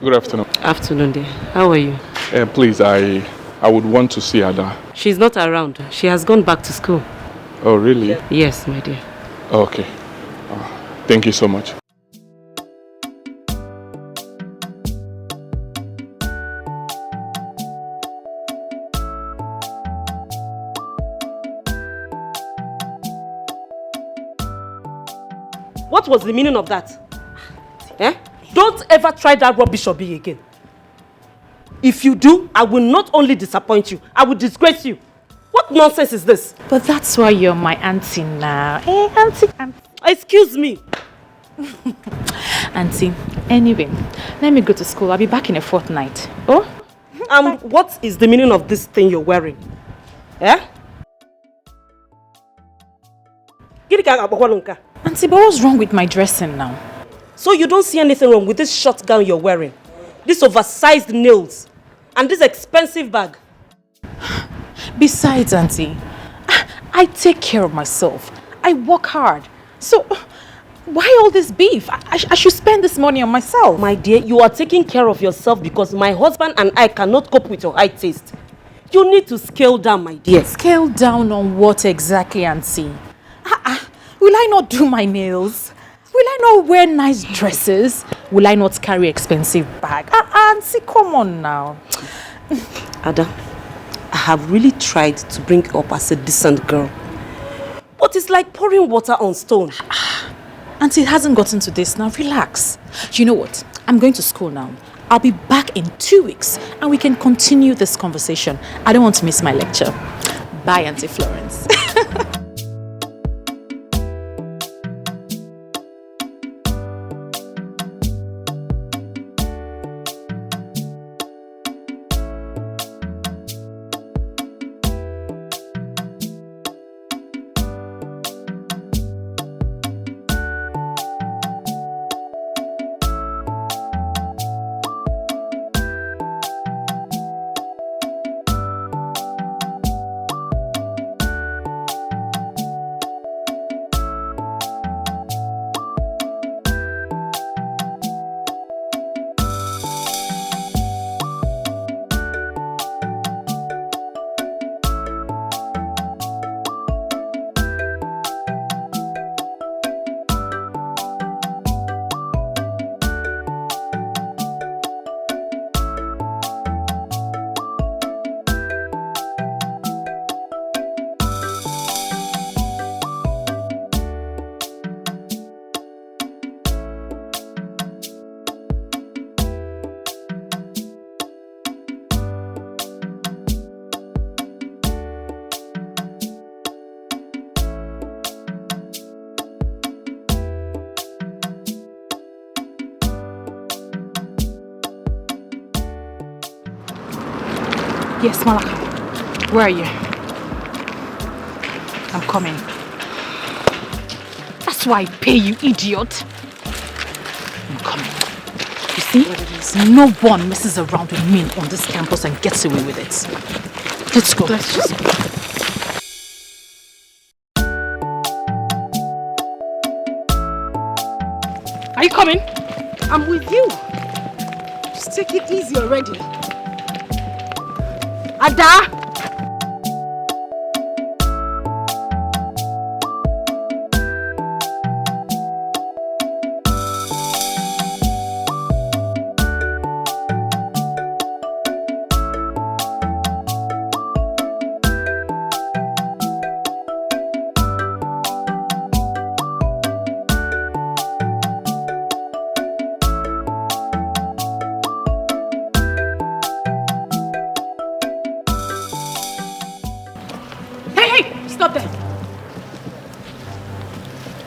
Good afternoon. Afternoon, dear. How are you? Please, I would want to see Ada. She's not around. She has gone back to school. Oh, really? Yes, my dear. Okay. Thank you so much. What was the meaning of that? Eh? Don't ever try that rubbish or be again. If you do, I will not only disappoint you, I will disgrace you. What nonsense is this? But that's why you're my auntie now. Hey, auntie. Excuse me. Auntie, anyway, let me go to school. I'll be back in a fortnight. Oh? What is the meaning of this thing you're wearing? Eh? Auntie, but what's wrong with my dressing now? So you don't see anything wrong with this short gown you're wearing? This oversized nails? And this expensive bag? Besides, Auntie, I take care of myself. I work hard. So, why all this beef? I should spend this money on myself. My dear, you are taking care of yourself because my husband and I cannot cope with your high taste. You need to scale down, my dear. Scale down on what exactly, Auntie? Will I not do my nails? Will I not wear nice dresses? Will I not carry expensive bag? Auntie, come on now. Ada, I have really tried to bring you up as a decent girl. But it's like pouring water on stone. Auntie, it hasn't gotten to this now. Relax. You know what? I'm going to school now. I'll be back in 2 weeks and we can continue this conversation. I don't want to miss my lecture. Bye, Auntie Florence. Yes, Malaka. Where are you? I'm coming. That's why I pay you, idiot. I'm coming. You see, no one messes around with me on this campus and gets away with it. Let's go. Let's just go. Are you coming? I'm with you. Just take it easy already. Ada!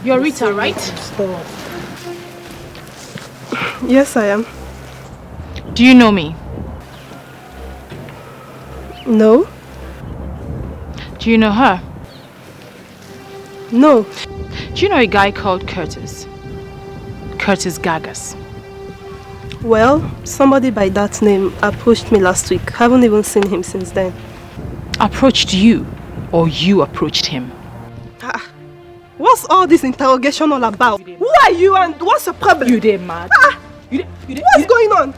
You're Rita, right? Stop. Yes, I am. Do you know me? No. Do you know her? No. Do you know a guy called Curtis? Curtis Gagas. Well, somebody by that name approached me last week. Haven't even seen him since then. Approached you? Or you approached him? What's all this interrogation all about? Who are you and what's the problem? You dey mad? What's going on?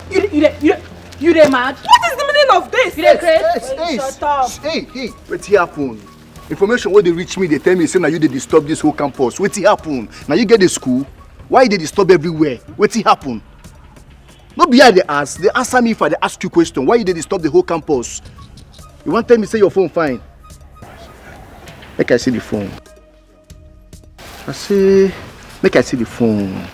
You dey mad? What is the meaning of this? You dey crazy? Shut up. Hey, wetin happen? Information wey dey reach me, they tell me say na you dey disturb this whole campus. Wetin happen? Now you get the school? Why you dey disturb everywhere? Wetin happen? No be I dey ask. They answer me if I dey ask you question. Why you dey disturb the whole campus? You wan tell me say your phone fine? Make I see the phone. I say, make I see the phone.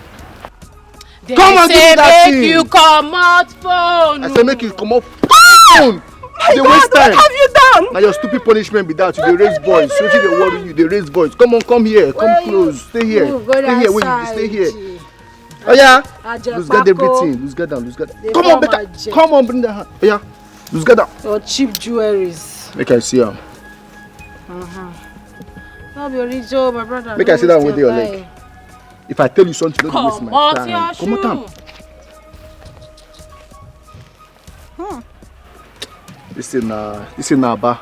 They Come on, give me that make thing. you come out phone. I say make you come off phone. My They God, waste time. what have you done? Now your stupid punishment be that you dey raise voice. So they worry you, they raise voice. Come on, come here, come close, stay here, stay here. Wait, stay here. Oh yeah, lose guard everything, lose guard down, lose guard down. Come on, better, come on, bring the hand. Oh yeah, lose guard down. Your cheap jewelries. Make I see am. No be original, my brother. Make I sit down with your leg. If I tell you something, don't waste my time. Come on, This is na aba.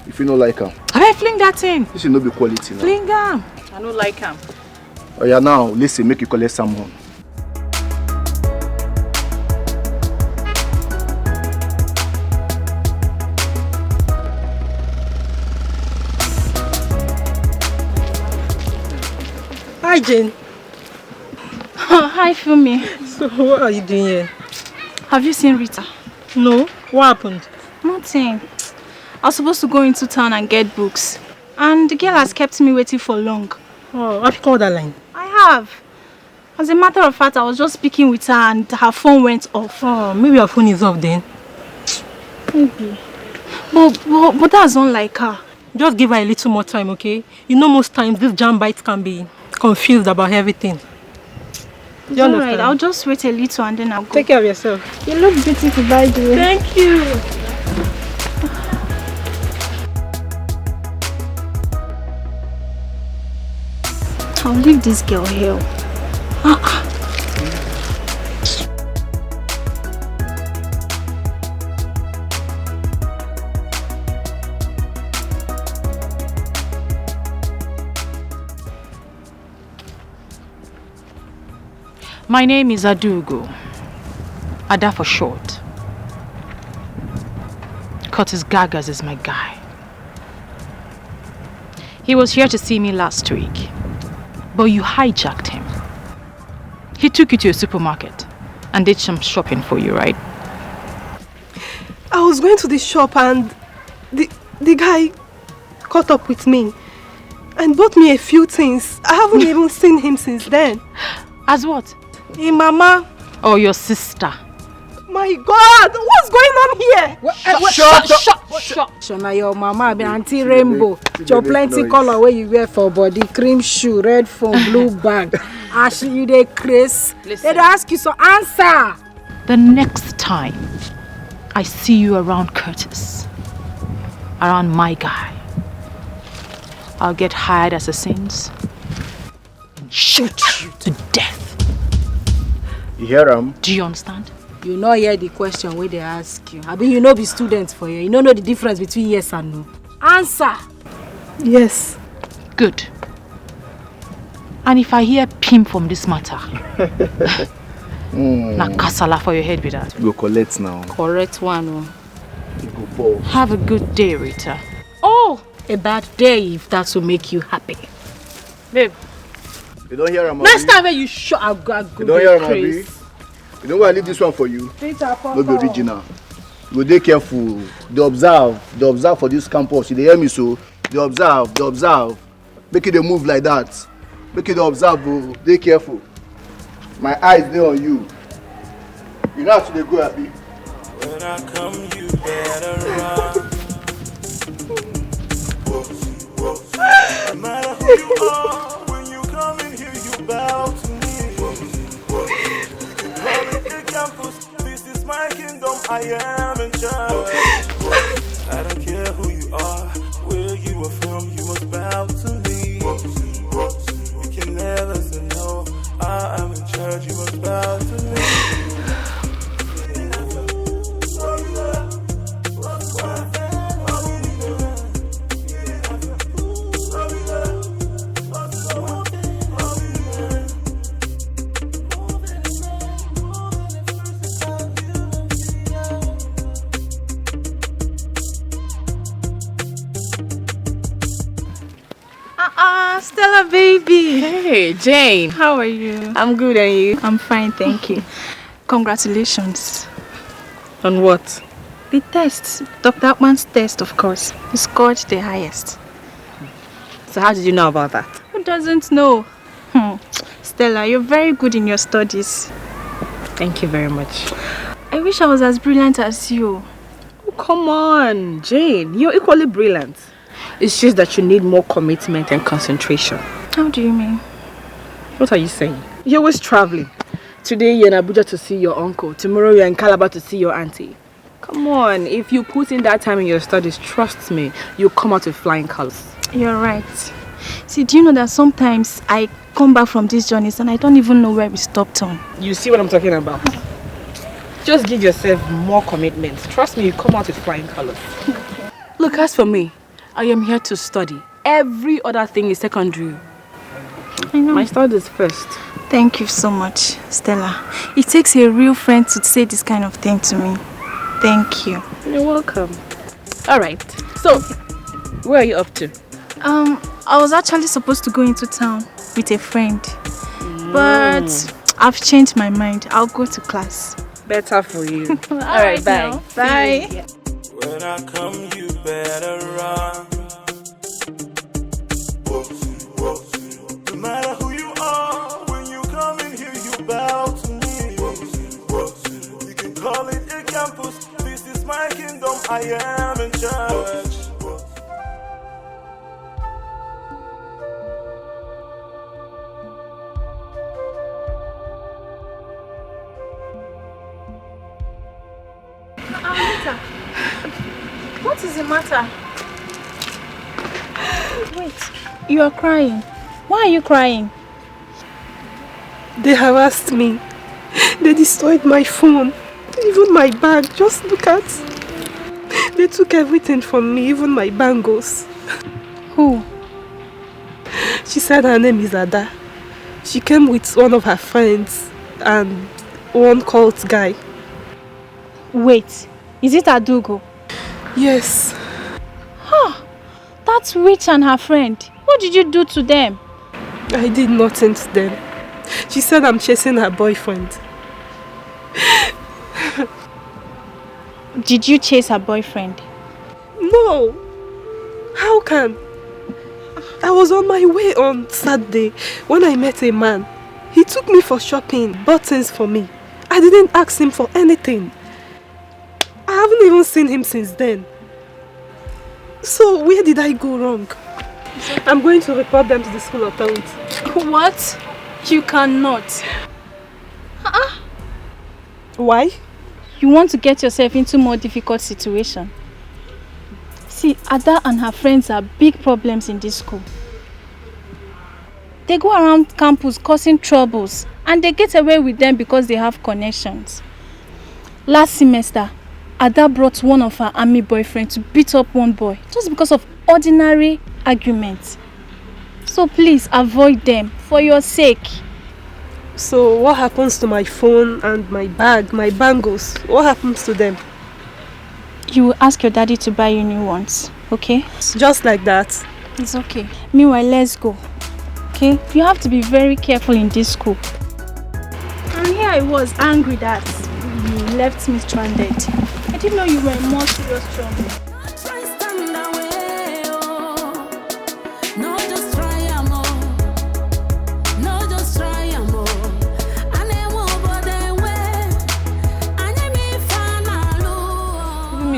If you don't like him, I fling that thing. this will not be quality now. Fling am. I don't like him. Oh yeah, now listen, make you collect someone. Hi, Jane. Hi, Fumi. So, what are you doing here? Have you seen Rita? No. What happened? Nothing. I was supposed to go into town and get books. And the girl has kept me waiting for long. Oh, have you called that line? I have. As a matter of fact, I was just speaking with her and her phone went off. Oh, maybe her phone is off then. Maybe. But that's unlike her. Just give her a little more time, okay? You know most times these jam bites can be confused about everything. Do you understand? Alright, I'll just wait a little and then I'll go. Take care of yourself. You look beautiful, by the way. Thank you. I'll leave this girl here. My name is Adugo. Ada for short. Curtis Gagas is my guy. He was here to see me last week, but you hijacked him. He took you to a supermarket and did some shopping for you, right? I was going to the shop and the guy caught up with me and bought me a few things. I haven't even seen him since then. As what? Hey, Mama. Or your sister? My God, what's going on here? Shona, your mama be Auntie Rainbow. Your plenty color where you wear for body, cream shoe, red phone, blue bag. Ashley, you dey craze. They ask you so answer. The next time I see you around Curtis, around my guy, I'll get hired as a saint and shoot you to death. You hear him? Do you understand? You know hear the question where they ask you. I mean, you know be students for you. You don't know the difference between yes and no. Answer. Yes. Good. And if I hear pim from this matter, na kasala for your head with that. Go collect now. Correct one. Oh. You go fall. Have a good day, Rita. Oh, a bad day if that will make you happy. Babe. You don't hear him, Next time when you show, I'll go. You don't hear him, Abi? You know why I leave this one for you? No be original. You go dey careful. They observe for this campus. You dey hear me so? They observe. Make it dey move like that. Make it observe, bro. Dey careful. My eyes dey on you. You know how to dey go, Abi? When I come, you better run. No matter who you are, when you come in here, you bow to me. Campus, this is my kingdom, I am in charge. I don't care who you are, where you are from, you must bow to me. You can never say no, I am in charge, you must bow to me. Ah, Stella baby. Hey, Jane. How are you? I'm good, and you? I'm fine, thank you. Congratulations. On what? The test, Dr. Atman's test, of course. You scored the highest. So how did you know about that? Who doesn't know? Stella, you're very good in your studies. Thank you very much. I wish I was as brilliant as you. Oh, come on, Jane. You're equally brilliant. It's just that you need more commitment and concentration. How do you mean? What are you saying? You're always traveling. Today you're in Abuja to see your uncle. Tomorrow you're in Calabar to see your auntie. Come on, if you put in that time in your studies, trust me, you'll come out with flying colors. You're right. See, do you know that sometimes I come back from these journeys and I don't even know where we stopped on? You see what I'm talking about? Just give yourself more commitment. Trust me, you come out with flying colors. Look, as for me, I am here to study. Every other thing is secondary. I know. My studies first. Thank you so much, Stella. It takes a real friend to say this kind of thing to me. Thank you. You're welcome. Alright, so, where are you up to? I was actually supposed to go into town with a friend. But I've changed my mind. I'll go to class. Better for you. Alright, bye. now. Bye. Yeah. When I come, you better run. No matter who you are, when you come in here, you bow to me. You can call it a campus. This is my kingdom. I am in charge. What is the matter? Wait, you are crying. Why are you crying? They harassed me. They destroyed my phone. Even my bag. Just look at. They took everything from me, even my bangles. Who? She said her name is Ada. She came with one of her friends and one cult guy. Wait, is it Adugo? Yes. Huh, that's Witch and her friend. What did you do to them? I did nothing to them. She said I'm chasing her boyfriend. Did you chase her boyfriend? No. How can? I was on my way on Saturday when I met a man. He took me for shopping, bought things for me. I didn't ask him for anything. I haven't even seen him since then. So where did I go wrong? I'm going to report them to the school authority. What? You cannot. Why? You want to get yourself into more difficult situation. See, Ada and her friends are big problems in this school. They go around campus causing troubles and they get away with them because they have connections. Last semester, Ada brought one of her army boyfriends to beat up one boy just because of ordinary arguments. So please avoid them for your sake. So what happens to my phone and my bag, my bangles? What happens to them? You will ask your daddy to buy you new ones, okay? Just like that? It's okay. Meanwhile, let's go. Okay? You have to be very careful in this school. And here I was angry that you left me stranded. I didn't know you were in more serious trouble.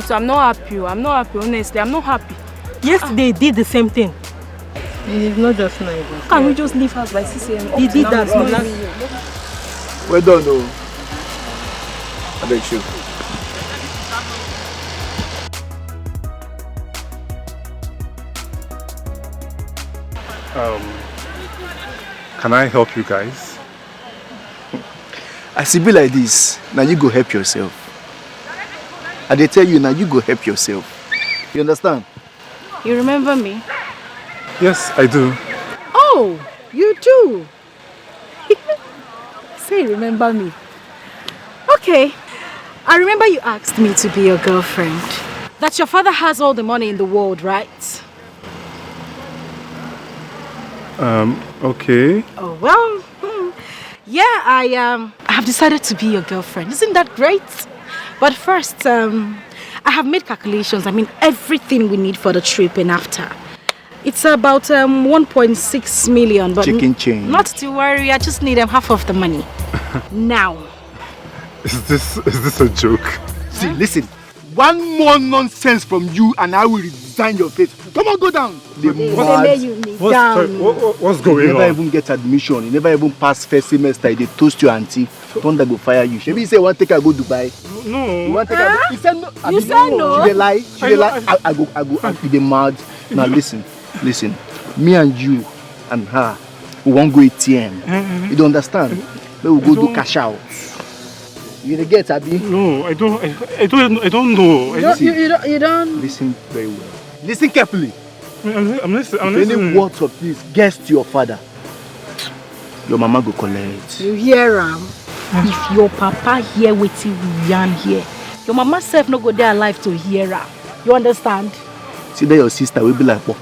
So I'm not happy. Honestly. I'm not happy. Yesterday they did the same thing. It's not just nice. Can we just leave house by 6 a.m? They did that. Well done, though. I beg you. Can I help you guys? As it be like this, now you go help yourself. And they tell you now you go help yourself. You understand? You remember me? Yes, I do. Oh, you do? Say, remember me. Okay, I remember you asked me to be your girlfriend. That your father has all the money in the world, right? Okay. Oh, well, yeah, I have decided to be your girlfriend. Isn't that great? But first, I have made calculations. I mean, everything we need for the trip and after. It's about 1.6 million, but chicken change. Not to worry, I just need half of the money. Now. Is this a joke? See, listen. One more nonsense from you and I will resign your face. Come on, go down. What's going you on? never even get admission. You never even pass first semester. They toast your auntie. Thunder go fire you. Maybe you say one take I go Dubai. No. You want take I go? He said no. You said no. She dey lie. She dey lie. I go. You dey mad. Now listen. Me and you and her, we won't go ATM. You don't understand? We will go do cash out. You dey get, Abi? No, I don't know. You don't. Listen very well. Listen carefully. I'm listening. If any words of this gets to your father, your mama go collect. You hear him? If your papa hear wetin we yarn here, your mama self no go there alive to hear her. You understand? See that your sister will be like pop,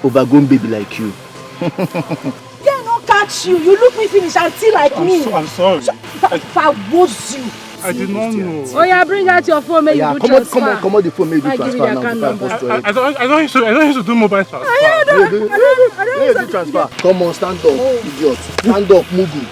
overgrown baby like you. Yeah, no catch you. You look me finish and see like me. I'm sorry. If I was you. I did not know. Oh yeah, bring out your phone, make you do transfer. Come on, the phone, make you do transfer give you now. I don't used to do mobile transfer. I don't do transfer. Come on, stand up, idiot. Stand up, Mugu.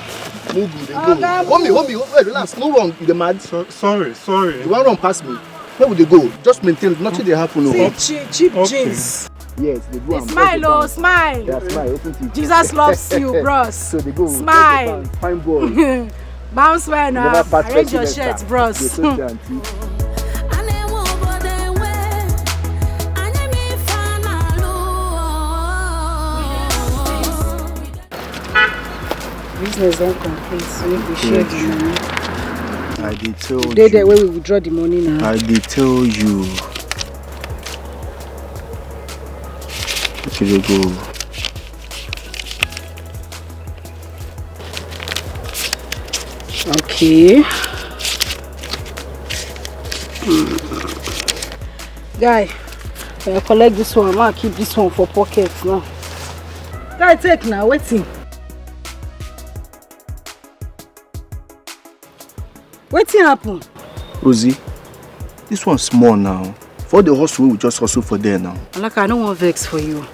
They go. Hold me, wait, relax. No wrong, you the mad. Sorry. You want run past me? Where would they go? Just maintain, nothing they happen. No. Cheap jeans. Yes, they do. Smile, smile. Yeah, smile, open to Jesus loves you, bros. So they go. Smile. Fine boy. Bounce well now. Arrange your shirts, bros. Business don't complete, so we share the money. I did tell you. They where we withdraw the money now. I did tell you. Okay, go. Okay. Guy, when I collect this one, I'm gonna keep this one for pockets now. Guy, take now, waiting. Waiting happen. Rosie, this one's small now. For the hustle, we just hustle for there now. Alaka, I don't want vex for you.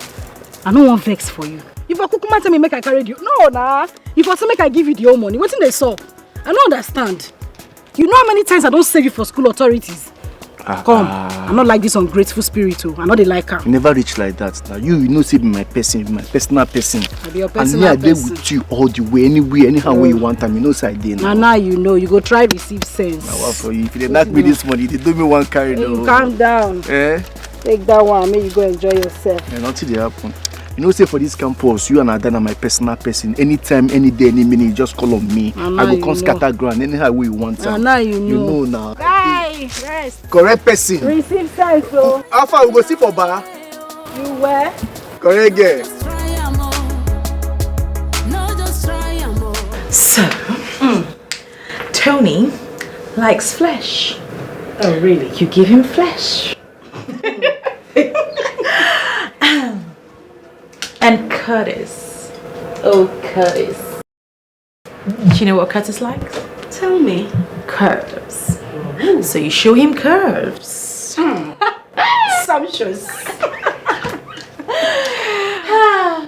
If I could come and tell me make I carry you. No, nah. If I say make I give you the whole money, what's in the sub? I don't understand. You know how many times I don't save you for school authorities? Come, I'm not like this ungrateful spirit too. I'm not the like her. You never reach like that. Now you know say be my person, my personal person. I be your and personal me I dey with you all the way, anywhere, anyhow where you want time. You know say I dey now. Now you know, you go try receive sense. Now what for you? If they knock me this money, they do me one carry though. Calm down. Take that one, make you go enjoy yourself. Nothing dey happen. You know, say for this campus, you and Adana my personal person. Anytime, any day, any minute, you just call on me. I go come scatter ground anyhow way you want. Now you know. You know now. Guy, rest. Correct person. Receive sense, so. How far we go see for bar? You where? Correct girl. So, Tony likes flesh. Oh, really? You give him flesh. And Curtis. Oh, Curtis. Do you know what Curtis likes? Tell me. Curves. So you show him curves. Sumptuous.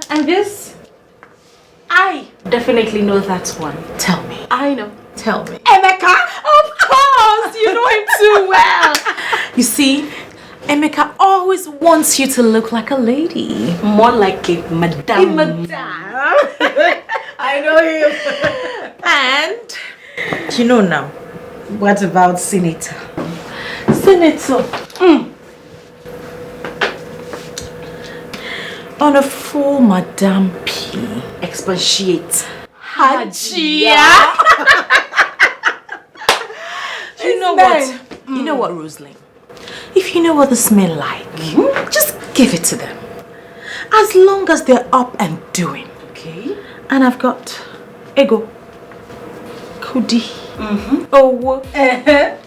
And this? I definitely know that one. Tell me. I know. Tell me. Emeka? Of course! You know him too well. You see, Emeka always wants you to look like a lady. More like a madame. I know him. And, you know now. What about Senator? Senator. On a full Madame P. Expatiate. Hajia. You know what? You know what, Rosalind? If you know what the smell like, just give it to them. As long as they're up and doing. Okay. And I've got ego, kudi,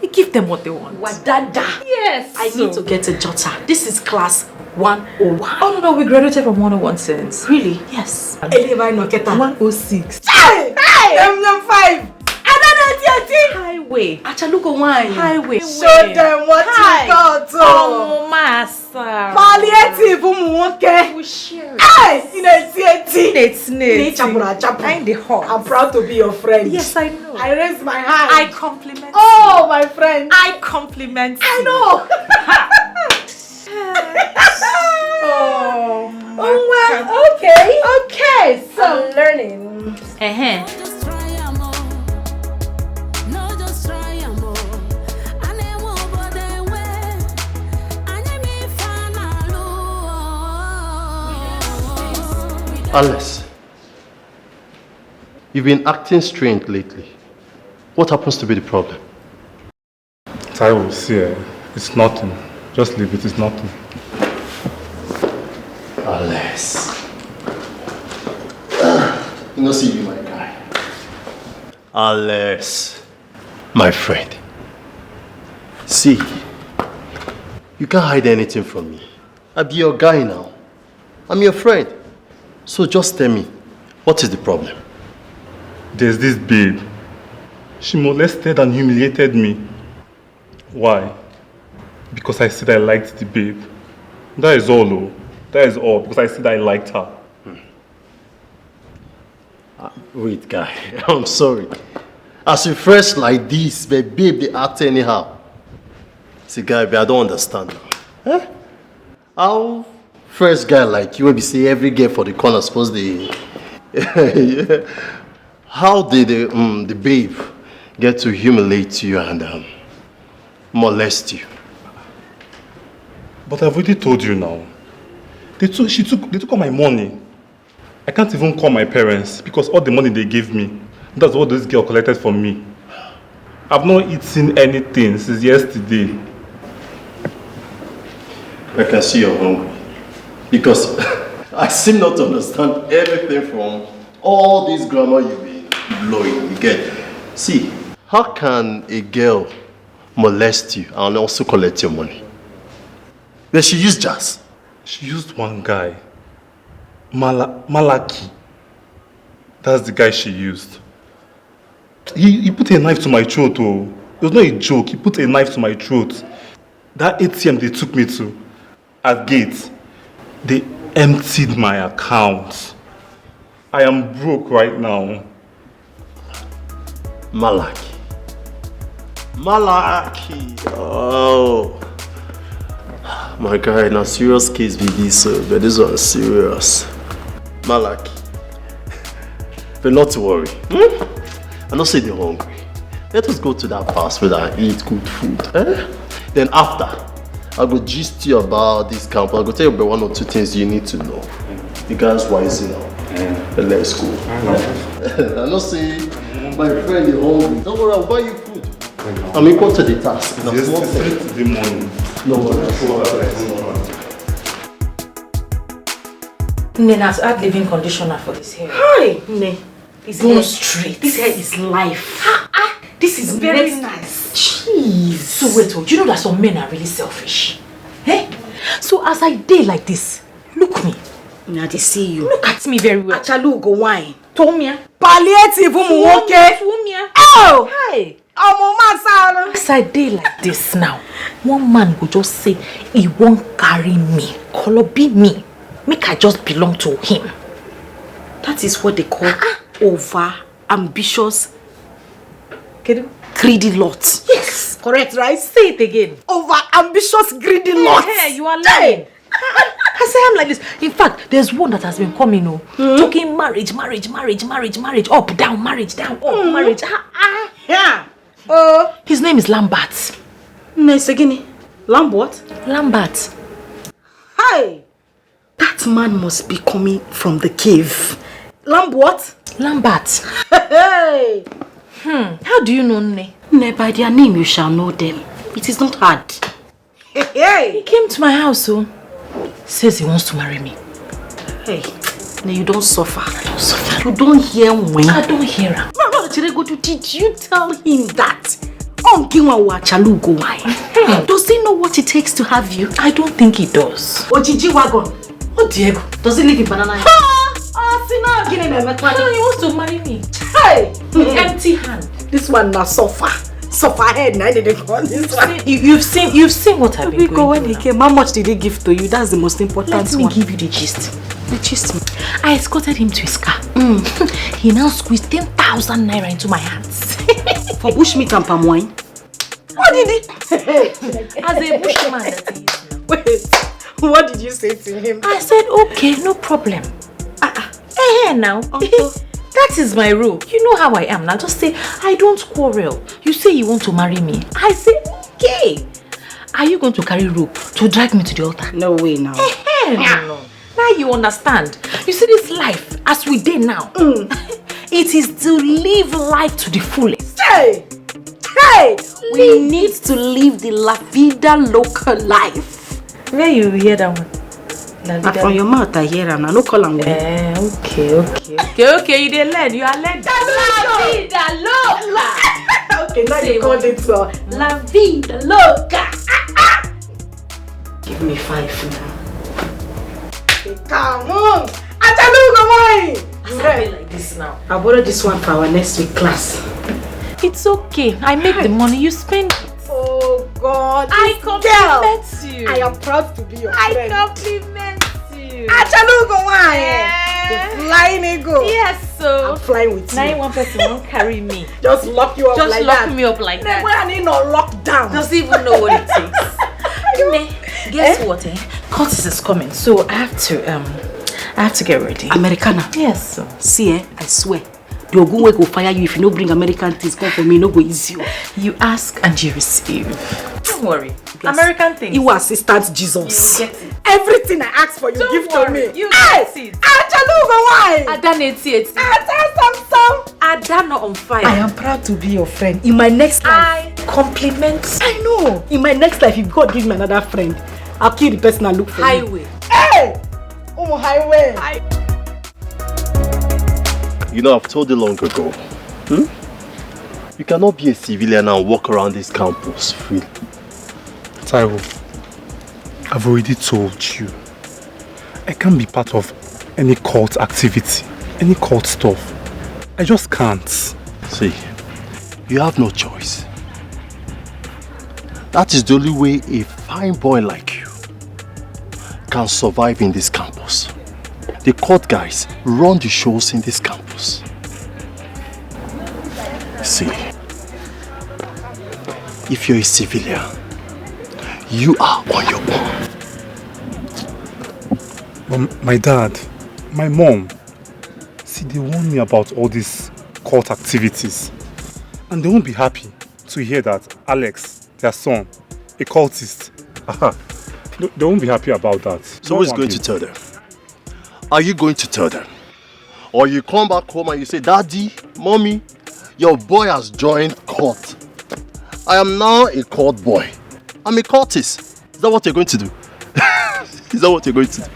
you give them what they want. Wadada. Yes. I need to get a jotter. This is class 101. Oh no, we graduated from 101 since. Really? Yes. 106. Hey! Hey! 5. Highway. Achaluko wine. Highway. Show them what you got. Oh, massa. Palliative umuwoke. We share. Hey! It's I'm the hot. I'm proud to be your friend. Yes, I know. I raise my hand. I compliment Oh, my friend. I compliment I know. Oh, well, okay. So I'm learning. Just try am oh. No, just try am oh. And I won't bother way. And I may find a Alice, you've been acting strange lately. What happens to be the problem? I will see. It's nothing. Just leave it. It's nothing. Alice. You know, see you, my guy. Alice, my friend. See, you can't hide anything from me. I'll be your guy now. I'm your friend. So just tell me, what is the problem? There's this babe. She molested and humiliated me. Why? Because I said I liked the babe. That is all, though. That is all. Because I said I liked her. Wait, guy. I'm sorry. As you fresh like this, but babe, they act anyhow. See, guy, but I don't understand. Huh? How fresh guy like you will be say every girl for the corner suppose they... How did the babe get to humiliate you and molest you? But I've already told you now. They took all my money. I can't even call my parents because all the money they gave me, that's what this girl collected from me. I've not eaten anything since yesterday. I can see you're hungry. Because I seem not to understand anything from all this grammar you've been blowing. You get? See, how can a girl molest you and also collect your money? But she used jazz. She used one guy. Malaki. That's the guy she used. He put a knife to my throat. Oh. It was not a joke. He put a knife to my throat. That ATM they took me to at gate, they emptied my account. I am broke right now. Malaki. Oh. My guy, now serious case be this, but this one is serious. Malaki. But not to worry. I don't say they're hungry. Let us go to that fast food and eat good food. Then after, I'll go gist you about this camp. I'll go tell you about one or two things you need to know. You guys wise now. But let's go. I don't say my friend is hungry. Don't worry, I'll buy you food. I'm equal to the task. Yes, the morning. No worries. Nena's add living conditioner for this hair. Hi, Ne. This Go hair, straight. This hair is life. This is Very next. nice. Jeez. So wait, you know that some men are really selfish. Eh? So as I day like this, look me. Now they see you. Look at me very well. Achalu go wine. Tomia. Palliative umuwoke. Tomia. Oh! Hi. As I day like this now, one man will just say he won't carry me. Color be me. Make I just belong to him. That is what they call over ambitious greedy lot. Yes. Correct, right? Say it again. Over ambitious greedy lot. Hey, you are lying. I say I'm like this. In fact, there's one that has been coming, talking marriage, up, down, marriage, down, up, marriage. Yeah. His name is Lambert. Nice again. Lamb what? Lambert. Hi. That man must be coming from the cave. Lamb what? Lambert. Hey. How do you know Ne? Ne, by their name you shall know them. It is not hard. Hey. He came to my house, says he wants to marry me. Hey, no, you don't suffer. I don't suffer. You don't hear when. I don't hear her. No, Chirego, did you tell him that? Does he know what it takes to have you? I don't think he does. Ojiji wagon. Oh, Diego. Does he live in Banana? He wants to marry me. Hey! Empty hand. This one now suffer head. Now they call this one. You've seen what I've been going when he came, how much did he give to you? That's the most important Let me give you the gist. I escorted him to his car. He now squeezed 10,000 naira into my hands. For bushmeat and palm wine? What did he? As a bushman that he is. Wait, what did you say to him? I said, okay, no problem. Now. That is my rule. You know how I am now. Just say, I don't quarrel. You say you want to marry me. I say, okay. Are you going to carry rope to drag me to the altar? No way now. No. Now you understand. You see this life, as we did now, it is to live life to the fullest. Hey! We need to live the La Vida Loca life. Where you hear that one? From your mouth I hear them. No call them. Okay. You didn't learn. You are learning. La Vida Loca. Okay, now you called it La Vida Loca. Give me 5 now. Come on! Come like this now. I borrowed this one for our next week class. It's okay. I make the money. You spend it. Oh God! I compliment you. I am proud to be your friend. I compliment you. The flying eagle. Yes, so I'm flying with you. Now one person won't carry me. Just lock you up Just like lock that. me up like that. When I need no lockdown. Doesn't even know what it takes. Guess what? Curtis is coming, so I have to get ready. Americana. Yes. So. See, I swear. The Ogun will fire you if you don't bring American things. Come for me, no go easy. You ask and you receive. Don't worry. Yes. American things. You assistant Jesus. You get it. Everything I ask for, you Don't give worry. to me. You get it. Why? Ada 88. Ada not on fire. I am proud to be your friend. In my next life. I compliment. I know. In my next life, if God gives me another friend, I'll kill the person I look for. Highway. Hey! Highway. You know, I've told you long ago. You cannot be a civilian and walk around this campus freely. Taiwo, I've already told you. I can't be part of any cult activity, any cult stuff. I just can't. See, you have no choice. That is the only way a fine boy like you can survive in this campus. The court guys run the shows in this campus. See, if you're a civilian, you are on your own. But my dad, my mom, see, they warn me about all these cult activities. And they won't be happy to hear that Alex, their son, a cultist. They won't be happy about that. So who's going to tell them? Are you going to tell them? Or you come back home and you say, Daddy, Mommy, your boy has joined cult. I am now a cult boy. I'm a cultist. Is that what you're going to do? Is that what you're going to do?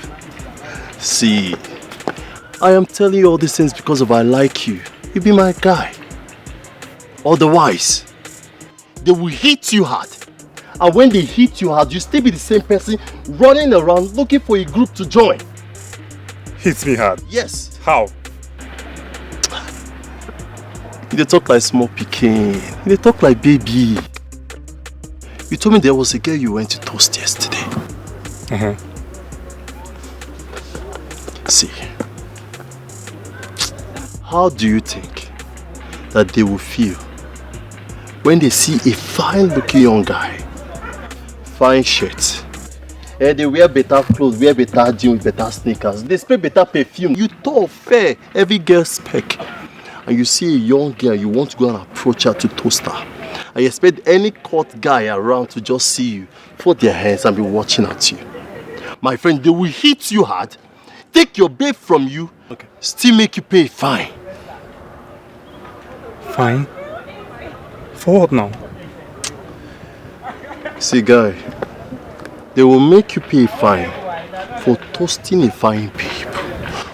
See, I am telling you all these things because of I like you. You be my guy. Otherwise, they will hit you hard. And when they hit you hard, you still be the same person running around looking for a group to join. Hits me hard? Yes. How? They talk like small pikin. They talk like baby. You told me there was a girl you went to toast yesterday. See, how do you think that they will feel when they see a fine-looking young guy, fine shirt, and they wear better clothes, wear better jeans with better sneakers, they spray better perfume, you talk fair, every girl spec, and you see a young girl, you want to go and approach her to toast her, and you expect any court guy around to just see you, put their hands and be watching at you. My friend, they will hit you hard, take your babe from you, still make you pay fine. Fine? For what now? See, guy, they will make you pay a fine for toasting a fine babe,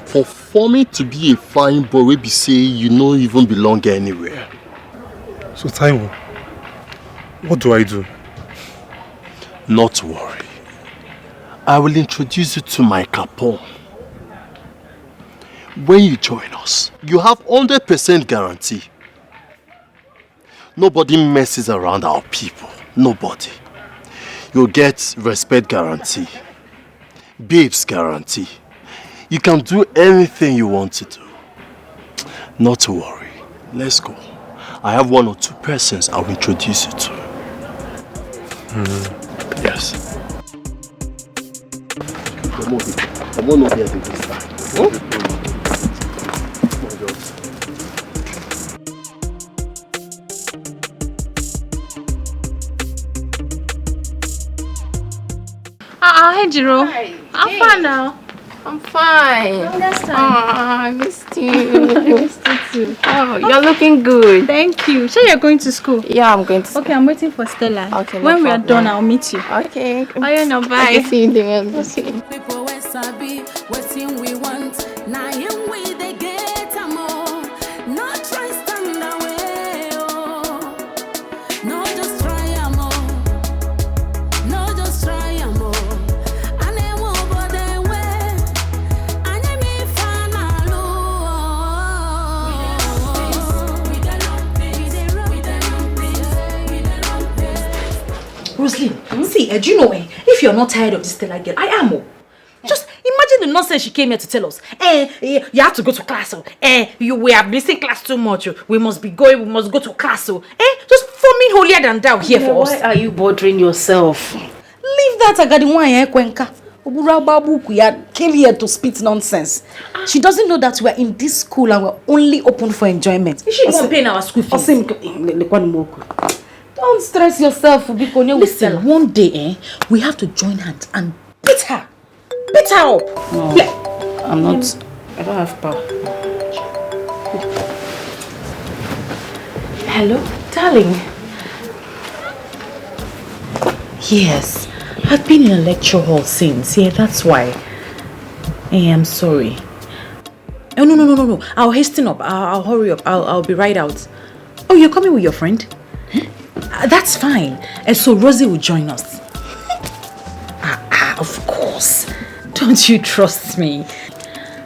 for forming to be a fine boy, we be say you don't even belong anywhere. So Taiwo, What do I do? Not to worry. I will introduce you to my capon. When you join us, you have 100% guarantee. Nobody messes around our people. Nobody. You'll get respect guarantee. Babes guarantee. You can do anything you want to do. Not to worry. Let's go. I have 1 or 2 persons I'll introduce you to. Yes. Come on over here this time. Huh? Hey, Jiro. I'm fine now. I'm fine. Last time. I missed you. I missed you too. Oh, you're looking good. Thank you. Sure, you're going to school? Yeah, I'm going to school. Okay, I'm waiting for Stella. Okay, when no we are problem. done, I'll meet you. Okay. Oh, no, bye. Okay, see you there. Okay. People we sabi, wetin we want. Na him we dey get am all. No try stand away, oh. No just try am all. No just try am all. Ane wo bode we. Ane mi fanalu. We dey run things. We dey run things. We dey run things. Rosaline, see, do you know if you're not tired of this Stella girl, I am. Just imagine the nonsense she came here to tell us. You have to go to class. We are missing class too much. We must be going. We must go to class. Just forming holier than thou here for us. Why are you bothering yourself? Leave that Agadiwan Kwenka. Obura Babu came here to spit nonsense. She doesn't know that we're in this school and we're only open for enjoyment. Is she even paying our school fees? Don't stress yourself, Ubikonya. Listen, one day, we have to join hands and beat her. Beat her up. No, I'm not. I don't have power. Hello, darling. Yes, I've been in a lecture hall since. Yeah, that's why. Hey, I'm sorry. Oh, no. I'll hasten up. I'll hurry up. I'll be right out. Oh, you're coming with your friend? That's fine. And so Rosie will join us. Of course. Don't you trust me?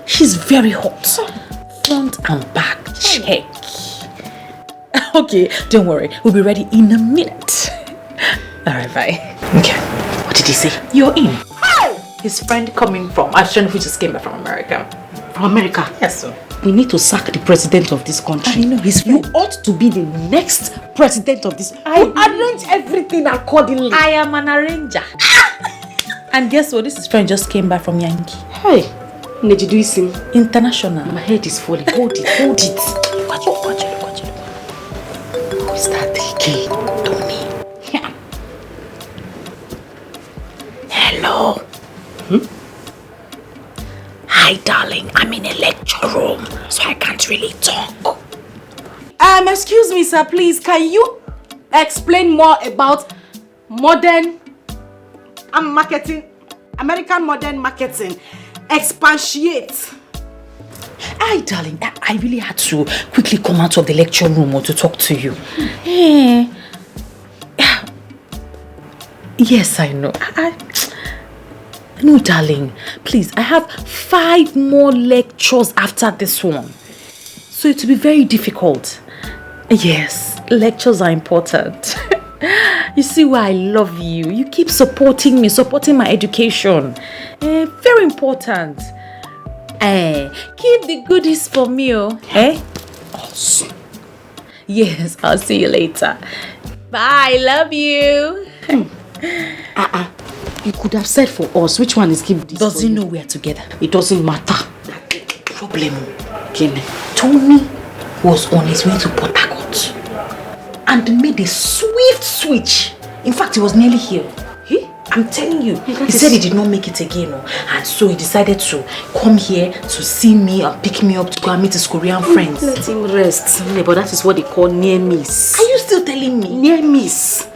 She's very hot. Front and back. Check. Okay, don't worry. We'll be ready in a minute. Alright, bye. Okay. What did he say? You're in. How? His friend coming from Australia who just came back from America. From America? Yes, sir. We need to sack the president of this country. I know, you ought to be the next president of this. I arrange everything accordingly. I am an arranger. And guess what? This is friend just came back from Yankee. Hey, Nejiduisim. International. My head is falling. Hold it, hold it. Watch it. Who is that Dikeh? Tony. Yeah. Hello. Hi, darling. I'm in a lecture room, so I can't really talk. Excuse me, sir. Please, can you explain more about modern marketing, American modern marketing? Expatiate. Hi, darling. I really had to quickly come out of the lecture room to talk to you. Yes, I know. No, darling. Please, I have 5 more lectures after this one. So it will be very difficult. Yes, lectures are important. You see why I love you. You keep supporting me, supporting my education. Very important. Keep the goodies for me, Awesome. Yes, I'll see you later. Bye, love you. You could have said for us which one is keep this. Does he know we are together? It doesn't matter. Problem. Tony was on his way to Port Harcourt and made a swift switch. In fact, he was nearly here. I'm telling you. He said he did not make it again. And so he decided to come here to see me and pick me up to go and meet his Korean friends. Let him rest. But that is what they call near miss. Are you still telling me? Near miss.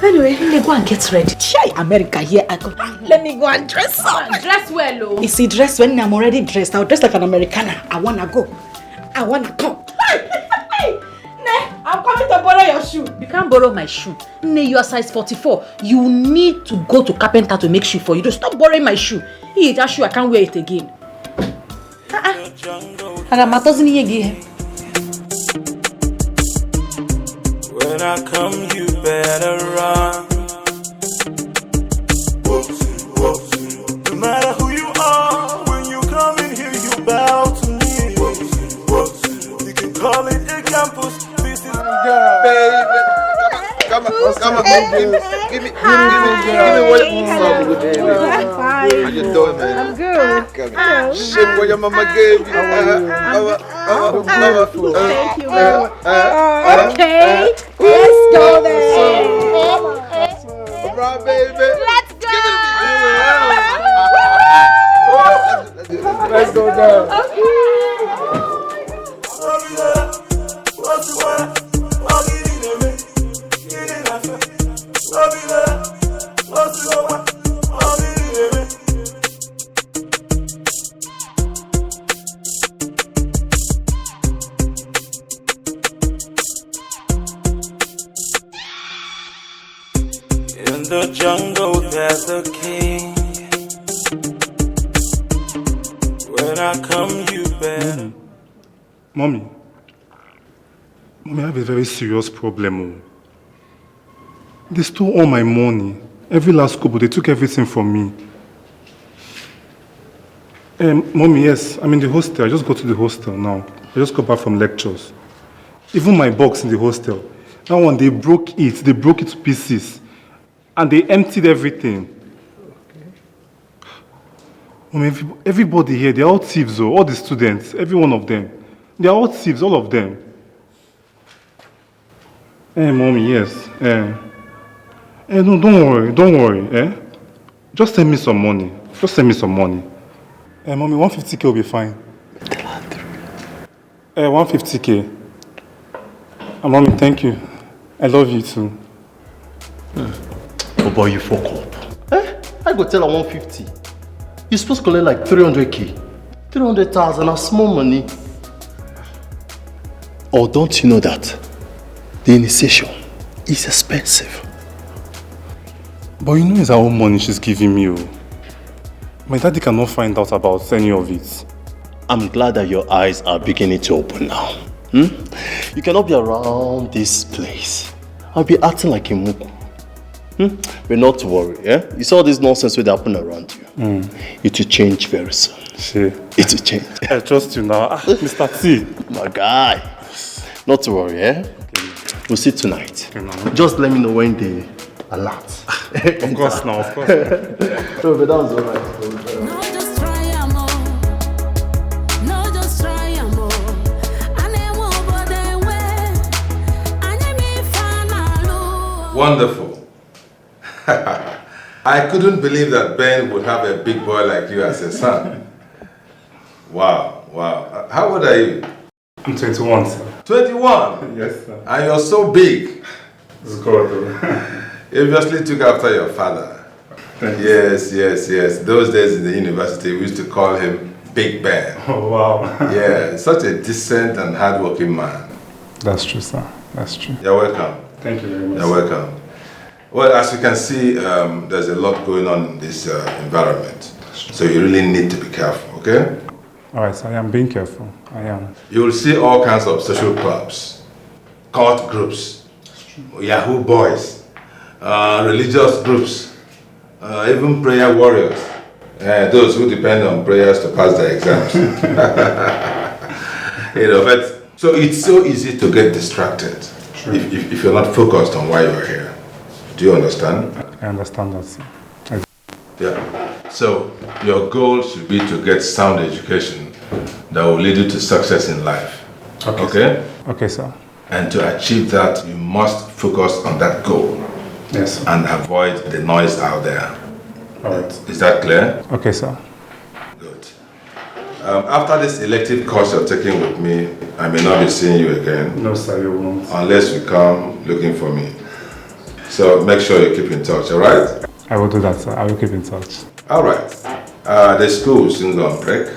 Anyway, let me go and get ready. Shy America here. Let me go and dress up. Dress well, oh. You see, dress when I'm already dressed. I'll dress like an Americana. I wanna go. I wanna come. I'm coming to borrow your shoe. You can't borrow my shoe. Nay, you are size 44. You need to go to carpenter to make shoe for you. Don't stop borrowing my shoe. Hey, that shoe, I can't wear it again. When I come, you better run. No matter who you are, when you come in here, you bow to me. You can call it a campus. This is baby. Come on, give me what you How you doing, man? I'm good. Shit, what your mama gave you. Thank you very much. Okay, let's go then. Right, baby. Let's go. Let's go down. in the jungle, there's a king. When I come, you better. Mommy, I have a very serious problem. They stole all my money. Every last couple, they took everything from me. Mommy, yes, I'm in the hostel. I just got to the hostel now. I just got back from lectures. Even my box in the hostel. That one, they broke it. They broke it to pieces. And they emptied everything. Mommy, everybody here, they're all thieves, though. All the students, every one of them. They're all thieves, all of them. Mommy, yes. No, don't worry. Just send me some money. Mommy, 150K will be fine. 150K. Mommy, thank you. I love you too. Oh boy, you fuck up. I go tell her 150. You're supposed to collect like 300K. 300,000 are small money. Or don't you know that the initiation is expensive? But you know it's her own money she's giving me. My daddy cannot find out about any of it. I'm glad that your eyes are beginning to open now. You cannot be around this place. I'll be acting like a muku. But not to worry, You saw this nonsense will happen around you. It will change very soon. Sure. It will change. I trust you now. Mr. T. My guy. Not to worry, Okay. We'll see tonight. Okay, no. Just let me know when they alert. Of course now, of course. No, but that was alright. No, just try more. No, just try more. And they won't bother when. And they may find out. Wonderful. I couldn't believe that Ben would have a big boy like you as a son. Wow. How old are you? I'm 21, sir. 21? Yes, sir. And you're so big. It's good, though. You obviously took after your father. Yes. Those days in the university, we used to call him Big Ben. Oh, wow. Yeah, such a decent and hardworking man. That's true, sir. That's true. You're welcome. Thank you very much. You're welcome. Well, as you can see, there's a lot going on in this environment. So you really need to be careful, okay? All right, so I am being careful. I am. You will see all kinds of social clubs, cult groups, Yahoo boys, religious groups, even prayer warriors, those who depend on prayers to pass their exams. But so it's so easy to get distracted if you're not focused on why you're here. Do you understand? I understand that, sir. Yeah. So your goal should be to get sound education that will lead you to success in life. Okay? Okay, sir. And to achieve that, you must focus on that goal. Yes. And avoid the noise out there. All right. Is that clear? Okay, sir. Good. After this elective course you're taking with me, I may not be seeing you again. No, sir, you won't. Unless you come looking for me. So make sure you keep in touch, all right? I will do that, sir. I will keep in touch. All right. The school will soon go on break.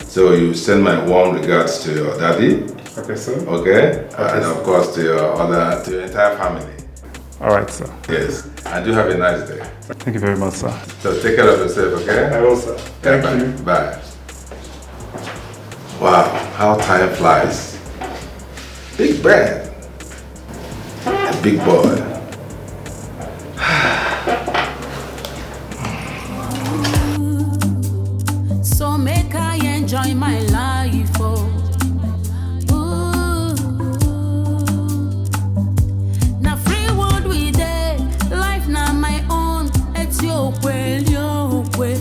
So you send my warm regards to your daddy. Okay, sir. Okay? And of course to your entire family. Alright, sir. Yes. And do have a nice day. Thank you very much, sir. So take care of yourself, okay? I will, sir. Thank you. Bye. Wow, how time flies. Big man. A big boy. So make I enjoy my life, oh. Ooh. Now free world we dey, life na my own. It's your way, your way.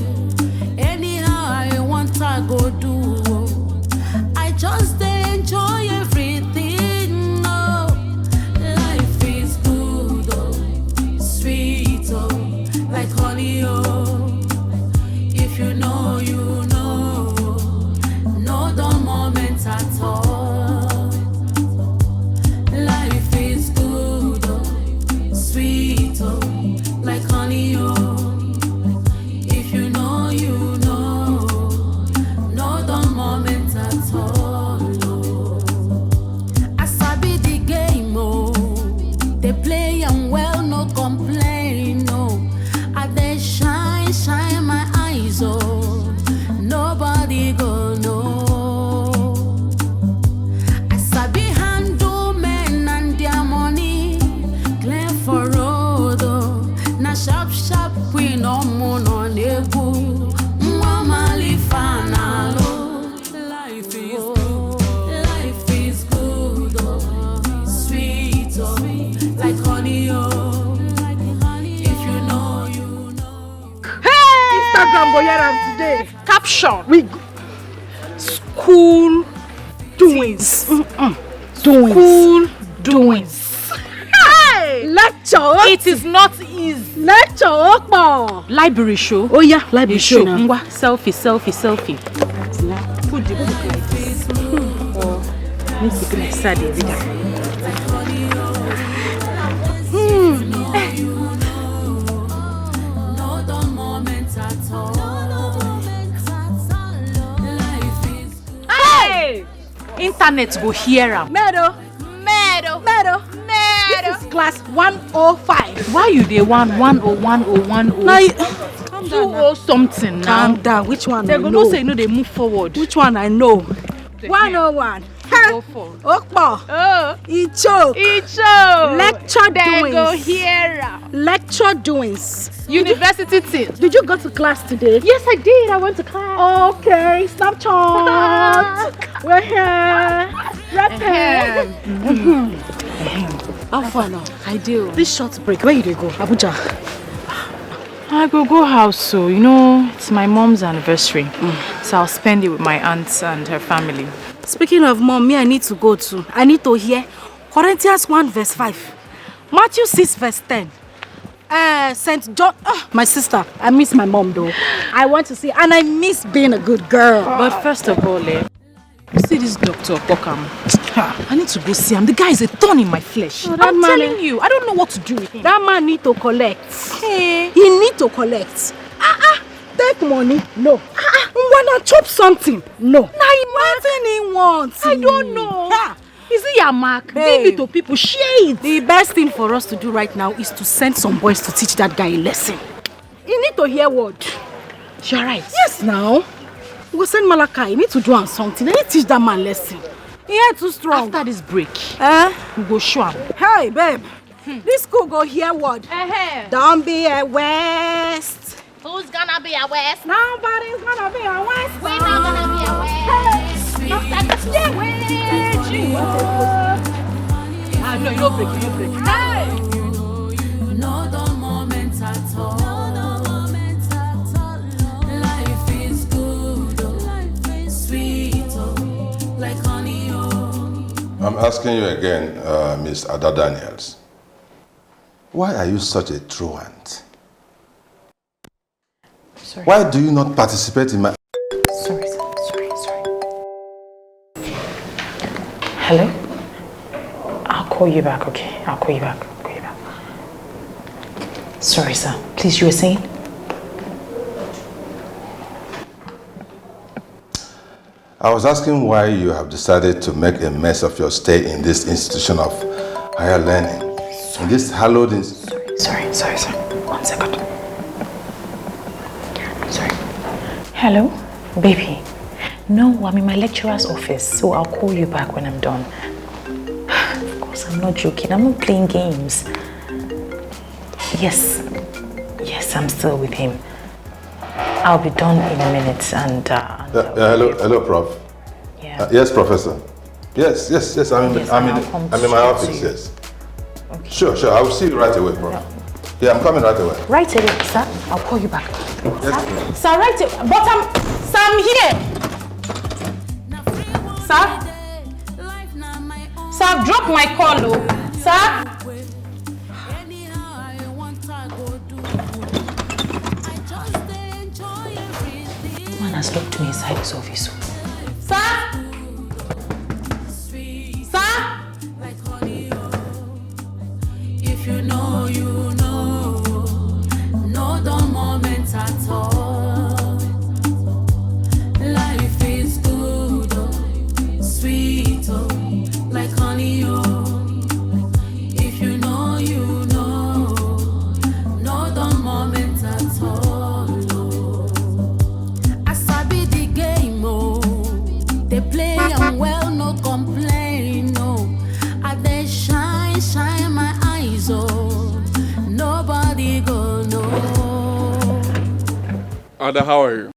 Anyhow I want I go do. Oh. I just dey enjoy everything. Oh, life is good, oh, sweet, oh, like honey, oh. If you know, you know, no dull moments at all. Life is good, oh, sweet, oh, like honey, oh. If you know, you know, no dull moments at all. Oh. I sabi the game, oh, they play and well, no complain, no. I they shine, shine my eyes, oh, nobody go know. I sabi handle men and their money, clear for road, oh. Na sharp, sharp queen, no moon on egu. Mwamali fanalo. Life is good, life is good, oh, sweet, oh, like honey, oh. If you know, you know. Instagram go hear am today. Caption. We go. School doings. Doings. Cool doings. Hey! Lecture. It is not easy. Lecture. Opo. Library show. Oh yeah, library show. Ngwa, selfie, selfie, selfie. Put the book like this. Need to be like sad every time. No dull moments at all. Life is good. Hey! Internet go hear am. Meadow. Meadow. Meadow. This is class 105. Why you dey 1010101? Now, Calm down. 20 something now. Calm down. Which one They I go know? know say no, they move forward. Which one I know? 101. Go for. Okpo. Oh, Icho. Icho. Lecture They go doings. hear am. Lecture doings. University thing. Did you go to class today? Yes, I did. I went to class. Okay, Snapchat. We're here. Rapping. How far now? I do. This short break, where you dey go? Abuja. I go house, so you know it's my mom's anniversary, so I'll spend it with my aunts and her family. Speaking of mom, me I need to go too. I need to hear Corinthians 1 verse 5, Matthew 6 verse 10. St. John. My sister. I miss my mom though. I want to see, and I miss being a good girl. But first of all, you see this Dr. Pokam. I need to go see him. The guy is a thorn in my flesh. Oh, I'm telling you, I don't know what to do with him. That man need to collect. Hey. He need to collect. Take money. No. Wanna chop something? No. Nothing he wants. I don't know. Is it your mark? Babe. Give it to people. Share it. The best thing for us to do right now is to send some boys to teach that guy a lesson. He need to hear word. You're right. Yes, now. We'll send Malaka. He need to do something. They need to teach that man lesson. He ain't too strong. After this break, we go show him. Hey, babe. This school go hear word. Don't be a waste. Who's gonna be a West? Nobody's gonna be a waste. We're not gonna be a West. No, you don't break, you don't break. Hey! No dull moments at all. Life is good, life is sweet, like honey. I'm asking you again, Miss Ada Daniels. Why are you such a truant? Sorry. Why do you not participate in my... Sorry. Hello? I'll call you back, okay? I'll call you back. Sorry, sir. Please, you were saying? I was asking why you have decided to make a mess of your stay in this institution of higher learning. In this hallowed Sorry. 1 second. Sorry. Hello? Baby. No, I'm in my lecturer's office, so I'll call you back when I'm done. Of course, I'm not joking. I'm not playing games. Yes, I'm still with him. I'll be done in a minute and... hello, Prof. Yeah. Yes, Professor. Yes, I'm in my office, yes. Okay. Sure, I will see you right away, Prof. Yeah, I'm coming right away. Right away, sir. I'll call you back. Yes, Sir, right away. But I'm here. Sir? Sir, I've dropped my call, though. Sir? Man has locked me inside his office. Sir? Sir? If you know, you know. No dumb moments at all. Life is good, oh, sweet, oh, like honey, oh. If you know, you know. No dumb moments at all, oh. I sabi the game, oh. They play and well, no complain, no. I they shine my eyes, oh. Nobody go know. Ada, how are you?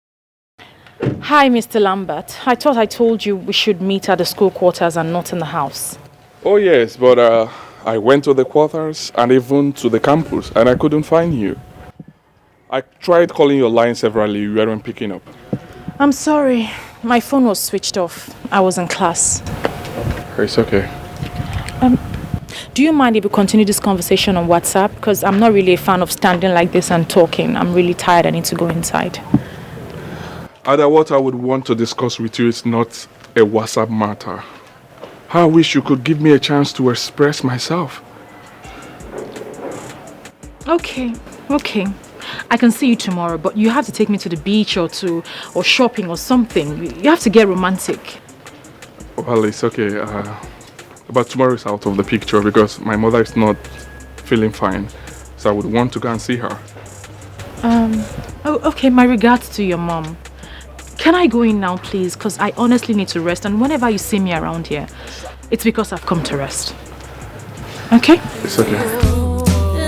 Hi, Mr. Lambert. I thought I told you we should meet at the school quarters and not in the house. Oh yes, but I went to the quarters and even to the campus and I couldn't find you. I tried calling your line severally, you weren't picking up. I'm sorry. My phone was switched off. I was in class. It's okay. Do you mind if we continue this conversation on WhatsApp? Because I'm not really a fan of standing like this and talking. I'm really tired. I need to go inside. Ada, what I would want to discuss with you is not a WhatsApp matter. I wish you could give me a chance to express myself. Okay. I can see you tomorrow, but you have to take me to the beach or shopping or something. You have to get romantic. Well, it's okay. But tomorrow is out of the picture because my mother is not feeling fine. So I would want to go and see her. Okay, my regards to your mom. Can I go in now, please? Because I honestly need to rest. And whenever you see me around here, it's because I've come to rest. Okay? It's okay.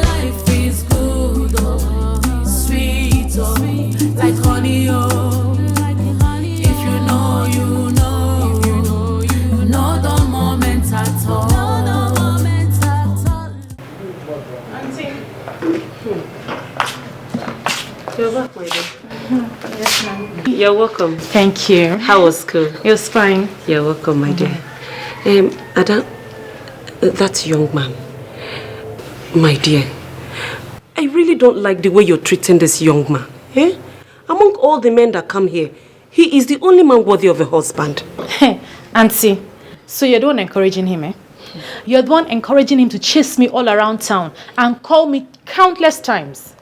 Life is good, oh, sweet, oh, like honey, oh. If you know, you know. No the moment at all. Auntie. You're back, my dear. Yes, ma'am. You're welcome. Thank you. How was school? It was fine. You're welcome, my dear. Ada, that young man, my dear, I really don't like the way you're treating this young man. Eh? Among all the men that come here, he is the only man worthy of a husband. Hey, Auntie, so you're the one encouraging him, eh? You're the one encouraging him to chase me all around town and call me countless times.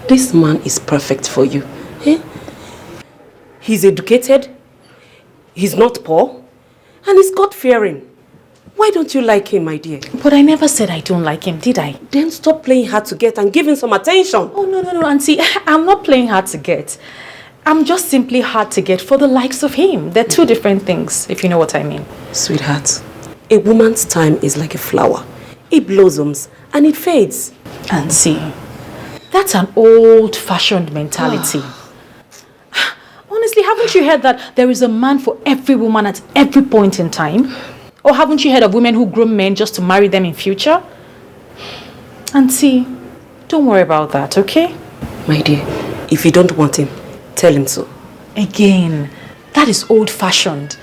This man is perfect for you. Eh? He's educated, he's not poor, and he's God-fearing. Why don't you like him, my dear? But I never said I don't like him, did I? Then stop playing hard to get and give him some attention. Oh, no, Auntie. I'm not playing hard to get. I'm just simply hard to get for the likes of him. They're two different things, if you know what I mean. Sweetheart, a woman's time is like a flower. It blossoms and it fades. Auntie, that's an old-fashioned mentality. Honestly, haven't you heard that there is a man for every woman at every point in time? Or haven't you heard of women who groom men just to marry them in future? Auntie, don't worry about that, okay? My dear, if you don't want him, tell him so. Again, that is old-fashioned.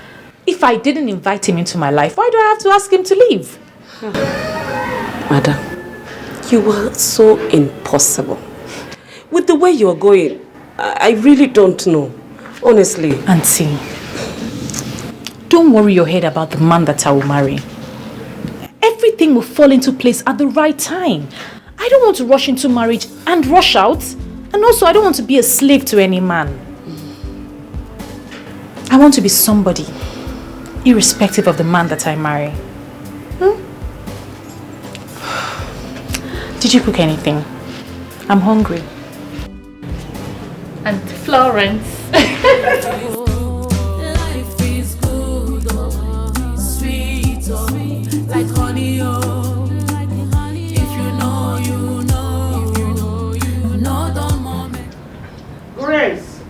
If I didn't invite him into my life, why do I have to ask him to leave? Madam, you are so impossible. With the way you're going, I really don't know. Honestly. Auntie, don't worry your head about the man that I will marry. Everything will fall into place at the right time. I don't want to rush into marriage and rush out. And also, I don't want to be a slave to any man. I want to be somebody, irrespective of the man that I marry. Did you cook anything? I'm hungry. And Florence. Life is good, oh, sweet, oh, like honey, oh. If you know, you know. If you know, you know the moment. Grace!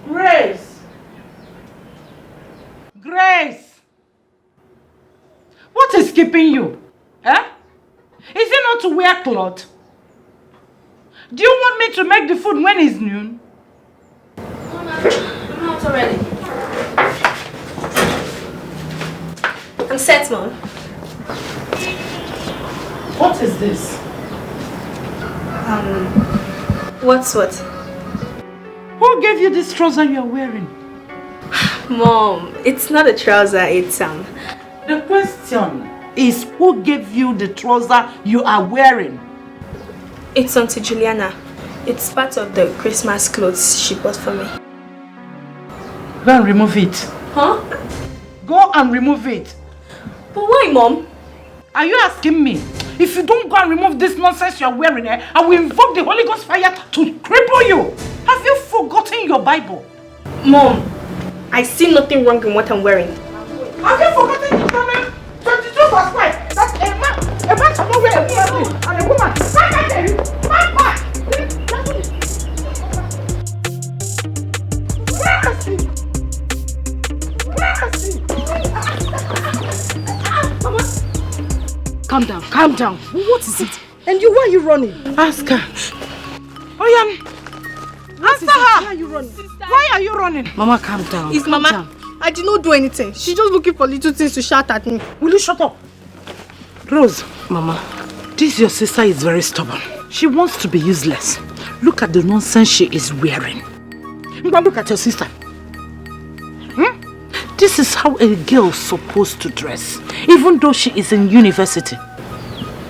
Grace! Grace! What is keeping you? Eh? Is it not to wear cloth? Do you want me to make the food when it's noon? I'm out already. I'm set, Mom. What is this? What's what? Who gave you this trouser you're wearing? Mom, it's not a trouser, it's The question is, who gave you the trouser you are wearing? It's Auntie Juliana. It's part of the Christmas clothes she bought for me. Go and remove it. Huh? Go and remove it. But why, Mom? Are you asking me? If you don't go and remove this nonsense you're wearing, I will invoke the Holy Ghost fire to cripple you. Have you forgotten your Bible? Mom, I see nothing wrong in what I'm wearing. Have you forgotten Deuteronomy 22 verse 5? That a man shall not wear a woman and a woman. Calm down. What is it? And you, why are you running? Ask her. Oh yeah. Answer her. Why are you running? Why are you running? Mama, calm down. It's Mama. I did not do anything. She's just looking for little things to shout at me. Will you shut up? Rose. Mama. This your sister is very stubborn. She wants to be useless. Look at the nonsense she is wearing. Look at your sister. This is how a girl is supposed to dress, even though she is in university.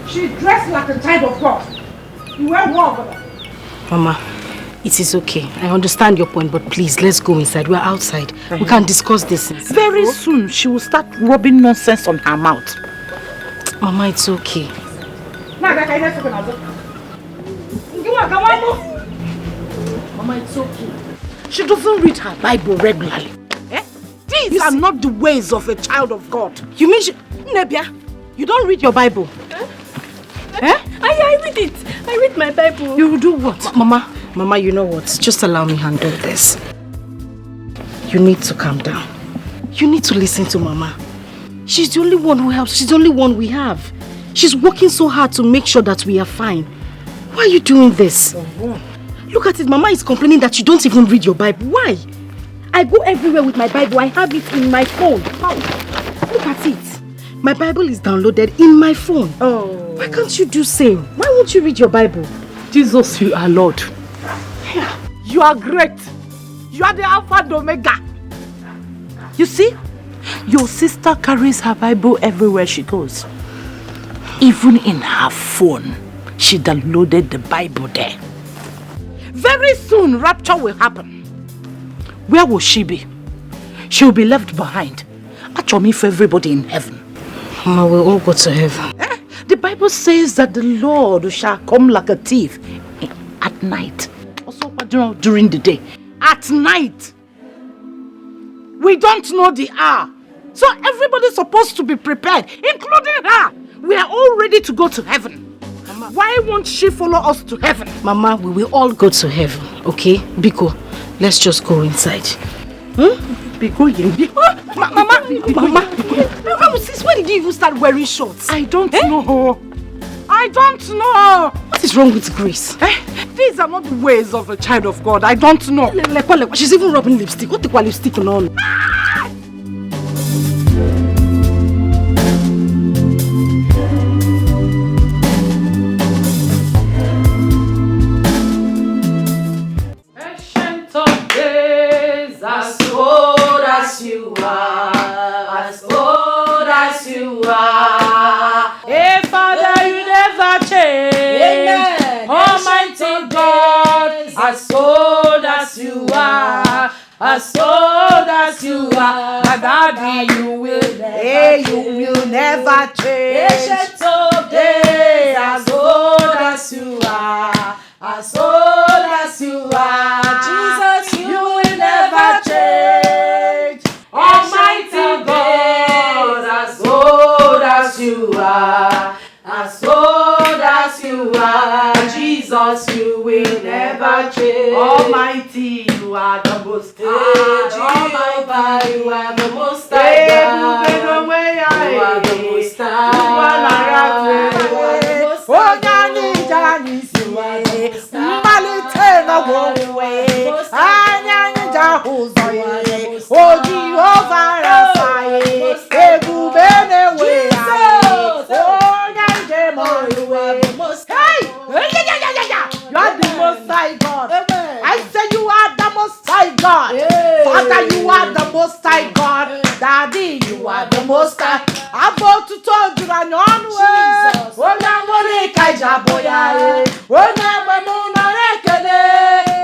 She dressed like a child of God. You wear what? Mama, it is okay. I understand your point, but please, let's go inside. We're outside. We can discuss this inside. Very soon, she will start rubbing nonsense on her mouth. Mama, it's okay. Mama, it's okay. She doesn't read her Bible regularly. These are not the ways of a child of God. You mean Nebia, you don't read your Bible? I read it. I read my Bible. You do what? Mama, you know what? Just allow me handle this. You need to calm down. You need to listen to Mama. She's the only one who helps. She's the only one we have. She's working so hard to make sure that we are fine. Why are you doing this? Look at it. Mama is complaining that you don't even read your Bible. Why? I go everywhere with my Bible. I have it in my phone. Look at it. My Bible is downloaded in my phone. Oh. Why can't you do same? Why won't you read your Bible? Jesus, you are Lord. You are great. You are the Alpha and Omega. You see, your sister carries her Bible everywhere she goes. Even in her phone, she downloaded the Bible there. Very soon, rapture will happen. Where will she be? She will be left behind. Actually, for everybody in heaven. Mama, we'll all go to heaven. The Bible says that the Lord shall come like a thief at night. Also during the day. At night. We don't know the hour. So everybody's supposed to be prepared, including her. We are all ready to go to heaven. Mama, why won't she follow us to heaven? Mama, we will all go to heaven, okay? Biko, let's just go inside. Biko, Mama, since when did you even start wearing shorts? I don't know. I don't know. What is wrong with Grace? These are not the ways of a child of God. I don't know. She's even rubbing lipstick. What the lipstick on? Ancient of days, as old as you are, as old as you are. Hey, Father, you never change. Amen. Almighty God, as old as you are. as old as you are, my daddy, you will never change. Ancient of days, as old as you are, as old as you are, Jesus, you will never change. Almighty God, as old as you are, as old as you are, Jesus, you will never change. Almighty, you are the most high. Jehovah, you are the most high. You are the most high. You are the most high. Oh, Jehovah, you are the most high God. I say you are the most high God. Father, you are the most high God. Daddy, you are the most high. I'm about to talk to you on way. Oh, now money kaija boya. Oh, now my mona rekele.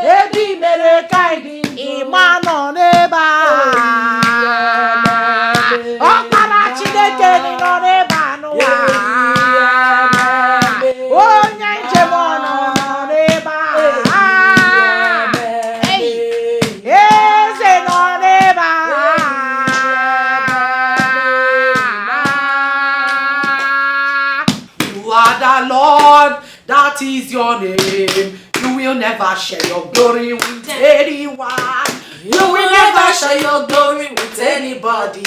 Ebi mere kaidi. Imano neba. Oh, para chideke ni no neba no. Oh, nyanche mono no neba. Eze no neba. You are the Lord, that is your name. You will never share your glory with anyone. You will never share your glory with anybody.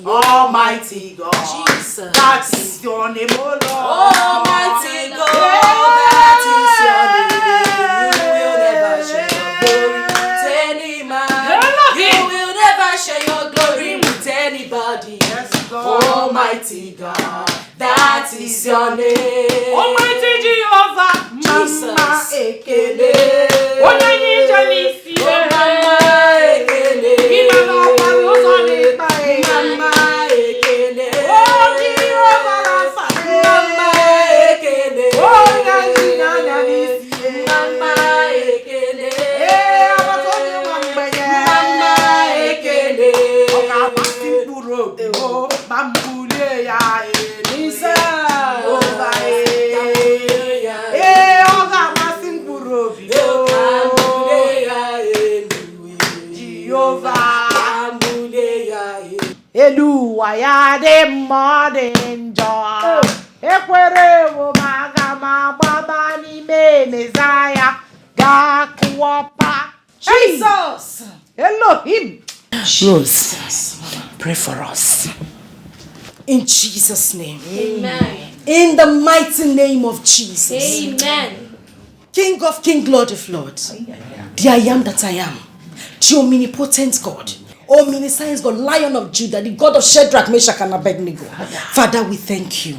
Almighty God, Jesus, that is your name, oh Lord. Almighty God, that is your name. You will never share your glory with any man. You will never share your glory with anybody. Almighty God, that is your name. Almighty Jehovah, Jesus. Ya de morning joy. Ekwere wo magama baba ni me Messiah. Ga kuopa. Jesus. Elohim. Jesus. Pray for us. In Jesus' name. Amen. In the mighty name of Jesus. Amen. King of Kings, Lord of Lords. The I am that I am. The omnipotent God. Omniscience God, Lion of Judah, the God of Shadrach, Meshach, and Abednego. Father, we thank you.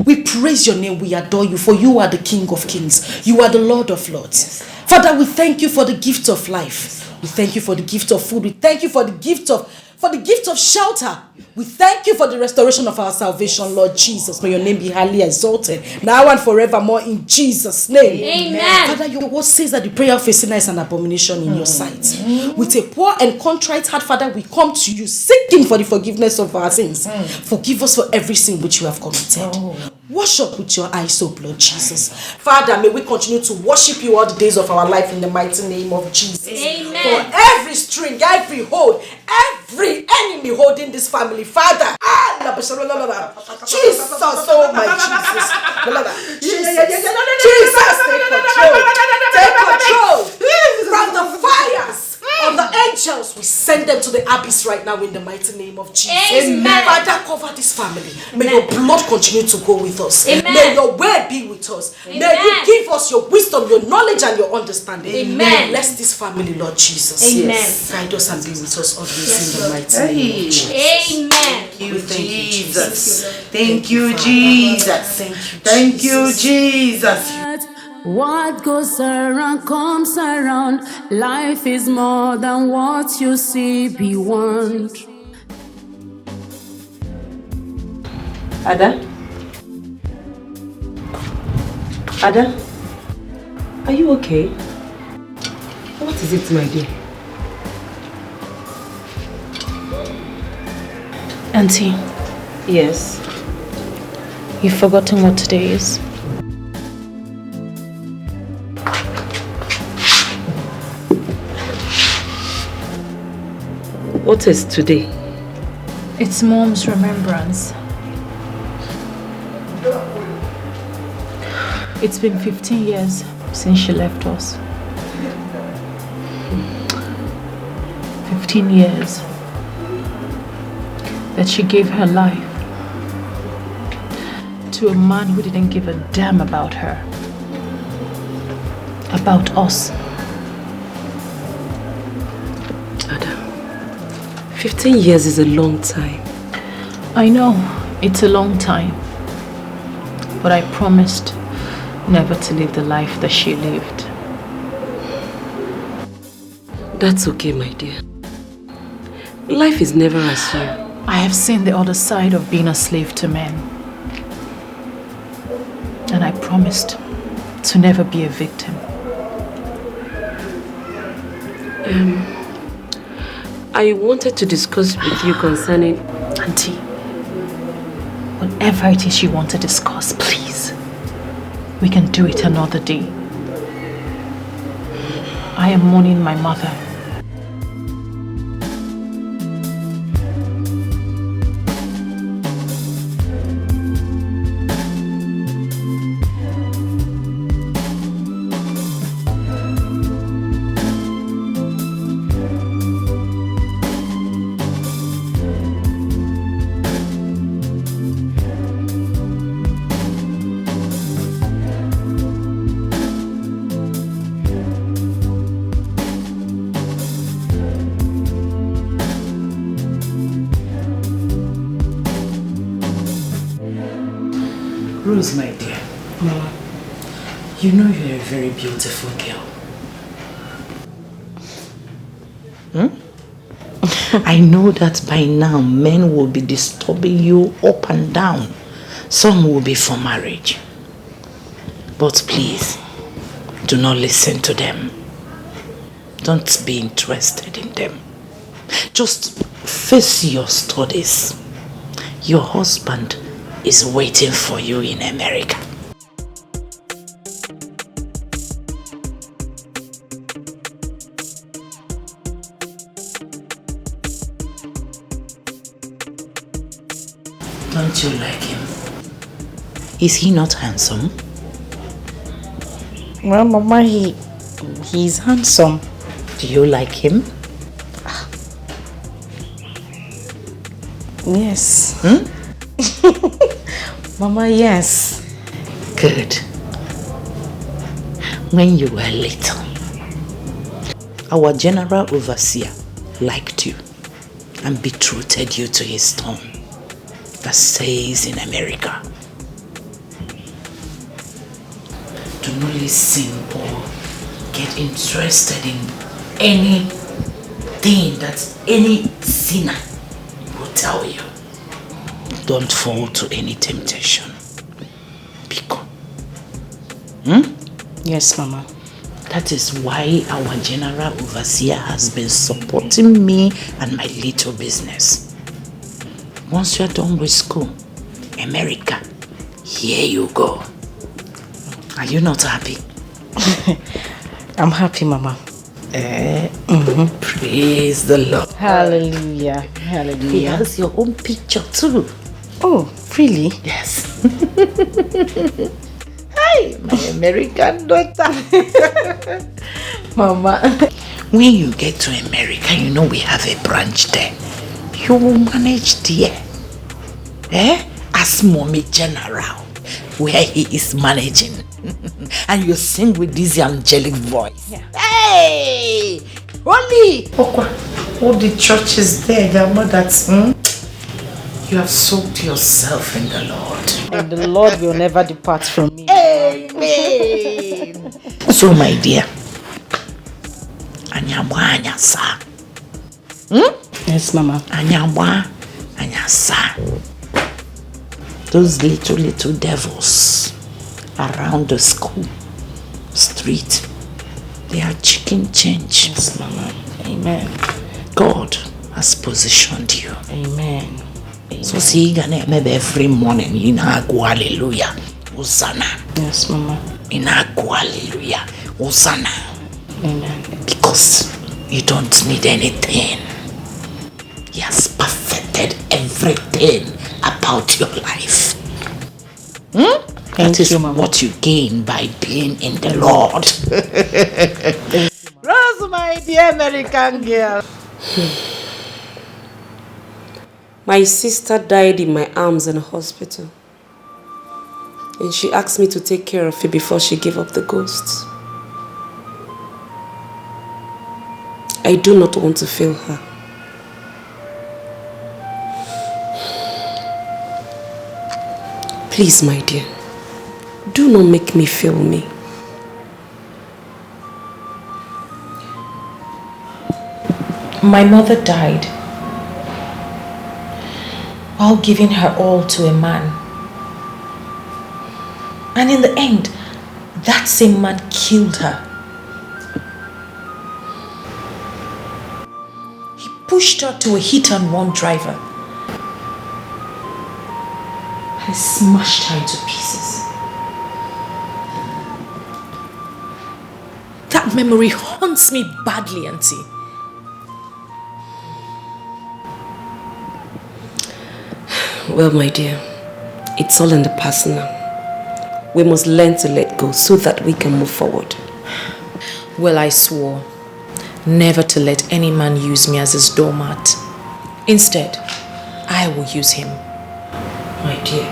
We praise your name. We adore you, for you are the King of Kings. You are the Lord of Lords. Father, we thank you for the gift of life. We thank you for the gift of food. We thank you for the gift of shelter. We thank you for the restoration of our salvation, Lord Jesus. May your name be highly exalted now and forevermore in Jesus' name. Amen. Father, your word says that the prayer of a sinner is an abomination in your sight. With a poor and contrite heart, Father, we come to you seeking for the forgiveness of our sins. Forgive us for every sin which we have committed. Wash up with your eyes, oh Lord Jesus. Father, may we continue to worship you all the days of our life in the mighty name of Jesus. Amen. For every string, every hold, every enemy holding this family, Father, Jesus, oh my Jesus, take control from the fires of the angels. We send them to the abyss right now in the mighty name of Jesus. Amen. Father, cover this family. May your blood continue to go with us. Amen. May your word be with us. Amen. May you give us your wisdom, your knowledge, and your understanding. Amen. Bless this family, Lord Jesus. Amen. Guide us and be with us always in the mighty name of Jesus. Amen. Thank you, Jesus. Thank you, Jesus. Thank you, Jesus. What goes around comes around. Life is more than what you see beyond. Ada? Ada? Are you okay? What is it, my dear? Auntie. Yes. You've forgotten what today is? What is today? It's Mom's remembrance. It's been 15 years since she left us. 15 years that she gave her life to a man who didn't give a damn about her, about us. Ada, 15 years is a long time. I know, it's a long time, but I promised never to live the life that she lived. That's okay, my dear. Life is never as you. I have seen the other side of being a slave to men. And I promised to never be a victim. I wanted to discuss with you concerning... Auntie, whatever it is you want to discuss, please. We can do it another day. I am mourning my mother. Rose, my dear. Mama, you know you're a very beautiful girl. I know that by now men will be disturbing you up and down. Some will be for marriage. But please, do not listen to them. Don't be interested in them. Just face your studies. Your husband is waiting for you in America. Don't you like him? Is he not handsome? Well, Mama, he's handsome. Do you like him? Yes. Mama, yes. Good. When you were little, our general overseer liked you and betrothed you to his son that stays in America. Do not listen or get interested in anything that any sinner will tell you. Don't fall to any temptation. Because, Yes, Mama. that is why our general overseer has been supporting me and my little business. Once you're done with school, America, here you go. Are you not happy? I'm happy, Mama. Praise the Lord. Hallelujah. He Hallelujah. has your own picture too. Oh, really? Yes. Hi, my American daughter. Mama. When you get to America, you know we have a branch there. You will manage there. As Mommy General, where he is managing. And you sing with this angelic voice. Yeah. Hey! Holy! All the churches there, their mothers. You have soaked yourself in the Lord. And the Lord will never depart from me. Amen. So, my dear, anyasa. Yes, Mama. Anyasa. Those little devils around the school, street, they are chicken change. Yes, Mama. Amen. God has positioned you. Amen. So see, maybe every morning you know go hallelujah, Hosanna. Yes, Mama. You know go hallelujah, Hosanna. Amen. Because you don't need anything. He has perfected everything about your life. That is what you gain by being in the Lord. Rose, my dear American girl. My sister died in my arms in a hospital. And she asked me to take care of it before she gave up the ghosts. I do not want to fail her. Please, my dear, do not make me fail me. My mother died while giving her all to a man. And in the end, that same man killed her. He pushed her to a hit-and-run driver and smashed her into pieces. That memory haunts me badly, Auntie. Well, my dear, it's all in the past now. We must learn to let go so that we can move forward. Well, I swore never to let any man use me as his doormat. Instead, I will use him. My dear,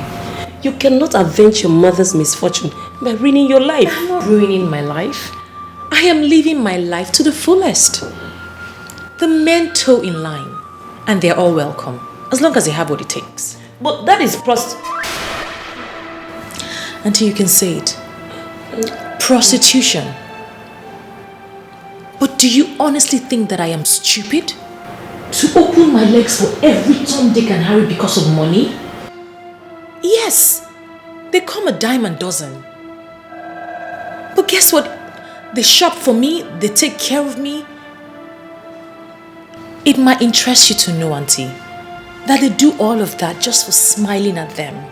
you cannot avenge your mother's misfortune by ruining your life. I'm not ruining my life. I am living my life to the fullest. The men toe in line, and they're all welcome, as long as they have what it takes. But that is Until you can say it. Prostitution. But do you honestly think that I am stupid? To open my legs for every Tom, Dick and Harry because of money? Yes, they come a dime a dozen. But guess what? They shop for me, they take care of me. It might interest you to know, Auntie, that they do all of that just for smiling at them.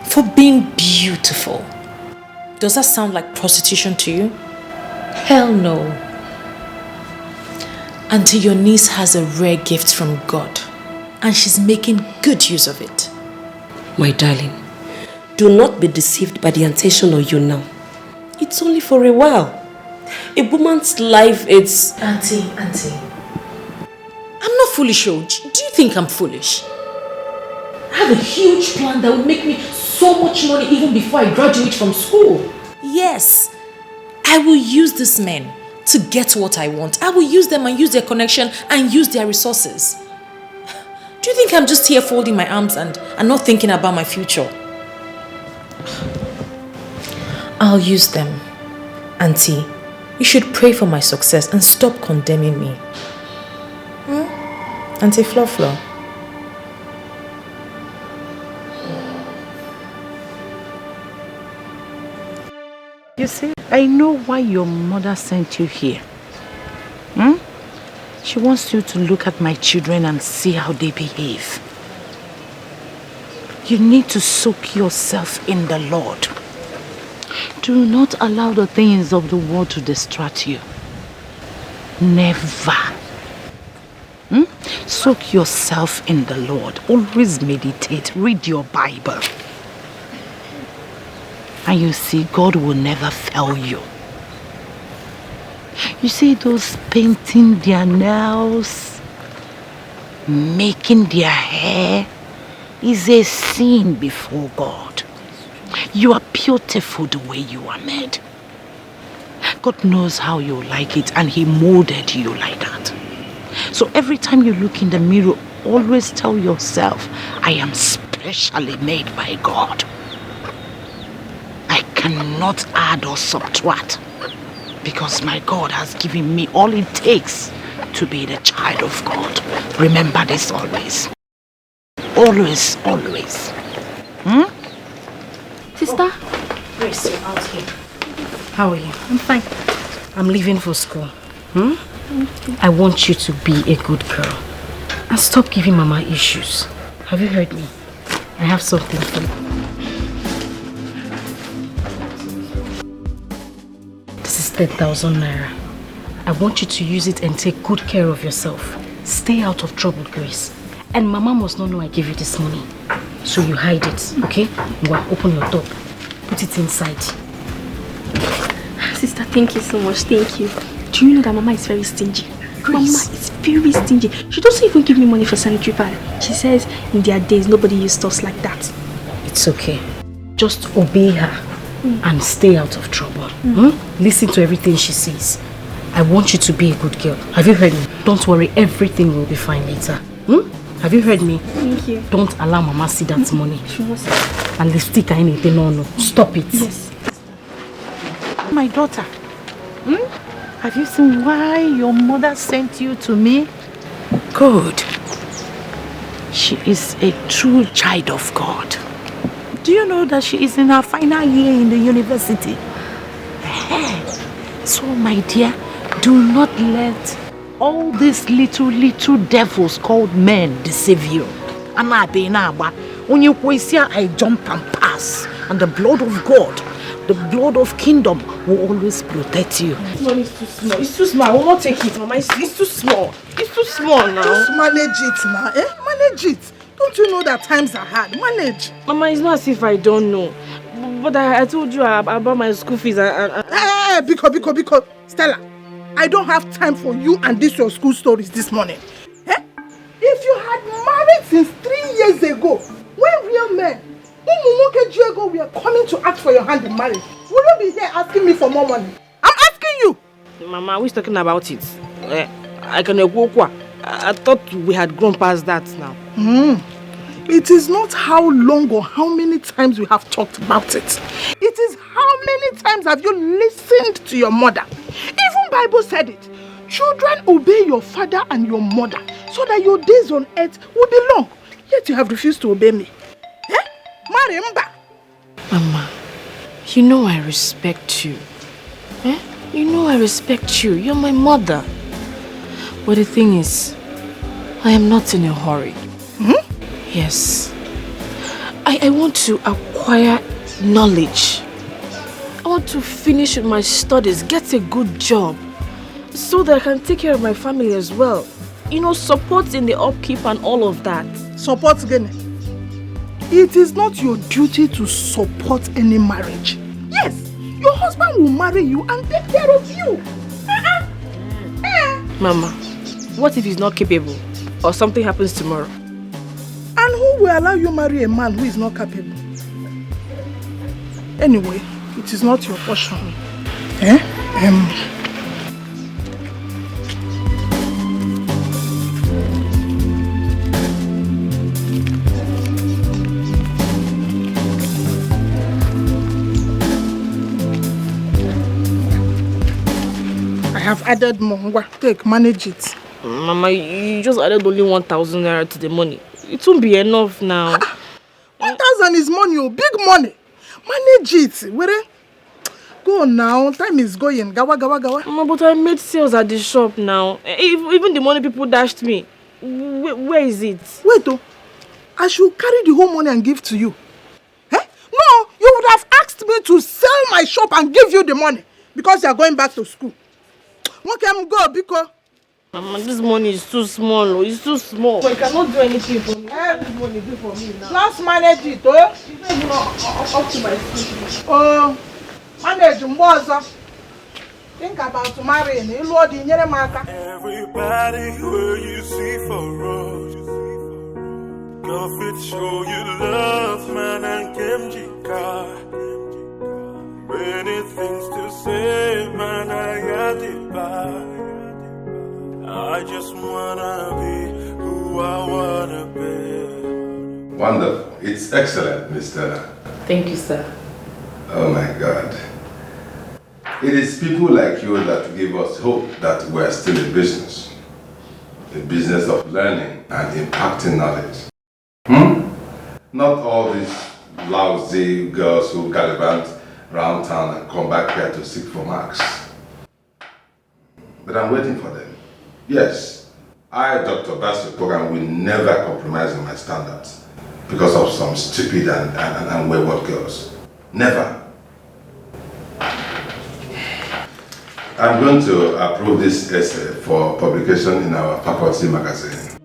For being beautiful. Does that sound like prostitution to you? Hell no. Auntie, your niece has a rare gift from God, and she's making good use of it. My darling, do not be deceived by the intention of you now. It's only for a while. A woman's life is... Auntie. I'm not foolish, oh. Do you think I'm foolish? I have a huge plan that will make me so much money even before I graduate from school. Yes, I will use these men to get what I want. I will use them and use their connection and use their resources. Do you think I'm just here folding my arms and not thinking about my future? I'll use them. Auntie, you should pray for my success and stop condemning me. Auntie Flo. You see, I know why your mother sent you here. She wants you to look at my children and see how they behave. You need to soak yourself in the Lord. Do not allow the things of the world to distract you. Never. Soak yourself in the Lord. Always meditate. Read your Bible. And you see, God will never fail you. You see those painting their nails, making their hair, is a sin before God. You are beautiful the way you are made. God knows how you like it, and He molded you like that. So every time you look in the mirror, always tell yourself, I am specially made by God. I cannot add or subtract, because my God has given me all it takes to be the child of God. Remember this always. Always. Sister? Grace, you're out here. How are you? I'm fine. I'm leaving for school. I want you to be a good girl and stop giving Mama issues. Have you heard me? I have something for you. This is 10,000 naira. I want you to use it and take good care of yourself. Stay out of trouble, Grace. And Mama must not know I gave you this money. So you hide it, okay? Open your door. Put it inside. Sister, thank you so much. Thank you. Do you know that Mama is very stingy? Grace. Mama is very stingy. She doesn't even give me money for sanitary pad. She says in their days nobody uses stuff like that. It's okay. Just obey her and stay out of trouble. Listen to everything she says. I want you to be a good girl. Have you heard me? Don't worry, everything will be fine later. Have you heard me? Thank you. Don't allow Mama see that money. Sure. And lipstick or anything, no. Stop it. Yes. My daughter, have you seen why your mother sent you to me? Good. She is a true child of God. Do you know that she is in her final year in the university? So, my dear, do not let all these little devils called men deceive you. When you here, I jump and pass. And the blood of God, the blood of kingdom will always protect you. This money is too small. It's too small. I will not take it, Mama. It's too small. It's too small now. Just manage it now, Manage it. Don't you know that times are hard? Manage. Mama, it's not as if I don't know. But I told you about my school fees and... Because Stella, I don't have time for you and this your school stories this morning. If you had married since 3 years ago, when real men, who were coming to ask for your hand in marriage, would you be here asking me for more money? I'm asking you! Mama, we're talking about it. I thought we had grown past that now. It is not how long or how many times we have talked about it. It is how many times have you listened to your mother. Even Bible said it. Children, obey your father and your mother so that your days on earth will be long. Yet you have refused to obey me. Marimba. Mama, you know I respect you. You know I respect you. You're my mother. But the thing is, I am not in a hurry. Yes. I want to acquire knowledge. I want to finish my studies, get a good job, so that I can take care of my family as well. You know, support in the upkeep and all of that. Support again. It is not your duty to support any marriage. Yes, your husband will marry you and take care of you. Mama, what if he's not capable or something happens tomorrow? And who will allow you marry a man who is not capable? Anyway, it is not your portion. I have added more. Take, manage it. Mama, you just added only 1,000 naira to the money. It won't be enough now. 1,000 is money, big money. Manage it. Go now, time is going. Gawa. Mama, but I made sales at the shop now. Even the money people dashed me. Where is it? Wait, I should carry the whole money and give to you. No, you would have asked me to sell my shop and give you the money because you are going back to school. Okay, I'm go because... Mama, this money is too small. It's too small. So you cannot do anything for me. This money do for me now. Just manage it, It's not even up to my school. Manage Mboza. Think about marrying. Everybody who you see for us. Girl fit show you love, man, and Kimjika. Many things to say, man, I got it back. I just wanna be who I wanna be. Wonderful. It's excellent, Mr. Thank you, sir. Oh my God. It is people like you that give us hope that we're still in business. The business of learning and impacting knowledge. Not all these lousy girls who gallivant around town and come back here to seek for marks. But I'm waiting for them. Yes, I, Dr. Basil Kogan, will never compromise on my standards because of some stupid and wayward girls. Never. I'm going to approve this essay for publication in our faculty magazine.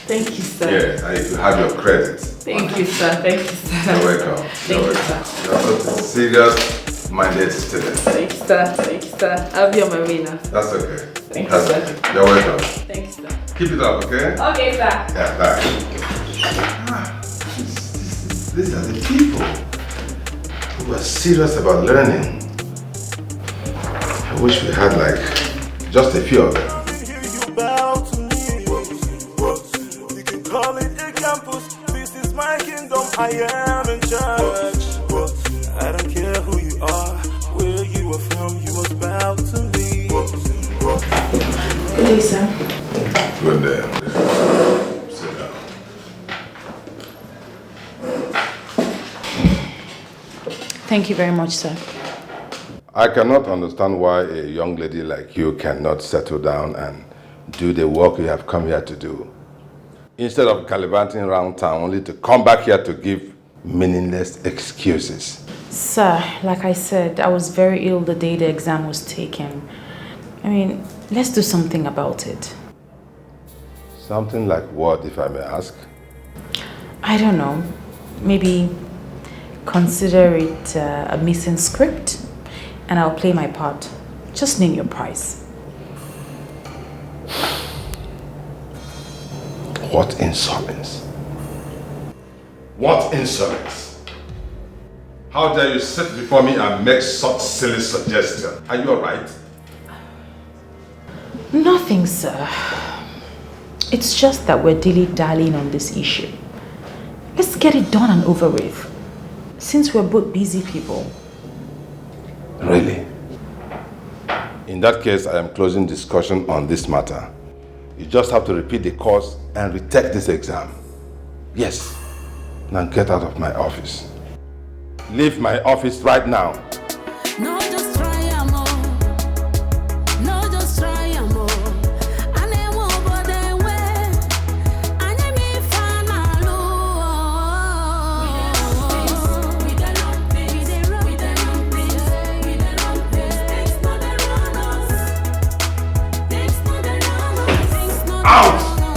Thank you, sir. Yes, and if you have your credit. Thank you, sir. Thank you, sir. You're welcome. Thank you, sir. You're a serious-minded student. Thank you, sir. Thank you, sir. I'll be on my way now. That's okay. Thank you, sir. You're welcome. Thank you, sir. Keep it up, okay? Okay, sir. Yeah, bye. These are the people who are serious about learning. I wish we had like just a few of them. You can call it a campus. This is my kingdom. I am in charge. I don't care who you are, where you are from. You must bow to me. Good day, sir. Good day. Sit down. Thank you very much, sir. I cannot understand why a young lady like you cannot settle down and do the work you have come here to do. Instead of gallivanting around town only to come back here to give meaningless excuses. Sir, like I said, I was very ill the day the exam was taken. I mean, let's do something about it. Something like what, if I may ask? I don't know. Maybe consider it a missing script and I'll play my part. Just name your price. What insolence? What insolence? How dare you sit before me and make such silly suggestions? Are you alright? Nothing, sir. It's just that we're dilly-dallying on this issue. Let's get it done and over with. Since we're both busy people. Really? In that case, I am closing discussion on this matter. You just have to repeat the course and retake this exam. Yes. Now get out of my office. Leave my office right now. No, just try more. No, just try more. And I won't bother when. And I may find my love. We the long things. We the long things. We the long things. Things not the runners. Things not the runners. Things not the runners.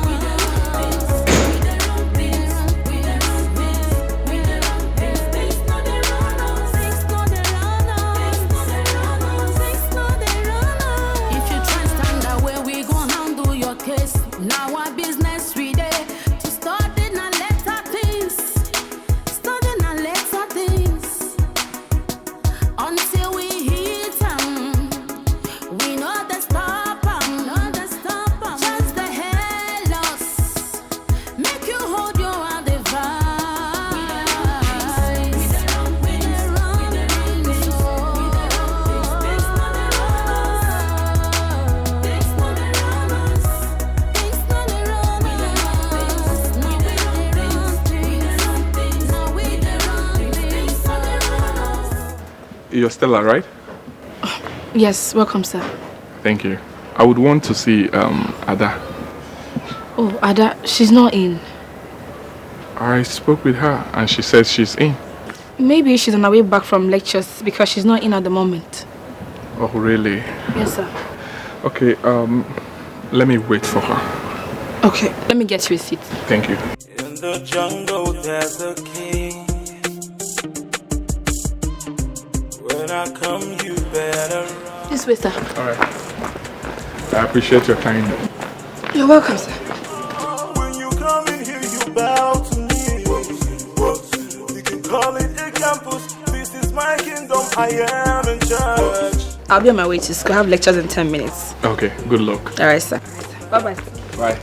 We the long things. We the long things. We the long things. We the long things. Things not the runners. Things not the runners. Things not the runners. Things not the runners. If you try stand away, we gon' handle your case. Now our business we there to start in a letter things. Studying a letter things. Until we hit 'em. We know the stop 'em. Know the stop 'em. Just the hell us. Make you hold your advice. We the long things. We the long things. We the long things. Things not the runners. Things not the runners. Things not the runners. We the long things. No, we the long things. No, we the long things. Things not the runners. You're Stella, right? Yes, welcome, sir. Thank you. I would want to see Ada. Oh, Ada, she's not in. I spoke with her and she said she's in. Maybe she's on her way back from lectures because she's not in at the moment. Oh, really? Yes, sir. Okay, let me wait for her. Okay, let me get you a seat. Thank you. In the jungle, there's a king. When I come, you better run. This way, sir. All right. I appreciate your kindness. You're welcome, sir. When you come in here, you bow to me. You can call it a campus. This is my kingdom. I am in charge. I'll be on my way to school. I have lectures in 10 minutes. Okay, good luck. All right, sir. Bye-bye, sir. Bye.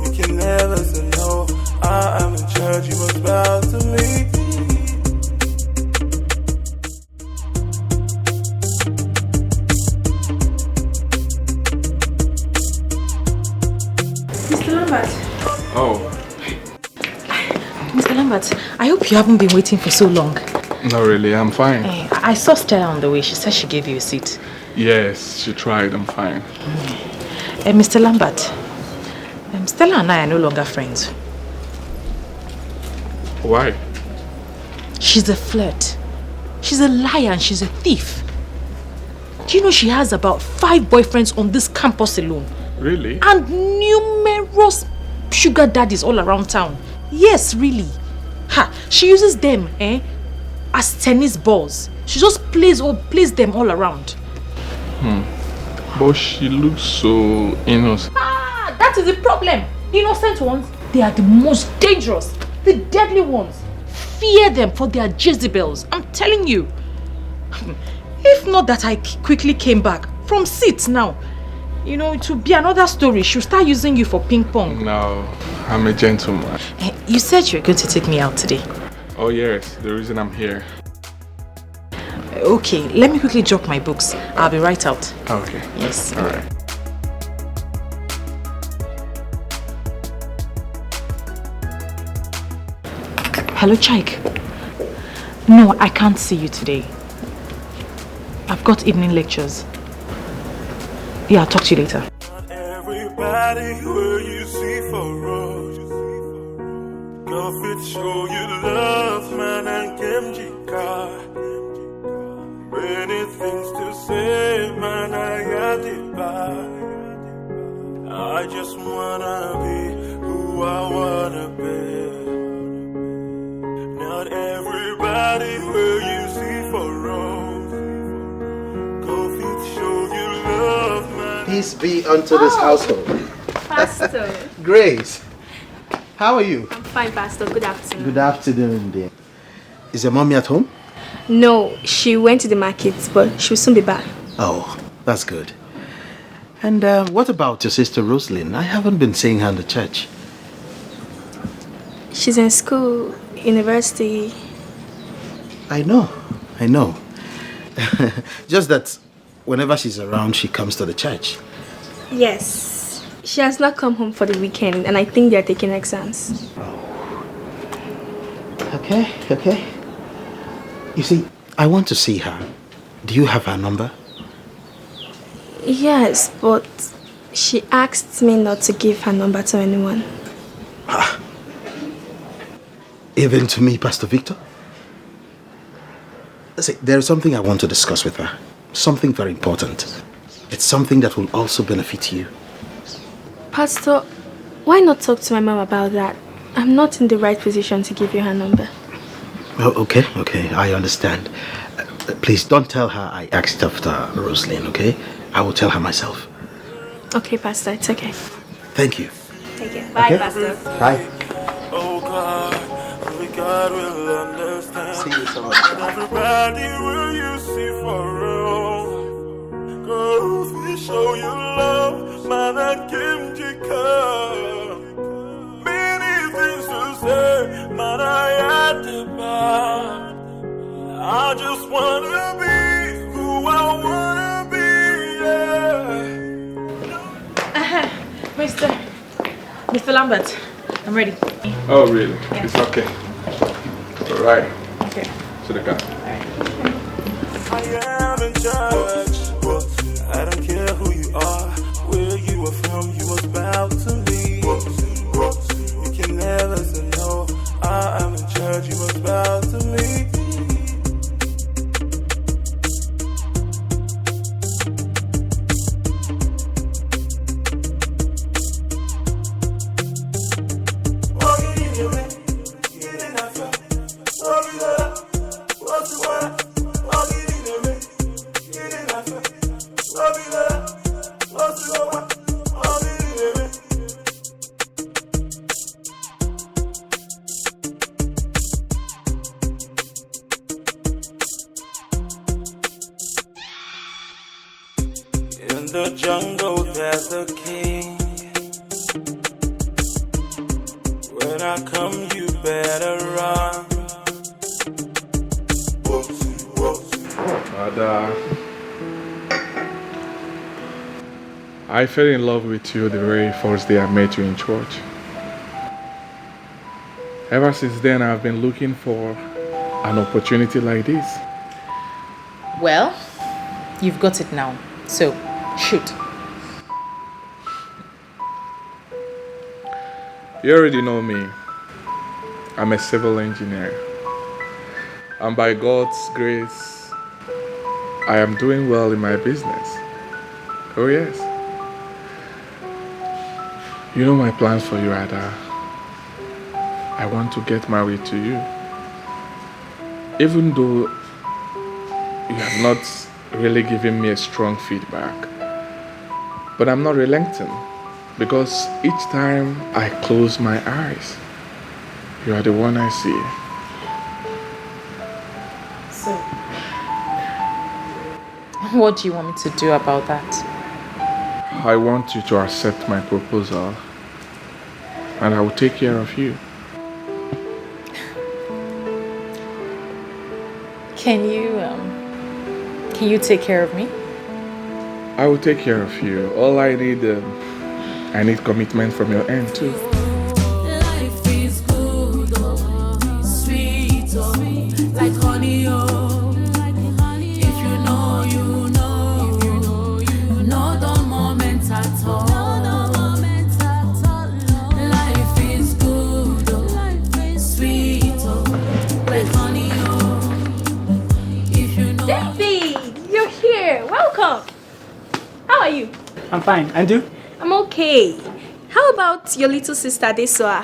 You can never say no. I am in charge. You must bow to me. Mr. Lambert. Oh, Mr. Lambert, I hope you haven't been waiting for so long. not really. I'm fine. I saw Stella on the way. She said she gave you a seat. Yes, she tried. I'm fine. Mr. Lambert, Stella and I are no longer friends. Why? She's a flirt. She's a liar and she's a thief. Do you know she has about 5 boyfriends on this campus alone? Really? And numerous sugar daddies all around town. Yes, really. She uses them as tennis balls. She just plays them all around. But she looks so innocent. That is the problem. The innocent ones, they are the most dangerous. The deadly ones. Fear them for their Jezebels. I'm telling you. If not that I quickly came back from seats now, it will be another story. She'll start using you for ping pong. No, I'm a gentleman. You said you were going to take me out today. Oh yes, the reason I'm here. Okay, let me quickly drop my books. I'll be right out. Okay. Yes. All right. Hello, Chike. No, I can't see you today. I've got evening lectures. Yeah, I'll talk to you later. Everybody where you see for road. Go fit show you love, man, and Kemjika. Many things to say, man, I got it back. I just wanna be who I wanna be. Not everybody where you see for road. Go fit show you love, man. Peace be unto this household. Pastor. Grace, how are you? I'm fine, Pastor. Good afternoon. Good afternoon, dear. Is your mommy at home? No, she went to the market, but she'll soon be back. Oh, that's good. And what about your sister Rosalind? I haven't been seeing her in the church. She's in school, university. I know. Just that whenever she's around, she comes to the church. Yes. She has not come home for the weekend, and I think they're taking exams. Okay. You see, I want to see her. Do you have her number? Yes, but she asked me not to give her number to anyone. Even to me, Pastor Victor? See, there's something I want to discuss with her. Something very important. It's something that will also benefit you. Pastor, why not talk to my mom about that? I'm not in the right position to give you her number. Oh, okay, I understand. Please don't tell her I asked after Rosalind, okay? I will tell her myself. Okay, Pastor, it's okay. Thank you. Take care. Bye, Okay. Pastor. Bye. Oh God, only God will understand. See you so much. Everybody will you see for real. Go show you love, man, and Kim Jika. Many things to say, man, I had to buy. I just wanna be who I wanna be, yeah. Mr. Lambert, I'm ready. Oh really? Yeah. It's okay. All right. Okay. To the car. I am in charge. I don't care who you are, where you are from, you must bow to me. You can never say no. I am in charge, you must bow to me. In the jungle there's a king. When I come you better run. Father, I fell in love with you the very first day I met you in church. Ever since then, I've been looking for an opportunity like this. Well, you've got it now. So, shoot. You already know me. I'm a civil engineer. And by God's grace, I am doing well in my business. Oh yes. You know my plans for you, Ada. I want to get married to you. Even though you have not really given me a strong feedback. But I'm not relenting. Because each time I close my eyes, you are the one I see. So, what do you want me to do about that? I want you to accept my proposal, and I will take care of you. Can you take care of me? I will take care of you. All I need commitment from your end too. Life is good, oh, sweet, oh, like honey, oh. If you know, you know, no dull moment at all. Life is good, oh, sweet, oh, like honey, oh. If you know. David, you're here. Welcome. How are you? I'm fine. And you? I'm okay. How about your little sister, Deswa?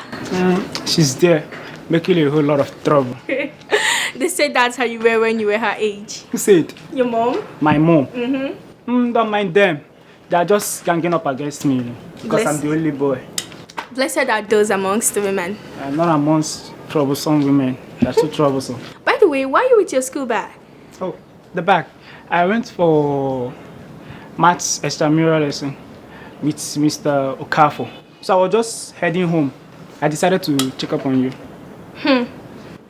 She's there, making a whole lot of trouble. They said that's how you were when you were her age. Who said? Your mom? My mom. Mm-hmm. Don't mind them. They are just ganging up against me because I'm the only boy. Blessed are those amongst the women. I'm not amongst troublesome women. They're too troublesome. By the way, why are you with your school bag? Oh, the bag. I went for maths extramural lesson with Mr. Okafo. So I was just heading home. I decided to check up on you.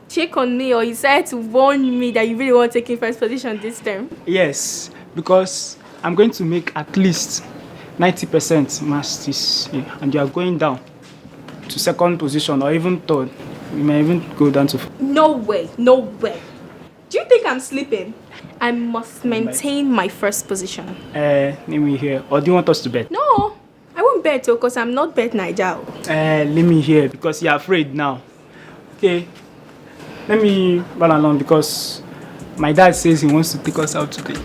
Check on me, or you decided to warn me that you really want to take in first position this term? Yes, because I'm going to make at least 90% maths this year, and you are going down to second position or even third. You may even go down to... No way, no way. Do you think I'm sleeping? I must maintain my first position. Let me hear. Or do you want us to bet? No, I won't bet because I'm not bet Niger. Let me hear because you're afraid now. Okay, let me run along because my dad says he wants to take us out today.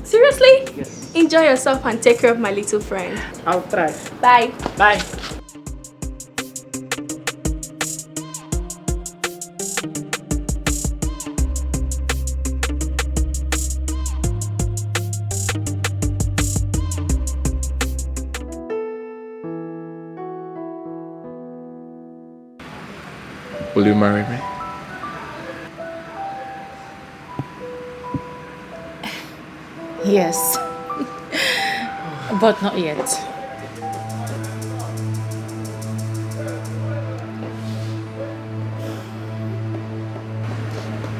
Seriously? Yes. Enjoy yourself and take care of my little friend. I'll try. Bye. Bye. Will you marry me? Yes. But not yet.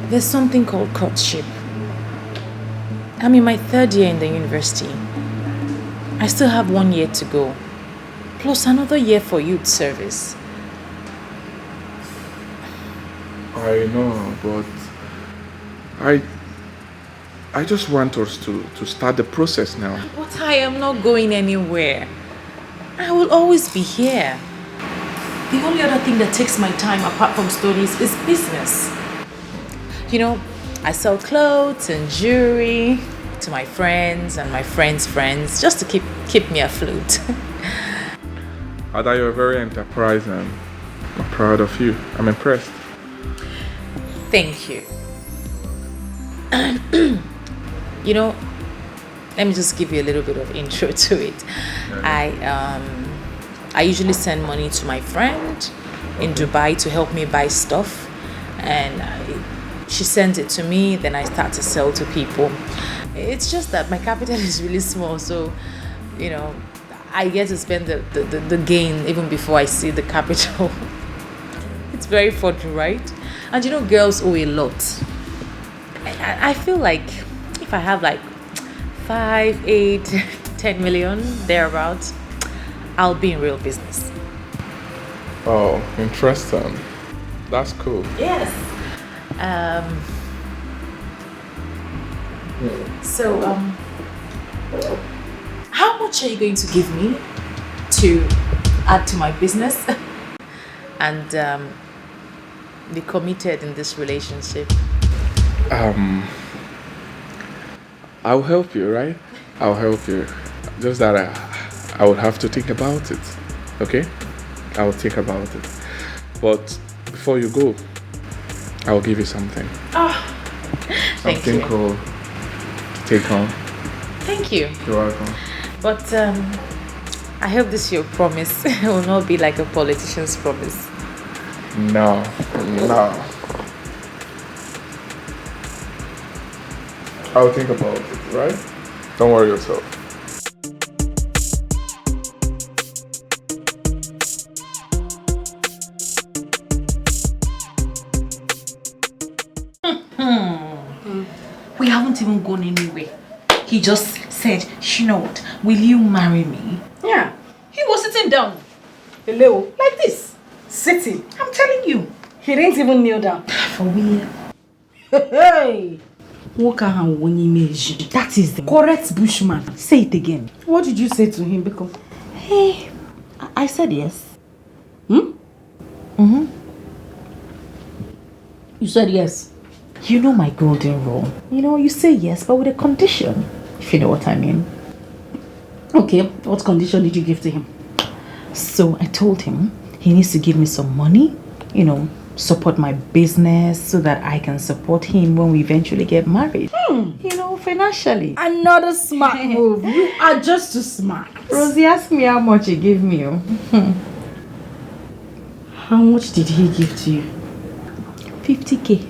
There's something called courtship. I'm in my 3rd year in the university. I still have 1 year to go, plus another year for youth service. I know, but I just want us to start the process now. But I am not going anywhere. I will always be here. The only other thing that takes my time apart from studies is business. You know, I sell clothes and jewelry to my friends and my friends' friends just to keep me afloat. Ada, you're very enterprising. I'm proud of you. I'm impressed. Thank you. You know, let me just give you a little bit of intro to it. I usually send money to my friend in Dubai to help me buy stuff, and she sends it to me, then I start to sell to people. It's just that my capital is really small, so you know, I get to spend the gain even before I see the capital. It's very funny, right? And you know, girls owe a lot. I feel like if I have like 5, 8, 10 million thereabouts, I'll be in real business. Oh, interesting. That's cool. Yes. So, how much are you going to give me to add to my business? and be committed in this relationship? I'll help you, right? I'll help you. Just that I would have to think about it. Okay? I'll think about it. But before you go, I'll give you something. Thank Something you. cool to take home. Thank you. You're welcome. But I hope this your promise will not be like a politician's promise. No. I'll think about it, right? Don't worry yourself. We haven't even gone anywhere. He just said, you know what, will you marry me? Yeah. He was sitting down. Hello. Like this. Sitting. I'm telling you. He didn't even kneel down. For real. Hey! That is the Correct bushman. Say it again. What did you say to him, Biko? Hey, I said yes. You said yes. You know my golden rule. You know, you say yes, but with a condition. If you know what I mean. Okay, what condition did you give to him? So I told him he needs to give me some money, you know, support my business so that I can support him when we eventually get married. You know, financially. Another smart move. You are just too smart. Rosie asked me how much he gave me. How much did he give to you? 50K.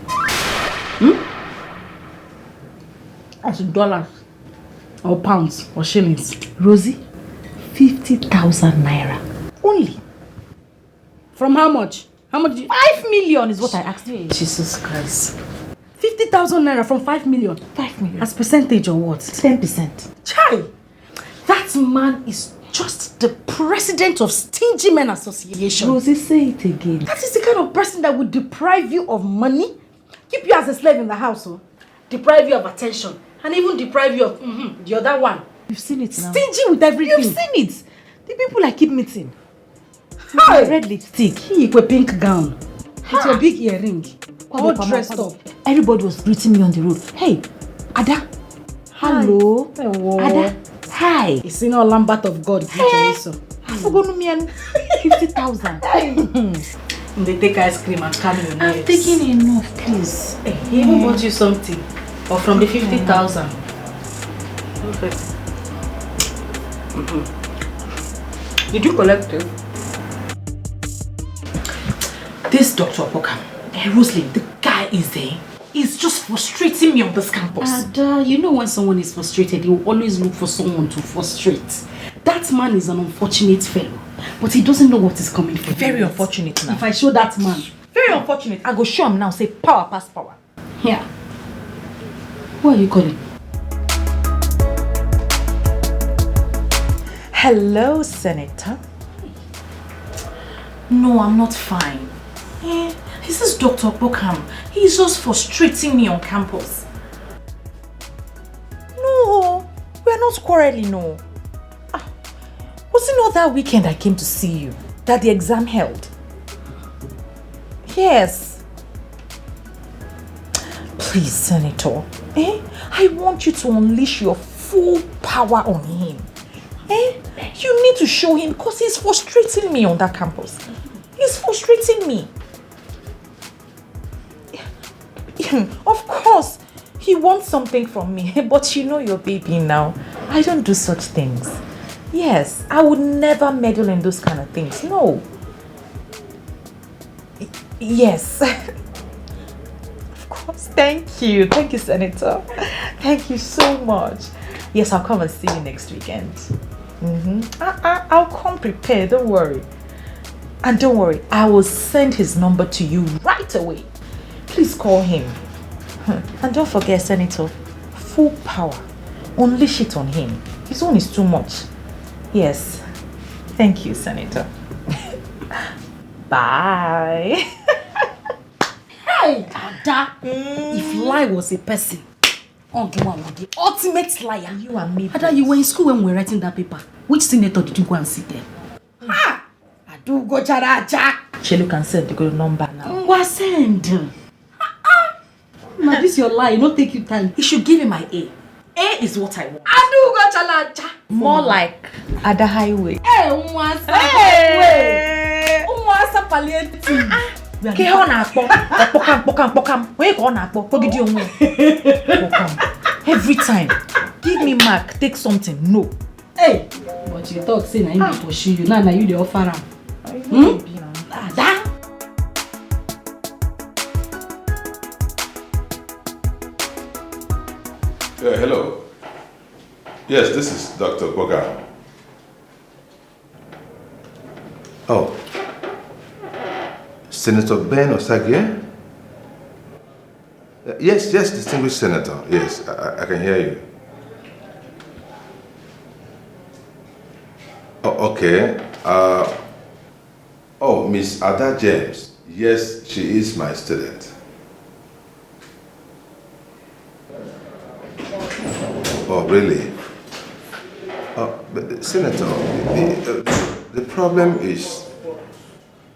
As in dollars or pounds or shillings? Rosie, 50,000 naira. Only. From how much? How much? 5 million is what I asked you. Jesus Christ. 50,000 naira from 5 million? 5 million. As percentage or what? 10%. Chai! That man is just the president of Stingy Men Association. Rosie, say it again. That is the kind of person that would deprive you of money, keep you as a slave in the house, deprive you of attention, and even deprive you of the other one. You've seen it now. Stingy with everything. You've seen it. The people I keep meeting. Hi. Red lipstick. He with a pink gown. With your big earring. All dressed up. Everybody was greeting me on the road. Hey, Ada. Hello. Hello. Ada. Hi. It's in all Lambert of God. Hey. I forgot no me 50,000. They take ice cream and carry your I'm taking enough, please. Hey, he even bought you something. Or from the 50,000. Perfect. Did you collect it? This Dr. Opoka, Rosalind, the guy is there. He's just frustrating me on this campus. Ada, you know when someone is frustrated, he will always look for someone to frustrate. That man is an unfortunate fellow, but he doesn't know what is coming for him. Very unfortunate now. If I show that man, very unfortunate. I go show him now, say power pass power. Yeah. Who are you calling? Hello, Senator. No, I'm not fine. This is Dr. Bokham. He's just frustrating me on campus. No, we're not quarreling, no. Was it not that weekend I came to see you that the exam held? Yes. Please, Senator. I want you to unleash your full power on him. You need to show him because he's frustrating me on that campus. He's frustrating me. Of course, he wants something from me, but you know your baby now. I don't do such things. Yes, I would never meddle in those kind of things. No. Yes. Of course. Thank you. Thank you, Senator. Thank you so much. Yes, I'll come and see you next weekend. I'll come prepared. Don't worry. And don't worry, I will send his number to you right away. Please call him. And don't forget, Senator, full power. Unleash it on him. His own is too much. Yes. Thank you, Senator. Bye. Hey, Ada. If lie was a person, the ultimate liar. You and me. Ada, you were in school when we were writing that paper. Which senator did you go and sit there? Ha! Adu go charaja. Chelu can send the good number now. What send? Now this your lie, not take you time. He should give me my A. A is what I want. Aduga chalacha. More like at the highway. Hey, umwasa highway. Umwasa palliative. Ke ho na akpo. Pokam. Where go na akpo? Pogidi onwe. Every time. Give me mark, take something. No. Hey, but you talk say na him dey pursue you. Now you dey offer am. Ada. Hello. Yes, this is Dr. Boga. Oh. Senator Ben Osagie? Yes, distinguished senator. Yes, I can hear you. Oh, okay. Miss Ada James. Yes, she is my student. Oh, really? But Senator, the problem is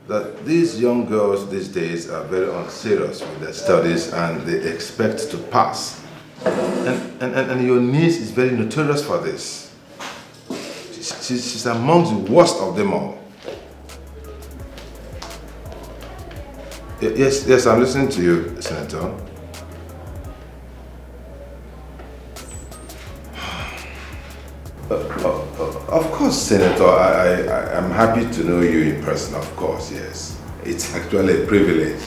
that these young girls these days are very unserious with their studies and they expect to pass. And your niece is very notorious for this. She's among the worst of them all. Yes, I'm listening to you, Senator. Of course, Senator, I'm happy to know you in person, of course, yes. It's actually a privilege.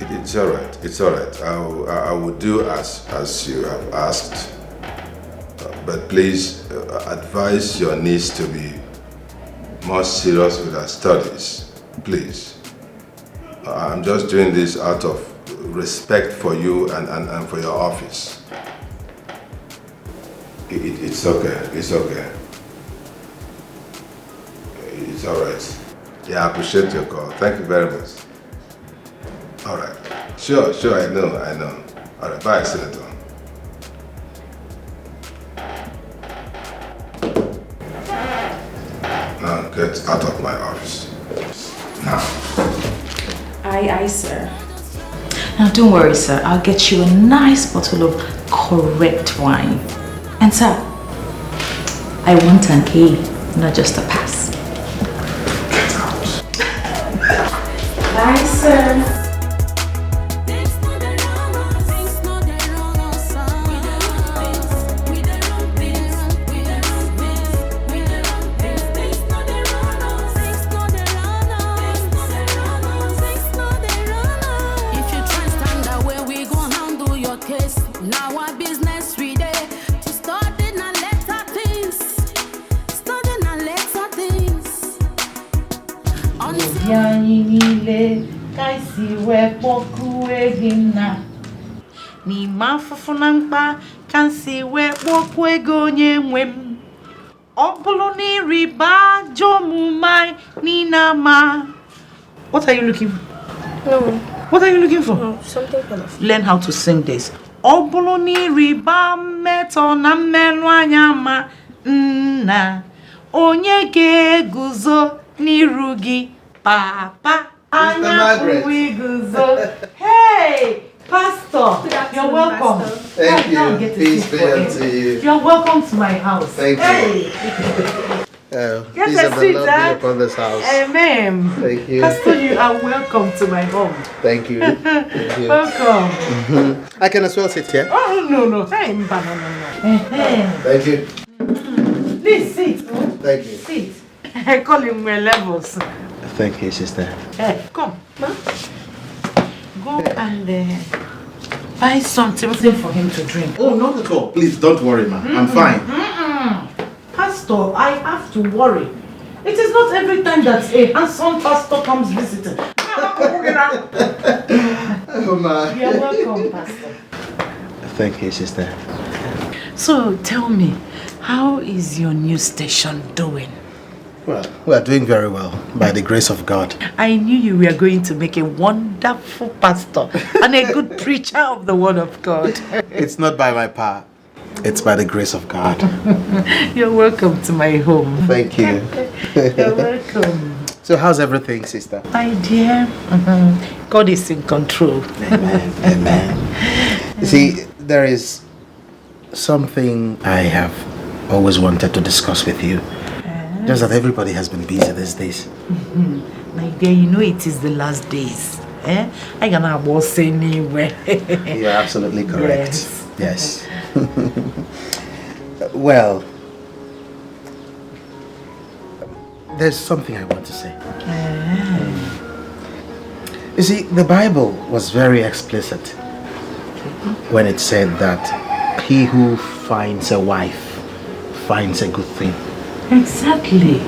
It's all right. I will do as you have asked. But please advise your niece to be more serious with her studies, please. I'm just doing this out of respect for you and for your office. It's okay. It's all right. Yeah, I appreciate your call. Thank you very much. All right. Sure, I know. All right, bye, Senator. Now get out of my office. Now. Aye, sir. Now don't worry, sir. I'll get you a nice bottle of correct wine. And sir, I want an A, not just a pass. Get out. Bye, sir. Ni mafufuna mkpa kansi we woku ego nye nwem. Obulu ni riba jomu mai ni nama. What are you looking for? No. What are you looking for? No, something colorful. Learn how to sing this. Obulu ni riba meto na melu anyama na. Onye ge guzo ni rugi papa. Anya guzo. Hey! Pastor, you're welcome. Thank you. Peace be unto you. You're welcome to my house. Thank you. Peace and the Lord be upon this house. Amen. Thank you. Pastor, you are welcome to my home. Thank you. Thank you. Welcome. I can as well sit here. Oh, no. Hey, no. Thank you. Please sit. Thank you. Sit. I call him my levels. Thank you, sister. Hey, come. Go and buy something for him to drink. Oh, not at all. Please don't worry, ma. I'm fine. Pastor, I have to worry. It is not every time that a handsome pastor comes visiting. Oh, ma. You're welcome, Pastor. Thank you, sister. So, tell me, how is your new station doing? Well, we are doing very well, by the grace of God. I knew you were going to make a wonderful pastor and a good preacher of the word of God. It's not by my power. It's by the grace of God. You're welcome to my home. Thank you. You're welcome. So how's everything, sister? My dear, God is in control. Amen. Amen. You see, there is something I have always wanted to discuss with you. Just that everybody has been busy these days. My dear, you know it is the last days. I cannot boss anywhere. You're absolutely correct. Yes. Well, there's something I want to say. You see, the Bible was very explicit when it said that he who finds a wife finds a good thing. Exactly.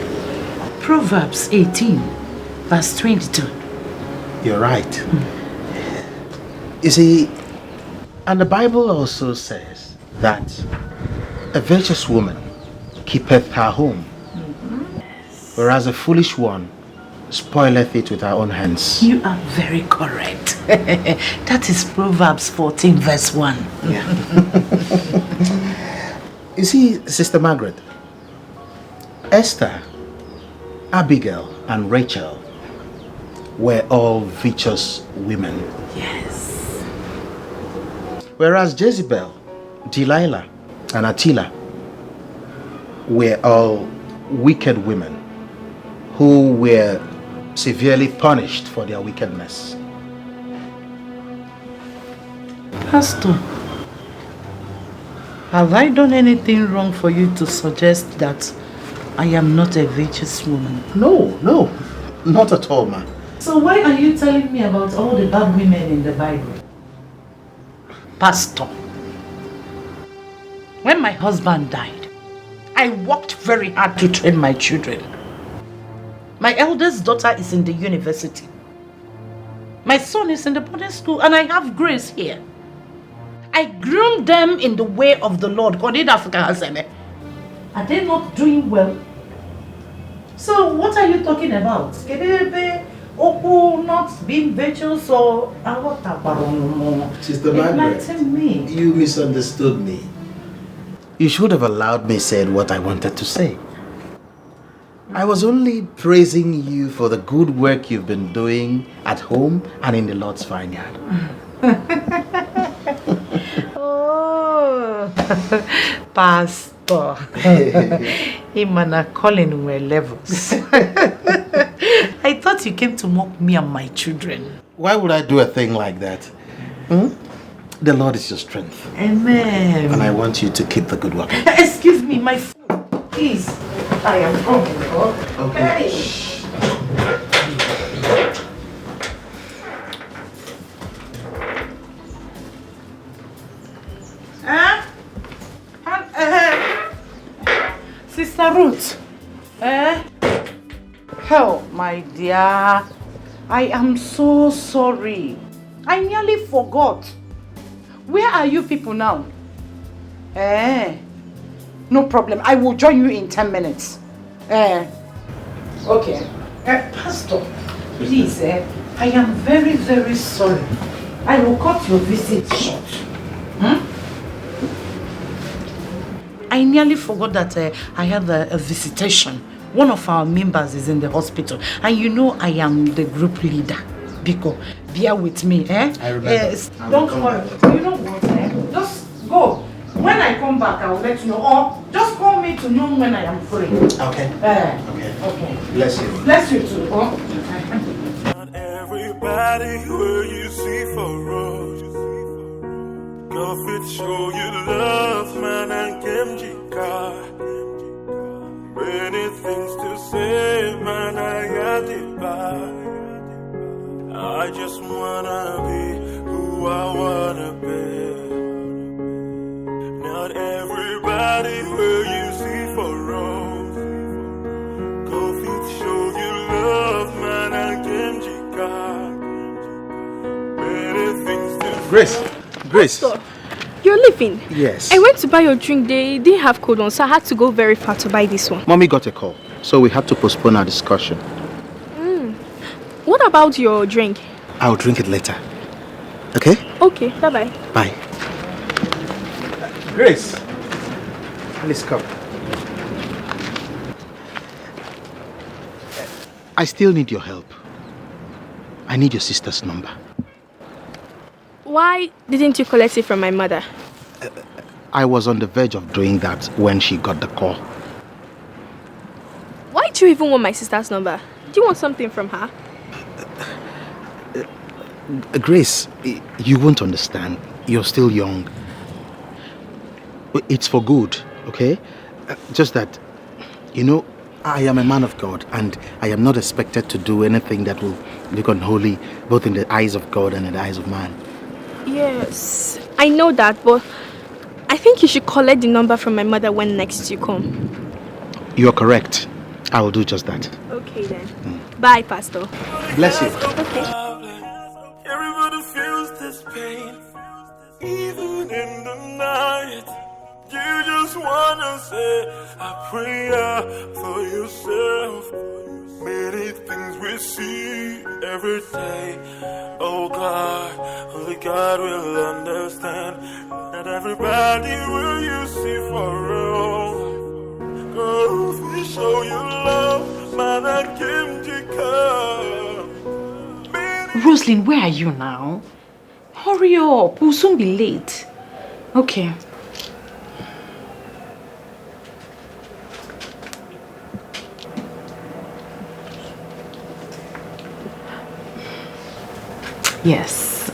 Proverbs 18, verse 22. You're right. You see, and the Bible also says that a virtuous woman keepeth her home, whereas a foolish one spoileth it with her own hands. You are very correct. That is Proverbs 14, verse 1. Yeah. You see, Sister Margaret, Esther, Abigail, and Rachel were all virtuous women. Yes. Whereas Jezebel, Delilah, and Attila were all wicked women who were severely punished for their wickedness. Pastor, have I done anything wrong for you to suggest that I am not a virtuous woman? No, not at all, ma. So why are you telling me about all the bad women in the Bible? Pastor, when my husband died, I worked very hard to train my children. My eldest daughter is in the university. My son is in the boarding school and I have Grace here. I groomed them in the way of the Lord. Are they not doing well? So what are you talking about? Not being virtuous or Sister Margaret, you misunderstood me. You should have allowed me say what I wanted to say. I was only praising you for the good work you've been doing at home and in the Lord's vineyard. Oh, Pastor. Him and Colin were levels. I thought you came to mock me and my children. Why would I do a thing like that? The Lord is your strength. Amen. And I want you to keep the good work. Excuse me, my food. Please. I am coming. Okay. Sister Ruth. Oh, my dear. I am so sorry. I nearly forgot. Where are you people now? No problem. I will join you in 10 minutes. Okay. Pastor, please, I am very, very sorry. I will cut your visit short. I nearly forgot that I have a visitation. One of our members is in the hospital. And you know I am the group leader. Biko, bear with me, I remember. Don't worry. You know what, just go. When I come back, I will let you know. Or just call me to know when I am free. Okay. Okay. Bless you. Bless you too. Not everybody will you see for us. Go fit show you love, man, and Kemjika. Many things to say, man, I got it back. I just wanna be who I wanna be. Not everybody will you see for rose. Go fit show you love, man, and Kemjika. Many things to Grace. Pastor, you're leaving? Yes. I went to buy your drink. They didn't have cold one, so I had to go very far to buy this one. Mommy got a call, so we had to postpone our discussion. What about your drink? I'll drink it later. Okay? Okay, bye-bye. Bye. Grace, please come. I still need your help. I need your sister's number. Why didn't you collect it from my mother? I was on the verge of doing that when she got the call. Why do you even want my sister's number? Do you want something from her? Grace, you won't understand. You're still young. It's for good, okay? Just that, you know, I am a man of God and I am not expected to do anything that will look unholy both in the eyes of God and in the eyes of man. Yes, I know that, but I think you should collect the number from my mother when next you come. You're correct. I will do just that. Okay then. Bye, Pastor. Bless you. Okay. Everybody feels this pain, even in the night. You just wanna say a prayer for yourself. Many things we see every day. Oh God, only God will understand. Not everybody will you see for real. Girl, if we show you love, man, I came to come. Rosalind, where are you now? Hurry up, we'll soon be late. Okay. Yes,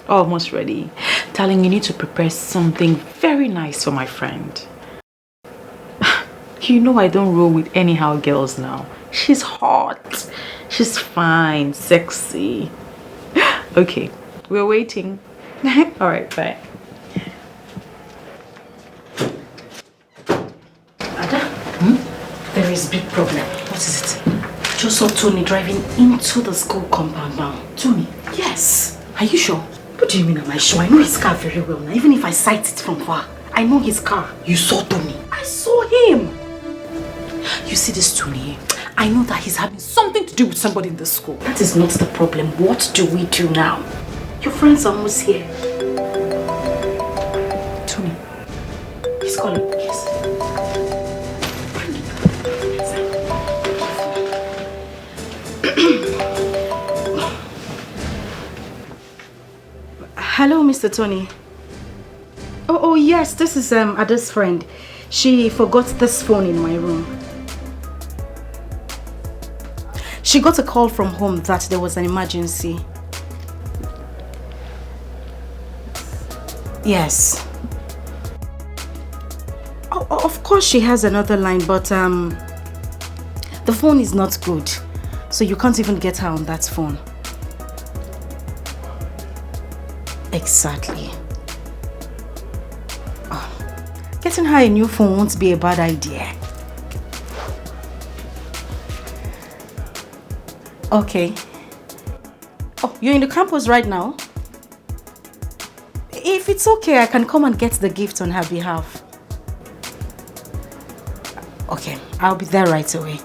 almost ready. Darling, you need to prepare something very nice for my friend. You know I don't roll with anyhow girls now. She's hot, she's fine, sexy. Okay, we're waiting. Alright, bye. Ada, there is a big problem. What is it? Just saw Tony driving into the school compound now. Tony? Yes. Are you sure? What do you mean am I sure? I know his car very well now. Even if I sight it from far, I know his car. You saw Tony? I saw him. You see this Tony? I know that he's having something to do with somebody in the school. That is not the problem. What do we do now? Your friend's almost here. Tony. He's calling. Yes. Hello, Mr. Tony. Oh, yes, this is Ada's friend. She forgot this phone in my room. She got a call from home that there was an emergency. Yes. Oh, of course she has another line, but the phone is not good. So you can't even get her on that phone. Exactly. Oh, getting her a new phone won't be a bad idea. Okay. Oh, you're in the campus right now? If it's okay, I can come and get the gift on her behalf. Okay, I'll be there right away.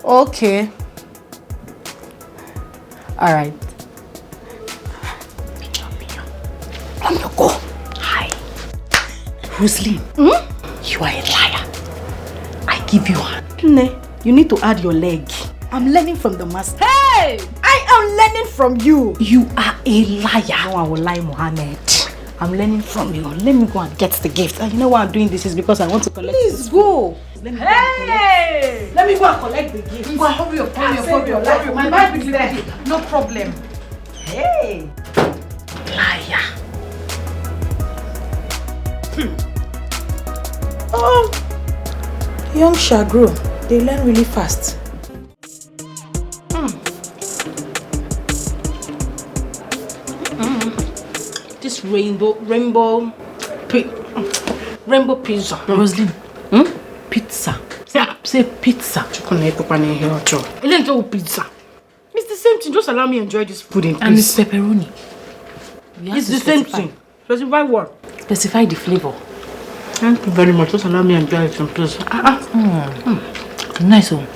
Okay. All right. Go. Hi. Rosalind, you are a liar. I give you hand. Ne, you need to add your leg. I'm learning from the master. Hey! I am learning from you. You are a liar. No, I will lie, Mohammed. I'm learning from you. Let me go and get the gift. And you know why I'm doing this is because I want to collect. Please go. Let me go and collect the gift. Go hurry up, hurry up. My bag is there. No problem. Hey. Liar. Oh, young shall grow. They learn really fast. This rainbow pizza. Rosalind, pizza. Say pizza. Pizza. It's the same thing. Just allow me to enjoy this food in peace. And it's pepperoni. It's the same thing. Specify what? Specify the flavor. Thank you very much. Just allow me to enjoy it in peace. Nice one.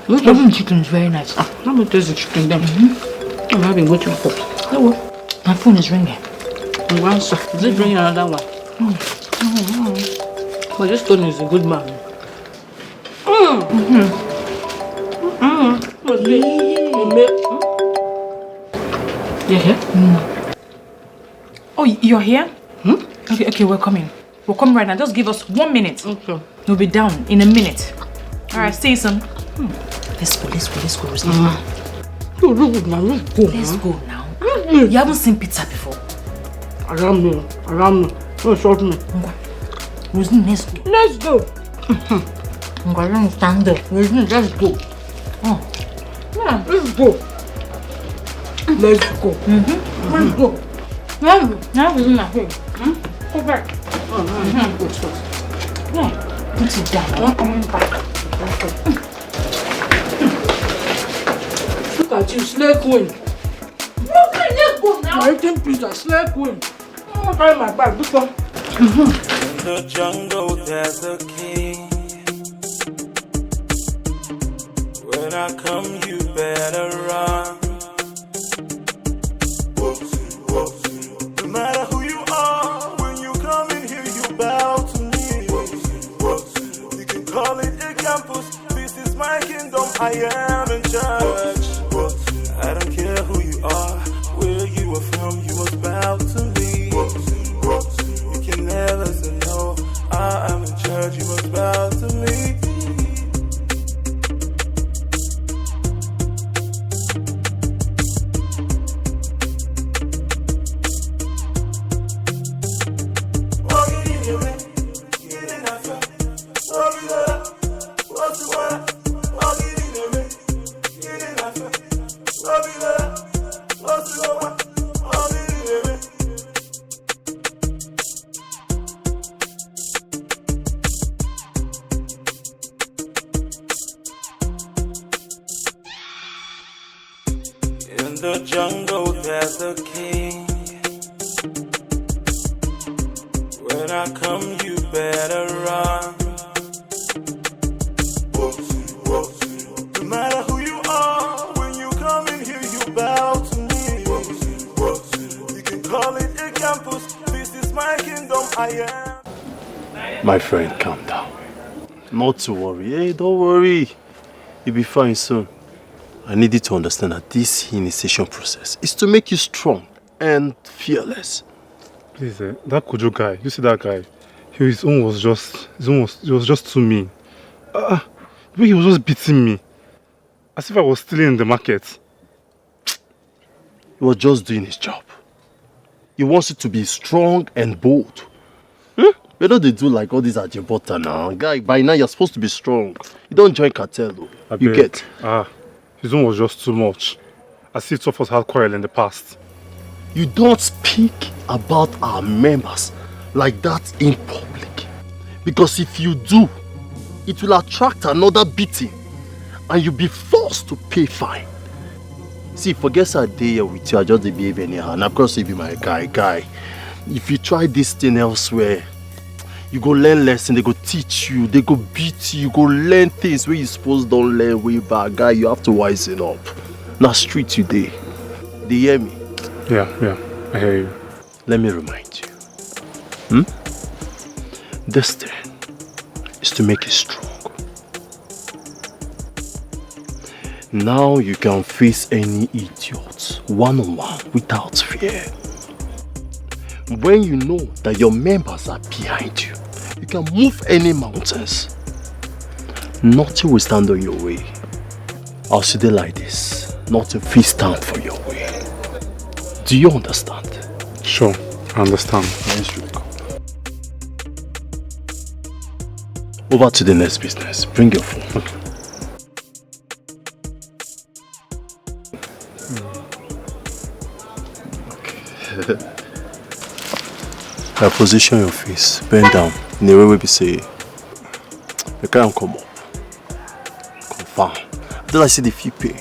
Even chicken is very nice. Let me taste the chicken then. I'm having good for. Hello. My phone is ringing. One sir. Is it ringing another one? But this Tony is a good man. You're here? Oh, you're here? Okay, we're coming. We're coming right now. Just give us 1 minute. Okay. We'll be down in a minute. Alright, see you soon. Let's go, Rosie. Let's go now. You haven't seen pizza before. Around me. Don't short me. Rosie, let's go. Let's go. I'm going to stand there. Rosie, let's go. Oh. Yeah, let's go. Let's go. Let's go. Now we're in my head. Go back. Yeah, put it down. I'm coming back. Look at you, slay queen. Okay, let's go now. I'm eating pizza, slay queen. I'm carrying my bag. This one. In the jungle, there's a king. When I come, you better run. No matter who you are, when you come in here, you bow to me. You can call it a campus. This is my kingdom. I am in charge. I don't care who you are, where you are from. You must bow to me. You can never say no. I am in charge. You must bow to me. In the jungle, there's a king. When I come, you better run. No matter who you are, when you come in here, you bow to me. You can call it a campus. This is my kingdom. I am. My friend, calm down. Not to worry. Hey, don't worry. You'll be fine soon. I need you to understand that this initiation process is to make you strong and fearless. Please, that Kojo guy, you see that guy? His own was just too mean. The way he was just beating me, as if I was stealing in the market. He was just doing his job. He wants you to be strong and bold. Why don't they do like all these Ajibota now? Guy, by now you're supposed to be strong. You don't join cartel though. You get? His own was just too much. As if two of us had quarrel in the past. You don't speak about our members like that in public. Because if you do, it will attract another beating and you'll be forced to pay fine. See, forget that day with you, I just behave anyhow. And of course, you be my guy. If you try this thing elsewhere, you go learn lesson, they go teach you, they go beat you, you go learn things where you supposed don't learn way back. Guy, you have to wisen up. Now street today. Do you hear me? Yeah, I hear you. Let me remind you. This thing is to make you strong. Now you can face any idiot one-on-one without fear. When you know that your members are behind you, you can move any mountains. Nothing will stand on your way. I'll sit there like this. Nothing will stand for your way. Do you understand? Sure, I understand. Let's look. Over to the next business. Bring your phone. Okay. Now position your face, bend down in the way we be say, you can't come up. Confirm. Until I see the fee pay.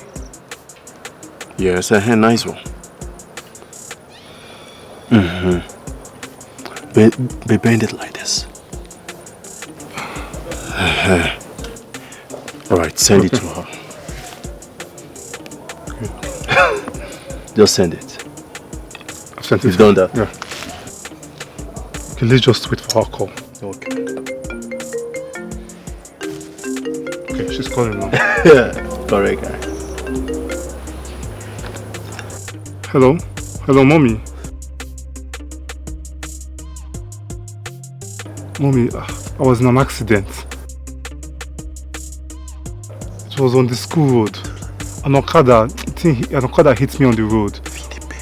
Yes, a nice one. Bend it like this. Alright, send it to her. Just send it. I've sent it. You've done that? Yeah. Okay, let's just wait for her call. Okay. Okay, she's calling now. Correct, guy. Hello? Hello, mommy. Mommy, I was in an accident. It was on the school road. An Okada hit me on the road.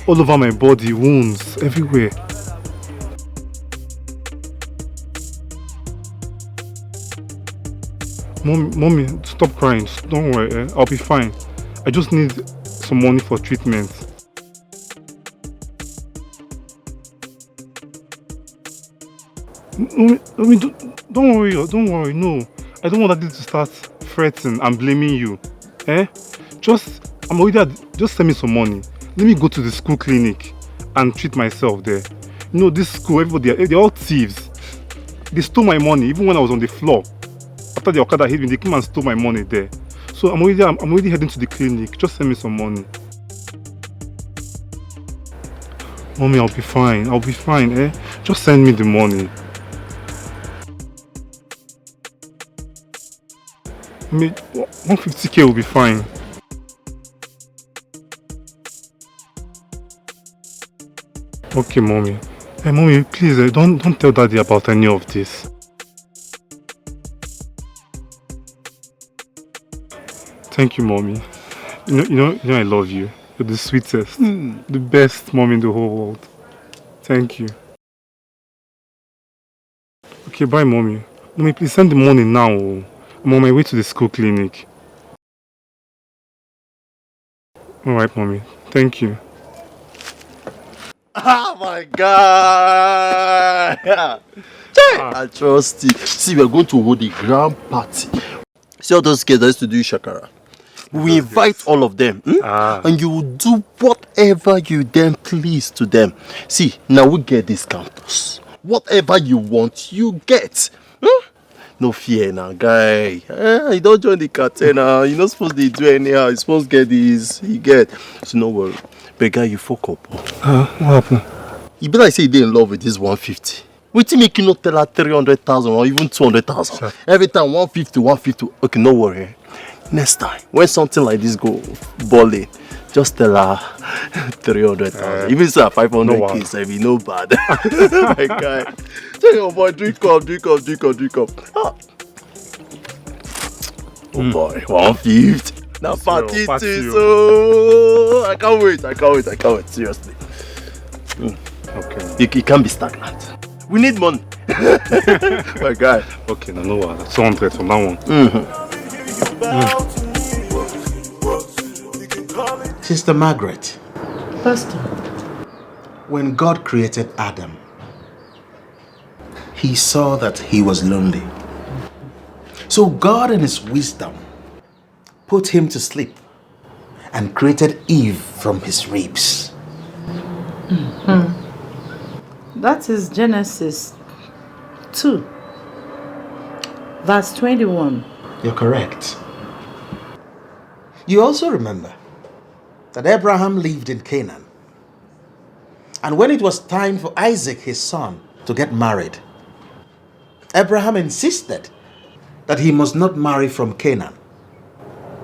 All over my body, wounds, everywhere. Mommy, stop crying. Don't worry, I'll be fine. I just need some money for treatment. Mommy, don't worry, no. I don't want that to start fretting and blaming you. Just send me some money. Let me go to the school clinic and treat myself there. You know, this school, everybody, they're all thieves. They stole my money even when I was on the floor. After the Okada hit me, they came and stole my money there. So I'm already heading to the clinic. Just send me some money. Mommy, I'll be fine, Just send me the money. Mommy, 150k will be fine. Okay, Mommy. Hey, Mommy, please, don't tell Daddy about any of this. Thank you, Mommy. You know I love you. You're the sweetest, the best mom in the whole world. Thank you. Okay, bye, Mommy. Mommy, please send the money now. I'm on my way to the school clinic. Alright, Mommy. Thank you. Oh my God! I trust you. See, we're going to hold a grand party. See all those kids that used to do shakara? We invite all of them, and you will do whatever you then please to them. See, now we get this campus. Whatever you want, you get. No fear now, guy. You don't join the cartel now. You're not supposed to do anyhow. You're supposed to get this. You get. So no worry. But guy, you fuck up. What happened? You be like say you dey in love with this 150. Wetin make you not tell her 300,000 or even 200,000? Every time 150. Okay, no worry. Next time, when something like this go balling, just tell her 300,000. Even say 500k, so be no bad. My guy, tell your boy drink up. Oh boy, 150. Now party too, so I can't wait. Seriously. Okay. You can't be stagnant. We need money. My guy. Okay, no, 200 from now on. Sister Margaret. Pastor. When God created Adam, he saw that he was lonely. So God in his wisdom put him to sleep and created Eve from his ribs. That is Genesis 2, verse 21. You're correct. You also remember that Abraham lived in Canaan. And when it was time for Isaac, his son, to get married, Abraham insisted that he must not marry from Canaan,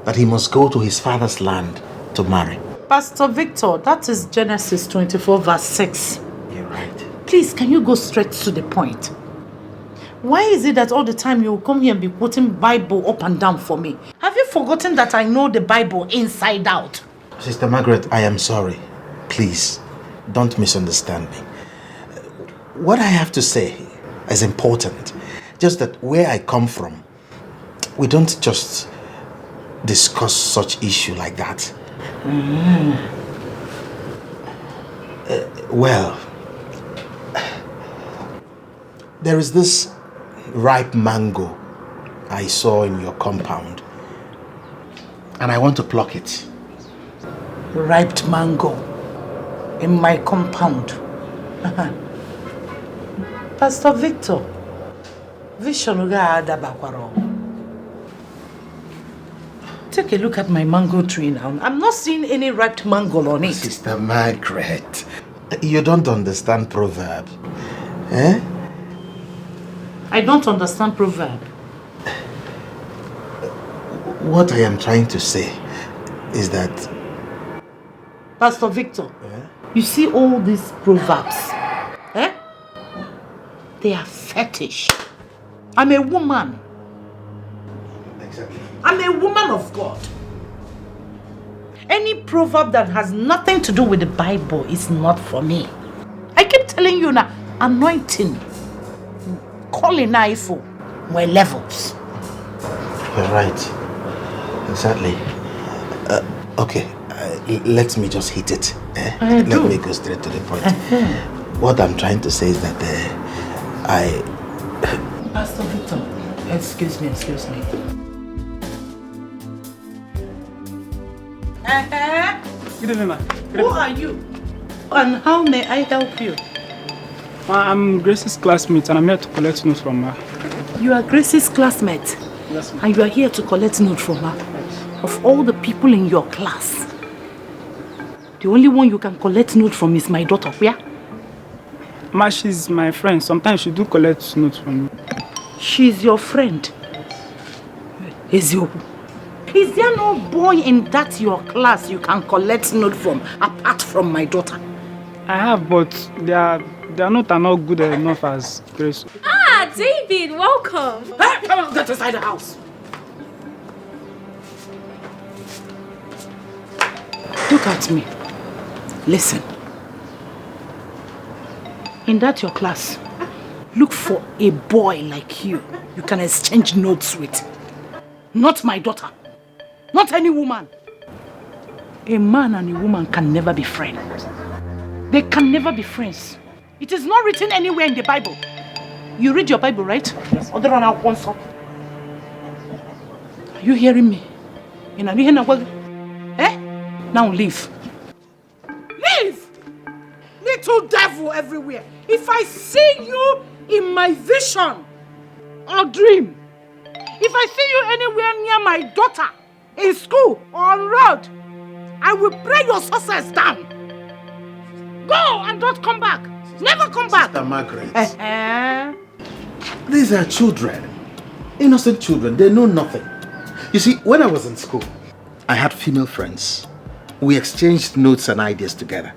that he must go to his father's land to marry. Pastor Victor, that is Genesis 24, verse 6. You're right. Please, can you go straight to the point? Why is it that all the time you come here and be quoting Bible up and down for me? Have you forgotten that I know the Bible inside out? Sister Margaret, I am sorry. Please, don't misunderstand me. What I have to say is important. Just that where I come from, we don't just discuss such issue like that. Well, there is this ripe mango I saw in your compound, and I want to pluck it. Ripe mango in my compound. Pastor Victor, vision take a look at my mango tree now. I'm not seeing any ripe mango on it. Sister Margaret, you don't understand proverb. Eh? I don't understand proverb. What I am trying to say is that... Pastor Victor, you see all these proverbs? They are fetish. I'm a woman. Exactly. I'm a woman of God. Any proverb that has nothing to do with the Bible is not for me. I keep telling you now, anointing, calling ifo, my levels. You're right. Exactly. Okay, let me just hit it. Let me go straight to the point. What I'm trying to say is that Pastor Victor, excuse me. Good evening, ma'am. Who are you? And how may I help you? I'm Grace's classmate and I'm here to collect notes from her. You are Grace's classmate? Yes, ma'am. And you are here to collect notes from her? Of all the people in your class, the only one you can collect notes from is my daughter, yeah? Ma, she's my friend. Sometimes she do collect notes from me. She's your friend? Is there no boy in that your class you can collect notes from apart from my daughter? I have, but their notes are not good enough as Grace. Ah, David, welcome. Hey, come on, get inside the house. Look at me. Listen. In that your class, look for a boy like you can exchange notes with. Not my daughter. Not any woman. A man and a woman can never be friends. They can never be friends. It is not written anywhere in the Bible. You read your Bible, right? Yes. Are you hearing me? Now leave. Leave! Little devil everywhere. If I see you in my vision or dream, if I see you anywhere near my daughter, in school or on road, I will pray your success down. Go and don't come back. Never come back. Sister Margaret. These are children. Innocent children. They know nothing. You see, when I was in school, I had female friends. We exchanged notes and ideas together.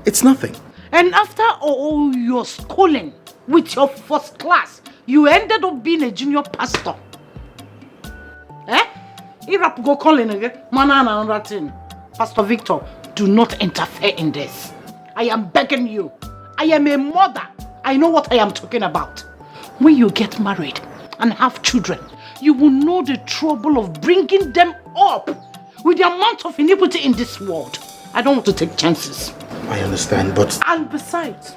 It's nothing. And after all your schooling with your first class, you ended up being a junior pastor. Go calling again. Another thing. Pastor Victor, do not interfere in this. I am begging you. I am a mother. I know what I am talking about. When you get married and have children, you will know the trouble of bringing them up with the amount of iniquity in this world. I don't want to take chances. I understand, but... And besides,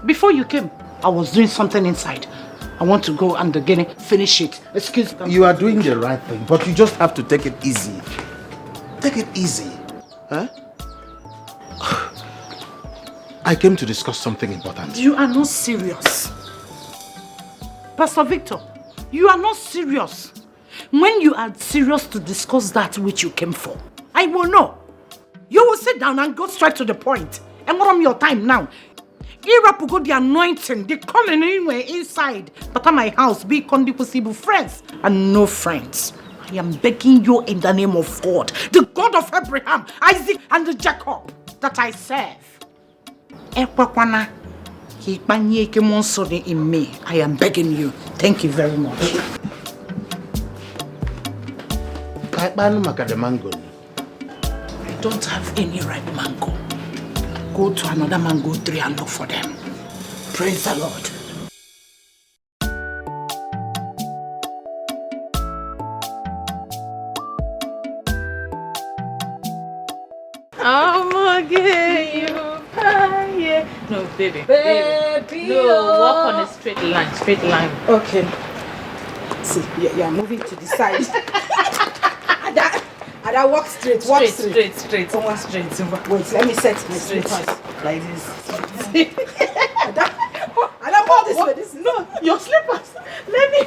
before you came, I was doing something inside. I want to go and again finish it. Excuse me. You are doing the right thing, but you just have to take it easy. Take it easy. I came to discuss something important. You are not serious. Pastor Victor, you are not serious. When you are serious to discuss that which you came for, I will know. You will sit down and go straight to the point. And what on your time now? Go the anointing, the calling anywhere inside. But at my house, be possible friends and no friends. I am begging you in the name of God, the God of Abraham, Isaac, and the Jacob that I serve. In me. I am begging you. Thank you very much. I don't have any ripe mango. Go to another mango tree and look for them. Praise the Lord. I'm gonna get you higher. No, baby. Baby, No, walk on a straight line. Straight line. Okay. See, you're moving to the side. Ada, walk straight. Walk straight. Straight. Wait, let me set my slippers like this. Ada, walk this way. No, your slippers. Let me.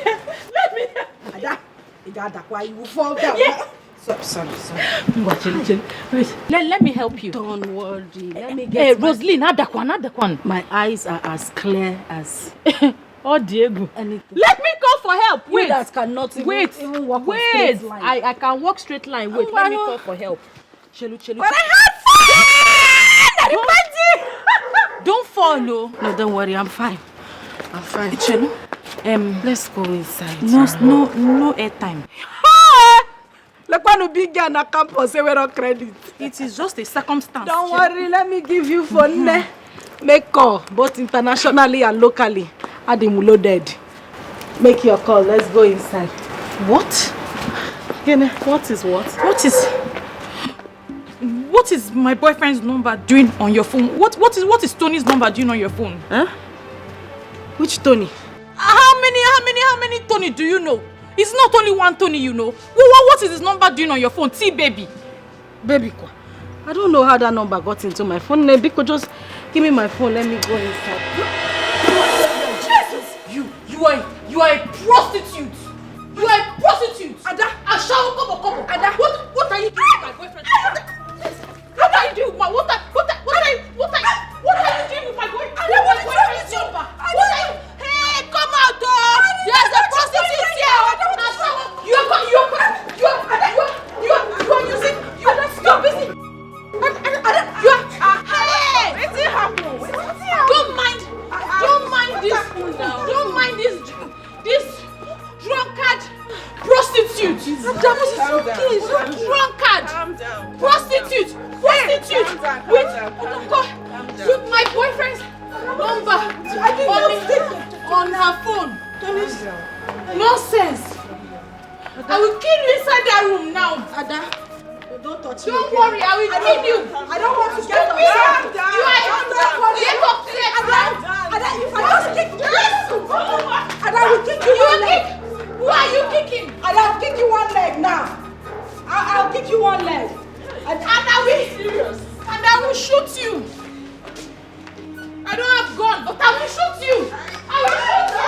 Ada, why you will fall down? Yeah. Sorry. Wait, let me help you. Don't worry. Let me Hey, Rosaline, add that one. My eyes are as clear as oh, Diego. anything. Let me go for help. Wait. You that cannot even walk a straight line. I can walk straight line. Wait, let me call for help. Chelu. But I had fun! Don't fall, no. No, don't worry, I'm fine. I'm fine. Chelu, let's go inside. No airtime. Like one big girl na campus, say we don't credit. It is just a circumstance. Don't worry, let me give you phone. Make call, both internationally and locally. Adim loaded. Make your call, let's go inside. What? What is what? What is my boyfriend's number doing on your phone? What is Tony's number doing on your phone? Huh? Which Tony? How many Tony do you know? It's not only one Tony, you know. What is his number doing on your phone? Baby. Baby, I don't know how that number got into my phone. Nebiko, just give me my phone. Let me go inside. Jesus! You are a prostitute. You are a prostitute. Ada, I shall come. Ada, what are you doing with my boyfriend? What are you doing with my what are you doing with my boyfriend? Ada, what is wrong with you? Hey, come out, dog! There's a prostitute here. You are using. You're busy. Hey! Don't mind this. Don't mind this drunkard prostitute. Drunkard. Prostitute. With my boyfriend's number on her phone. Nonsense. I will kill you inside that room now. Ada, don't touch me. Don't worry, I will kill you. I don't want to get You are Ada, if I just kick you, Ada, I will kick you one leg. Who are you kicking? Ada, I'll kick you one leg now. I'll kick you one leg. And I will shoot you. I don't have gun, but I will shoot you. I will shoot you.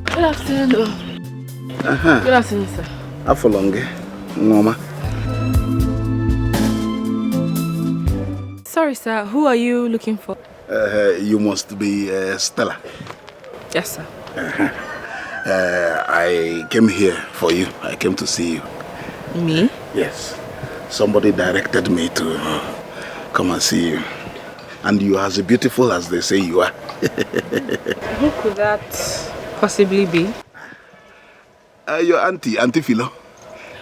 Good afternoon. Good afternoon, sir. Afolonge, Ngoma. Sorry, sir. Who are you looking for? You must be Stella. Yes, sir. I came here for you. I came to see you. Me? Yes. Somebody directed me to come and see you. And you are as beautiful as they say you are. Who could that possibly be? Your auntie, Auntie Philo.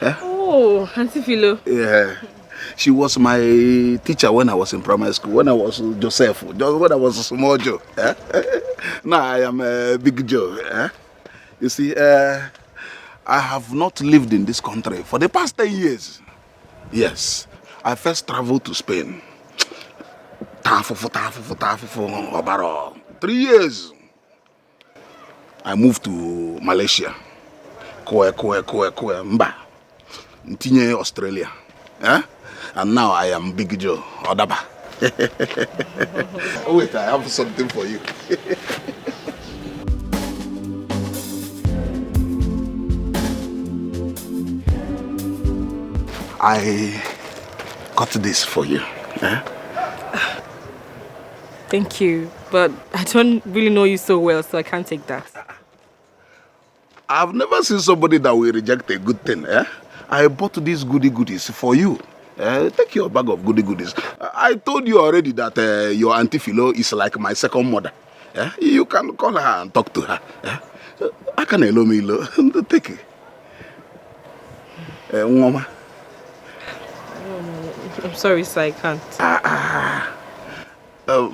Oh, Auntie Philo. Yeah. She was my teacher when I was in primary school, when I was Joseph, when I was a small Joe. Now I am a big Joe. You see, I have not lived in this country for the past 10 years. Yes, I first traveled to Spain. 3 years. I moved to Malaysia. Mba. Ntinye Australia. And now I am Big Joe, Odaba. Wait, I have something for you. I got this for you. Thank you, but I don't really know you so well, so I can't take that. I've never seen somebody that will reject a good thing. I bought these goodies for you. Take your bag of goodies. I told you already that your Auntie Philo is like my second mother. You can call her and talk to her. I can allow me. Take it. Mama. I'm sorry, sir, I can't.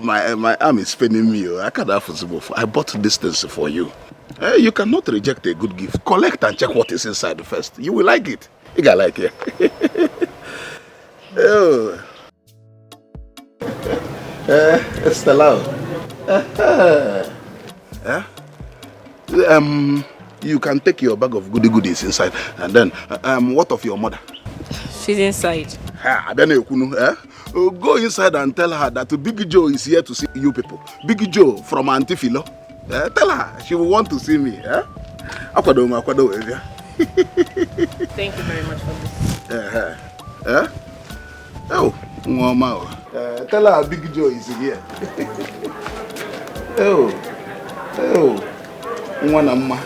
My arm is paining me. I can't afford. I bought these things for you. You cannot reject a good gift. Collect and check what is inside first. You will like it. You can like it. Oh. Stella. You can take your bag of goodies inside, and then what of your mother? She's inside. Go inside and tell her that Big Joe is here to see you people. Big Joe from Auntie Philo. Tell her she will want to see me. Thank you very much for this. Oh, Mama. Tell her Big Joe is here. Oh, Mama.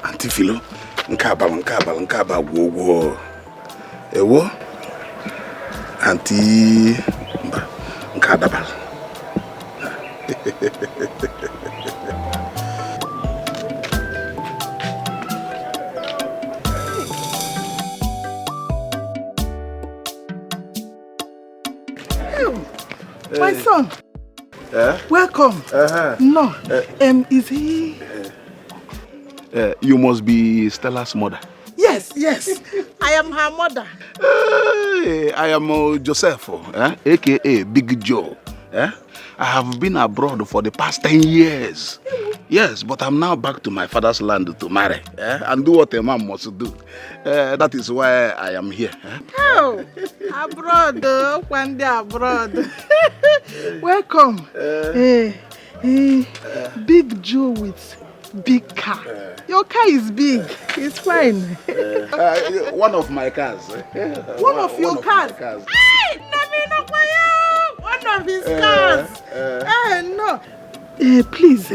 Auntie Philo. Nkaba, wo. Ewo? Auntie Nkadabal. My son. Welcome. No. Is he? You must be Stella's mother. Yes. I am her mother. I am Joseph, aka Big Joe. I have been abroad for the past 10 years. Yes, but I'm now back to my father's land to marry and do what a man must do. That is why I am here. Oh, abroad, one day abroad. Welcome. Big Joe with big car. Your car is big. It's fine. One of my cars. One of your cars? Hey, one of his cars. No. Please,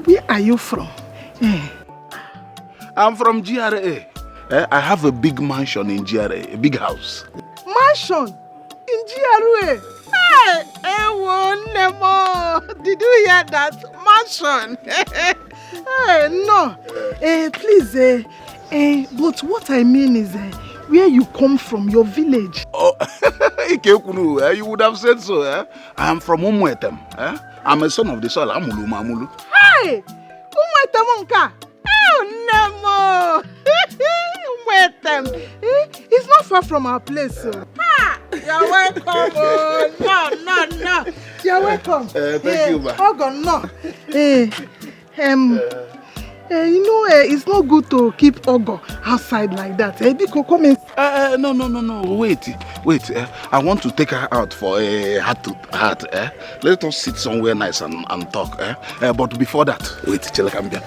where are you from? I'm from GRA. I have a big mansion in GRA, a big house. Mansion? In GRA? Hey, did you hear that? Mansion. No. Please, but what I mean is where you come from, your village. Oh, you would have said so. I am from Umwetem. I'm a son of the soil. Amulu Mamulu. Hey! Umwetem. Oh, Nemo! Umwetem. It's not far from our place. So. You're welcome. No. You're welcome. Thank you, ma. Oh, God, no. It's not good to keep Ogo outside like that. Come in. No. Wait. I want to take her out for a heart. Let us sit somewhere nice and talk. But before that, wait, Chelakambia.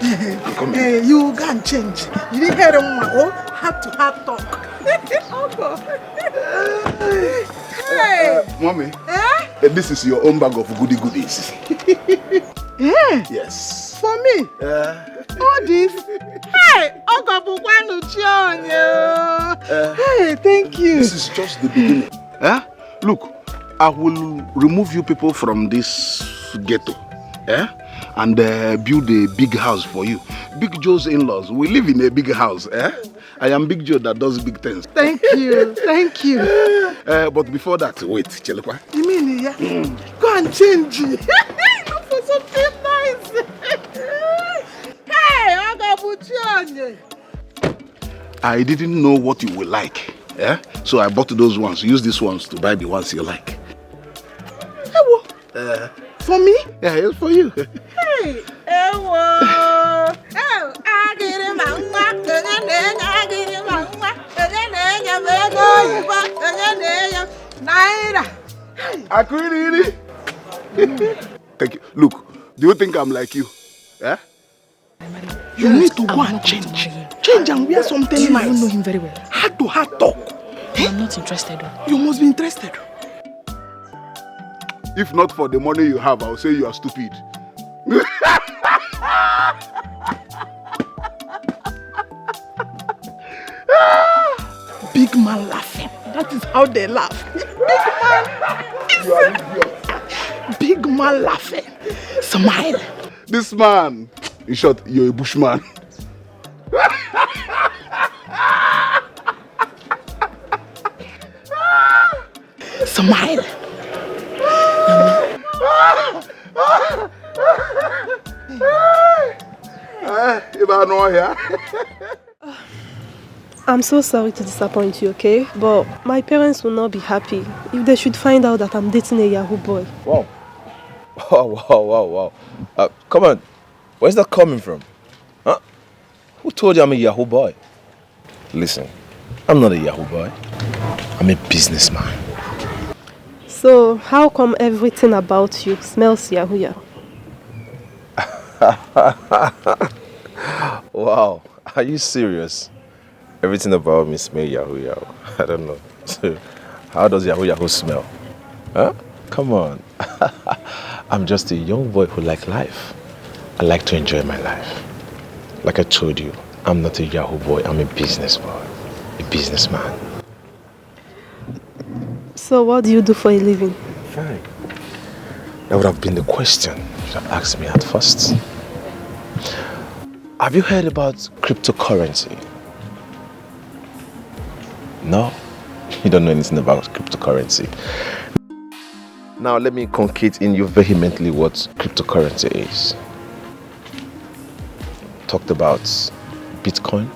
I'm coming. You can change. You didn't hear them. Heart to heart talk. Ogo. Hey. Mommy, this is your own bag of goodies. Yes. For me? All this? Hey, hey, thank you. This is just the beginning. Look, I will remove you people from this ghetto. And build a big house for you. Big Joe's in-laws, we live in a big house. I am Big Joe that does big things. Thank you. But before that, wait, Chelekwa. You mean, go and change it. Look for something nice. Hey, I didn't know what you will like. So I bought those ones. Use these ones to buy the ones you like. For me? Yeah, it's for you. Hey, Thank you. Look, do you think I'm like you? You need to go and change. Change and wear something nice. I don't know him very well. Heart to heart talk. I'm not interested. You must be interested. If not for the money you have, I'll say you are stupid. Big man laughing. That is how they laugh. Big man laughing. Smile. This man, in short, you're a bushman. Smile. I'm so sorry to disappoint you, okay? But my parents will not be happy if they should find out that I'm dating a Yahoo boy. Wow. Wow. Come on. Where's that coming from? Huh? Who told you I'm a Yahoo boy? Listen, I'm not a Yahoo boy. I'm a businessman. So, how come everything about you smells Yahoo? Wow, are you serious? Everything about me smells Yahoo. I don't know. So, how does Yahoo smell? Huh? Come on. I'm just a young boy who likes life. I like to enjoy my life. Like I told you, I'm not a Yahoo boy, I'm a business boy. A businessman. So what do you do for a living? Fine. That would have been the question you should have asked me at first. Have you heard about cryptocurrency? No? You don't know anything about cryptocurrency. Now let me concrete in you vehemently what cryptocurrency is. Talked about Bitcoin,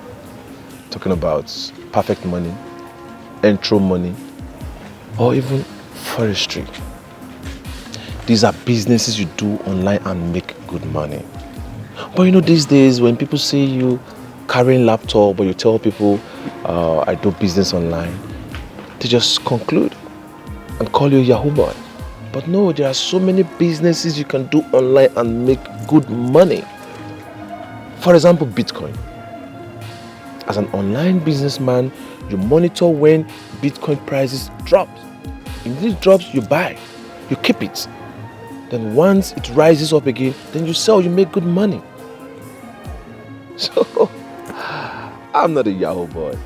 talking about perfect money, intro money, or even forestry. These are businesses you do online and make good money. But you know, these days when people see you carrying laptop or you tell people I do business online, they just conclude and call you a Yahoo boy. But no, there are so many businesses you can do online and make good money. For example, Bitcoin. As an online businessman, you monitor when Bitcoin prices drop. If it drops, you buy, you keep it. Then once it rises up again, then you sell, you make good money. So, I'm not a Yahoo boy.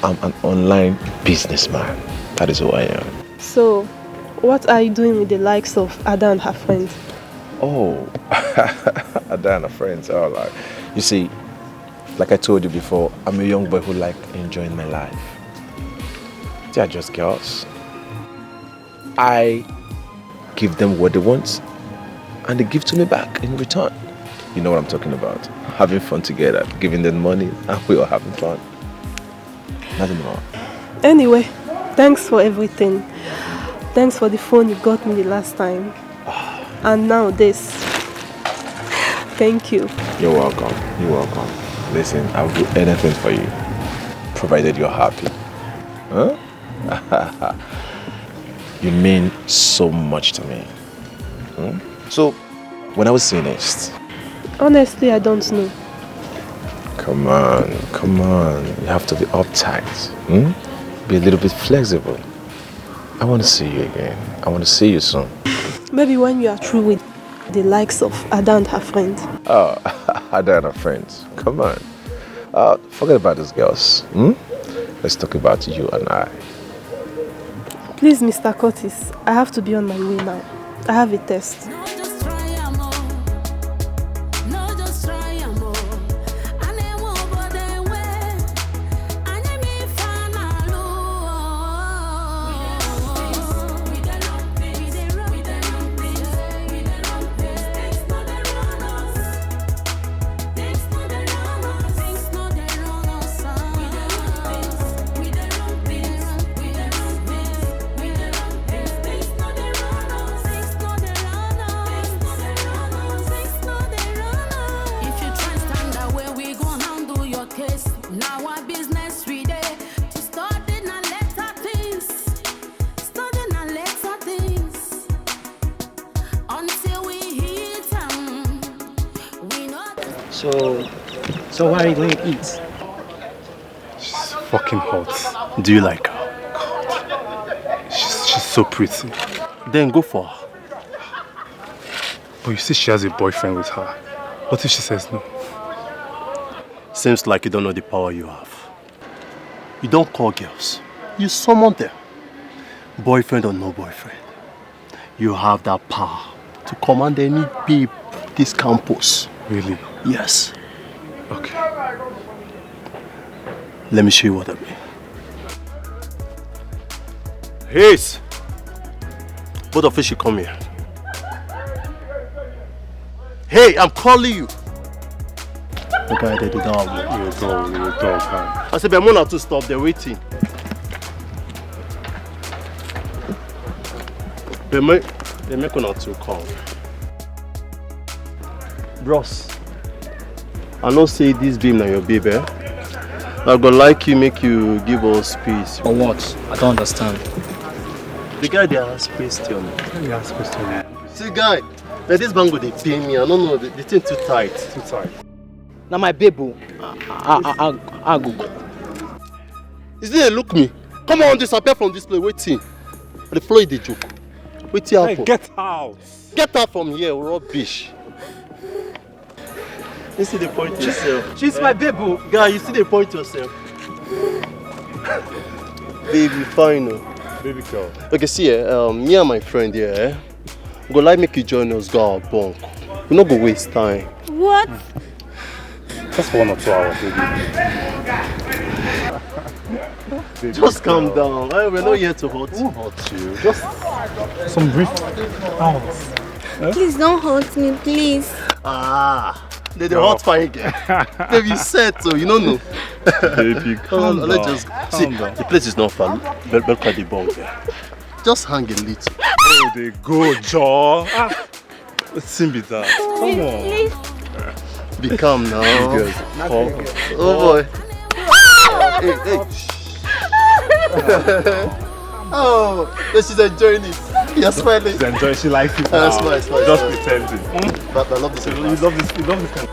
I'm an online businessman. That is who I am. So, what are you doing with the likes of Ada and her friends? Oh, Ada and her friends. Oh, like, you see, like I told you before, I'm a young boy who like enjoying my life. They are just girls. I give them what they want and they give to me back in return. You know what I'm talking about. Having fun together, giving them money, and we are having fun. Nothing more. Anyway, thanks for everything. Thanks for the phone you got me the last time. And now this. Thank you. You're welcome. You're welcome. Listen, I'll do anything for you, provided you're happy. Huh? You mean so much to me. So, when I was saying this? Honestly, I don't know. Come on. You have to be uptight. Be a little bit flexible. I want to see you again. I want to see you soon. Maybe when you are through with the likes of Ada and her friends. Oh, Ada and her friends. Come on. Forget about those girls. Let's talk about you and I. Please, Mr. Curtis, I have to be on my way now. I have a test. So what are you going to eat? She's fucking hot. Do you like her? God. She's so pretty. Then go for her. But you see she has a boyfriend with her. What if she says no? Seems like you don't know the power you have. You don't call girls. You summon them. Boyfriend or no boyfriend. You have that power to command any babe this campus. Really? Yes. Okay. Let me show you what I mean. Haze! Both of you should come here. Hey, I'm calling you. The guy they don't have. You talk, man. I said, but not to stop. They're waiting. They make one to come. Bros, I know say this beam na your baby. I go like you, make you give us space. For what? I don't understand. The guy they ask question. He ask question. See guy, now this bango they pay me. I don't know, the thing too tight. Too tight. Now my baby, I go. Is it look me? Come on, disappear from this place. Waiting. The floor the joke. Wait here. Hey, get out. Get out from here, rubbish. You see the point yourself. She's my baby. Guy, you see the point yourself. Baby, fine. Baby girl. Okay, see, me and my friend here, go like make you join us, go our bunk. We not go waste time. What? Just for 1 or 2 hours, baby. Just calm down. We're not here to hurt you. Hurt you. Just some brief hours. Please don't hurt me, please. Ah, they're the hot fire again. Baby said so, you don't know. Baby, calm down. Let's just see. The place is not far. Belka the bunk. Just hang a little. Oh, they go, Joe. Let's be that. Come on. Be calm now. Yes. Oh boy. Hey, hey. Oh, she's enjoying it. You're smiling. She's enjoying. She likes it. Smile. Just pretending. But I love this. You love this. You love this kind.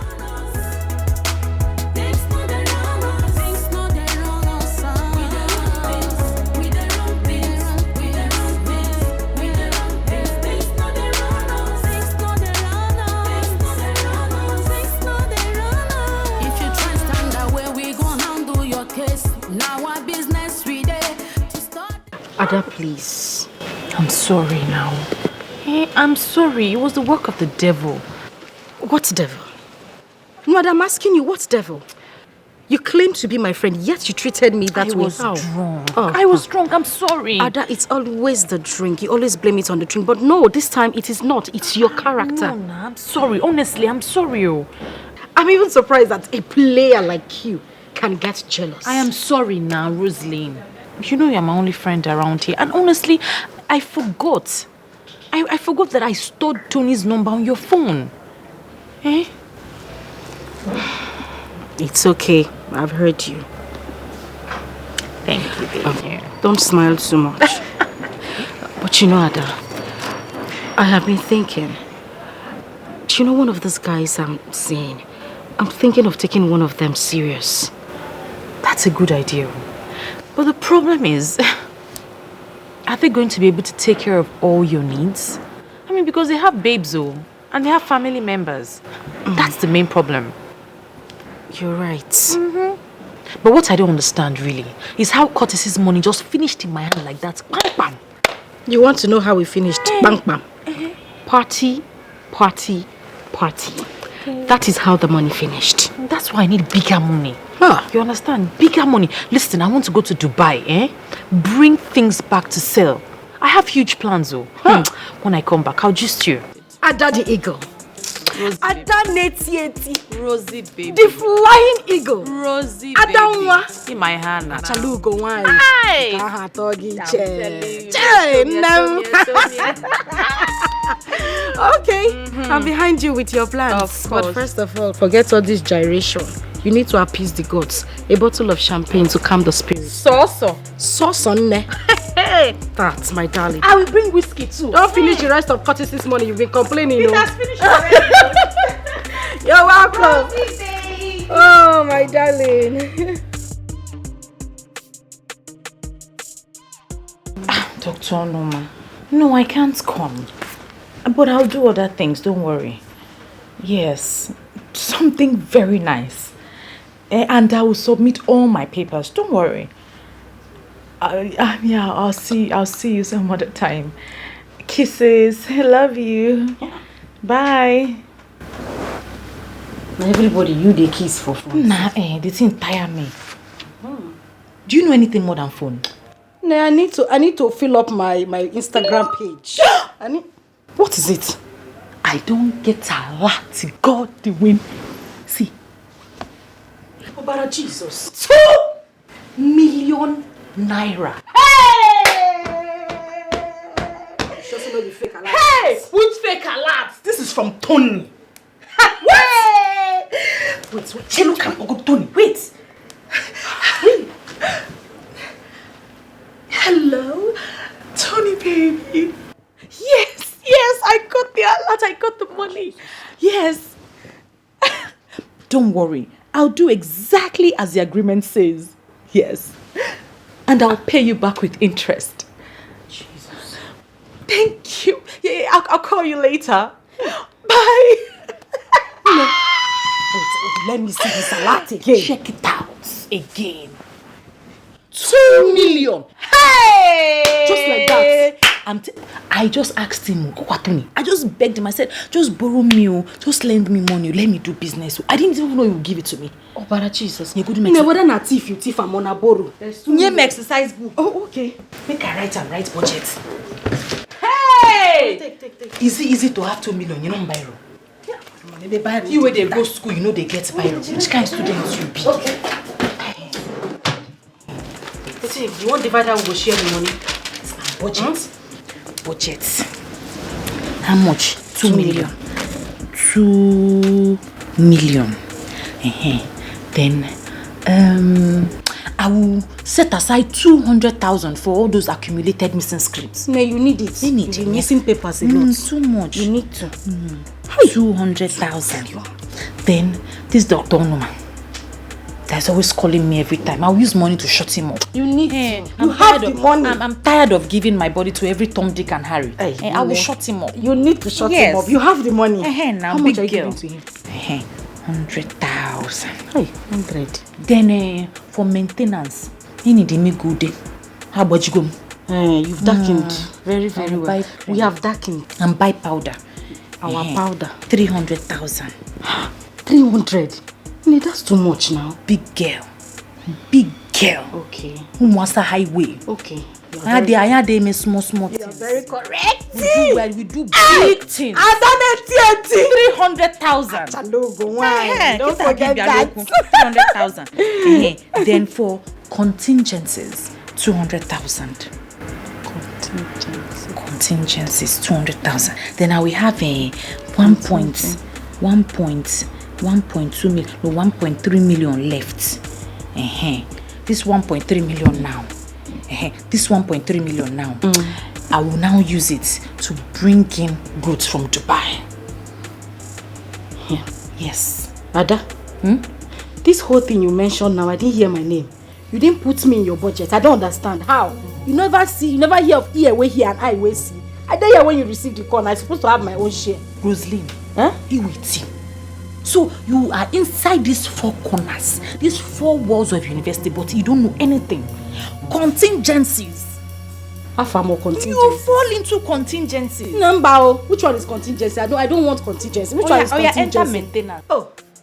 Ada, please. I'm sorry now. Hey, I'm sorry. It was the work of the devil. What devil? Mother, I'm asking you, what devil? You claim to be my friend, yet you treated me that way. I was How? drunk. Oh. I was drunk. I'm sorry. Ada, it's always the drink. You always blame it on the drink. But no, this time it is not. It's your character. No, I'm sorry. Honestly, I'm sorry. I'm even surprised that a player like you can get jealous. I am sorry now, Rosaline. You know you're my only friend around here. And honestly, I forgot. I forgot that I stored Tony's number on your phone. Eh? It's okay. I've heard you. Thank you, baby. Don't smile too much. But you know, Ada, I have been thinking. Do you know one of these guys I'm seeing? I'm thinking of taking one of them serious. That's a good idea. But the problem is, are they going to be able to take care of all your needs? I mean, because they have babes, and they have family members. That's the main problem. You're right. But what I don't understand, really, is how Curtis's money just finished in my hand like that. Bam, bam. You want to know how we finished? Bang, bam. Party, party, party. That is how the money finished. That's why I need bigger money. You understand? Bigger money. Listen, I want to go to Dubai, Bring things back to sell. I have huge plans, When I come back, I'll just you. Ada the eagle. Ada Netieti. Rosie baby. The flying eagle. Rosie Ada baby. Nwa. In my hand. Chalugo wine. Hi. Aha togi che. Okay, I'm behind you with your plans. Of But course. first of all, forget all this gyration. You need to appease the gods. A bottle of champagne to calm the spirit. Sauce. Sauce on ne. Hey. That's my darling. I will bring whiskey too. Don't finish the rest of Curtis's money. You've been complaining. It has finished already. You're welcome. Oh, my darling. Dr. Noma. No, I can't come. But I'll do other things, don't worry. Yes, something very nice. And I will submit all my papers, don't worry. Yeah, I'll see you some other time. Kisses, I love you. Bye. Everybody, you they kiss for phone. Nah, the thing tire me. Do you know anything more than phone? No, I need to fill up my Instagram page. What is it? I don't get a lot. God the win. See, Bara Jesus. 2 million naira. Hey! Which fake alerts? This is from Tony. What? Wait. Chelo can go Tony. Wait. Hello, Tony baby. Yes, I got the alert. I got the money. Yes. Don't worry. I'll do exactly as the agreement says. Yes. And I'll pay you back with interest. Jesus. Thank you. Yeah, I'll call you later. Bye. Wait, let me see this alert again. Check it out again. 2 million. Hey! Just like that. I just asked him, I just begged him. I said, just borrow me, just lend me money, let me do business. I didn't even know he would give it to me. Oh, Bara Jesus. You couldn't make it. Whether not thief, you thief, I'm on a borrow. You make exercise book. Oh, okay. Make a write budget. Hey! Take. Easy to have 2 million, you know, Biro. Yeah. You where they go to school, you know they get Biro. Which kind of students you be? Okay. See, you want divide how we go share the money? It's my budget. Budget. How much? 2 million. 2 million. Then I will set aside 200,000 for all those accumulated missing scripts. No, you need it. You need it. Missing papers a lot. Too much. You need to. 200,000. Then this doctor woman. That's always calling me every time. I'll use money to shut him up. You need to. You have the money. I'm tired of giving my body to every Tom, Dick and Harry. I will shut him up. You need to shut him up. You have the money. Now, how much are you giving to him? 100,000. 100. Then for maintenance, he need me good. How about you go? You've darkened very well. We have darkened. And buy powder. Our powder. 300,000. 300. That's too much now. Big girl. Okay. Who wants a highway? Okay. I had me small things. You're very correct. We do big things. I done it. 300,000. Don't forget that. 300,000. Then for contingencies, 200,000. Contingencies, 200,000. Then I will have a 1.2 million, no, 1.3 million left. This 1.3 million now. This 1.3 million now. I will now use it to bring in goods from Dubai. Yeah. Yes. Ada, this whole thing you mentioned now, I didn't hear my name. You didn't put me in your budget. I don't understand. How? You never hear of ear way here and eye way see. I didn't hear when you received the call. I'm supposed to have my own share. Rosaline, you waiting. So you are inside these 4 corners, these 4 walls of university, but you don't know anything. Contingencies. How far more contingencies? You fall into contingencies. Number, which one is contingency? I don't want contingency. Which one is contingency? Enter maintenance.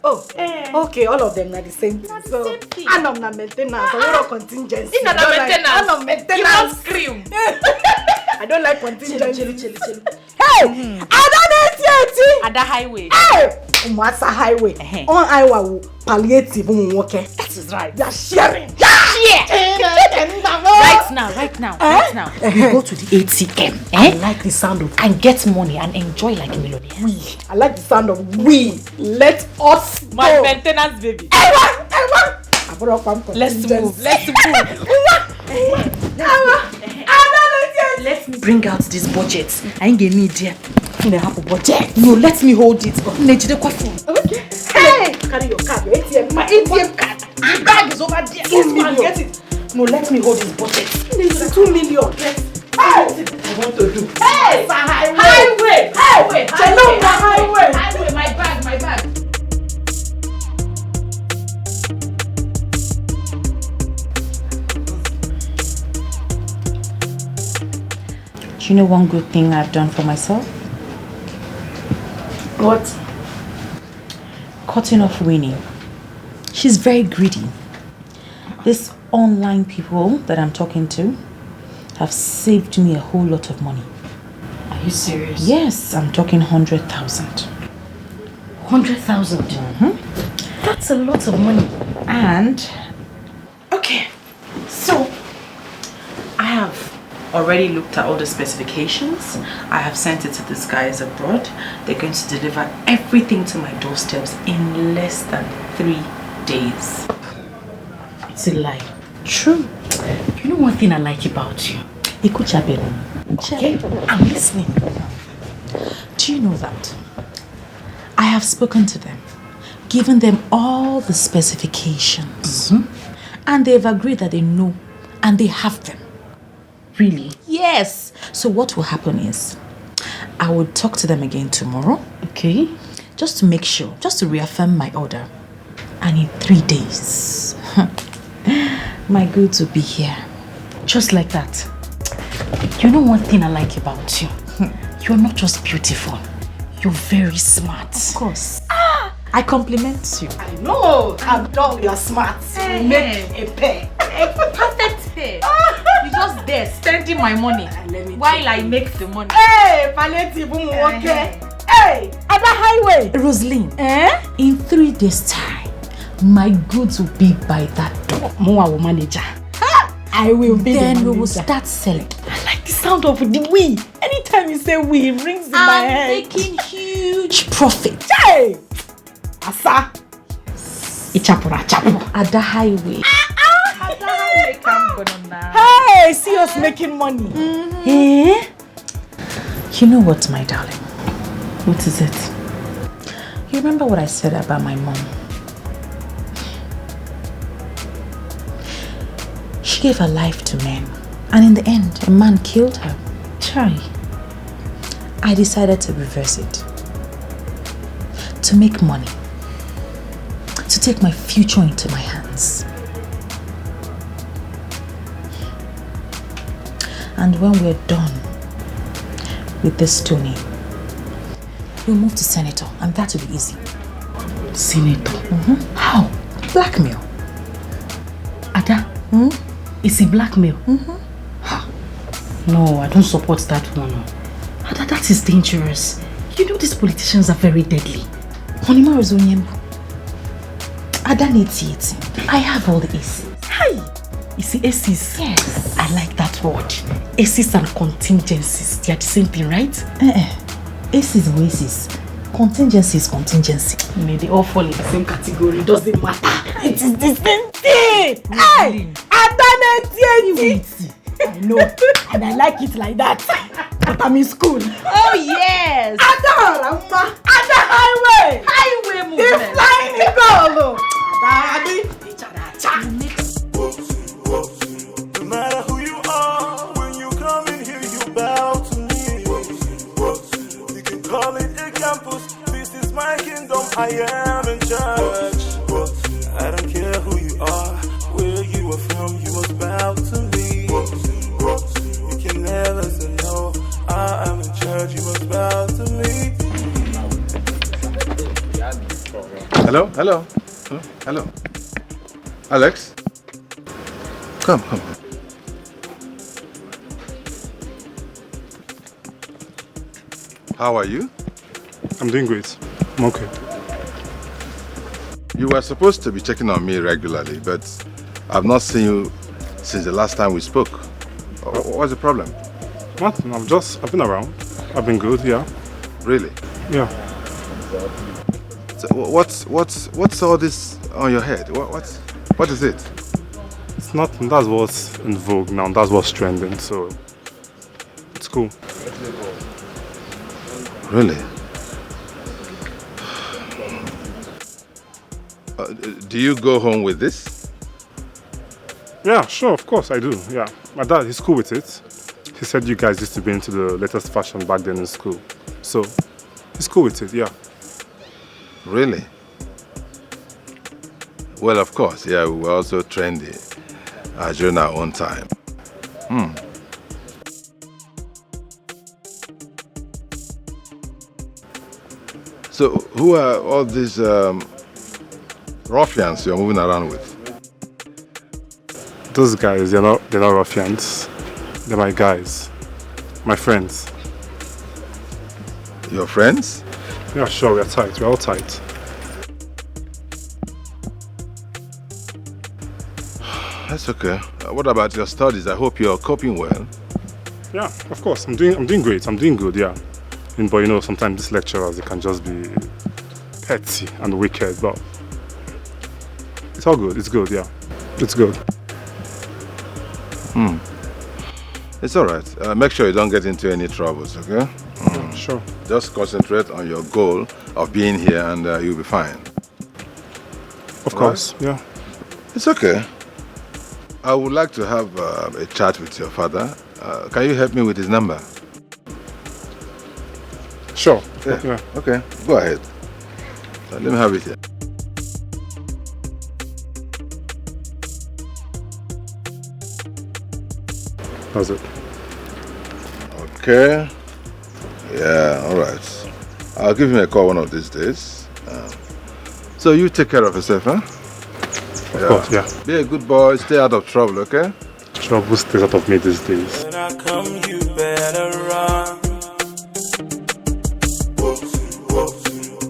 Okay, all of them are the same thing. So, I'm not maintenance. I want contingency. I'm not maintenance. You don't scream. I don't like contingency. Chill. Hey, I don't know it. At the highway. Hey, what's a highway? On highway, palliative. Okay, that is right. They are sharing. Right now. You go to the ATM. I like the sound of and get money and enjoy like a millionaire. I like the sound of we. Let us my go. maintenance baby. Let's move. Let me bring out this budget. I ain't gonna need it. Budget. No, let me hold it. Okay. Hey, carry your card. Your ATM. My ATM card. The bag is over there. Let's go and get it. No, let me hold this budget. It's 2 million. Hey! I want to do. Hey! Highway! Highway! My bag. Do you know one good thing I've done for myself? What? Cutting off Winnie. She's very greedy. These online people that I'm talking to have saved me a whole lot of money. Are you serious? Yes, I'm talking 100,000. 100,000? That's a lot of money. And, okay, so I have already looked at all the specifications. I have sent it to these guys abroad. They're going to deliver everything to my doorsteps in less than 3 days. It's a lie. True. You know one thing I like about you? Okay, I'm listening. Do you know that? I have spoken to them, given them all the specifications, and they've agreed that they know and they have them. Really? Yes. So what will happen is, I will talk to them again tomorrow. Okay. Just to make sure, just to reaffirm my order. And in 3 days, my goods will be here. Just like that. You know one thing I like about you? You're not just beautiful. You're very smart. Of course. I compliment you. I know. I'm done. You're smart. You make a pair. A perfect pair. You just there spending my money while I make the money. Hey, Paleti okay. Hey, at the highway. Rosaline, in 3 days' time, my goods will be by that door. Moa manager. I will be then we will start selling. I like the sound of the we. Anytime you say we, it rings in my head. I'm making huge profit. Hey! Asa! Ichapura chapo. At the highway. At the highway, come on now. Hey, see us making money. Eh? You know what, my darling? What is it? You remember what I said about my mom? She gave her life to men, and in the end, a man killed her. Chai. I decided to reverse it. To make money. To take my future into my hands. And when we're done with this Tony, we'll move to senator, and that will be easy. Senator? How? Blackmail. Ada? Is it blackmail? No, I don't support that one. Ada, that is dangerous. You know these politicians are very deadly. Honima Rozonyembu. Ada needs it. I have all the aces. Hi! You see aces? Yes. I like that word. Aces and contingencies. They are the same thing, right? Aces or aces. Contingency is contingency. They all fall in the same category. It doesn't matter. It is the same thing. Hey! I know. And I like it like that. But I'm in school. Oh, yes. Ada highway. Highway movement. The flying eagle. No matter who you are, when you come in here, you bow to me. You can call it a campus. This is my kingdom. I am in charge. I don't care who you are, where you are from. You must bow to me. You can never say no. I am in charge. You must bow to me. Hello. Alex? Come. How are you? I'm doing great. I'm okay. You were supposed to be checking on me regularly, but I've not seen you since the last time we spoke. What's the problem? Nothing. I've been around. I've been good, yeah. Really? Yeah. So what's all this on your head? What is it? It's nothing. That's what's in vogue now. That's what's trending. So it's cool. Really? Do you go home with this? Yeah, sure. Of course I do. Yeah. My dad, he's cool with it. He said you guys used to be into the latest fashion back then in school. So he's cool with it. Yeah. Really? Well, of course, yeah, we were also trendy during our own time. So, who are all these ruffians you're moving around with? Those guys, they're not ruffians. They're my guys. My friends. Your friends? Yeah, sure, we're tight. We're all tight. That's okay. What about your studies? I hope you're coping well. Yeah, of course. I'm doing great. I'm doing good, yeah. But you know, sometimes these lecturers, they can just be petty and wicked, but it's all good. It's good, yeah. It's good. It's alright. Make sure you don't get into any troubles, okay? Sure. Just concentrate on your goal of being here and you'll be fine. Of course, yeah. It's okay. I would like to have a chat with your father. Can you help me with his number? Sure. Yeah. Okay, go ahead. Let me have it here. How's it? Okay. Yeah, alright. I'll give him a call one of these days. So you take care of yourself, huh? Of course, yeah. Be a good boy, stay out of trouble, okay? Trouble stays out of me these days. When I come, you better run.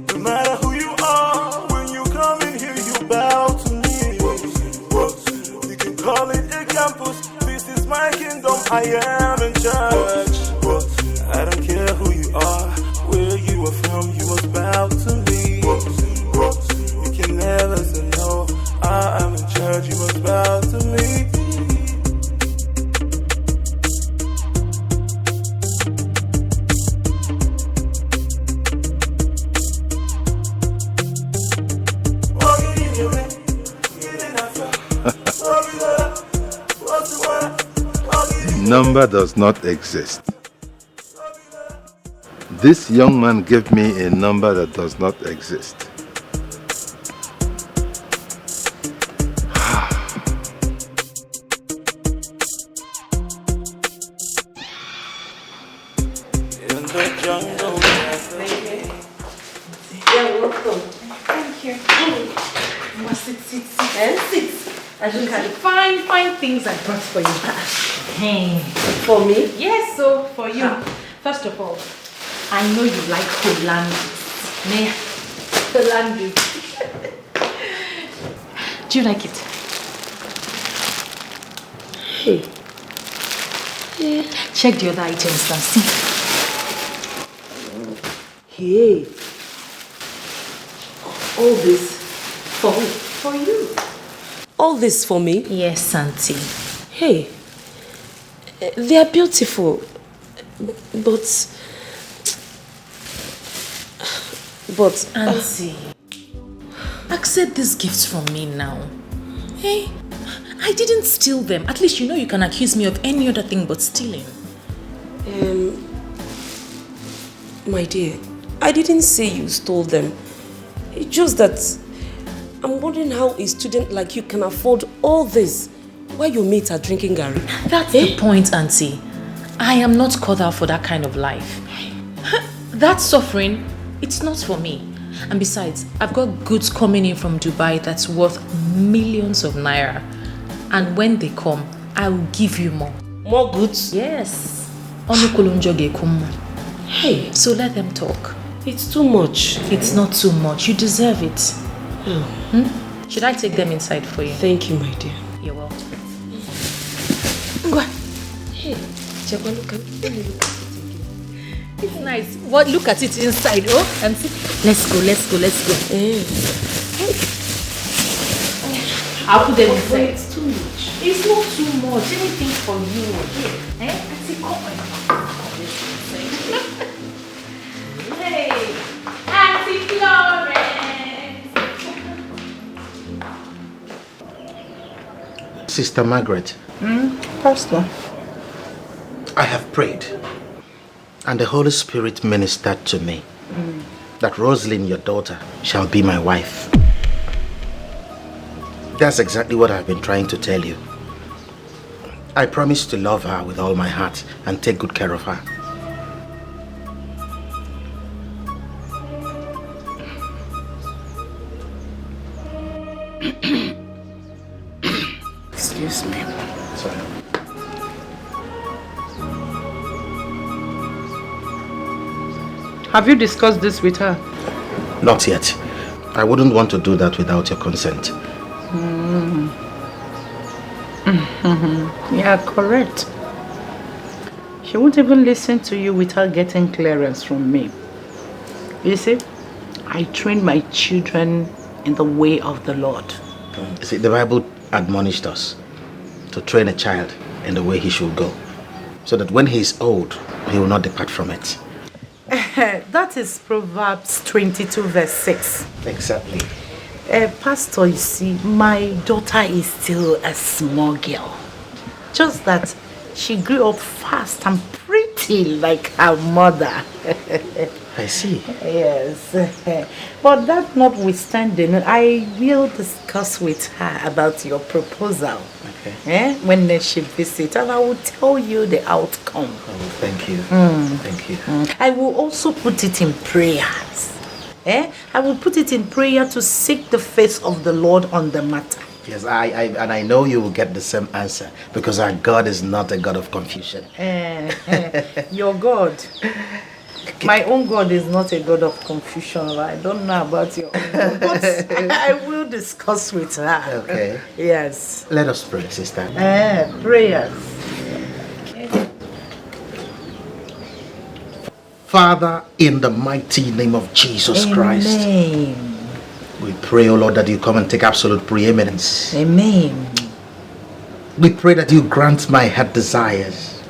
No matter who you are, when you come in here, you bow to me. You can call it a campus. This is my kingdom. I am in charge. I don't care who you are, where you are from. You must bow to me. You can never say no. I am in charge. You must bow to me. Number does not exist. This young man gave me a number that does not exist. In the jungle. You're welcome. Thank you. You must sit. And look at the fine things I brought for you. Hey. For me? Yes, so for you. First of all, I know you like Hollandaise. Hollandaise. Do you like it? Hey. Check the other items and see. Hey. All this for who? For you. All this for me? Yes, Auntie. Hey. They are beautiful. But Auntie, accept these gifts from me now. Hey, I didn't steal them. At least you know you can accuse me of any other thing but stealing. My dear, I didn't say you stole them. It's just that I'm wondering how a student like you can afford all this while your mates are drinking garri. That's the point, Auntie. I am not cut out for that kind of life. That suffering, it's not for me. And besides, I've got goods coming in from Dubai that's worth millions of naira. And when they come, I will give you more. More goods? Yes. Hey. So let them talk. It's too much. It's not too much. You deserve it. Should I take them inside for you? Thank you, my dear. You're welcome. Go. Hey, Jabba, look at it. It's nice. What? Look at it inside. Oh, and see. Let's go. I'll put them inside. It's too much. It's not too much. Anything for you. Hey, Auntie, come on. Hey, Auntie Florence. Sister Margaret. Pastor. I have prayed, and the Holy Spirit ministered to me that Rosalind, your daughter, shall be my wife. That's exactly what I've been trying to tell you. I promise to love her with all my heart and take good care of her. Excuse me. Sorry. Have you discussed this with her? Not yet. I wouldn't want to do that without your consent. Yeah, correct. She won't even listen to you without getting clearance from me. You see, I train my children in the way of the Lord. You see, the Bible admonished us to train a child in the way he should go, so that when he is old, he will not depart from it. That is Proverbs 22 verse 6. Exactly. Pastor, you see, my daughter is still a small girl. Just that she grew up fast and pretty like her mother. I see. Yes. But that notwithstanding, I will discuss with her about your proposal. Okay. When she visits, and I will tell you the outcome. Oh, thank you. Thank you. I will also put it in prayers. I will put it in prayer to seek the face of the Lord on the matter. Yes, I know you will get the same answer, because our God is not a God of confusion. Your God. My own God is not a God of confusion. I don't know about your own God, but I will discuss with her. Okay. Yes. Let us pray, sister. Prayers. Father, in the mighty name of Jesus Christ, we pray, O Lord, that you come and take absolute preeminence. Amen. We pray that you grant my heart desires.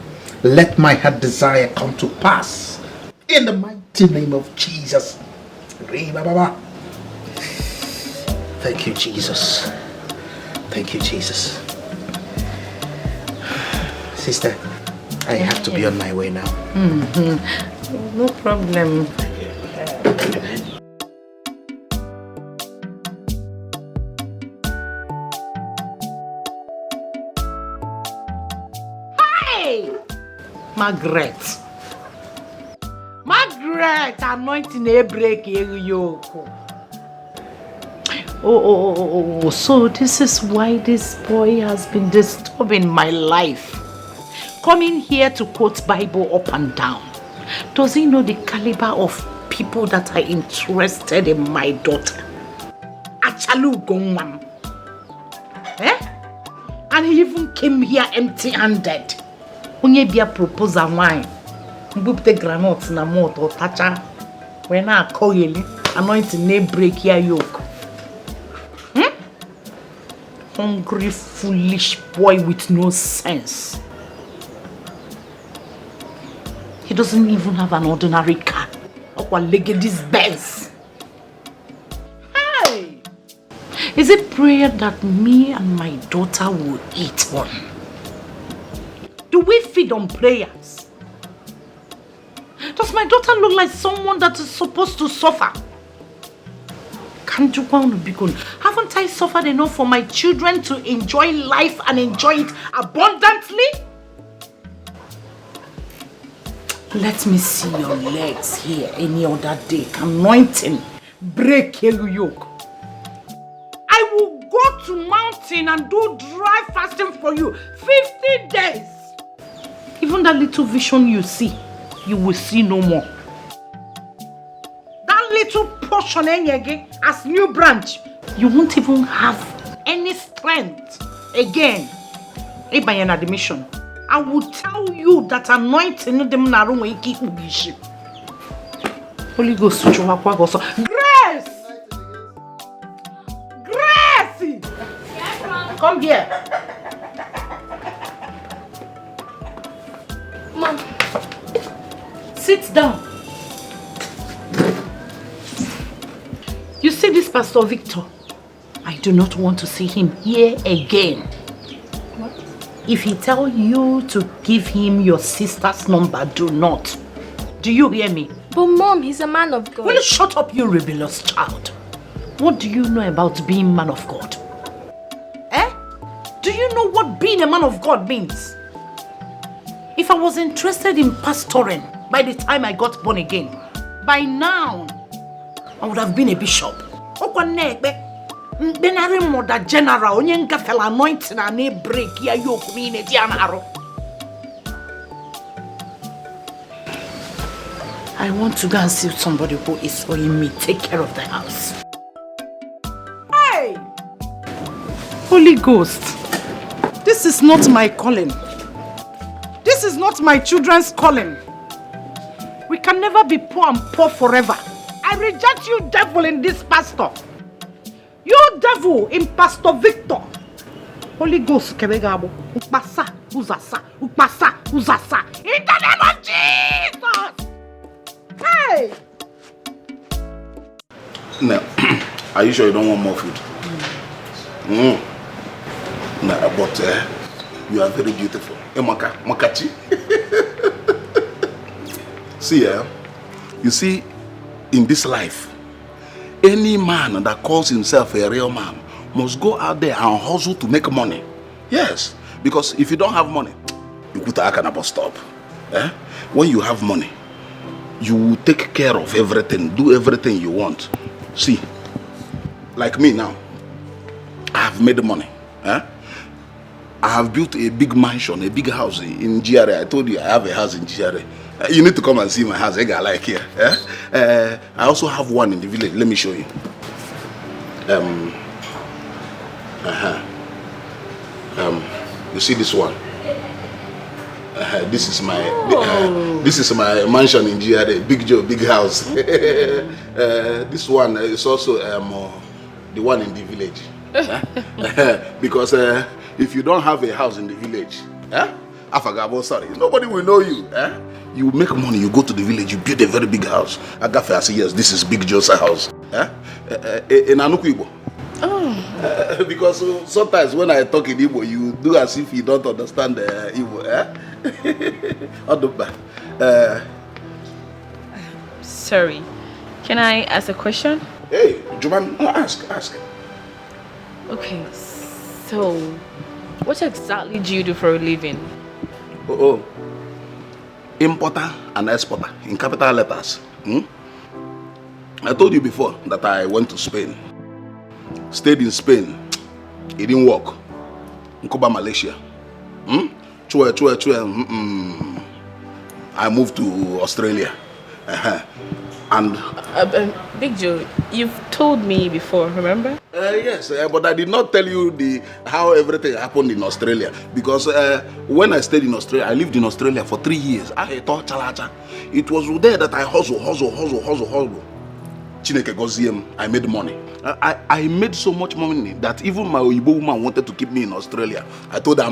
Let my heart desire come to pass. In the mighty name of Jesus. Thank you, Jesus. Thank you, Jesus. Sister, I have to be on my way now. No problem. Hey! Margaret, anointing a break yoke. Oh, so this is why this boy has been disturbing my life. Coming here to quote Bible up and down. Does he know the caliber of people that are interested in my daughter? Achalu Gongwam. And he even came here empty-handed. Onye bia proposal wine. Mbupte granotes na moto tacha. When I call you, anointing ne break your yoke. Hungry, foolish boy with no sense. He doesn't even have an ordinary car. Or Legady's Benz. Hey! Is it prayer that me and my daughter will eat on? Do we feed on prayers? Does my daughter look like someone that is supposed to suffer? Haven't I suffered enough for my children to enjoy life and enjoy it abundantly? Let me see your legs here any other day. Anointing, break your yoke. I will go to mountain and do dry fasting for you 50 days. Even that little vision you see, you will see no more. That little portion as new branch, you won't even have any strength again. Ibayan admission. I will tell you that anointing them na room wiki ugishi. Holy Ghost to Grace! Grace! Come here. Mom. Sit down. You see this Pastor Victor? I do not want to see him here again. What? If he tell you to give him your sister's number, do not. Do you hear me? But Mom, he's a man of God. Will you shut up, you rebellious child? What do you know about being man of God? Do you know what being a man of God means? If I was interested in pastoring by the time I got born again, by now, I would have been a bishop. Benari mother general, onyenga fell anointing and a break ya yoke me in a dianaro. I want to go and see somebody who is owing me. Take care of the house. Hey! Holy Ghost. This is not my calling. This is not my children's calling. We can never be poor and poor forever. I reject you, devil, in this pastor. You devil in Pastor Victor. Holy Ghost, Kebegabo. Upasa, Uzasa, Upasa, Uzasa. In the name of Jesus! Hey! Now, are you sure you don't want more food? Nah, but you are very beautiful. Makachi. See, you see, in this life, any man that calls himself a real man must go out there and hustle to make money. Yes, because if you don't have money, you put a bus stop. When you have money, you will take care of everything, do everything you want. See, like me now, I have made money. I have built a big mansion, a big house in GRA. I told you I have a house in GRA. You need to come and see my house. I like here. I also have one in the village. Let me show you. You see this one? This is my mansion in GRA. Big Joe, big house. This one is also the one in the village. Because if you don't have a house in the village, sorry, nobody will know you. You make money, you go to the village, you build a very big house. Agafe, I say, yes, this is Big Joe's house. In Anuku Igbo. Because sometimes when I talk in Igbo, you do as if you don't understand Igbo. Sorry, can I ask a question? Hey, Juman, ask. Okay, so what exactly do you do for a living? Importer and exporter in capital letters. I told you before that I went to Spain. Stayed in Spain. It didn't work. Nkoba, Malaysia. I moved to Australia. And Big Joe, you've told me before, remember? Yes, but I did not tell you how everything happened in Australia. Because when I stayed in Australia, I lived in Australia for 3 years. It was there that I hustle. Chineke goziem, I made money. I made so much money that even my Oyibo woman wanted to keep me in Australia. I told her,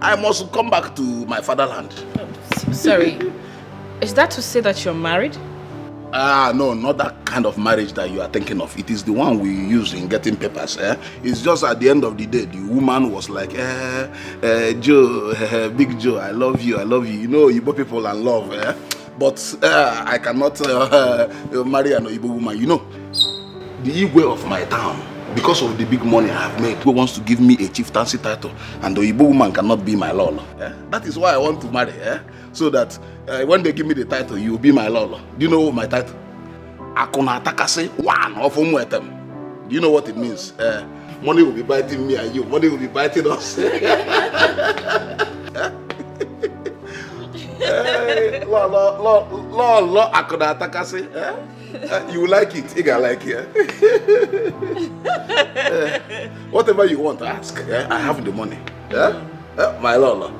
I must come back to my fatherland. Sorry, is that to say that you're married? No, not that kind of marriage that you are thinking of. It is the one we use in getting papers. It's just at the end of the day, the woman was like, Joe, Big Joe, I love you. You know, Igbo people and love. But I cannot marry an Igbo woman. You know, the Igwe of my town, because of the big money I have made, who wants to give me a chieftaincy title, and the Igbo woman cannot be my lolo. That is why I want to marry. So that when they give me the title, you will be my lolo. Do you know my title? Akuna Takase one of Umwetem. Do you know what it means? Money will be biting me and you. Money will be biting us. Akuna Takase. You like it? You can like it. Whatever you want to ask, I have the money. My lolo.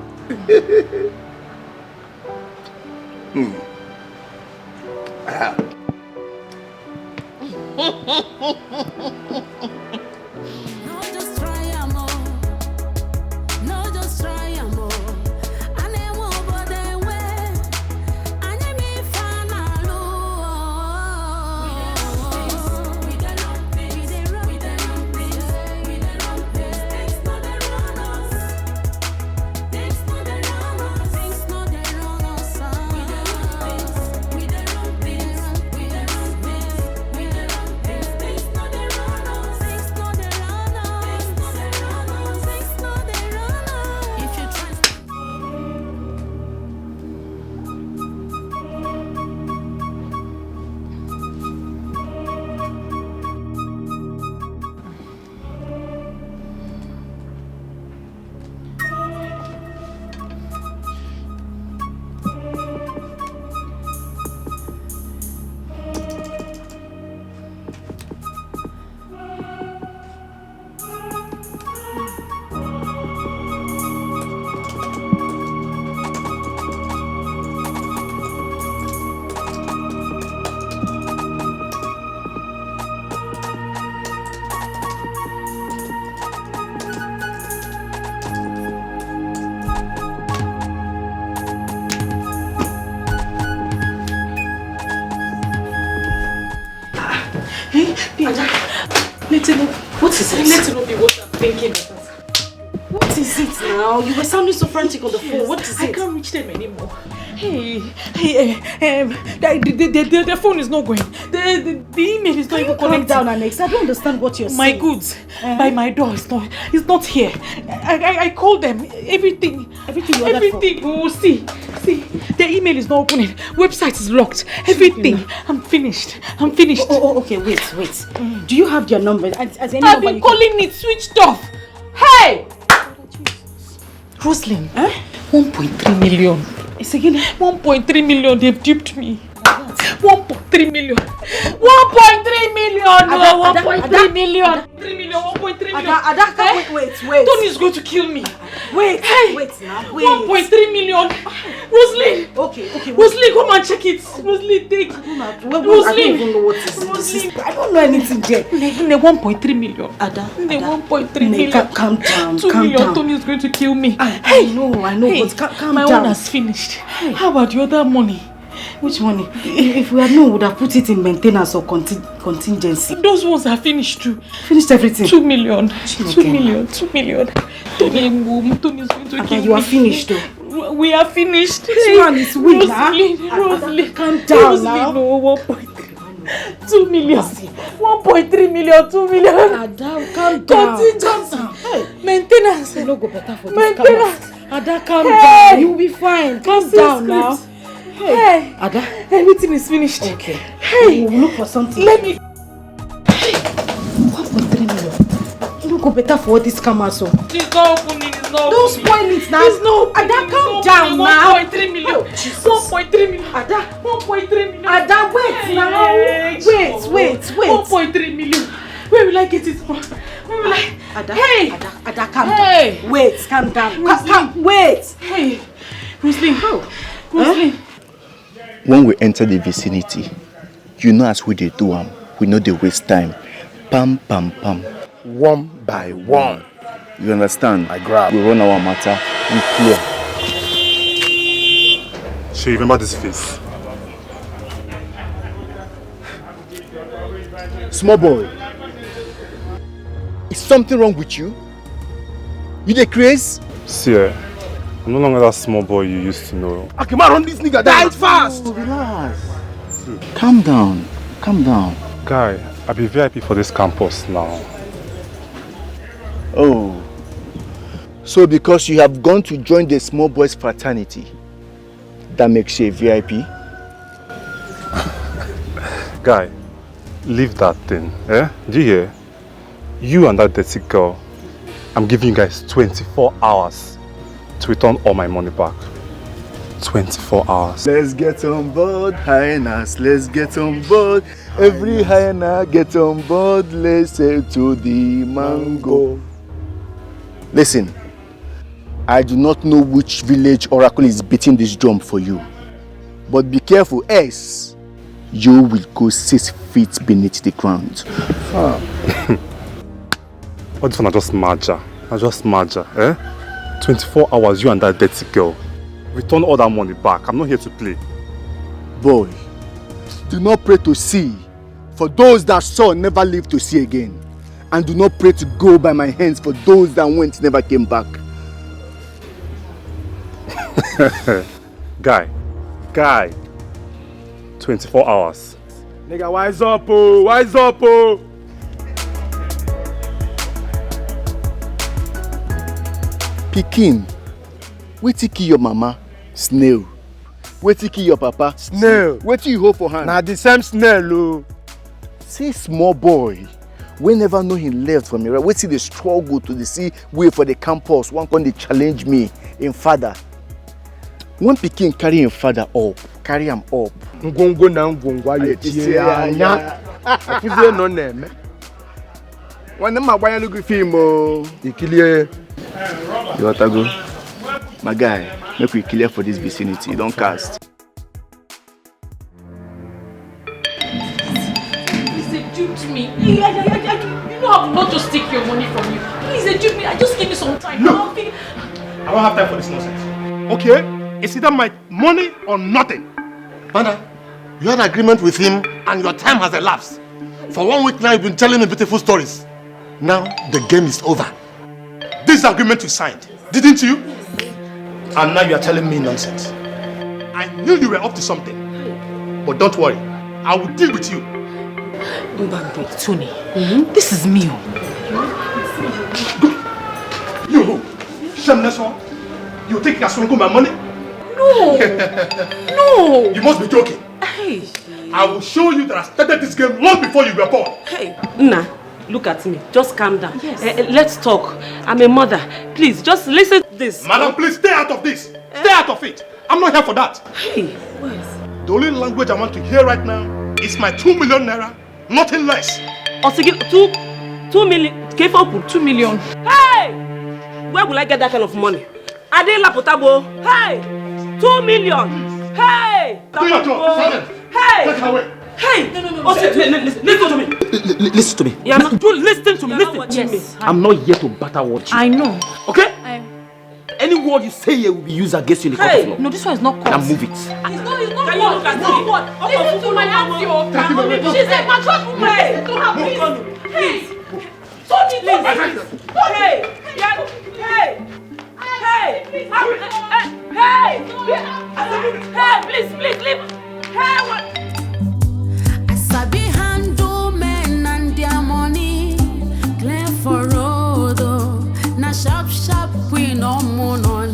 What is it? Let it not be what I'm thinking. What is it now? You were sounding so frantic on the phone. What is it? I can't reach them anymore. The phone is not going. The email is not even connected. Calm down, Alex. I don't understand what you're saying. My goods by my door is not here. I called them. Everything. We will see. The email is not opening. Website is locked. Everything. I'm finished. Oh, okay. Wait. Do you have their number? As any I've been calling it switched off. Hey! Roslyn, 1.3 million. It's again 1.3 million. They've duped me. 1.3 million. 1.3 million. No, 1.3 million. 3 million. 1.3 million. Ada, wait. Tony is going to kill me. Wait now. 1.3 million. Roslyn. Okay. Roslyn, come and check it. Roslyn, take. Roslyn. I don't even know what this is. I don't know anything there. 1.3 million. Ada. 1.3 million. Calm down. 2 million. Tony is going to kill me. I know, but calm down. My one has finished. How about the other money? Which money? If we had known, we would have put it in maintenance or contingency. Those ones are finished too. Finished everything? 2 million. 2 million. Tony is going to kill me. You are finished though. We are finished. This man is weak. Roslyn, calm down now. No, 1.3. 2 million. 1.3 million. 2 million. Ada, calm down. Contingency. Maintenance. No go better for this. Maintenance. Ada, calm down. You'll be fine. Calm down now. Hey, Ada, everything is finished. Okay. Hey, we'll look for something. Let me. 1.3 million. You go better for this camera, so. It's not opening. Don't spoil it now. It's not. Ada, calm down now. 1.3 million. 1.3 million. Ada, 1.3 million. Ada, wait now. Wait. 1.3 million. Where will I get it from? Where will I? Ada, hey, Ada, calm down. Wait, calm down. Wait. Hey, Roslyn. Roslyn. When we enter the vicinity, you know as we dey do am, we no dey waste time. Pam, pam, pam. One by one. You understand? I grab. We run our matter. We clear. So you remember this face? Small boy. Is something wrong with you? You dey craze? See, I'm no longer that small boy you used to know. Okay, man, run this nigga down. Die fast! Relax. Calm down. Guy, I be VIP for this campus now. Oh. So because you have gone to join the small boys fraternity, that makes you a VIP? Guy, leave that thing, Do you hear? You and that dirty girl, I'm giving you guys 24 hours to return all my money back. 24 hours. Let's get on board, hyenas. Let's get on board. Every hyena get on board. Let's say to the mango. Listen, I do not know which village oracle is beating this drum for you. But be careful, else you will go 6 feet beneath the ground. All this one are just maja. 24 hours, you and that dirty girl. Return all that money back. I'm not here to play. Boy, do not pray to see, for those that saw never live to see again. And do not pray to go by my hands, for those that went never came back. Guy. 24 hours. Nigga, wise up, oh! Pikin, wetin kill your mama? Snail. Wetin kill your papa? Snail. Wetin you hold for hand? Na the same snail, oh. Say small boy, we never know him left from me, right? Wetin dey struggle to see way for the campus. One come dey challenge me in father. One pikin carry him father up, carry him up. Ngongo na ngongwa yetie anya. Afuze no neme. One them agbanya no gree film oh. Ikilie. You want to go? My guy, make we clear for this vicinity. Don't cast. Please, they duped me. You know I'll not just take your money from you. Please, they duped me. Just give me some time. Look, I don't have time for this nonsense. Okay? It's either my money or nothing. Mother, you had an agreement with him and your time has elapsed. For 1 week now, you've been telling me beautiful stories. Now, the game is over. This agreement you signed, didn't you? And now you are telling me nonsense. I knew you were up to something. But don't worry, I will deal with you. Tony, this is me. You, shameless one. You think you're swallowing my money? No. No. You must be joking. Hey. I will show you that I started this game long before you were born. Hey, Nna, look at me. Just calm down. Yes. Let's talk. I'm a mother. Please, just listen to this. Madam, please stay out of this. Stay out of it. I'm not here for that. Hey, the only language I want to hear right now is my 2 million naira, nothing less. Osigi, 2 million. 2 million. Hey! Where will I get that kind of money? Adela Potabo. Hey! 2 million. Hey! Do your job. Hey! Take her away. Hey! No. Listen to me. Listen to me. Yeah, do listen to me. Listen to me. I'm not here to batter watch you. I know. Okay? Any word you say here will be used against you in the court of law. No, this one is not court. Now move it. It's not what? It's not what? Listen to my auntie. She's a mature woman. Listen to her, please. Hey. Tony, please. Hey. Hey, please, leave. Hey, what? I sabi handle men and their money. Clear for road, na sharp we no moon on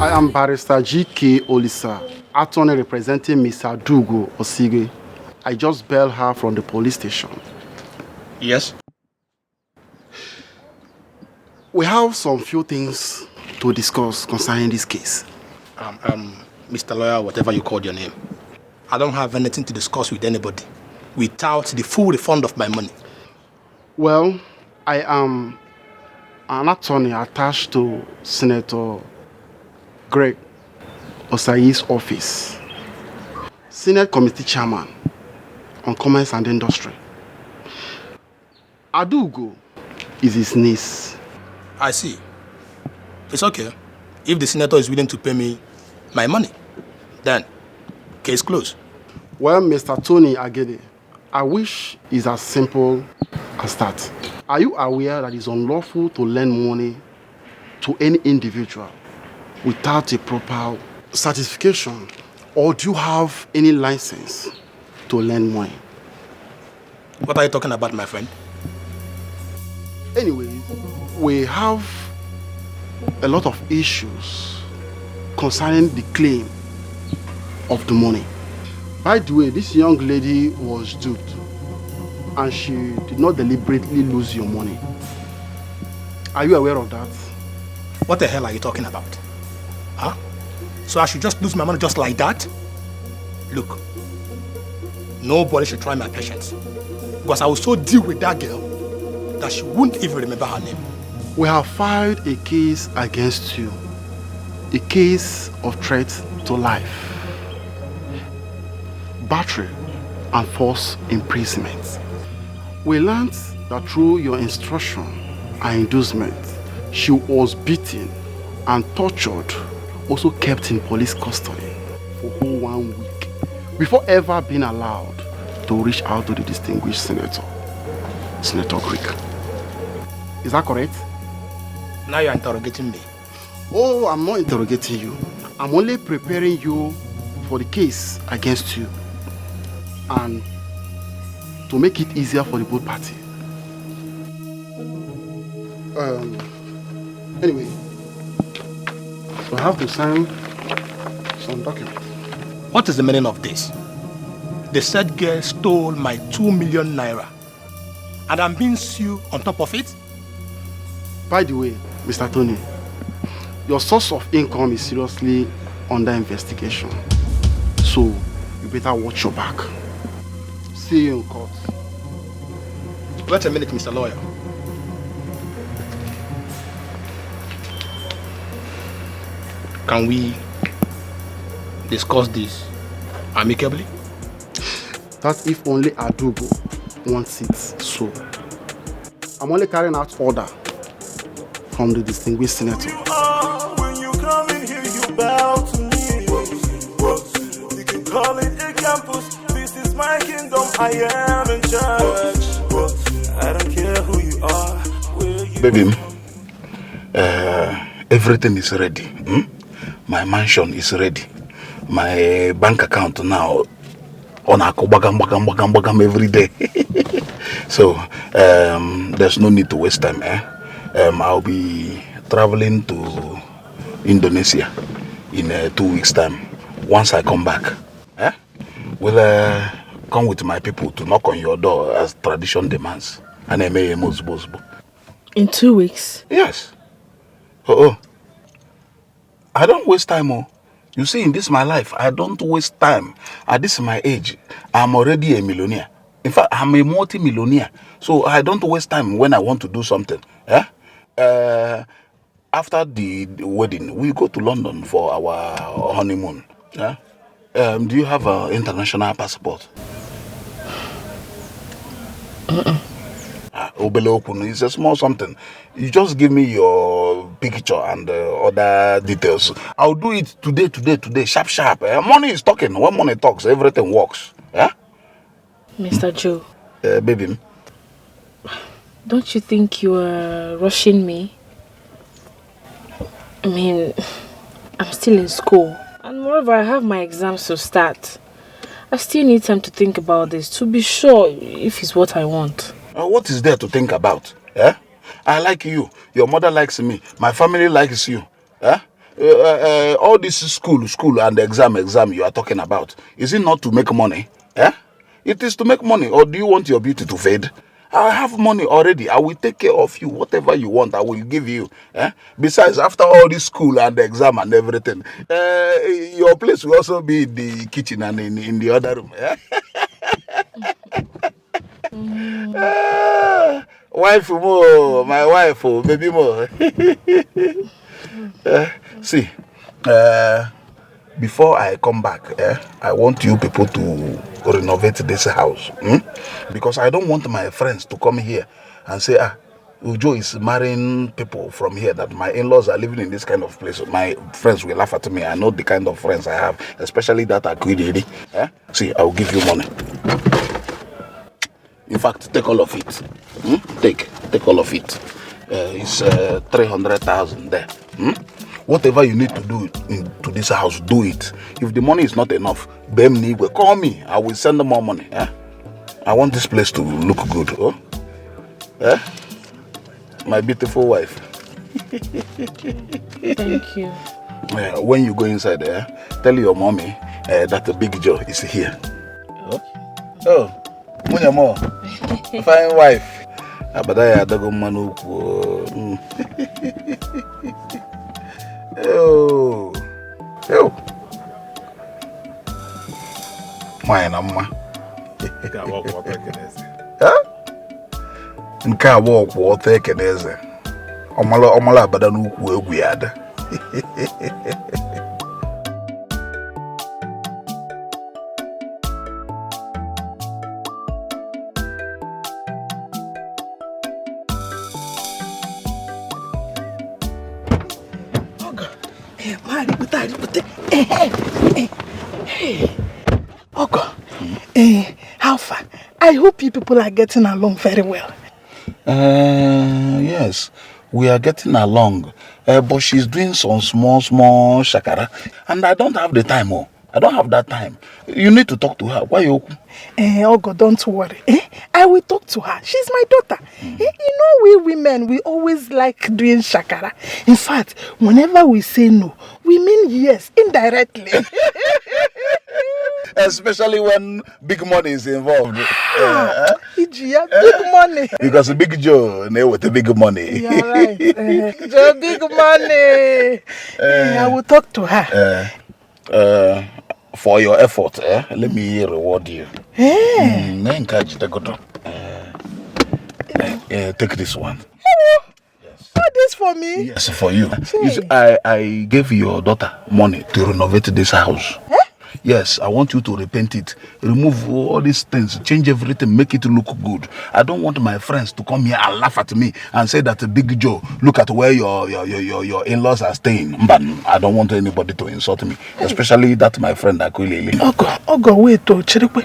I am Barrister G.K. Olisa, attorney representing Mr. Dugo Osige. I just bailed her from the police station. Yes? We have some few things to discuss concerning this case. Mr. Lawyer, whatever you called your name, I don't have anything to discuss with anybody without the full refund of my money. Well, I am an attorney attached to Senator Greg Osayi's office, Senate Committee Chairman on Commerce and Industry. Adugo is his niece. I see. It's okay. If the senator is willing to pay me my money, then case closed. Well, Mr. Tony Agede, I wish it's as simple as that. Are you aware that it's unlawful to lend money to any individual without a proper certification? Or do you have any license to lend money? What are you talking about, my friend? Anyway, we have a lot of issues concerning the claim of the money. By the way, this young lady was duped and she did not deliberately lose your money. Are you aware of that? What the hell are you talking about? Huh? So I should just lose my money just like that? Look, nobody should try my patience, because I will so deal with that girl that she wouldn't even remember her name. We have filed a case against you, a case of threat to life, battery and false imprisonment. We learned that through your instruction and inducement, she was beaten and tortured, also kept in police custody for whole 1 week before ever being allowed to reach out to the distinguished senator, Senator Greek. Is that correct? Now you're interrogating me. Oh, I'm not interrogating you. I'm only preparing you for the case against you and to make it easier for the both parties. Anyway, so I have to sign some documents. What is the meaning of this? The said girl stole my 2 million naira and I'm being sued on top of it? By the way, Mr. Tony, your source of income is seriously under investigation. So, you better watch your back. See you in court. Wait a minute, Mr. Lawyer. Can we discuss this amicably? That's if only Adugo wants it so. I'm only carrying out order from the distinguished senator. When you come in here, you bow to me. You can call it a campus. This is my kingdom. I am in charge. I don't care who you are, where you Baby, everything is ready. My mansion is ready. My bank account now on bagam every day. So there's no need to waste time. I'll be traveling to Indonesia in 2 weeks' time. Once I come back, we'll come with my people to knock on your door as tradition demands. And I may In 2 weeks? Yes. Oh, I don't waste time. You see, in this my life, I don't waste time. At this my age, I'm already a millionaire. In fact, I'm a multi-millionaire. So I don't waste time when I want to do something. After the wedding, we go to London for our honeymoon. Do you have an international passport? It's a small something. You just give me your picture and other details. I'll do it today, sharp. Money is talking. When money talks, everything works. Mr. Joe. Baby. Don't you think you are rushing me? I mean, I'm still in school. And moreover, I have my exams to start. I still need time to think about this to be sure if it's what I want. What is there to think about? I like you. Your mother likes me. My family likes you. All this school and exam you are talking about, is it not to make money? It is to make money. Or do you want your beauty to fade? I have money already. I will take care of you. Whatever you want, I will give you. Besides, after all this school and exam and everything, your place will also be in the kitchen and in the other room. Wife more, my wife, baby more. See, before I come back, I want you people to renovate this house. Because I don't want my friends to come here and say, Ujo is marrying people from here, that my in-laws are living in this kind of place. My friends will laugh at me. I know the kind of friends I have, especially that Akwididi. See, I'll give you money. In fact, take all of it. Take all of it. It's 300,000 there. Whatever you need to do to this house, do it. If the money is not enough, call me. I will send them more money. I want this place to look good. My beautiful wife. Thank you. When you go inside there, tell your mommy that the big Joe is here. Oh, Munyamo, fine wife. Abadaya dago manuku. Oh, my nama. Nke a walk water keneze. Omala abada n'ukwu egwu ya ada. How far? I hope you people are getting along very well. Yes, we are getting along. But she's doing some small shakara. And I don't have the time. I don't have that time. You need to talk to her. Why you? Ogo, don't worry. I will talk to her. She's my daughter. You know, we women, we always like doing shakara. In fact, whenever we say no, we mean yes, indirectly. Especially when big money is involved. Big money. Because Big Joe, with the big money. You're right. Joe, big money. I will talk to her. For your effort, let me reward you. Take this one. What this for me? Yes, for you. You see, I gave your daughter money to renovate this house. Yes, I want you to repaint it, remove all these things, change everything, make it look good. I don't want my friends to come here and laugh at me and say that Big Joe, look at where your in-laws are staying. But I don't want anybody to insult me, especially that my friend Akwilili. Ogo, wait, Chirikwe.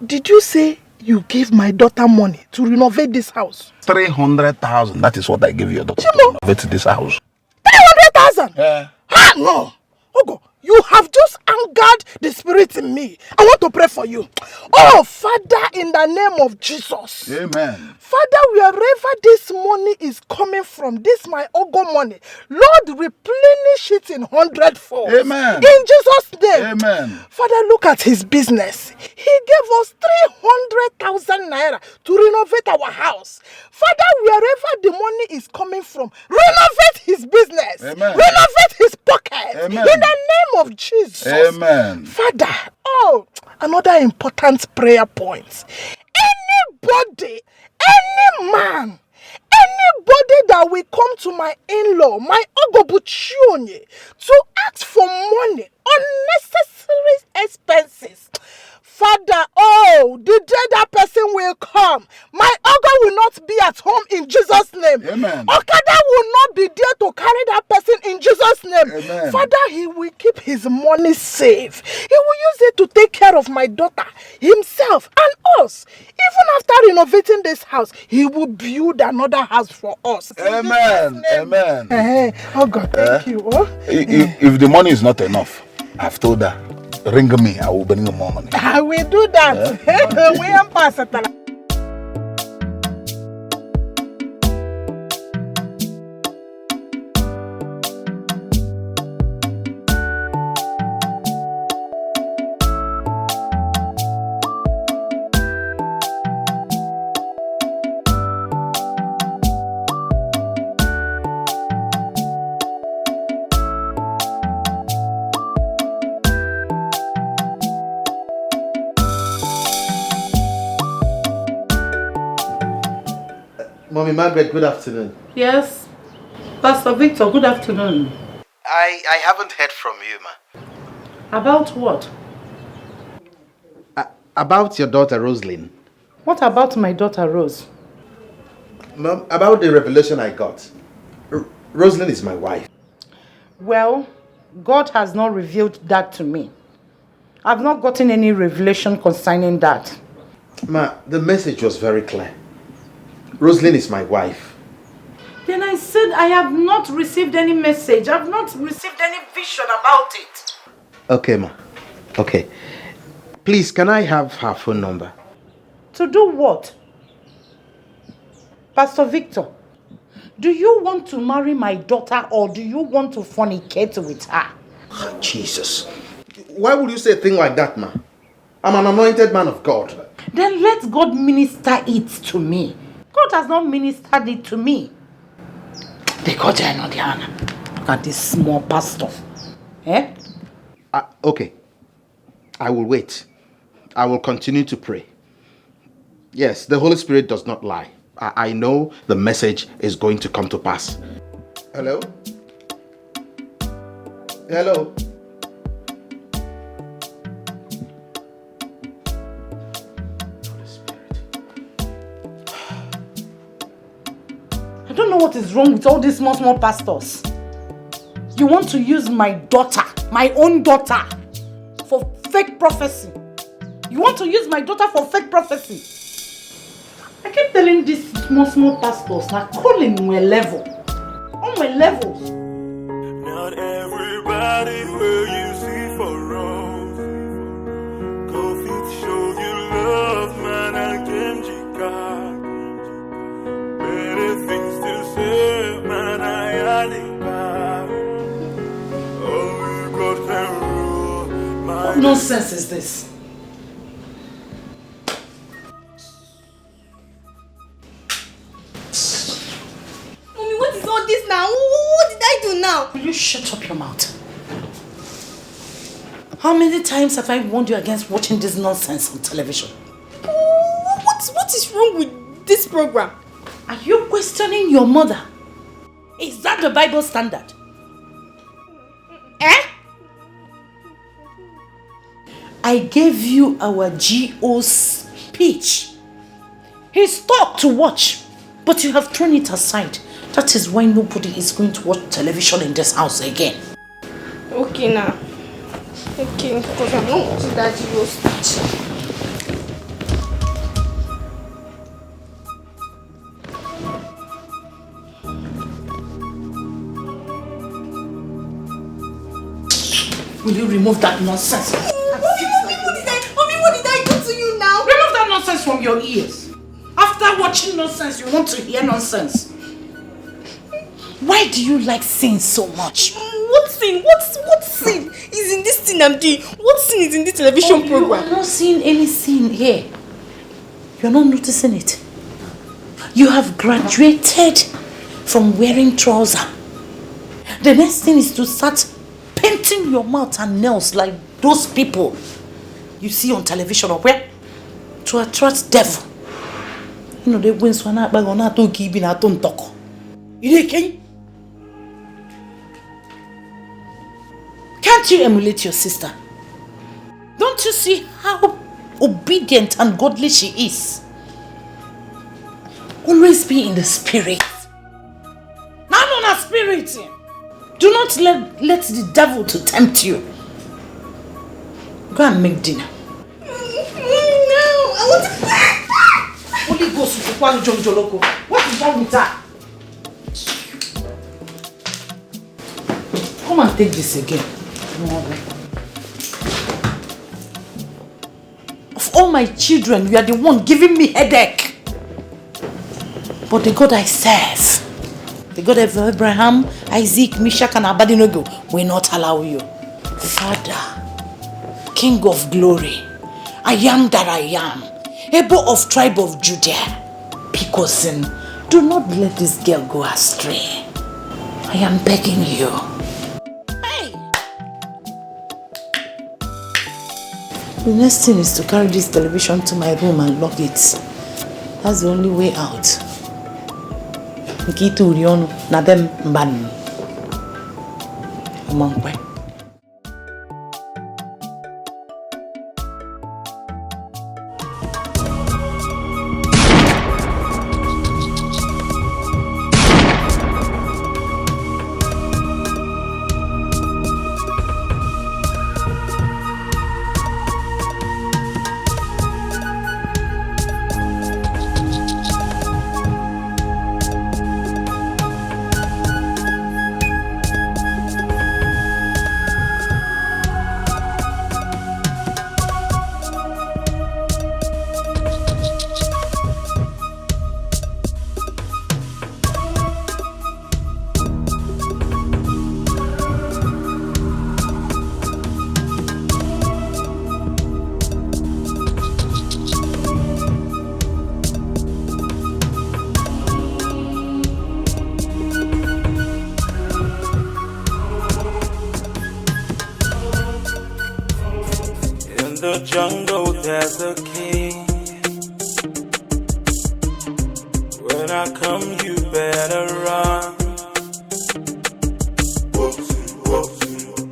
Did you say you gave my daughter money to renovate this house? 300,000. That is what I gave your daughter to renovate this house. 300,000? Yeah. Ah, no. Ogo, you have just angered the spirit in me. I want to pray for you. Oh, Father, in the name of Jesus. Amen. Father, wherever this money is coming from, this my Ogo money, Lord, replenish it in 100-fold. Amen. In Jesus' name. Amen. Father, look at his business. He gave us 300,000 naira to renovate our house. Father, wherever the money is coming from, renovate his business. Amen. Renovate his pocket. Amen. In the name of Jesus. Amen. Father, another important prayer point. Anybody, any man, anybody that will come to my in-law, my Ogobuchionye, to ask for money, unnecessary expenses. Father, the day that person will come, my Ogo will not be at home in Jesus' name. Amen. Okada will not be there to carry that person in Jesus' name. Amen. Father, he will keep his money safe. He will use it to take care of my daughter, himself, and us. Even after renovating this house, he will build another house for us. Amen. Amen. Oh God, thank you. If the money is not enough, I've told her, ring me, I will bring you more money. I will do that. We am passing. Mommy Margaret, good afternoon. Yes. Pastor Victor, good afternoon. I haven't heard from you, ma. About what? About your daughter, Rosalind. What about my daughter, Rose? Mom, about the revelation I got. Rosalind is my wife. Well, God has not revealed that to me. I've not gotten any revelation concerning that. Ma, the message was very clear. Rosalind is my wife. Then I said I have not received any message. I've not received any vision about it. Okay, ma. Okay. Please, can I have her phone number? To do what? Pastor Victor, do you want to marry my daughter or do you want to fornicate with her? Oh, Jesus. Why would you say a thing like that, ma? I'm an anointed man of God. Then let God minister it to me. God has not ministered it to me. Because I know the honor. Look at this small pastor. Eh? Okay. I will wait. I will continue to pray. Yes, the Holy Spirit does not lie. I know the message is going to come to pass. Hello? Hello? I don't know what is wrong with all these small pastors. You want to use my daughter, my own daughter, for fake prophecy. You want to use my daughter for fake prophecy. I keep telling these small pastors, now calling my level. On my levels. Not everybody will you see for wrong. Go fit show you love, man, and Genjika. Better things to say, man, I oh, God can rule my What nonsense is this? Mommy, what is all this now? What did I do now? Will you shut up your mouth? How many times have I warned you against watching this nonsense on television? What is wrong with this program? Are you questioning your mother? Is that the Bible standard? Eh? I gave you our GO's speech. He's taught to watch, but you have thrown it aside. That is why nobody is going to watch television in this house again. Okay now. Okay, because I'm not watching that GO's speech. Will you remove that nonsense? Mommy, what did I do to you now? Remove that nonsense from your ears. After watching nonsense, you want to hear nonsense. Why do you like sin so much? What sin? What sin is in this thing I'm doing? What sin is in this television program? You are not seeing any sin here. You're not noticing it. You have graduated from wearing trousers. The next thing is to start painting your mouth and nails like those people you see on television or where? To attract devil. You know, they win so na ba gona to give in a tonto. Can't you emulate your sister? Don't you see how obedient and godly she is? Always be in the spirit. Not on a spirit. Do not let the devil to tempt you. Go and make dinner. No, I want to... Holy Ghost, what is wrong with that? Come and take this again. Of all my children, you are the one giving me headache. But the God I serve, the God of Abraham, Isaac, Meshach, and Abednego will not allow you. Father, King of glory, I am that I am, able of tribe of Judah, because do not let this girl go astray. I am begging you. Hey! The next thing is to carry this television to my room and lock it. That's the only way out. Nkitu urionu na dem mbani. Amankwe. the jungle there's a king. When I come, you better run.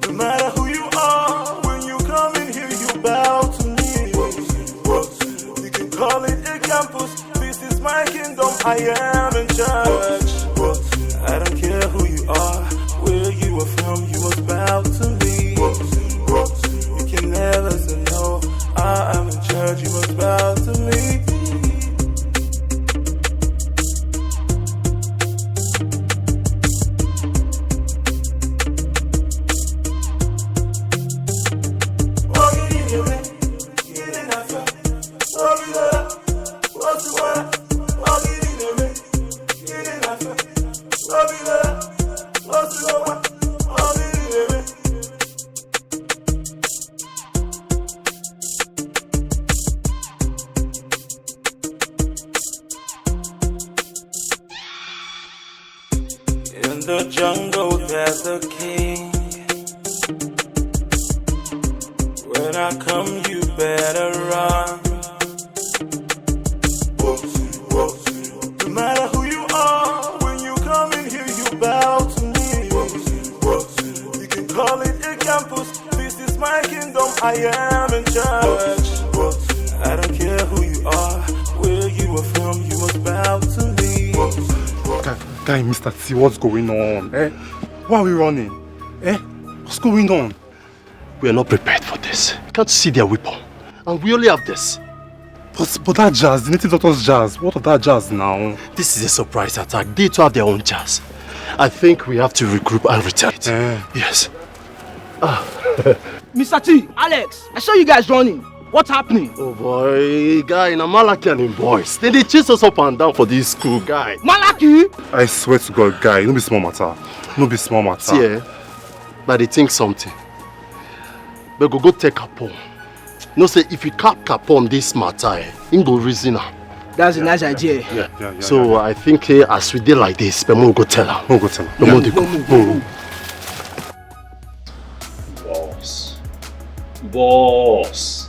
No matter who you are, when you come in here, you bow to me. You can call it a campus. This is my kingdom. I am in charge. I don't care who you are, where you are from. You must bow to me. You can never say no. I am in charge. You must bow to me. In the jungle there's a king. When I come, you better run. No matter who you are, when you come in here, you bow to me. You can call it a campus. This is my kingdom. I am in charge. I don't care who you are, where you are from. You must bow to me. Guy, Mr. T, what's going on? Eh? Why are we running? Eh? What's going on? We are not prepared for this. You can't see their weapon. And we only have this. But that jazz, the native doctor's jazz, what of that jazz now? This is a surprise attack. They too have their own jazz. I think we have to regroup and retaliate. Yes. Mr. T, Alex, I saw you guys running. What's happening? Oh boy, guy, na Malaki and him boys. They chase us up and down for this school, guy. Malaki? I swear to God, guy, no be small matter. No be small matter. See, but they think something. But go take Capone. No say if you cap Capone this matter, he go reason her. That's a nice idea. Yeah. So I think as we did like this, but we'll go tell her. We'll go tell her. Boss.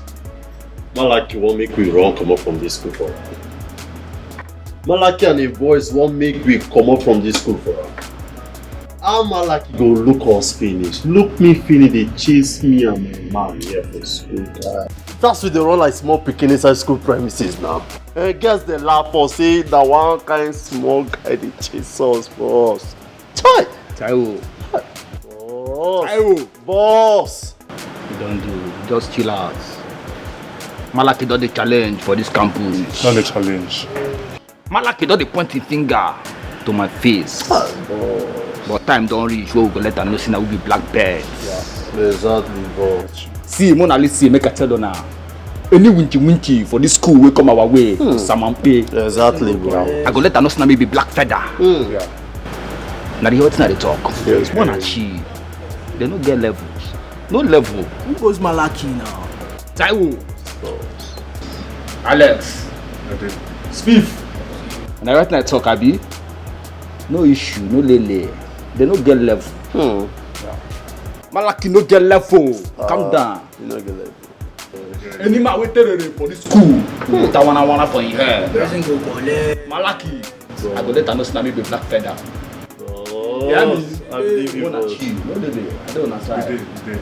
Malaki won't make we run come up from this school for her. Malaki and the boys won't make we come up from this school for her. How Malaki go look us finish? Look me finish, they chase me and my man here for school. That's with the run like small picking inside school premises now. I guess they laugh or say that one kind small guy they chase us for us. Chai! Taiwo. Boss! Don't do, just chill out. Malaki don't the challenge for this campus. Not the challenge. Malaki don't the pointing finger to my face. But time don't reach where we go let her know see that we be blackbirds. Yeah, exactly, boss. See, Mona Lisa, make a tell her now. Any winchy for this school will come our way. Samampe. Exactly, bro. I go let her know see that we be black feather. Yeah. Now the what's not the talk. Yes, Mona achieve. They don't get levels. No level. Who goes Malaki now? Taiwo. Alex. Spiff. And I right now talk, Abi. No issue, no lele. They don't get level. Malaki no get level. Calm down. You no get level. Any man wait for this school. That one for your hair. Malaki. I go let her know see me be black feather. Yeah, I believe you. I don't understand.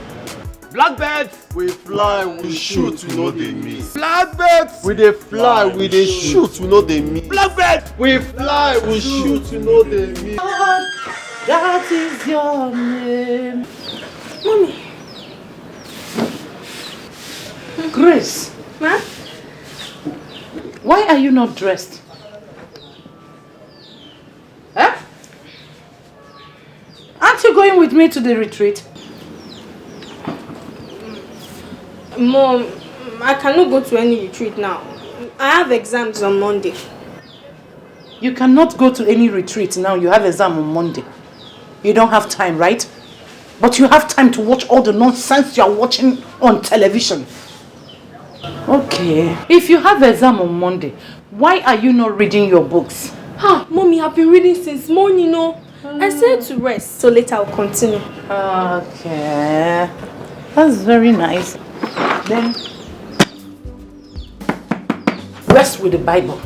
Blackbirds! We fly, we shoot, we know they miss. Blackbirds! We dey fly, we dey shoot, we know they miss. Blackbirds! We fly, we shoot, we know they miss. That is your name. Mommy. Grace. Ma? Why are you not dressed? Huh? Aren't you going with me to the retreat? Mom, I cannot go to any retreat now. I have exams on Monday. You cannot go to any retreat now. You have exam on Monday. You don't have time, right? But you have time to watch all the nonsense you are watching on television. Okay. If you have exam on Monday, why are you not reading your books? Mommy, I've been reading since morning, no? I said to rest, so later I'll continue. Okay. That's very nice. Then, rest with the Bible.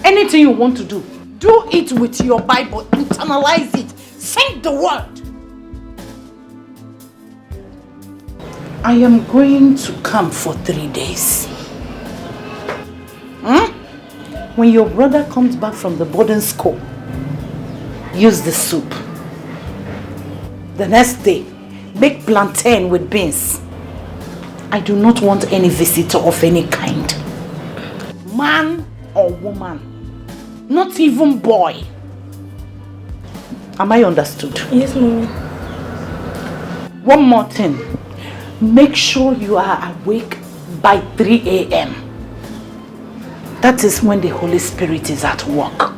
Anything you want to do, do it with your Bible. Internalize it. Sing the word. I am going to camp for 3 days. When your brother comes back from the boarding school, use the soup. The next day, make plantain with beans. I do not want any visitor of any kind. Man or woman. Not even boy. Am I understood? Yes, Mommy. One more thing. Make sure you are awake by 3 a.m. That is when the Holy Spirit is at work.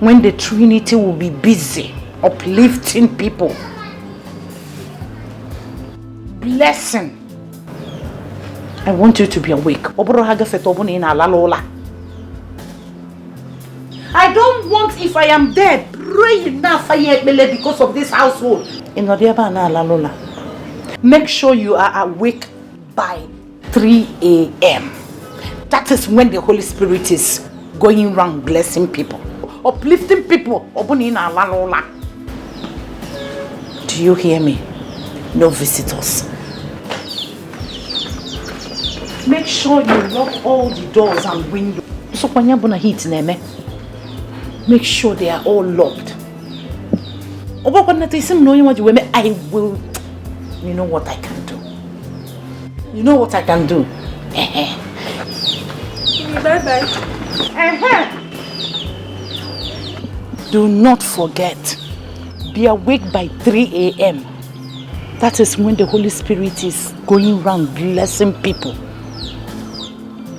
When the Trinity will be busy uplifting people. Blessing. I want you to be awake. I don't want, if I am dead, pray enough because of this household. Make sure you are awake by 3 a.m. That is when the Holy Spirit is going around blessing people, uplifting people. Do you hear me? No visitors. Make sure you lock all the doors and windows. Make sure they are all locked. I will. You know what I can do. You know what I can do. Bye-bye. Do not forget. Be awake by 3 a.m. That is when the Holy Spirit is going around blessing people.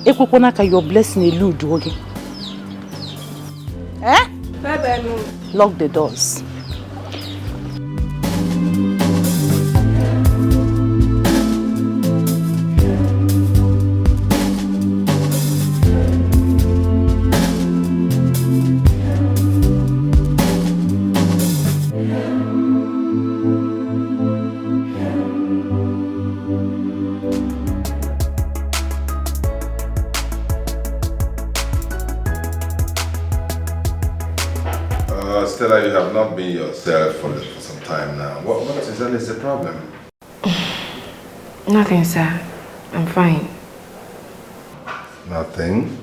Your blessing elude okay? Lock the doors. Stella, you have not been yourself for some time now. What exactly is the problem? Nothing, sir. I'm fine. Nothing?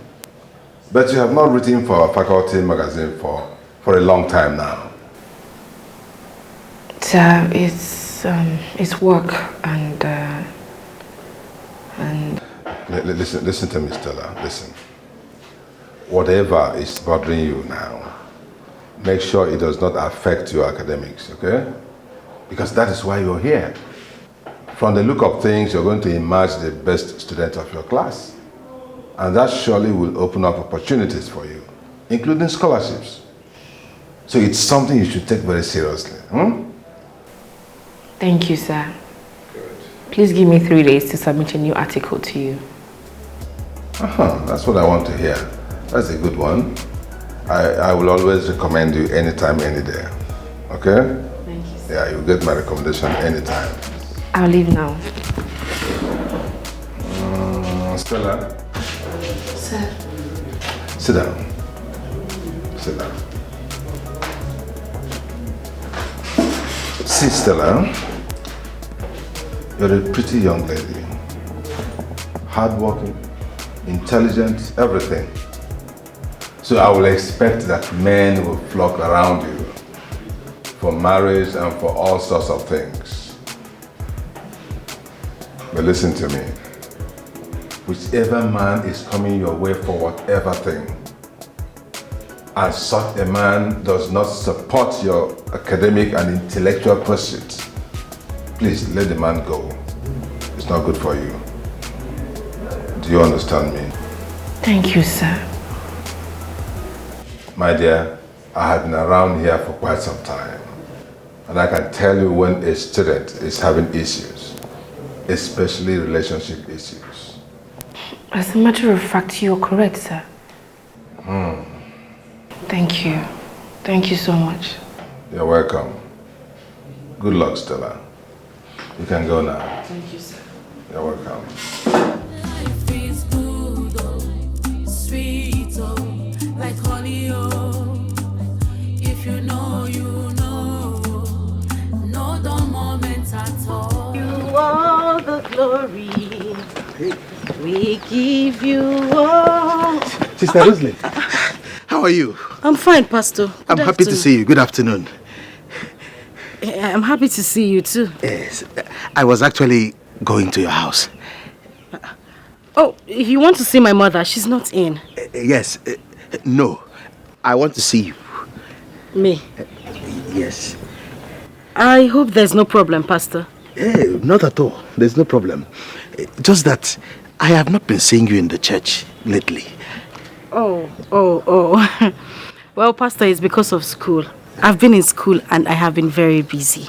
But you have not written for a faculty magazine for a long time now. Sir, it's work and Listen to me, Stella. Listen. Whatever is bothering you now, make sure it does not affect your academics, okay? Because that is why you're here. From the look of things, you're going to emerge the best student of your class. And that surely will open up opportunities for you, including scholarships. So it's something you should take very seriously. Thank you, sir. Good. Please give me 3 days to submit a new article to you. That's what I want to hear. That's a good one. I will always recommend you anytime, any day. Okay? Thank you, sir. Yeah, you'll get my recommendation anytime. I'll leave now. Stella? Sir. Sit down. Sit down. See, Stella, you're a pretty young lady. Hardworking, intelligent, everything. So I will expect that men will flock around you for marriage and for all sorts of things. But listen to me. Whichever man is coming your way for whatever thing, and such a man does not support your academic and intellectual pursuits, please let the man go. It's not good for you. Do you understand me? Thank you, sir. My dear, I have been around here for quite some time, and I can tell you when a student is having issues, especially relationship issues. As a matter of fact, you're correct, sir. Thank you. Thank you so much. You're welcome. Good luck, Stella. You can go now. Thank you, sir. You're welcome. Life is good, oh, sweet, oh, like honey, oh. If you know, you know. No the moment at all. You all the glory. We give you all. Sister Rosalie, how are you? I'm fine, Pastor. I'm happy to see you. Good afternoon. I'm happy to see you too. Yes, I was actually going to your house. Oh, you want to see my mother? She's not in. Yes, no. I want to see you. Me? Yes. I hope there's no problem, Pastor. Not at all. There's no problem. Just that I have not been seeing you in the church lately. Oh. Well, Pastor, it's because of school. I've been in school and I have been very busy.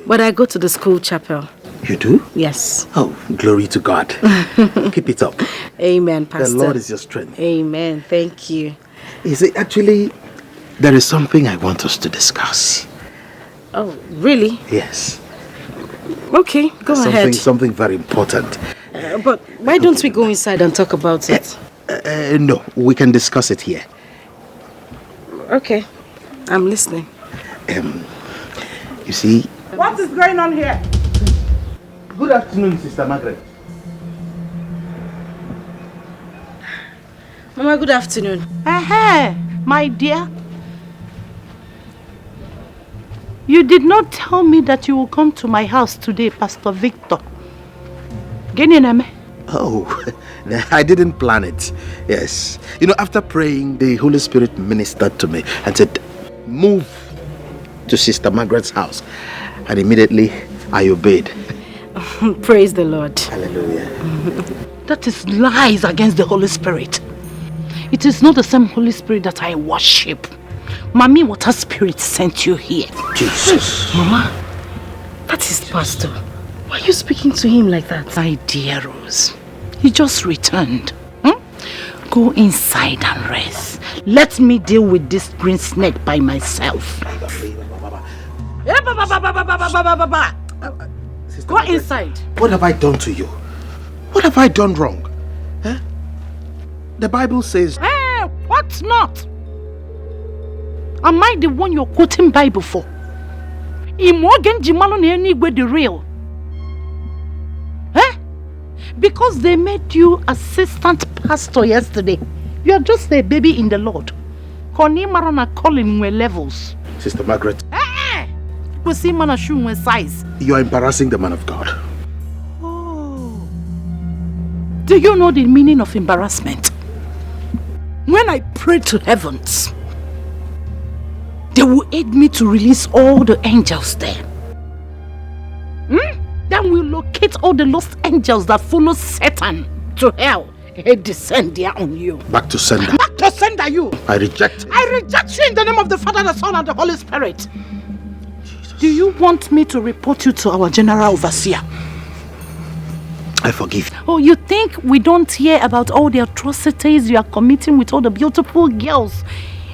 But I go to the school chapel. You do? Yes. Oh, glory to God. Keep it up. Amen, Pastor. The Lord is your strength. Amen. Thank you. You see, actually, there is something I want us to discuss. Oh, really? Yes. Okay, go ahead. Something very important. But why don't we go inside and talk about it? No, we can discuss it here. Okay, I'm listening. You see... What is going on here? Good afternoon, Sister Margaret. Mama, good afternoon. My dear. You did not tell me that you will come to my house today, Pastor Victor. Oh, I didn't plan it. Yes. You know, after praying, the Holy Spirit ministered to me and said, move to Sister Margaret's house. And immediately, I obeyed. Praise the Lord. Hallelujah. That is lies against the Holy Spirit. It is not the same Holy Spirit that I worship. Mommy, what a spirit sent you here? Jesus. Mama, that is Pastor. Why are you speaking to him like that? My dear Rose, he just returned. Go inside and rest. Let me deal with this green snake by myself. Go inside. What have I done to you? What have I done wrong? Eh? The Bible says... What not? Am I the one you're quoting Bible for? Imogen Jimalo Nienigwe the real. Because they made you assistant pastor yesterday. You are just a baby in the Lord. Koni marana calling we levels. Sister Margaret. We see man shoe size. You are embarrassing the man of God. Do you know the meaning of embarrassment? When I pray to heavens, they will aid me to release all the angels there. Then we'll locate all the lost angels that follow Satan to hell and descend there on you. Back to sender. Back to sender you. I reject. I reject you in the name of the Father, the Son, and the Holy Spirit. Jesus. Do you want me to report you to our general overseer? I forgive you. Oh, you think we don't hear about all the atrocities you are committing with all the beautiful girls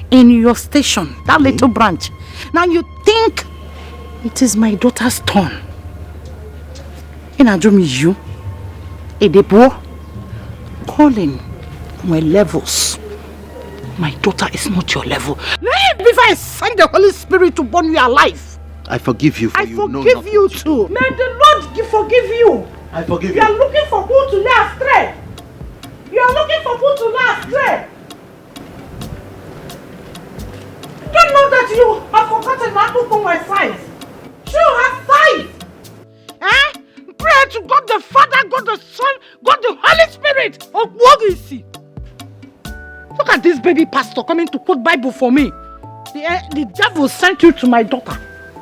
in your station, that little branch? Now you think it is my daughter's turn? In a dream, you, a depot, calling my levels. My daughter is not your level. Before I send the Holy Spirit to burn you alive. I forgive you. I forgive you too. May the Lord forgive you. I forgive you. You are looking for who to lay astray. You are looking for who to lay astray. Don't know that you have forgotten how to come my size. You have size. Pray to God the Father, God the Son, God the Holy Spirit. Oh, what is he? Look at this baby pastor coming to quote Bible for me. The devil sent you to my daughter.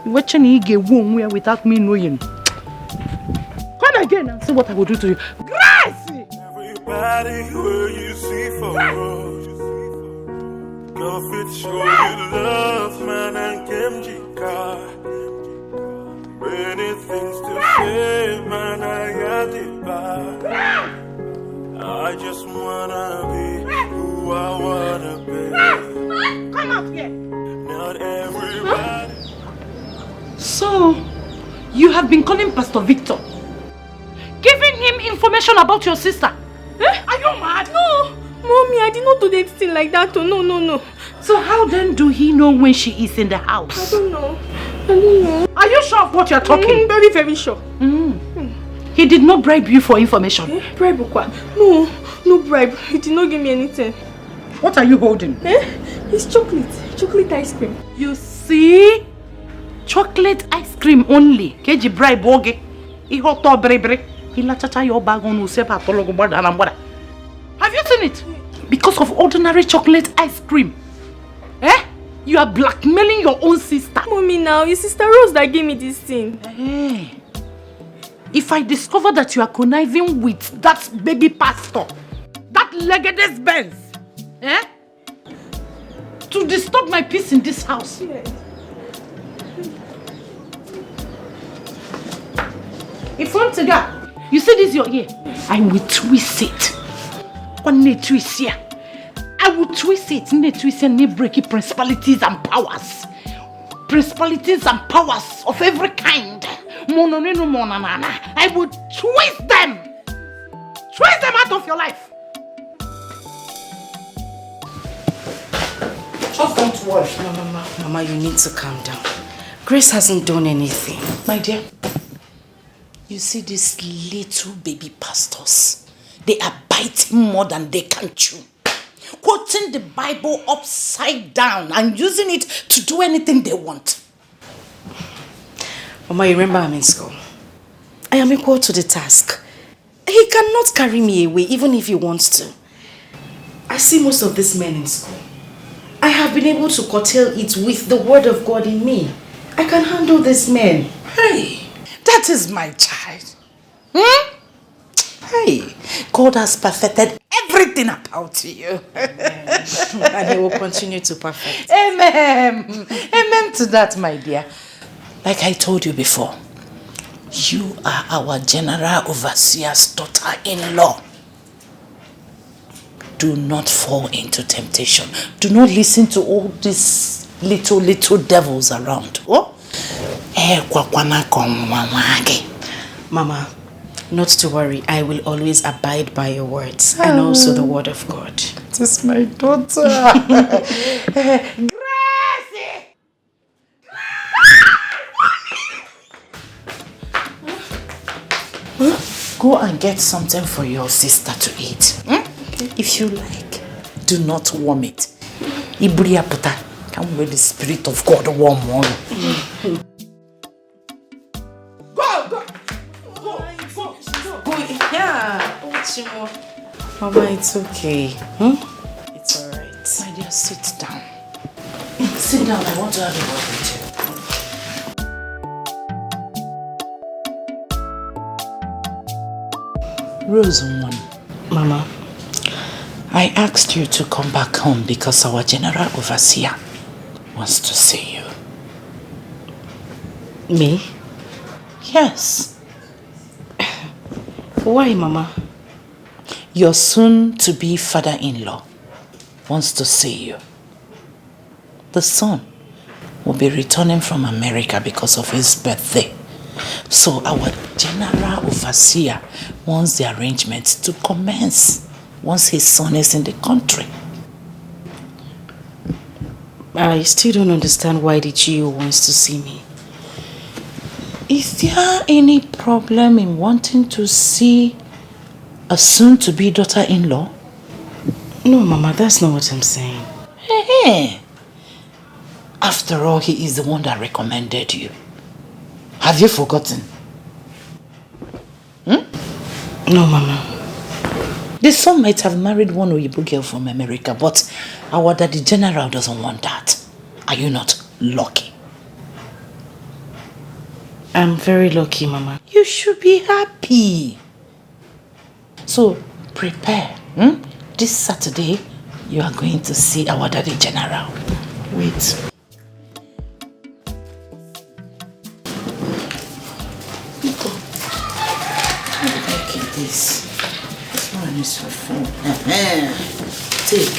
You watching he get womb without me knowing. Come again and see what I will do to you. Grace! Everybody where you see for go fit show you love, man, and Kimchi car. Many things to say, man, I got it back. I just wanna be who I wanna be. Come out here. Not everybody. So, you have been calling Pastor Victor, giving him information about your sister. Are you mad? No, Mommy, I did not do anything like that. Oh, no. So how then do he know when she is in the house? I don't know. Are you sure of what you are talking? Very, very sure. He did not bribe you for information. Bribe what? No bribe. He did not give me anything. What are you holding? It's chocolate ice cream. You see? Chocolate ice cream only. Keji bribe oge. Ihoto brebre. Ila chacha your bag on usepa tologo bada na mbada. Have you seen it? Because of ordinary chocolate ice cream. You are blackmailing your own sister. Mommy, now, it's Sister Rose that gave me this thing. If I discover that you are conniving with that baby pastor, that leggedest Benz, to disturb my peace in this house. If front to God, you see this your ear? I will twist it. One day twist here. I will twist it. And break it. Principalities and powers. Principalities and powers of every kind. I will twist them. Twist them out of your life. Just don't worry. Mama, you need to calm down. Grace hasn't done anything. My dear, you see these little baby pastors, they are biting more than they can chew. Quoting the Bible upside down and using it to do anything they want. Mama, you remember I'm in school. I am equal to the task. He cannot carry me away even if he wants to. I see most of these men in school. I have been able to curtail it with the word of God in me. I can handle these men. Hey, That is my child. Hey, God has perfected everything about you. And he will continue to perfect. Amen. Amen to that, my dear. Like I told you before, you are our general overseer's daughter-in-law. Do not fall into temptation. Do not listen to all these little devils around. Oh? Mama, not to worry. I will always abide by your words and also the word of God. This is my daughter. Go and get something for your sister to eat. If you like, do not warm it. Iburia puta, come with the Spirit of God warm one. Go. Yeah. Mama, it's okay. It's alright. My dear, sit down. Sit down, I want to have a word with you. Rosamond, Mama, I asked you to come back home because our general overseer wants to see you. Me? Yes. Why, Mama? Your soon-to-be father-in-law wants to see you. The son will be returning from America because of his birthday. So our general overseer wants the arrangements to commence once his son is in the country. I still don't understand why the GO wants to see me. Is there any problem in wanting to see a soon-to-be daughter-in-law? No, Mama, that's not what I'm saying. Hey. After all, he is the one that recommended you. Have you forgotten? No, Mama. The son might have married one Oyibo girl from America, but our daddy general doesn't want that. Are you not lucky? I'm very lucky, Mama. You should be happy. So, prepare. This Saturday, you are going to see our daddy general. Wait. This one is your phone. Take.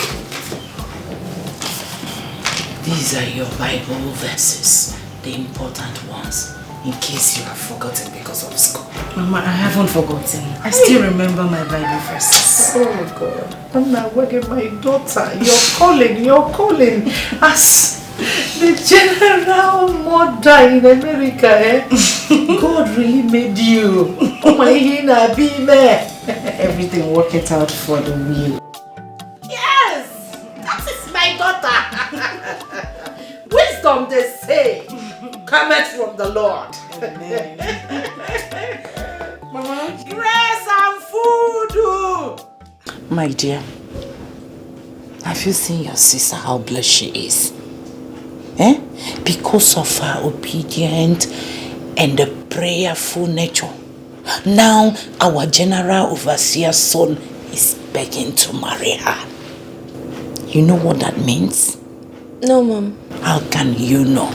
These are your Bible verses, the important ones, in case you have forgotten because of school. Mama, I haven't forgotten. I still remember my Bible verses. Oh God. I'm not working my daughter. You're calling. As the general mother in America, eh? God really made you. Everything worked it out for the will. Yes! That is my daughter. Wisdom, they say, cometh from the Lord. Amen. Mama? Grace and food. My dear, have you seen your sister, how blessed she is? Because of her obedient and the prayerful nature. Now our general overseer's son is begging to marry her. You know what that means? No, Mom. How can you know?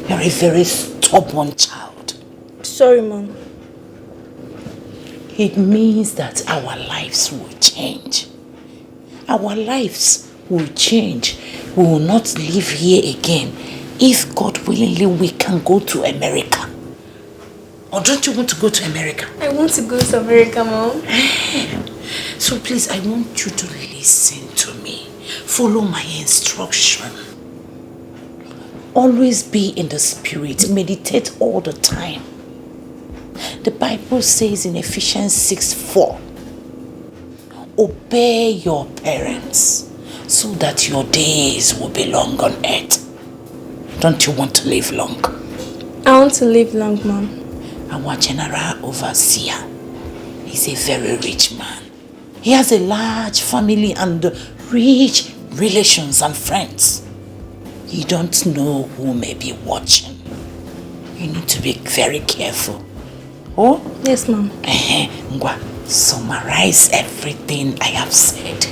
You're a very stubborn child. Sorry, Mom. It means that our lives will change. Our lives will change. We will not live here again. If God willingly, we can go to America. Or don't you want to go to America? I want to go to America, Mom. So please, I want you to listen to me. Follow my instruction. Always be in the spirit. Meditate all the time. The Bible says in Ephesians 6:4, obey your parents so that your days will be long on earth. Don't you want to live long? I want to live long, Mom. Our general overseer is a very rich man. He has a large family and rich relations and friends. You don't know who may be watching. You need to be very careful. Oh? Yes, Mom. Ngwa, summarize everything I have said.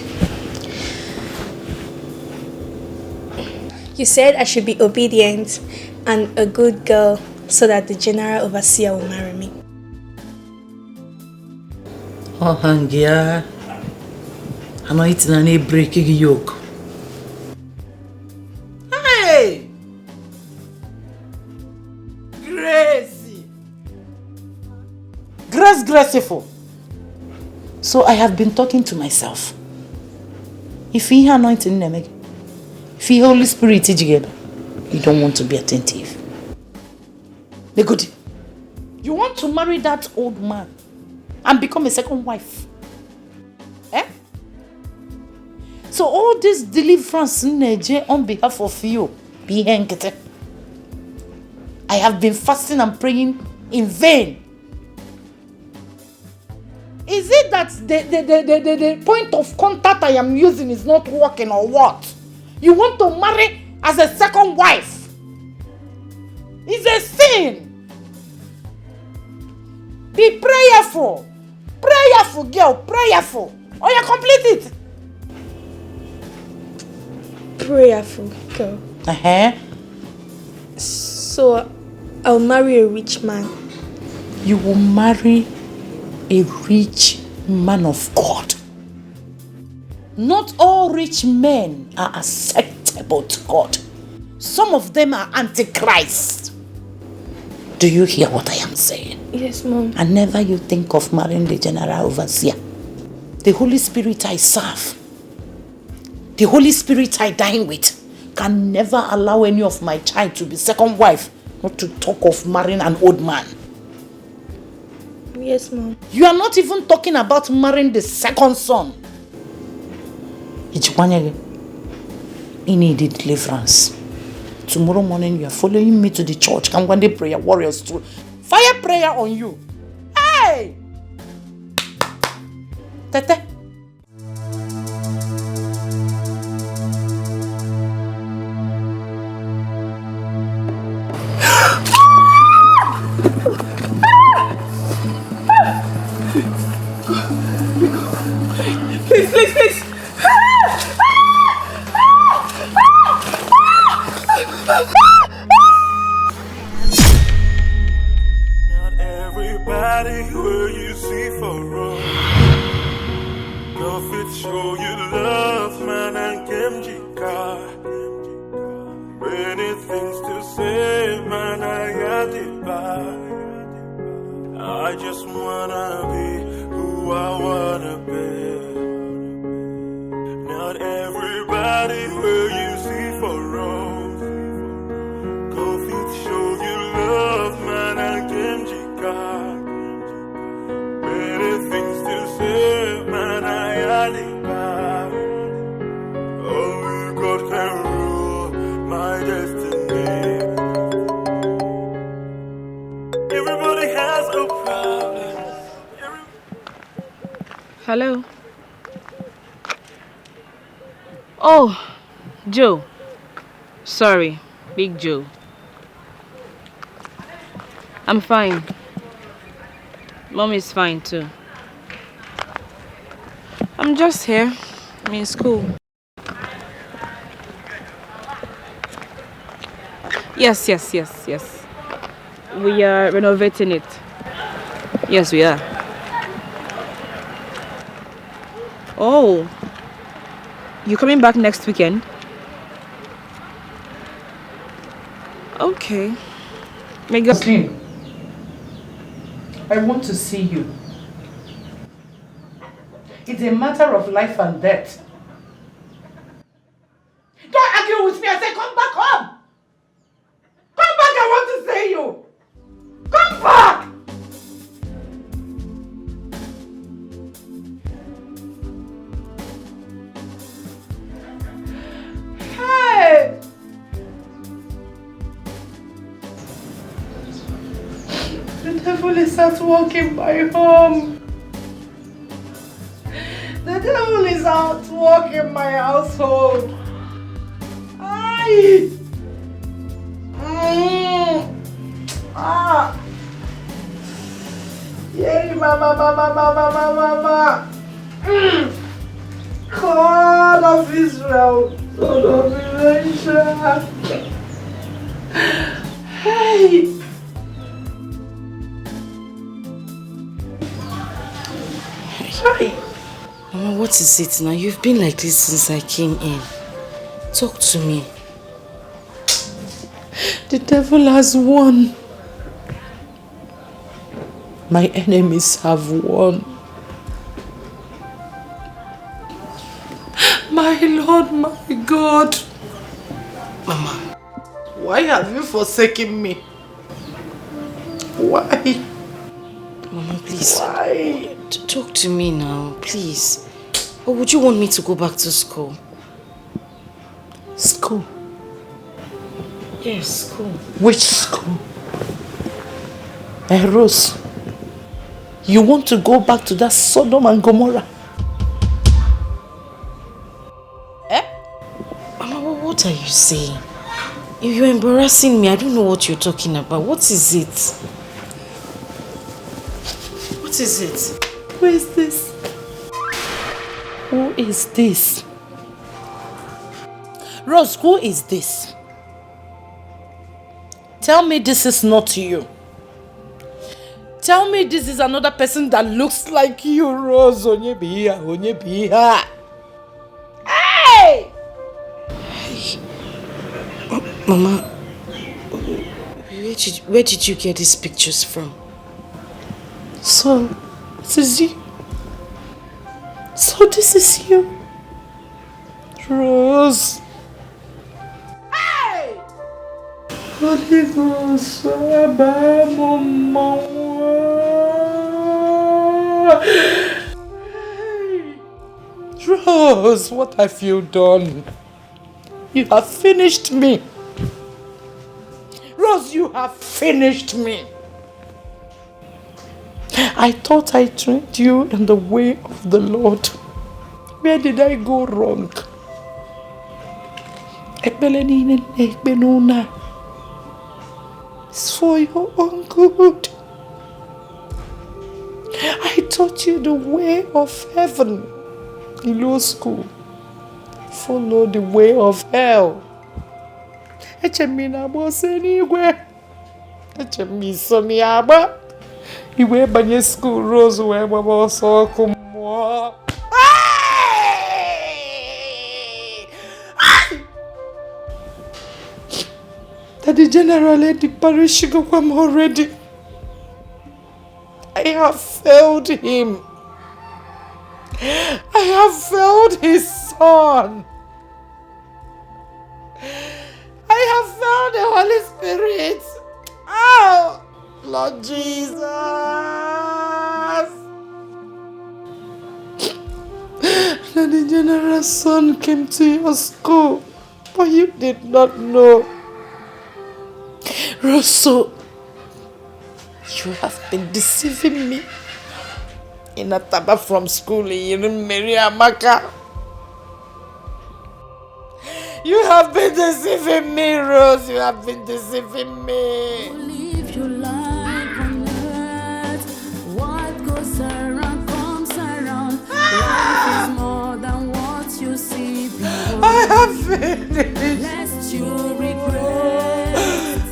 You said I should be obedient and a good girl so that the general overseer will marry me. Oh, Hangia. I'm not eating any breaking yoke. Hey! Gracie! Graceful. So I have been talking to myself. If he anointing them, if he Holy Spirit again, you don't want to be attentive. Good. You want to marry that old man and become a second wife. Eh? So all this deliverance on behalf of you, be hanged. I have been fasting and praying in vain. Is it that the point of contact I am using is not working or what? You want to marry as a second wife? It's a sin. Be prayerful. Prayerful, girl. Prayerful. Oh, you complete it. Prayerful girl. So, I'll marry a rich man. You will marry a rich man of God. Not all rich men are acceptable to God. Some of them are antichrist. Do you hear what I am saying? Yes, Mom. And never you think of marrying the general overseer. The Holy Spirit I serve, the Holy Spirit I dine with, can never allow any of my child to be second wife, not to talk of marrying an old man. Yes, Mom. You are not even talking about marrying the second son. You need deliverance. Tomorrow morning you are following me to the church. I'm going to prayer warriors too. Fire prayer on you. Hey! Tete. Please. Not everybody will you see for wrong. Go fit show you love, man, and Kemjika. Many things to say, man, I got it back. I just wanna be who I wanna be. Not everybody will you see for wrong. Go fit show you love, man, and Kemjika. Many things to say, man, I had it back. Only God can rule my destiny. Everybody has a problem. Hello? Oh, Joe. Sorry, Big Joe. I'm fine. Mom is fine too. I'm just here. I'm in school. Yes. We are renovating it. Yes, we are. Oh, you coming back next weekend? Okay. Muslim, I want to see you. It's a matter of life and death. Don't argue with me. I say come back home. Come back, I want to see you. Come back. Hey. The devil is at work in my home. The devil is at work in my household. Aye. Mama. God of Israel, God of Elisha. Hey. Hi. Mama, what is it now? You've been like this since I came in. Talk to me. The devil has won. My enemies have won. My Lord, my God. Mama, why have you forsaken me? Why? Mama, please. Why? Talk to me now, please. Or would you want me to go back to school? School? Yes, school. Which school? Rose, you want to go back to that Sodom and Gomorrah? Mama, what are you saying? You're embarrassing me. I don't know what you're talking about. What is it? What is it? Who is this? Who is this? Rose, who is this? Tell me this is not you. Tell me this is another person that looks like you, Rose. Onyebiya. Hey! Mama, where did you get these pictures from? So, this is you. So this is you. Rose. Hey! Holy Ghost, Rose, what have you done? You have finished me. Rose, you have finished me. I thought I trained you in the way of the Lord. Where did I go wrong? It's for your own good. I taught you the way of heaven in law school. Follow the way of hell. Iwe banye school Rose wee gbaba ọsọ ọkụ mmụọ. Daddy General the parish gokwam already. I have failed him. I have failed his son. I have failed the Holy Spirit. Oh! Lord Jesus! The general's son came to your school, but you did not know. Rosso, you have been deceiving me. In Ataba from school, you didn't marry Amaka. You have been deceiving me, Rose. You have been deceiving me. Live your life on earth. What goes around comes around. Life is more than what you see below. I have finished. Lest you regret.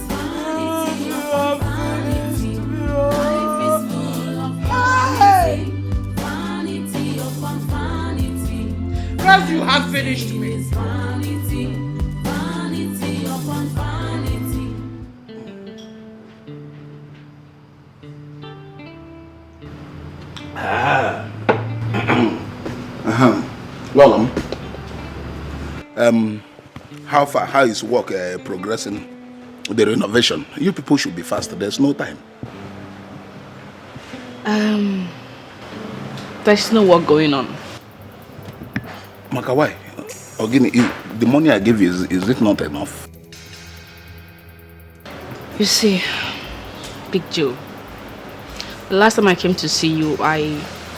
Vanity upon vanity. Life is full of vanity. Vanity upon vanity. Rose, you have finished me. Vanity, vanity upon vanity. Well, how is work progressing? The renovation. You people should be faster. There's no time. There's no work going on. Maka, why? Ogini, the money I gave you, is it not enough? You see, Big Joe, the last time I came to see you, I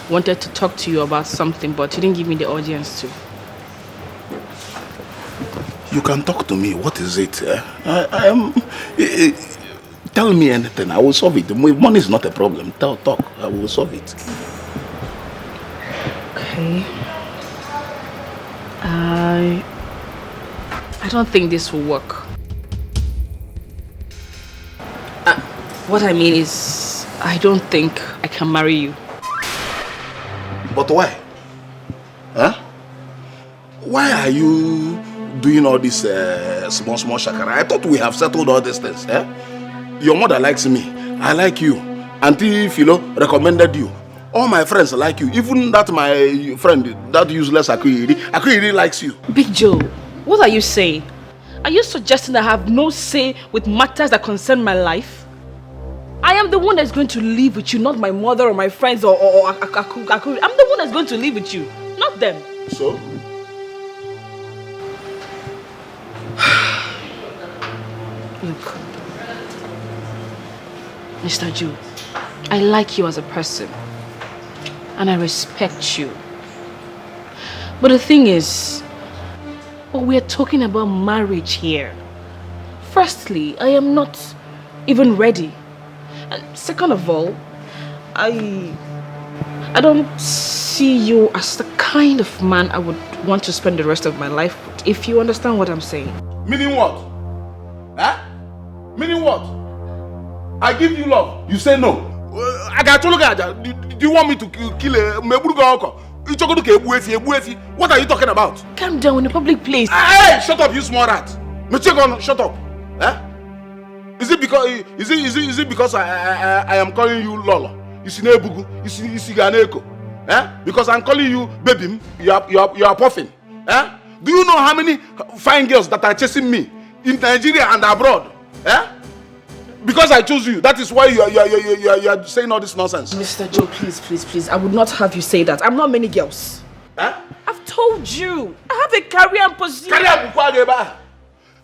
wanted to talk to you about something, but you didn't give me the audience to. You can talk to me. What is it? Tell me anything, I will solve it. Money is not a problem. Talk, I will solve it. Okay. I don't think this will work. What I mean is, I don't think I can marry you. But why? Huh? Why are you doing all this small shakara? I thought we have settled all these things. Eh? Your mother likes me. I like you. Auntie Philo recommended you. All my friends like you. Even that my friend, that useless Akuyiri likes you. Big Joe, what are you saying? Are you suggesting that I have no say with matters that concern my life? I am the one that's going to live with you, not my mother or my friends or Akuyiri. I'm the one that's going to live with you, not them. So? Look, Mr. Joe, I like you as a person. And I respect you. But the thing is, we are talking about marriage here. Firstly, I am not even ready. And second of all, I don't see you as the kind of man I would want to spend the rest of my life with, if you understand what I'm saying. Meaning what? Huh? Meaning what? I give you love, you say no. Do you want me to kill a Meburuga? What are you talking about? Calm down in a public place. Hey, shut up, you small rat. Shut up. Eh? Is it because I am calling you Lolo? Eh? Because I'm calling you baby, you are puffing. Eh? Do you know how many fine girls that are chasing me in Nigeria and abroad? Eh? Because I chose you, that is why you are saying all this nonsense. Mr. Joe, please, I would not have you say that. I'm not many girls. Huh? I've told you, I have a career and position.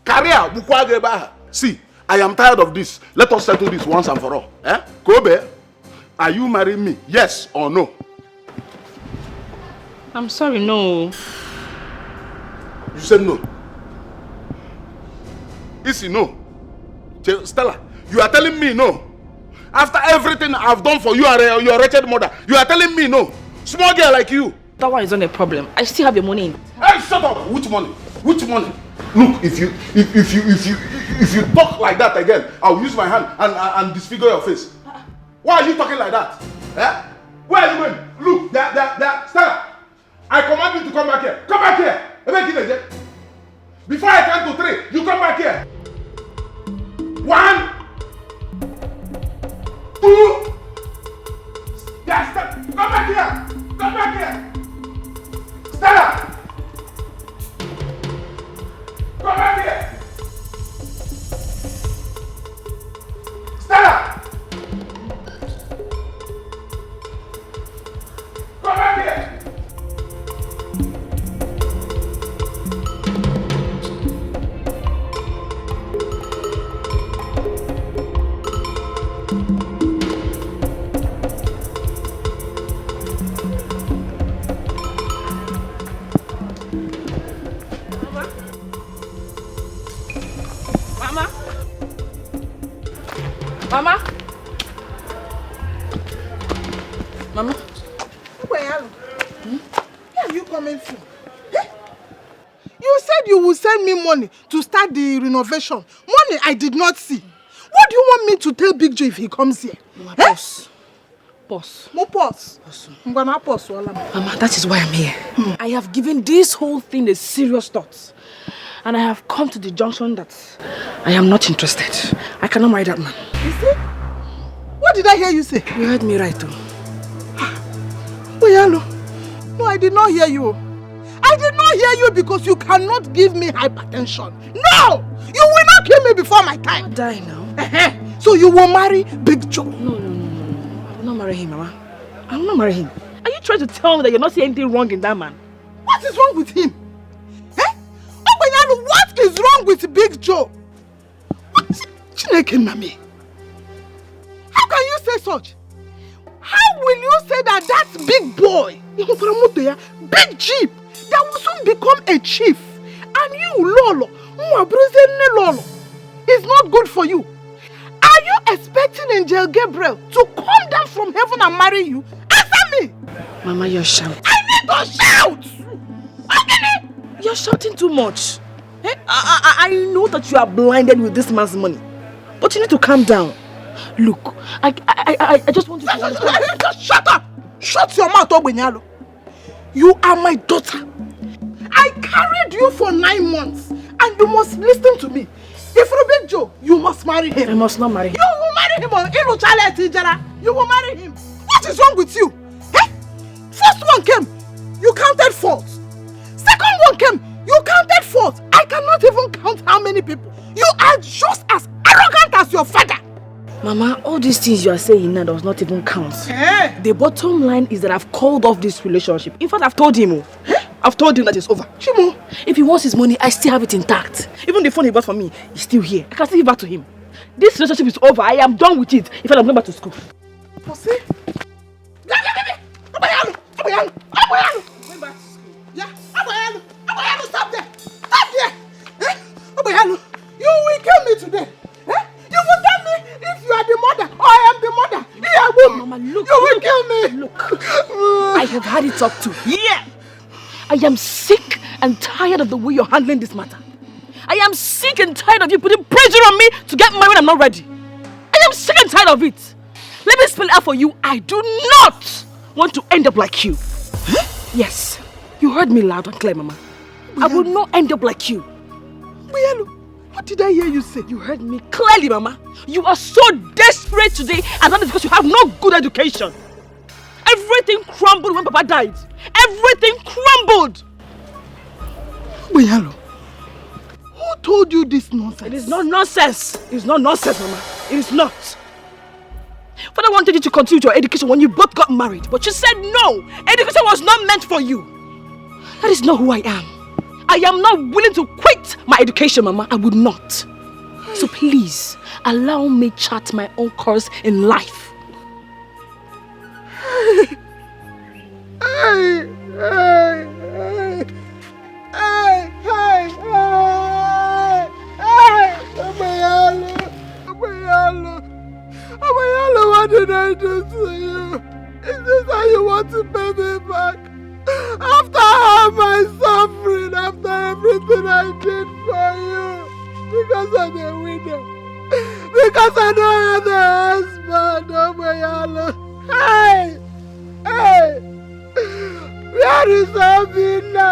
Career. See, I am tired of this. Let us settle this once and for all. Eh? Kobe, are you marrying me? Yes or no? I'm sorry, no. You said no. Isi, no. Stella, you are telling me no. After everything I've done for you and your wretched mother, you are telling me no. Small girl like you. That one is not a problem. I still have your money. Hey, shut up! Which money? Which money? Look, if you talk like that again, I'll use my hand and disfigure your face. Why are you talking like that? Eh? Where are you going? Look, Stella. I command you to come back here. Come back here. Before I count to 3, you come back here. 1, 2. Yes, come back here. Come back here. Stella. Come back here. Stella. Come back here. Mama? Where are you coming from? Eh? You said you would send me money to start the renovation. Money I did not see. What do you want me to tell Big Joe if he comes here? Boss. Boss. More boss. Mama, that is why I'm here. I have given this whole thing a serious thought. And I have come to the junction that I am not interested. I cannot marry that man. You see? What did I hear you say? You heard me right, too. No, I did not hear you. I did not hear you because you cannot give me hypertension. No! You will not kill me before my time. I'll die now. So you will marry Big Joe? No. I will not marry him, Mama. I will not marry him. Are you trying to tell me that you're not seeing anything wrong in that man? What is wrong with him? What is wrong with Big Joe? Chineke Mami. How can you say such? How will you say that big boy, big jeep, that will soon become a chief, and you, Lolo, is not good for you? Are you expecting Angel Gabriel to come down from heaven and marry you? Answer me! Mama, you're shouting. I need to shout! You're shouting too much. Eh? I know that you are blinded with this man's money. But you need to calm down. Look, I just want you to understand. Just shut up! Shut your mouth, Ogbenyalo. You are my daughter. I carried you for 9 months and you must listen to me. If Rubik Joe, you must marry him. I must not marry him. You will marry him. You will marry him. What is wrong with you? Eh? First one came, you counted faults. Second one came, you counted faults. I cannot even count how many people. You are just as arrogant as your father. Mama, all these things you are saying now does not even count. Eh? The bottom line is that I've called off this relationship. In fact, I've told him. I've told him that it's over. Chimo, if he wants his money, I still have it intact. Even the phone he bought for me is still here. I can still give back to him. This relationship is over. I am done with it. In fact, I'm going back to school. Pussy? Going back to school. Yeah, Abayalo, stop there. Stop there. Eh? Abayalo, you will kill me today. Eh? You will tell me if you are the mother or I am the mother. Yeah, woman. Mama, look. You will kill me. Look. I have had it up to. Yeah. I am sick and tired of the way you're handling this matter. I am sick and tired of you putting pressure on me to get married when I'm not ready. I am sick and tired of it. Let me spell it out for you. I do not want to end up like you. Huh? Yes. You heard me loud and clear, Mama. I will not end up like you. Bayalo, what did I hear you say? You heard me clearly, Mama. You are so desperate today, and that is because you have no good education. Everything crumbled when Papa died. Everything crumbled. Bayalo, who told you this nonsense? It is not nonsense. It is not nonsense, Mama. It is not. Father wanted you to continue your education when you both got married, but you said no. Education was not meant for you. That is not who I am. I am not willing to quit my education, Mama. I would not. So please, allow me chart my own course in life. Abayalo, what did I do to you? Is this how you want to pay me back? After all my suffering, after everything I did for you, because I'm a widow, because I don't have a husband, Abayalo. Hey! Where is Abina?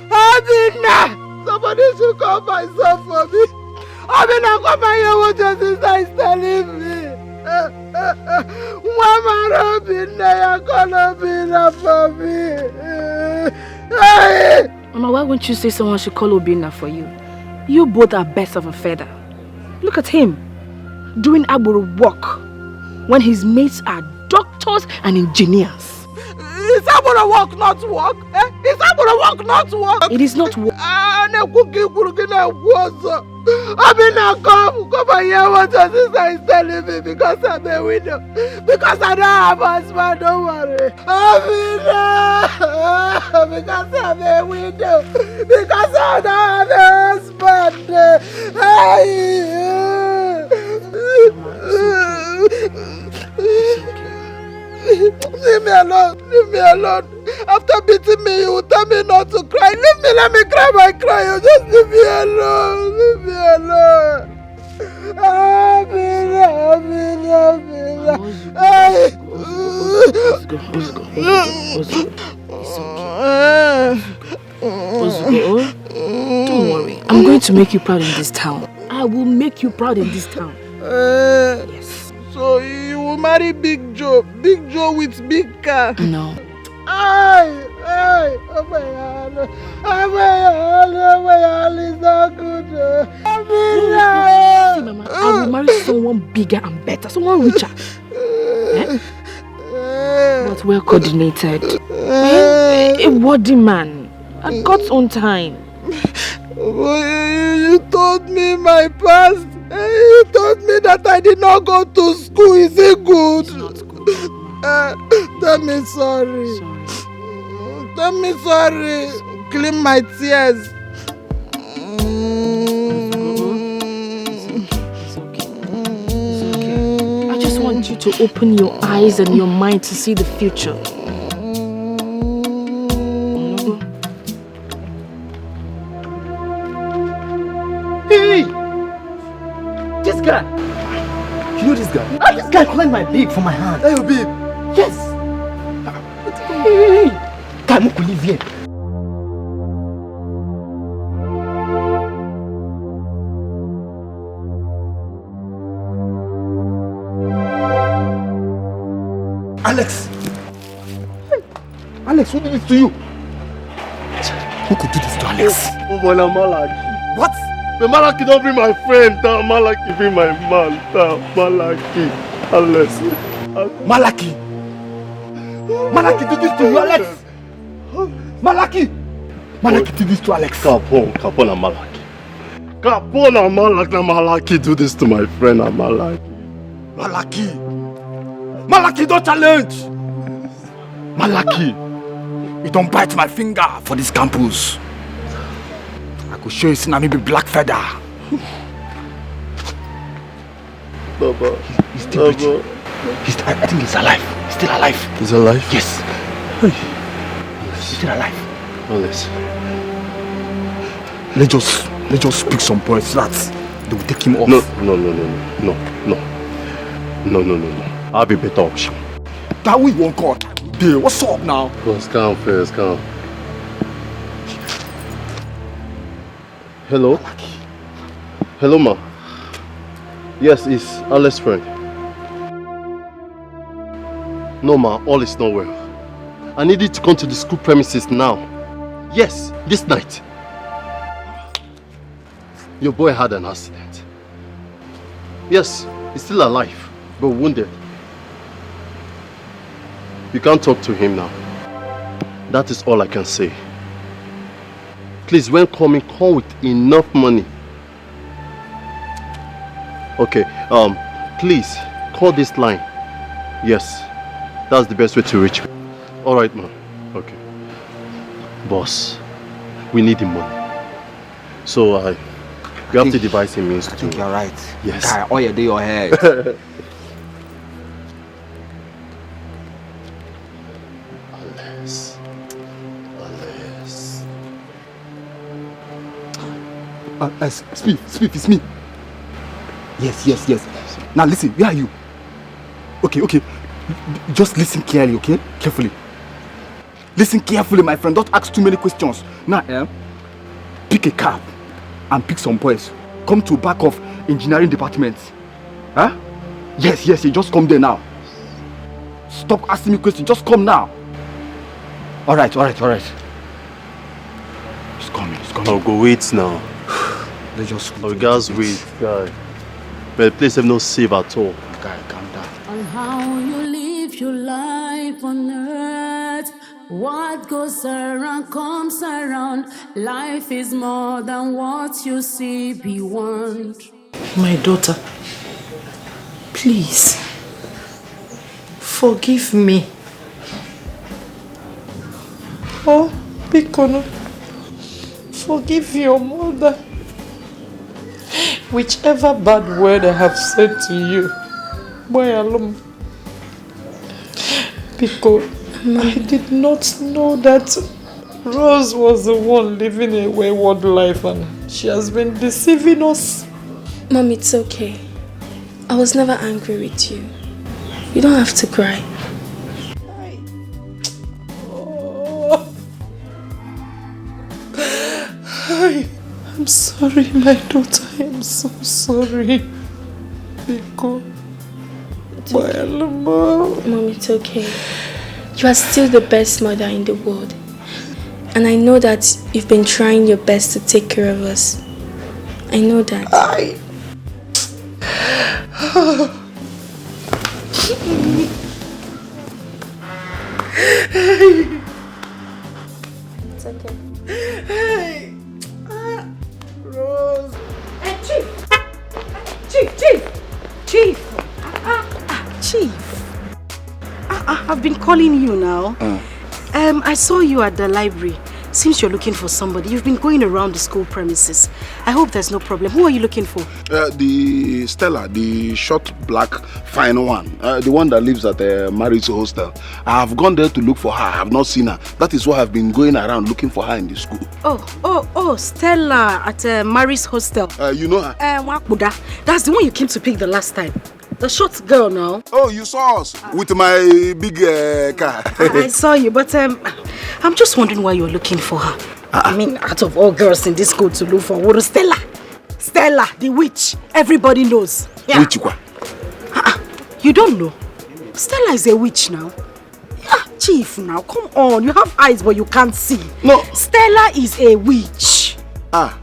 Abina! Somebody should call myself for me. Abina, come and hear what your sister is telling me. Mama Robina, you're gonna be there for me. Mama, why won't you say someone should call Obina for you? You both are birds of a feather. Look at him, doing Aburu work when his mates are doctors and engineers. Is that gonna work, not work? Is that gonna work, not work? It is not work. I mean, now come and hear what your sister is telling me because I'm a widow. Because I don't have a husband, don't worry. Because I'm a widow. Because I don't have a husband. Leave me alone, leave me alone. After beating me, you will tell me not to cry. Leave me, let me cry my cry. You just leave me alone, leave me alone. Don't worry, I'm going to make you proud in this town. I will make you proud in this town. Yes. So you will marry Big Joe with big car? No. Oh my God, it's not good. Mama, I will marry someone bigger and better, someone richer. But well coordinated. A worthy man at God's own time. You told me my past. You told me that I did not go to school. Is it good? It's not good. Tell me sorry. Tell me sorry. Clean my tears. It's okay. to open your eyes and your mind to see the future. Hey! This guy! You know this guy? This guy climbed my babe for my hand. Hey, babe! Yes! Hey! Come on, live here. Alex! Hey. Alex, who did this to you? Who could do this to Alex? Oh, boy, now Malaki. What? The Malaki don't bring my friend down. Malaki bring my man down. Malaki. Alex. Malaki! Malaki did this to you, Alex! Malaki! Malaki did this to Alex. Capone and Malaki. Capone and Malaki. Malaki do this to my friend and Malaki. Malaki! Malaki, don't challenge! Malaki! You don't bite my finger for this campus. I could show you see maybe black feather. Baba. He's still breathing. I think he's alive. He's still alive. He's alive? Yes. Hey. He's still alive. Alex. Let's just pick some points so that they will take him off. No. I'll be better option. That we won't cut. Hey, what's up now? Let's calm first, calm. Hello? Hello, ma. Yes, it's Alex's friend. No, ma, all is not well. I need you to come to the school premises now. Yes, this night. Your boy had an accident. Yes, he's still alive, but wounded. You can't talk to him now. That is all I can say. Please, when coming, come with enough money. Okay, please, call this line. Yes, that's the best way to reach me. Alright, man. Okay. Boss, we need the money. So, you have to devise a means to... I think you're right. Yes. Guy, all you do your head. Speak, it's me. Yes. Now listen, where are you? Okay. Just listen clearly, okay? Carefully. Listen carefully, my friend. Don't ask too many questions. Now, pick a cab and pick some boys. Come to back of engineering department. Huh? Yes. You just come there now. Stop asking me questions. Just come now. All right. It's coming. I'll go wait now. Let's just... Oh, guys, wait, guy. But the place have no safe at all. Guy, calm down. On how you live your life on earth. What goes around comes around. Life is more than what you see beyond. My daughter, please, forgive me. Oh, Bikono, forgive your mother. Whichever bad word I have said to you, boy alone. Because I did not know that Rose was the one living a wayward life and she has been deceiving us. Mom, it's okay. I was never angry with you. You don't have to cry. I'm sorry, my daughter. I'm so sorry. Because Mom, it's okay. You are still the best mother in the world. And I know that you've been trying your best to take care of us. I know that. It's okay. Hey! Rose! Hey, Chief! Chief! I've been calling you now. I saw you at the library. Seems you're looking for somebody. You've been going around the school premises. I hope there's no problem. Who are you looking for? The Stella, the short, black, fine one. The one that lives at the marriage hostel. I have gone there to look for her. I have not seen her. That is why I've been going around looking for her in the school. Oh, Stella at Mary's hostel. You know her? Wakuda. That's the one you came to pick the last time. The short girl now. Oh, you saw us with my big car. I saw you, but I'm just wondering why you're looking for her. I mean, out of all girls in this school to look for, what is Stella? Stella, the witch. Everybody knows. Yeah. Witch what? You don't know? Stella is a witch now. Yeah, Chief, now come on. You have eyes but you can't see. No. Stella is a witch. Yeah.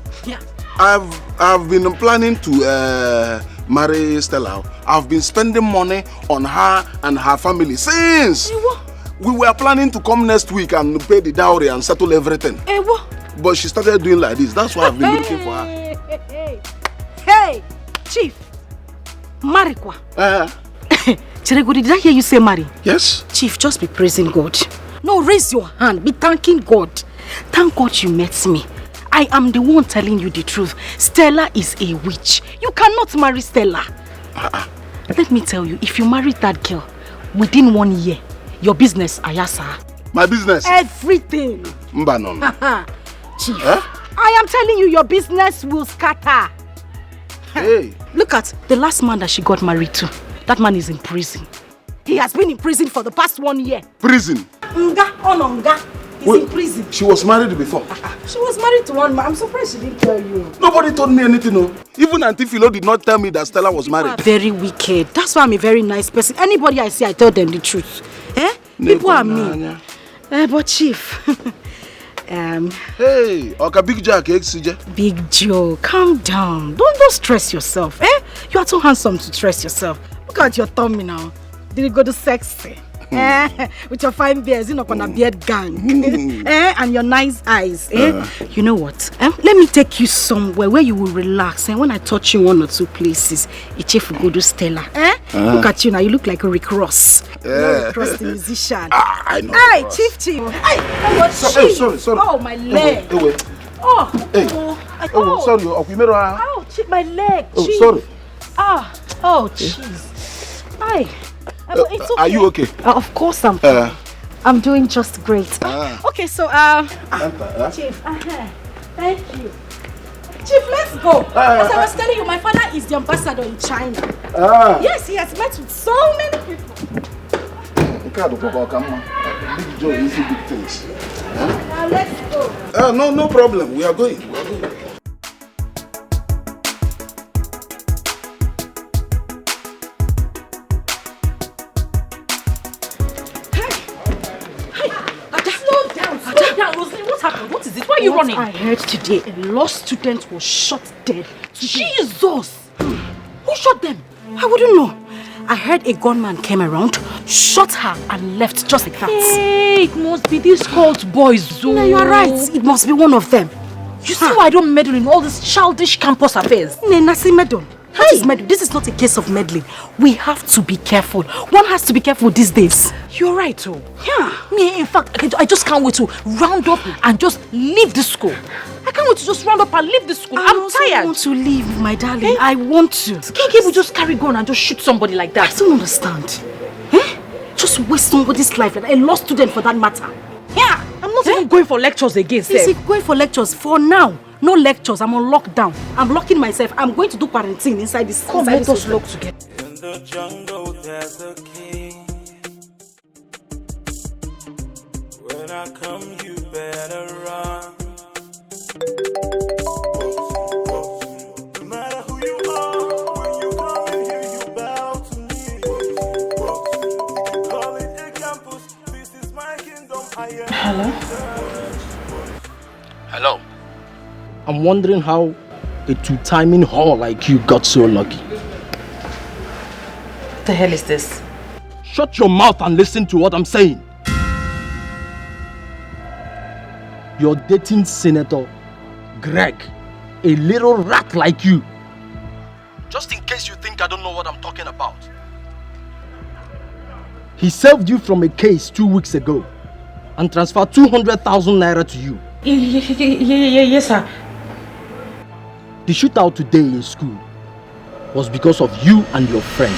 I've been planning to marry Stella. I've been spending money on her and her family since. We were planning to come next week and pay the dowry and settle everything. But she started doing like this. That's why I've been looking for her. Hey, Chief. Marikwa. Chiregodi, did I hear you say marry? Yes. Chief, just be praising God. No, raise your hand. Be thanking God. Thank God you met me. I am the one telling you the truth. Stella is a witch. You cannot marry Stella. Let me tell you, if you marry that girl, within 1 year, your business, Ayasa. My business? Everything. Mbanon. Chief, I am telling you, your business will scatter. Hey. Look at the last man that she got married to. That man is in prison. He has been in prison for the past 1 year. Prison? Nga. He's in prison. She was married before? She was married to one man. I'm surprised she didn't tell you. Nobody told me anything. No. Even Auntie Philo did not tell me that Stella was married. You are very wicked. That's why I'm a very nice person. Anybody I see, I tell them the truth. People are mean. But Chief... Hey, Oka Big Jack, Big Joe, calm down. Don't stress yourself. You are too handsome to stress yourself. Look at your tummy now. Did you go to sexy? With your fine beards, on a beard gang. And your nice eyes. You know what? Let me take you somewhere where you will relax. When I touch you 1 or 2 places, Chief will go to Stella. Look at you now. You look like a Rick Ross. Rick Ross, the musician. I know. Hey, Chief. Hey, sorry. Oh, my leg. Sorry. Chief, my leg. Oh, sorry. Oh, jeez. Hi. It's okay. Are you okay? Of course I'm fine. I'm doing just great. Okay, so Chief, thank you. Chief, let's go. As I was telling you, my father is the ambassador in China. Yes, he has met with so many people. Big Joe is big things. Now let's go. No problem. We are going. What is it? Why are you running? I heard today a law student was shot dead. Jesus! Who shot them? I wouldn't know. I heard a gunman came around, shot her and left just like that. Hey, it must be these cult boys. No, you are right. It must be one of them. You see why I don't meddle in all these childish campus affairs? Nasi meddle. What is meddle? This is not a case of meddling. We have to be careful. One has to be careful these days. You're right, too. Yeah. Me, in fact, I just can't wait to round up and just leave the school. I can't wait to just round up and leave the school. I'm tired. I want to leave, my darling. I want to. Can't people just carry gun and just shoot somebody like that? I don't understand. Just waste somebody's life, a law student for that matter. Yeah. I'm not even going for lectures again, sir. Is it going for lectures for now? No lectures. I'm on lockdown. I'm locking myself. I'm going to do quarantine inside this. Come, let us lock together. In the jungle, there's a king. When I come, you better run. No matter who you are, when you come in here, you bow to me. You can call it a campus. This is my kingdom. I am. Hello. I'm wondering how a two-timing whore like you got so lucky. What the hell is this? Shut your mouth and listen to what I'm saying. You're dating Senator Greg, a little rat like you. Just in case you think I don't know what I'm talking about. He served you from a case 2 weeks ago and transferred 200,000 naira to you. Yes, sir. The shootout today in school was because of you and your friend.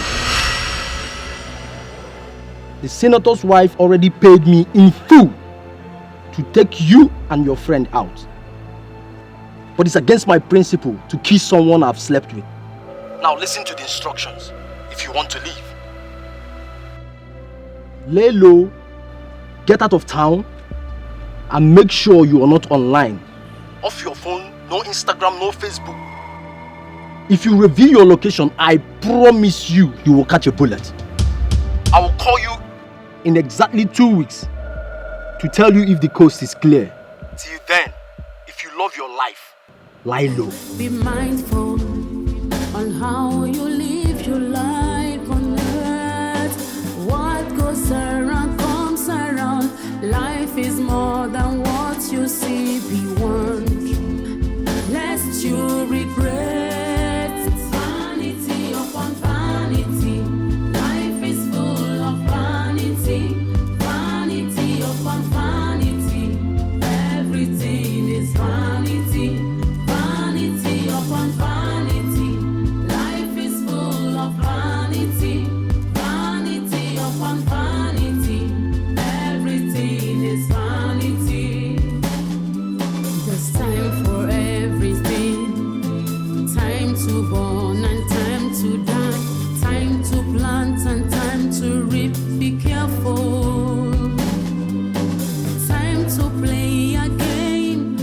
The senator's wife already paid me in full to take you and your friend out. But it's against my principle to kiss someone I've slept with. Now listen to the instructions if you want to leave. Lay low, get out of town, and make sure you are not online. Off your phone, no Instagram, no Facebook. If you reveal your location, I promise you will catch a bullet. I will call you in exactly 2 weeks to tell you if the coast is clear. Till then, if you love your life, lie low. Be mindful on how you live your life on earth. What goes around comes around. Life is more than what you see beyond. Lest you regret vanity upon vanity. Life is full of vanity, vanity upon vanity. Everything is vanity, vanity upon vanity. Life is full of vanity, vanity upon vanity. Everything is vanity. There's time for everything. Time to born and time to die. Time to plant and time to reap. Be careful. Time to play a game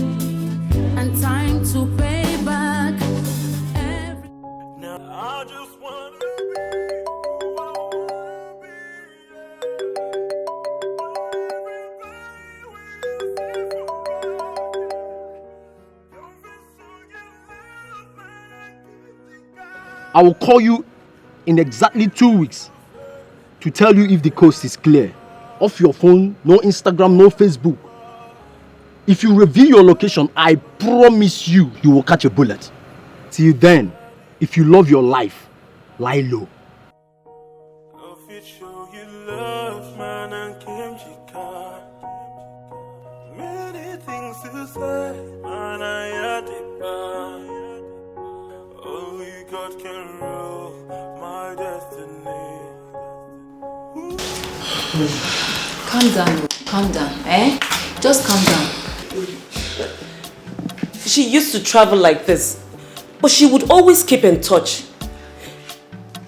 and time to pay back. Now I just wanna I will call you in exactly 2 weeks to tell you if the coast is clear. Off your phone, no Instagram, no Facebook. If you reveal your location, I promise you will catch a bullet. Till then, if you love your life, lie low. man and kimchi ka. Many things to say, man, I had it bad. Only God can rule my destiny. Calm down, eh? Just calm down. She used to travel like this, but she would always keep in touch.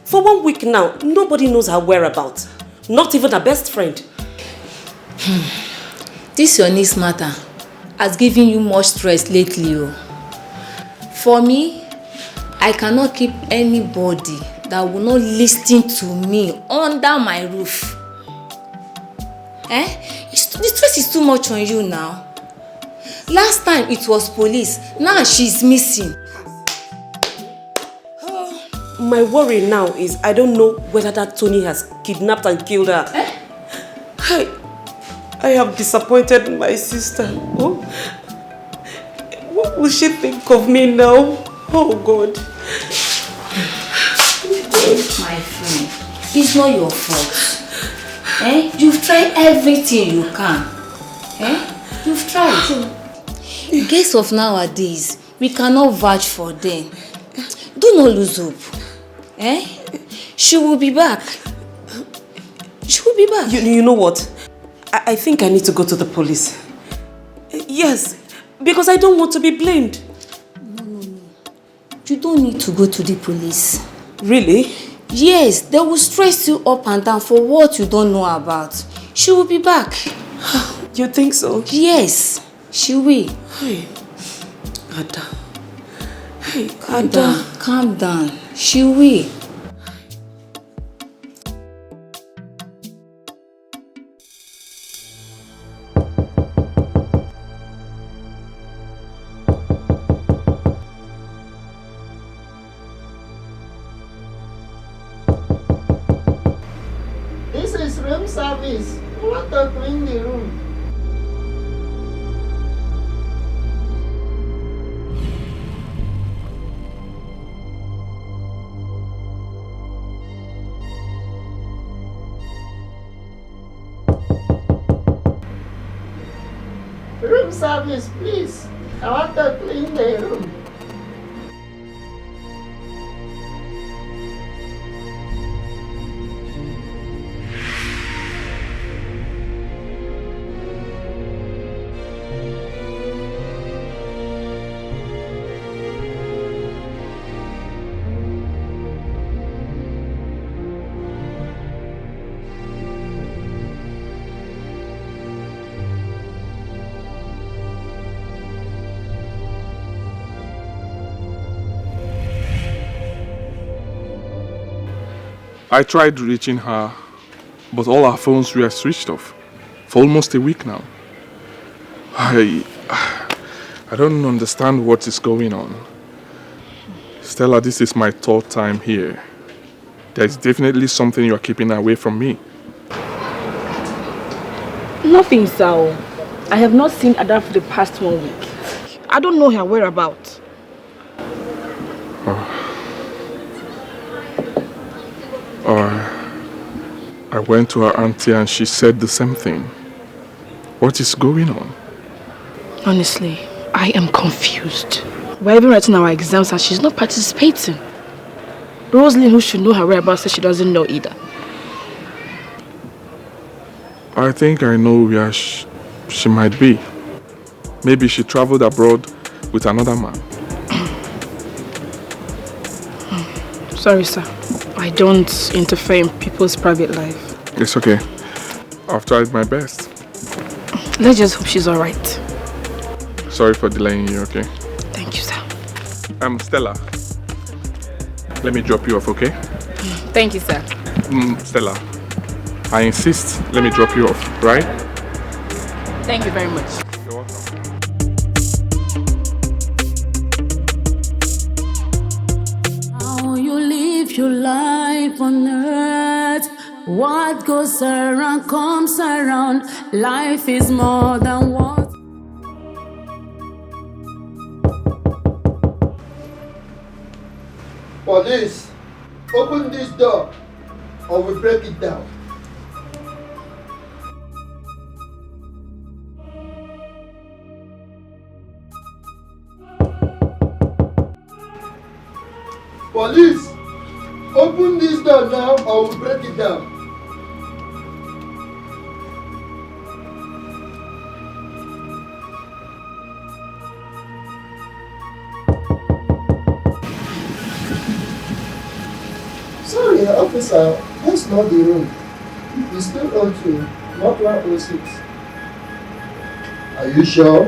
For 1 week now, nobody knows her whereabouts. Not even her best friend. This your niece matter has given you much stress lately. Oh. For me, I cannot keep anybody that will not listen to me under my roof. The stress is too much on you now. Last time it was police, now she's missing. My worry now is I don't know whether that Tony has kidnapped and killed her. I have disappointed my sister. Oh, what will she think of me now? Oh God. My friend, it's not your fault. You've tried everything you can. You've tried. Guess of nowadays, we cannot vouch for them. Do not lose hope. She will be back. She will be back. You know what? I think I need to go to the police. Yes, because I don't want to be blamed. No. You don't need to go to the police. Really? Yes, they will stress you up and down for what you don't know about. She will be back. You think so? Yes, she will. Hey, Ada. Hey, Calm down. She will. This is room service. I want to clean the room. Room service, please. I want to clean the room. I tried reaching her, but all our phones were switched off for almost a week now. I don't understand what is going on. Stella, this is my 3rd time here. There's definitely something you are keeping away from me. Nothing, Sao. I have not seen Ada for the past 1 week. I don't know her whereabouts. I went to her auntie and she said the same thing. What is going on? Honestly, I am confused. We're even writing our exams and she's not participating. Rosalind, who should know her whereabouts, says she doesn't know either. I think I know where she might be. Maybe she traveled abroad with another man. Sorry, sir. I don't interfere in people's private life. It's okay. I've tried my best. Let's just hope she's alright. Sorry for delaying you, okay? Thank you, sir. Stella. Let me drop you off, okay? Thank you, sir. Stella, I insist. Let me drop you off, right? Thank you very much. You're welcome. How you live your life on earth. What goes around comes around. Life is more than what. Police, open this door or we break it down. Police, open this door now or we break it down. Sorry, officer, that's not the room. It's still O2, not 106. Are you sure?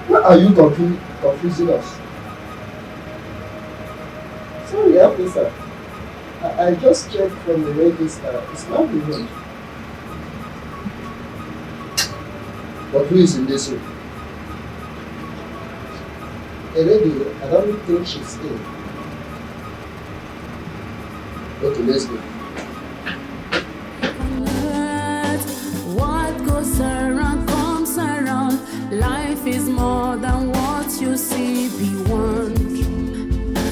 Why are you confusing us? Sorry, officer. I just checked from the register. It's not the room. But who is in this room? A lady, I don't think she's in. Okay, let's go. What goes around comes around. Life is more than what you see beyond.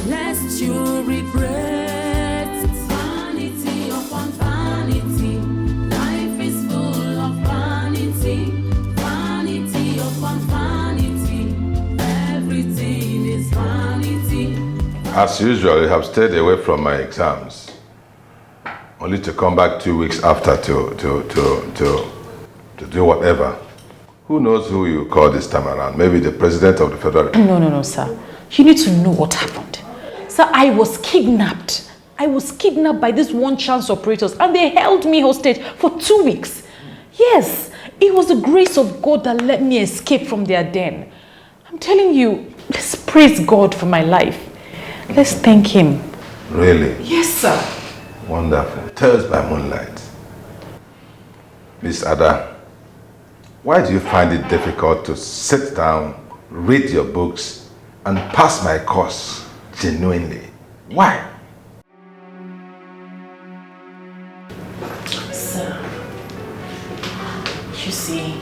Lest you regret vanity upon vanity. Life is full of vanity, vanity upon vanity. Everything is vanity. As usual, I have stayed away from my exams, only to come back 2 weeks after to do whatever. Who knows who you call this time around? Maybe the president of the federal... No, sir. You need to know what happened. Sir, I was kidnapped. I was kidnapped by these one-chance operators and they held me hostage for 2 weeks. Yes, it was the grace of God that let me escape from their den. I'm telling you, let's praise God for my life. Let's thank Him. Really? Yes, sir. Wonderful. Tales by moonlight. Miss Ada, why do you find it difficult to sit down, read your books, and pass my course genuinely? Why? Sir, you see,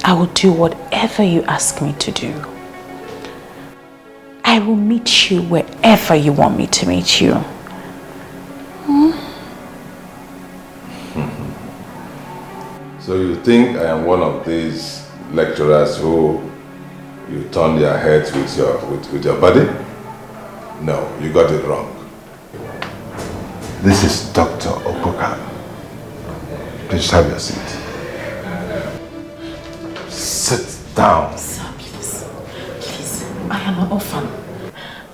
I will do whatever you ask me to do. I will meet you wherever you want me to meet you. So you think I am one of these lecturers who you turn their heads with your body? No, you got it wrong. This is Dr. Okoka. Please have your seat. Sit down. Sir, please. Please. I am an orphan.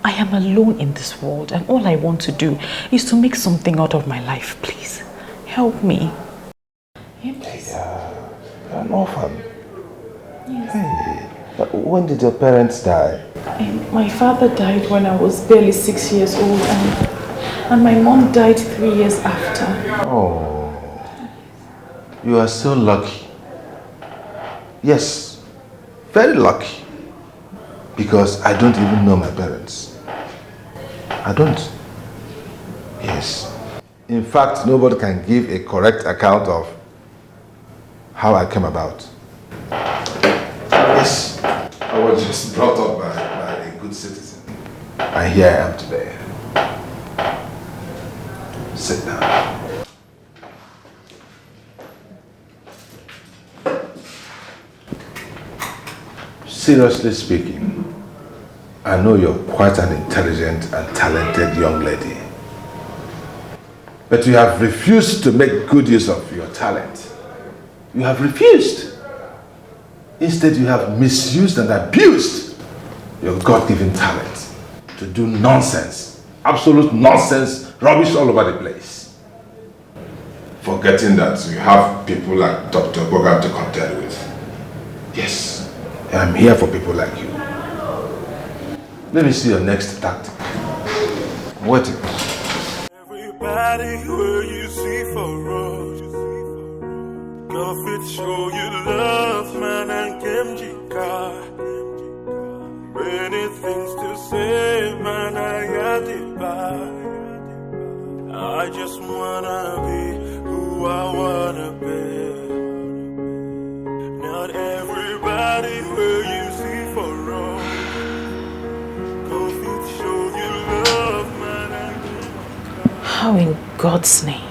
I am alone in this world and all I want to do is to make something out of my life. Please, help me. Yeah, please. You're an orphan. Yes. Hey, When did your parents die? My father died when I was barely 6 years old, and my mom died 3 years after. Oh, you are so lucky. Yes, very lucky. Because I don't even know my parents. I don't. Yes. In fact, nobody can give a correct account of how I came about. Yes, I was just brought up by a good citizen. And here I am today. Sit down. Seriously speaking, I know you're quite an intelligent and talented young lady. But you have refused to make good use of your talent. You have refused. Instead, you have misused and abused your God-given talent to do nonsense, absolute nonsense, rubbish all over the place. Forgetting that you have people like Dr. Bogan to contend with. Yes, I'm here for people like you. Let me see your next tactic. What? Everybody where you see for us. Go fit show you love, man, and Kemjika. Many things to say, man, I got it back. I just wanna be who I wanna be. Not everybody where you see for us. Go fit show you love, man, and How in God's name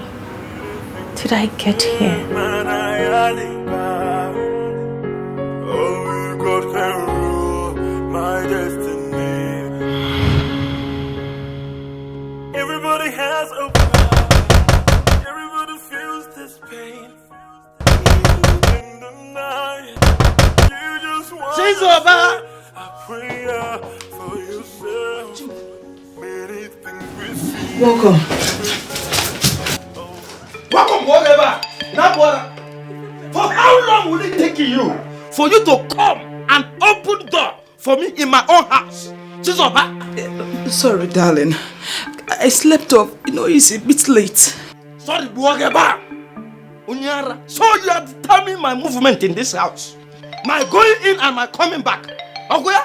did I get here? man, I got it back. Only God can rule my destiny. Everybody has a plan. Everybody feels this pain. In the night, you just want to say a prayer for yourself. Many things we see. Welcome. Welcome, whatever. Now, what? For how long will it take you for you to come and open door for me in my own house? Sorry, darling. I slept off. You know, it's a bit late. Sorry, whatever. Unyara. So you are determining my movement in this house. My going in and my coming back. Okay?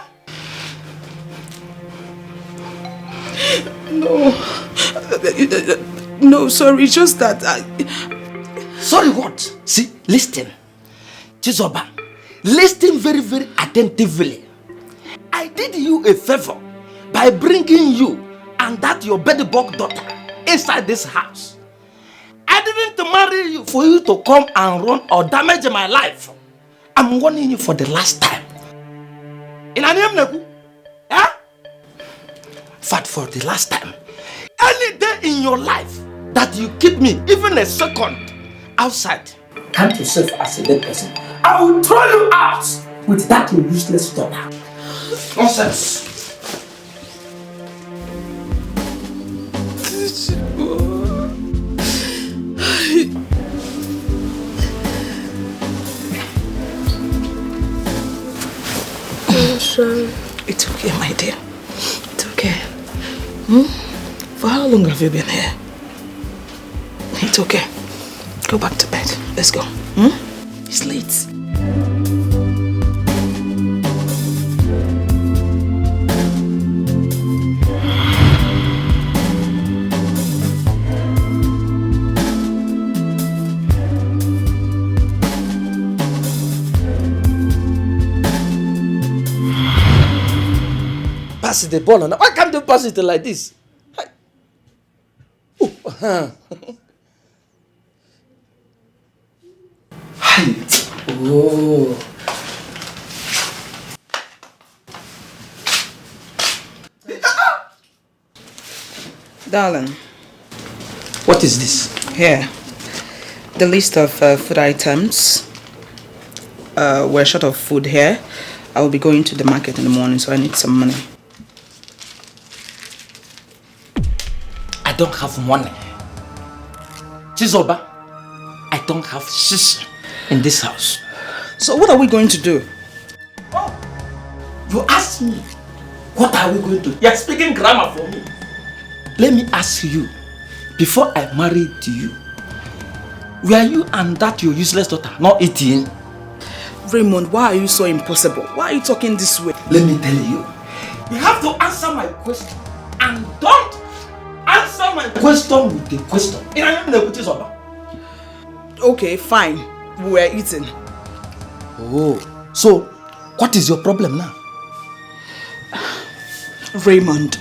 No, sorry, just that Sorry what? See, listen. Chizoba, listen very, very attentively. I did you a favor by bringing you and that your bedbug daughter inside this house. I didn't marry you for you to come and run or damage my life. I'm warning you for the last time. In a name, Neku? Eh? Fat for the last time. Any day in your life that you keep me even a second outside, count yourself as a dead person. I will throw you out with that useless daughter. Nonsense. It's okay, my dear. It's okay. For how long have you been here? It's okay. Go back to bed. Let's go. It's late. Pass the ball now. Why can't you pass it like this? Oh. Darling. What is this? Here. The list of food items. We're short of food here. I will be going to the market in the morning, so I need some money. I don't have money. Chizoba, I don't have shish in this house. So what are we going to do? Oh, You asked me, what are we going to do? You're speaking grammar for me. Let me ask you, before I married you, were you and that your useless daughter not eating? Raymond, why are you so impossible? Why are you talking this way? Let me tell you, you have to answer my question and don't answer my question with a question. Okay, fine. We were eating. Oh, so what is your problem now? Raymond,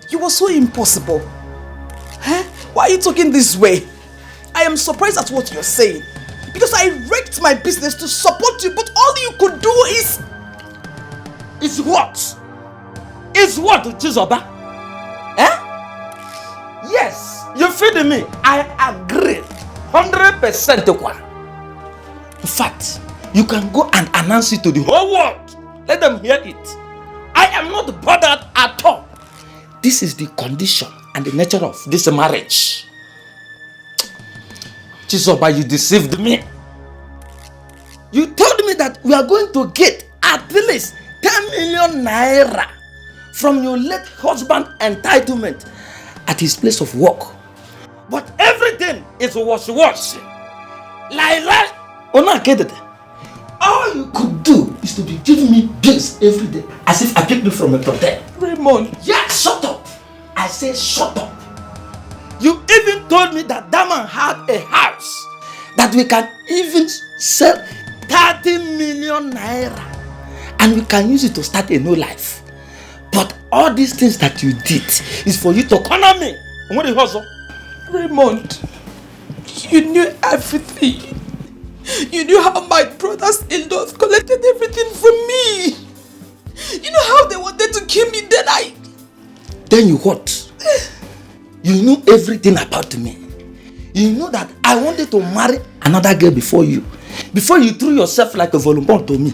you are so impossible. Huh? Why are you talking this way? I am surprised at what you're saying. Because I wrecked my business to support you, but all you could do is... Is what? Is what, Chizoba? Eh? Yes, you feed me. I agree. 100%. In fact, you can go and announce it to the whole world. Let them hear it. I am not bothered at all. This is the condition and the nature of this marriage. Chizoba, you deceived me. You told me that we are going to get at least 10 million naira from your late husband's entitlement at his place of work. But everything is wash-wash. Lie. All you could do is to be giving me bills every day as if I picked you from a hotel. Raymond. Yeah, shut up. I say shut up. You even told me that man had a house that we can even sell 30 million naira and we can use it to start a new life. But all these things that you did is for you to corner me. What do you hustle? Raymond, you knew everything. You knew how my brothers-in-laws collected everything from me. You know how they wanted to kill me, Then you what? You knew everything about me. You know that I wanted to marry another girl before you. Before you threw yourself like a volunteer to me.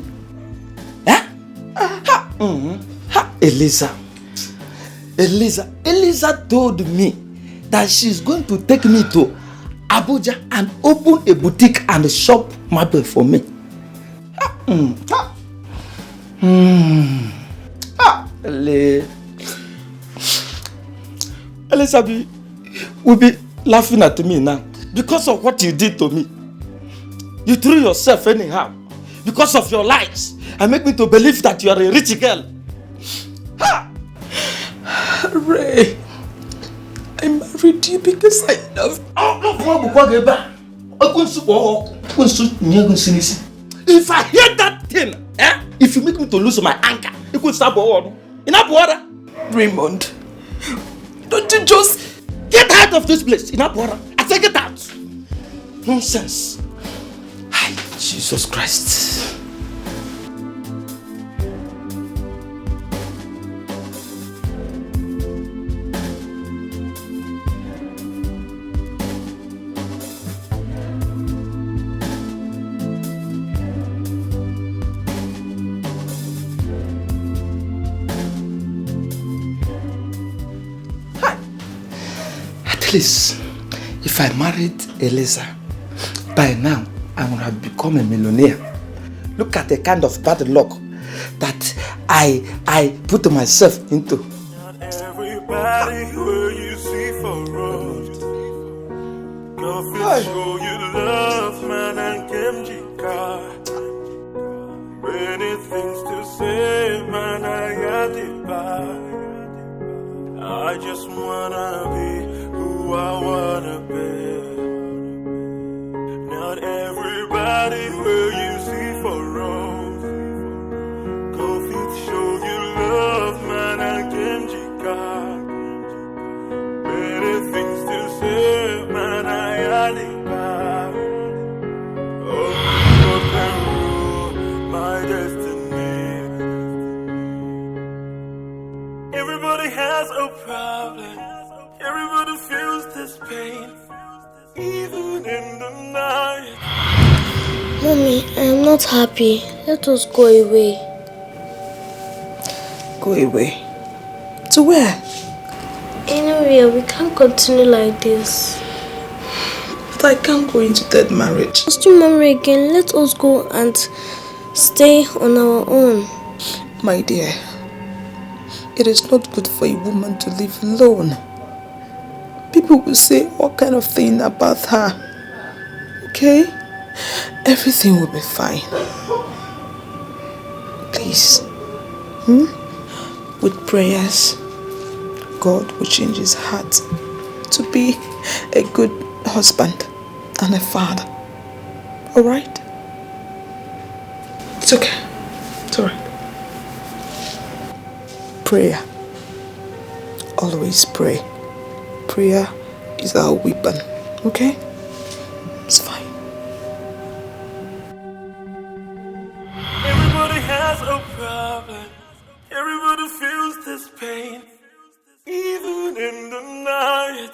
Eh? Eliza told me that she's going to take me to Abuja and open a boutique and a shop marble for me. Elizabeth will be laughing at me now because of what you did to me. You threw yourself anyhow because of your lies and make me to believe that you are a rich girl. Ray, I married you because I love you. If I hear that thing, if you make me to lose my anger, you could stop all. Enough water. Raymond, don't you just get out of this place? Enough water. I say get out. Nonsense. Hi, Jesus Christ. At least, if I married Eliza, by now I would have become a millionaire. Look at the kind of bad luck that I put myself into. Everybody who you see for road, go feel show you love, man, and Kimjika. Many things to say, man, I got it back. I just wanna be who I wanna be. Not everybody will you see for wrong. Go fit show you love, man, and Kimjika. Many things to say, man, I had it back. Oh, God can rule my destiny. Everybody has a problem. Everybody feels this pain, even in the night. Mommy, I am not happy. Let us go away. Go away? To where? Anywhere. We can't continue like this. But I can't go into that marriage. Let's do marry again. Let us go and stay on our own. My dear, it is not good for a woman to live alone. People will say all kind of things about her. Okay? Everything will be fine. Please. With prayers, God will change his heart to be a good husband and a father. Alright? It's okay. It's alright. Prayer. Always pray. Prayer is our weapon. Okay? It's fine. Everybody has a problem. Everybody feels this pain. Even in the night,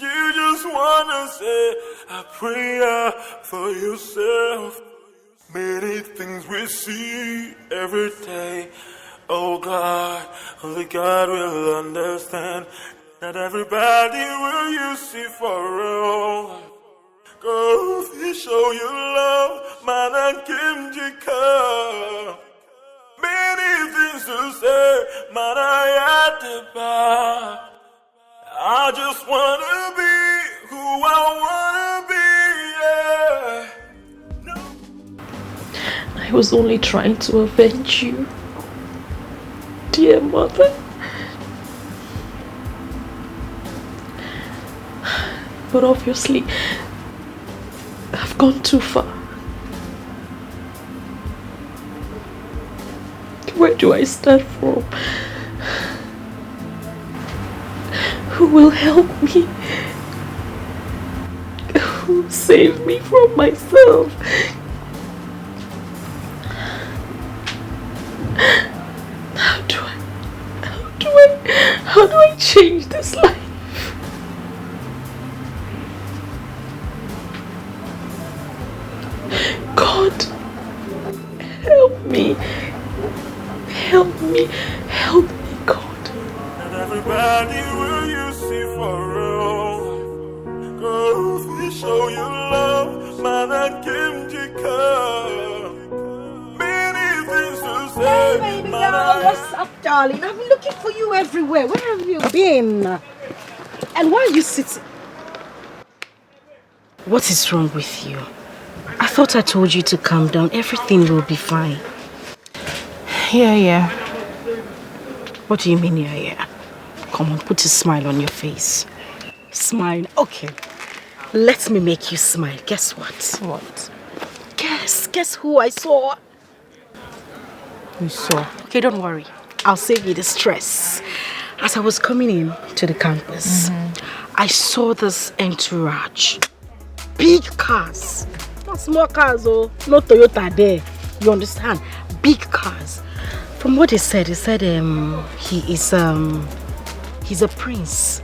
you just wanna say a prayer for yourself. Many things we see every day. Oh God, only God will understand. Not everybody will you see for real. Go show your love, man, and Kim Jika. Many things to say, man, I at the bar. I just wanna be who I wanna be, yeah. I was only trying to avenge you, dear mother. But obviously, I've gone too far. Where do I start from? Who will help me? Who will save me from myself? How do I change this life? God, help me. Help me. Help me, God. Not everybody will you see for real. Go show your love, man, and Kim Jika. Many things to say. Hey, baby girl, what's up, darling? I've been looking for you everywhere. Where have you been? And why are you sitting? What is wrong with you? I thought I told you to calm down. Everything will be fine. Yeah. What do you mean, yeah? Come on, put a smile on your face. Smile. Okay. Let me make you smile. Guess what? What? Guess who I saw? You saw? Okay, don't worry. I'll save you the stress. As I was coming in to the campus, I saw this entourage. Big cars. Not small cars, oh. Not Toyota there. You understand? Big cars. From what he said he's a prince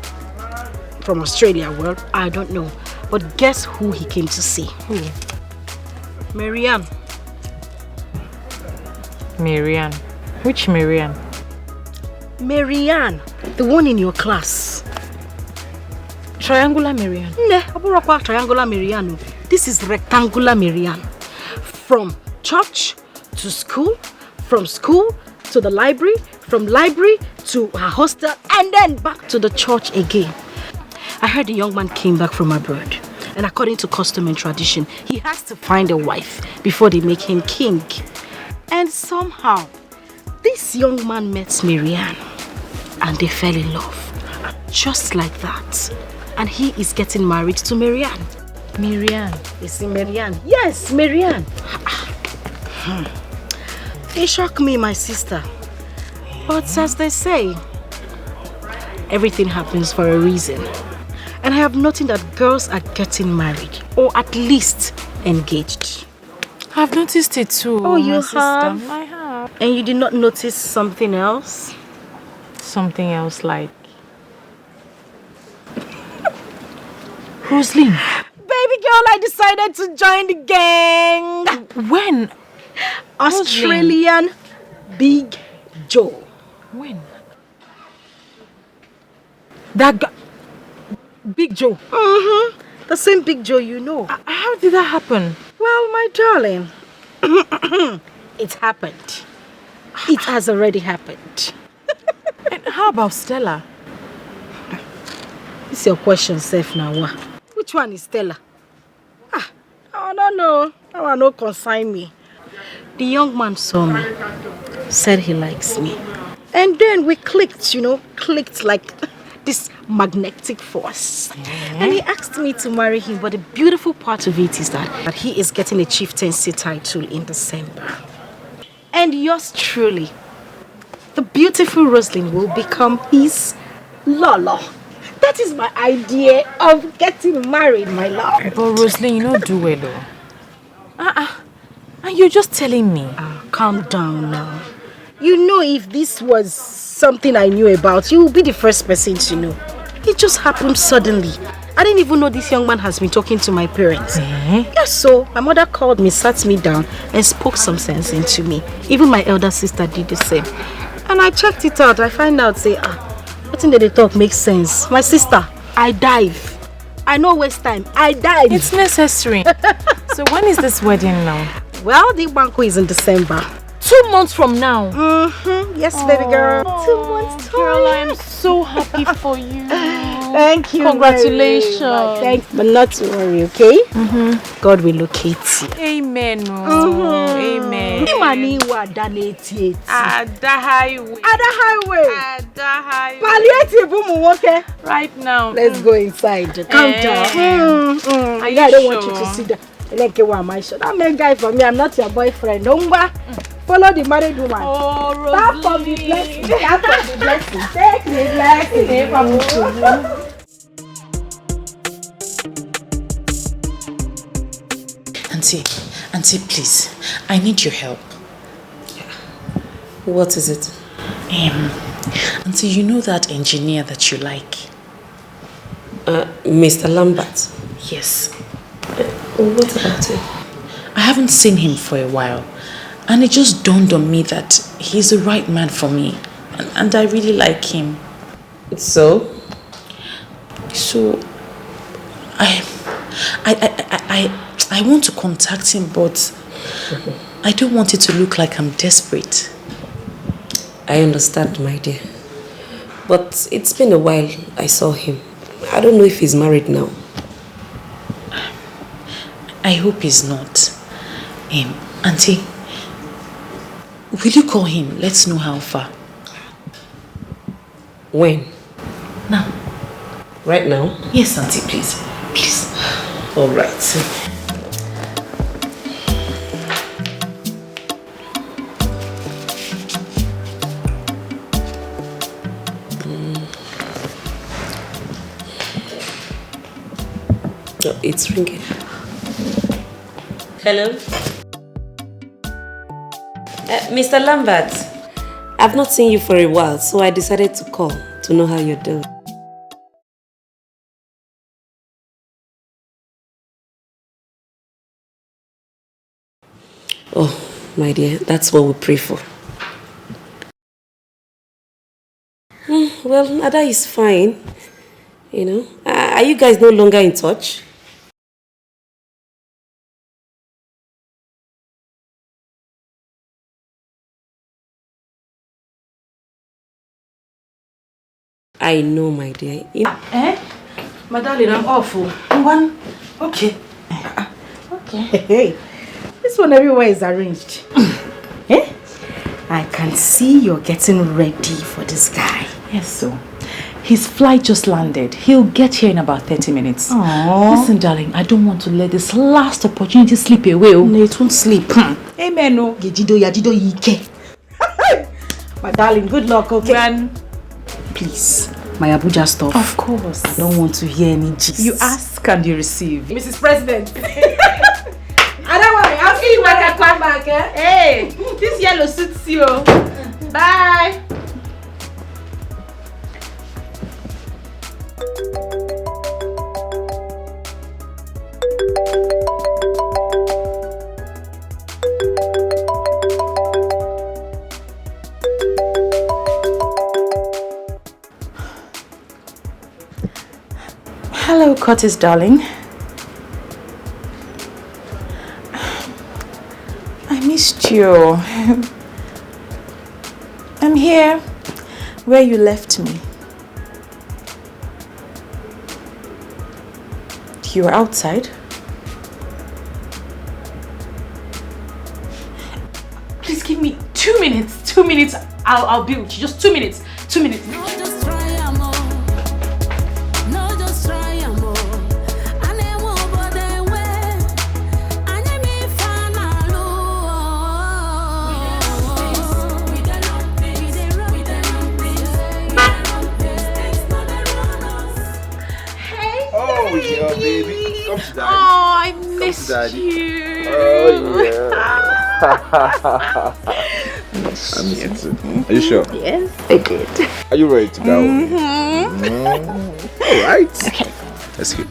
from Australia. Well, I don't know. But guess who he came to see? Who? Marianne. Marianne. Which Marianne? Marianne, the one in your class. Triangular Marianne? No, triangular Marianne. This is rectangular Marianne. From church to school, from school to the library, from library to her hostel, and then back to the church again. I heard the young man came back from abroad, and according to custom and tradition, he has to find a wife before they make him king. And somehow, this young man met Marianne, and they fell in love. Just like that. And he is getting married to Marianne. Marianne? Is it Marianne? Yes, Marianne. It shocked me, my sister. But as they say, everything happens for a reason. And I have noticed that girls are getting married, or at least engaged. I've noticed it too. Oh, you sister. have? I have. And you did not notice something else? Something else like? Rosaline. Baby girl, I decided to join the gang. When? Australian Big Joe. When? That guy. Big Joe? The same Big Joe you know. How did that happen? Well, my darling, it happened. It has already happened. And how about Stella? It's your question, safe now. Which one is Stella? I don't know. That one no concern me. The young man saw me, said he likes me. And then we clicked, clicked like this magnetic force. And he asked me to marry him, but the beautiful part of it is that he is getting a chieftaincy title in December. And yours truly, the beautiful Roslyn, will become his Lolo. That is my idea of getting married, my love. But Roslyn, you don't do well though. And you're just telling me. Calm down now. You know, if this was something I knew about, you will be the first person to know. It just happened suddenly. I didn't even know this young man has been talking to my parents. Yes, so my mother called me, sat me down and spoke some sense into me. Even my elder sister did the same. And I checked it out. I find out, say, nothing that they talk makes sense. My sister, I dive. I no waste time. I dive. It's necessary. So when is this wedding now? Well, the banquet is in December. 2 months from now? Yes, baby girl. 2 months time. Girl, I'm so happy for you. Thank you. Congratulations. Thanks, but not to worry, okay? God will locate you. Amen. Amen. Right now. Let's go inside. Calm down. I don't want you to sit down. That man guy for me, I'm not your boyfriend. Don't follow the married woman. Oh, Start from the blessing. Start from the blessing. Take the blessing. Auntie, please, I need your help. What is it? Auntie, you know that engineer that you like? Mr. Lambert? Yes. What about it? I haven't seen him for a while, and it just dawned on me that he's the right man for me, and I really like him. So I want to contact him, but I don't want it to look like I'm desperate. I understand, my dear. But it's been a while I saw him. I don't know if he's married now. I hope he's not. Auntie, will you call him? Let's know how far. When? Now. Right now? Yes, Auntie, please. Please. All right. Oh, it's ringing. Hello? Mr. Lambert, I've not seen you for a while, so I decided to call to know how you're doing. Oh, my dear, that's what we pray for. Well, Ada is fine. You know, are you guys no longer in touch? I know, my dear. My darling, I'm awful. One. Okay. Okay. Hey. This one everywhere is arranged. I can see you're getting ready for this guy. Yes, so. His flight just landed. He'll get here in about 30 minutes. Aww. Listen, darling, I don't want to let this last opportunity slip away. No, it won't sleep. Amen. My darling, good luck, okay? Man. Please, my Abuja stuff. Of course. I don't want to hear any gist. You ask and you receive. Mrs. President. I don't worry, I'll see you when I come back, eh? Hey, this yellow suits you. Bye. Hello, Curtis, darling. I missed you. I'm here where you left me. You were outside? Please give me 2 minutes. 2 minutes. I'll be with you. Just 2 minutes. 2 minutes. Yeah, baby. Come to daddy. Oh, I missed you. Oh, yeah. I miss you too. Are you sure? Yes, I did. Are you ready to go? All right. Okay. Let's go.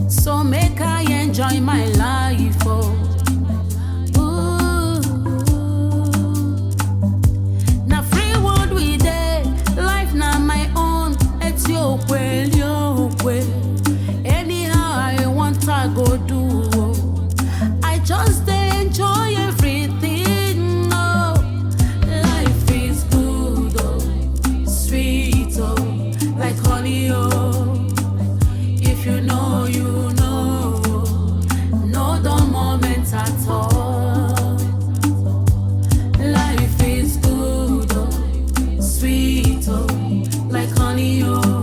So make I enjoy my life. Oh. Anyhow I want I go do. I just enjoy everything. Oh, life is good, oh, sweet, oh, like honey, oh. If you know, you know, no the moment at all. Life is good, oh, sweet, oh, like honey, oh.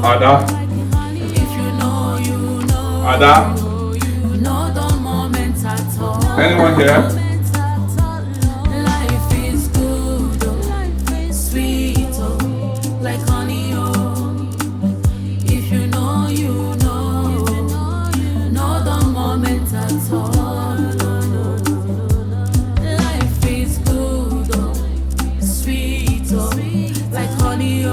Ada? Ada? Anyone here? Life is good, sweet, like honey, if you know, you know, the moment at all. Life is good, sweet, like honey,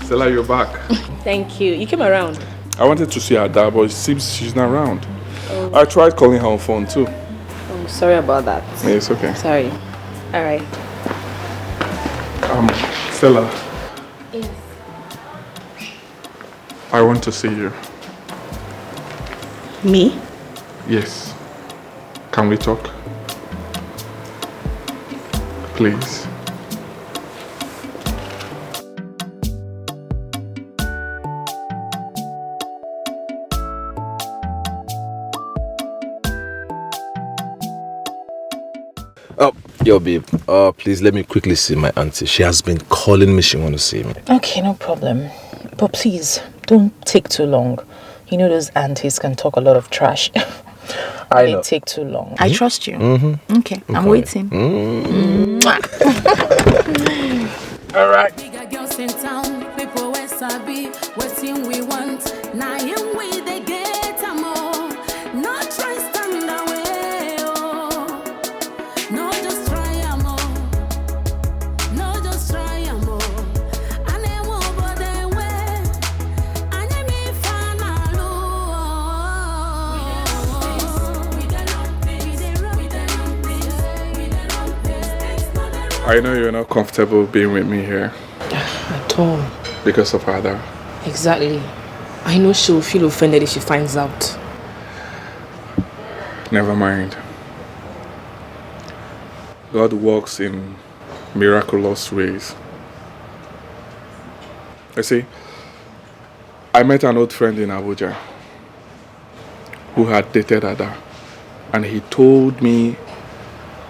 Stella, you're back. Thank you. You came around. I wanted to see Ada, but it seems she's not around. Oh. I tried calling her on phone too. Oh, sorry about that. Yeah, it's okay. Sorry. All right. Stella. Yes. I want to see you. Me? Yes. Can we talk? Please. Yo, babe, please let me quickly see my auntie. She has been calling me. She wants to see me. Okay, no problem. But please, don't take too long. You know those aunties can talk a lot of trash. I know. They take too long. I trust you. Mm-hmm. Okay, I'm waiting. All right. Bigger girls in town, people where sabi, waiting we want. Now in we they get a more. No try stand away, oh. No just try a more. No just try a more. And they won't go their way. And they me fan I know you're not comfortable being with me here. At all. Because of Ada. Exactly. I know she'll feel offended if she finds out. Never mind. God works in miraculous ways. You see, I met an old friend in Abuja who had dated Ada, and he told me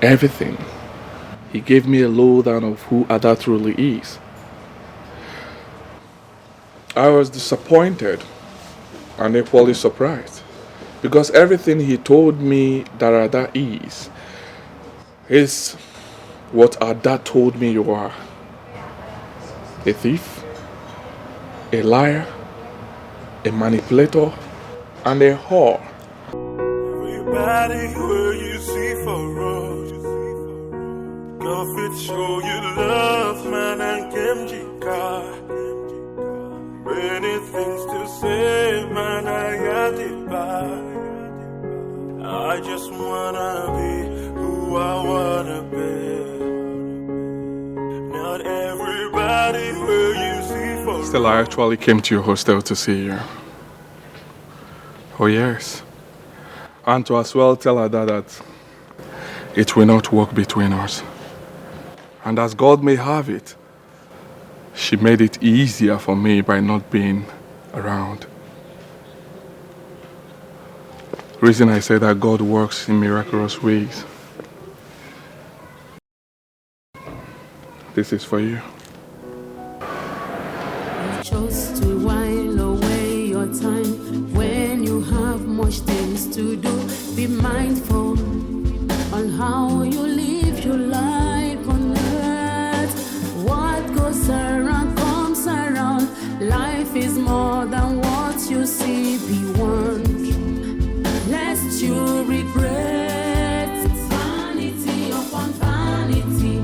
everything. He gave me a lowdown of who Ada truly is. I was disappointed and equally surprised, because everything he told me that Ada is what Ada told me you are. A thief, a liar, a manipulator, and a whore. Everybody where you see for road, go fit show you love, man, and Kemjika. Many things to say, man, I got it back. I just wanna be who I wanna be. Not everybody where you see for. Still, I actually came to your hostel to see you. Oh yes. And to as well tell Ada that it will not work between us. And as God may have it, she made it easier for me by not being around. Reason I say that God works in miraculous ways. This is for you. Chose to while away your time when you have much things to do. Be mindful on how you live your life on earth. What goes around comes around. Life is more than what you see beyond. Lest you regret vanity upon vanity.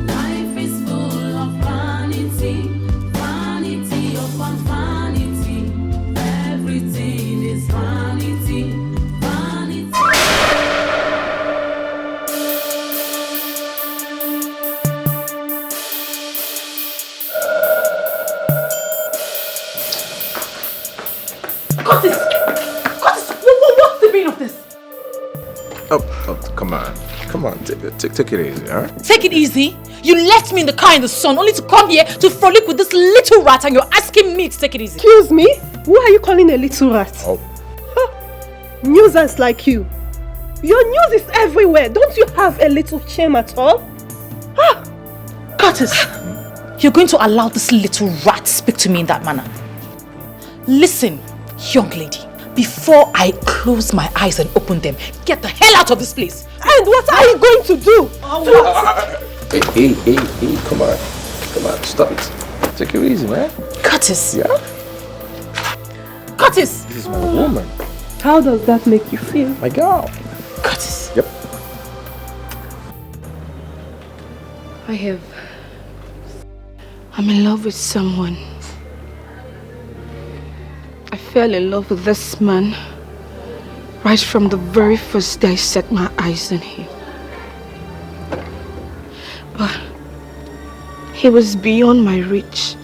Life is full of vanity. Vanity upon vanity. Everything is vanity. Vanity. Curtis! Curtis! What's the meaning of this? Oh, come on. Come on, take it easy, alright? Take it easy? You left me in the car in the sun only to come here to frolic with this little rat, and you're asking me to take it easy. Excuse me? Who are you calling a little rat? Oh. Nuisance like you. Your news is everywhere. Don't you have a little shame at all? Curtis, you're going to allow this little rat speak to me in that manner. Listen, young lady, before I close my eyes and open them, get the hell out of this place. And what are you going to do? Hey, come on, stop it. Take it easy, man. Curtis. Yeah? Curtis! This is my woman. How does that make you feel? My girl. Curtis. Yep. I'm in love with someone. I fell in love with this man right from the very first day I set my eyes on him. But he was beyond my reach.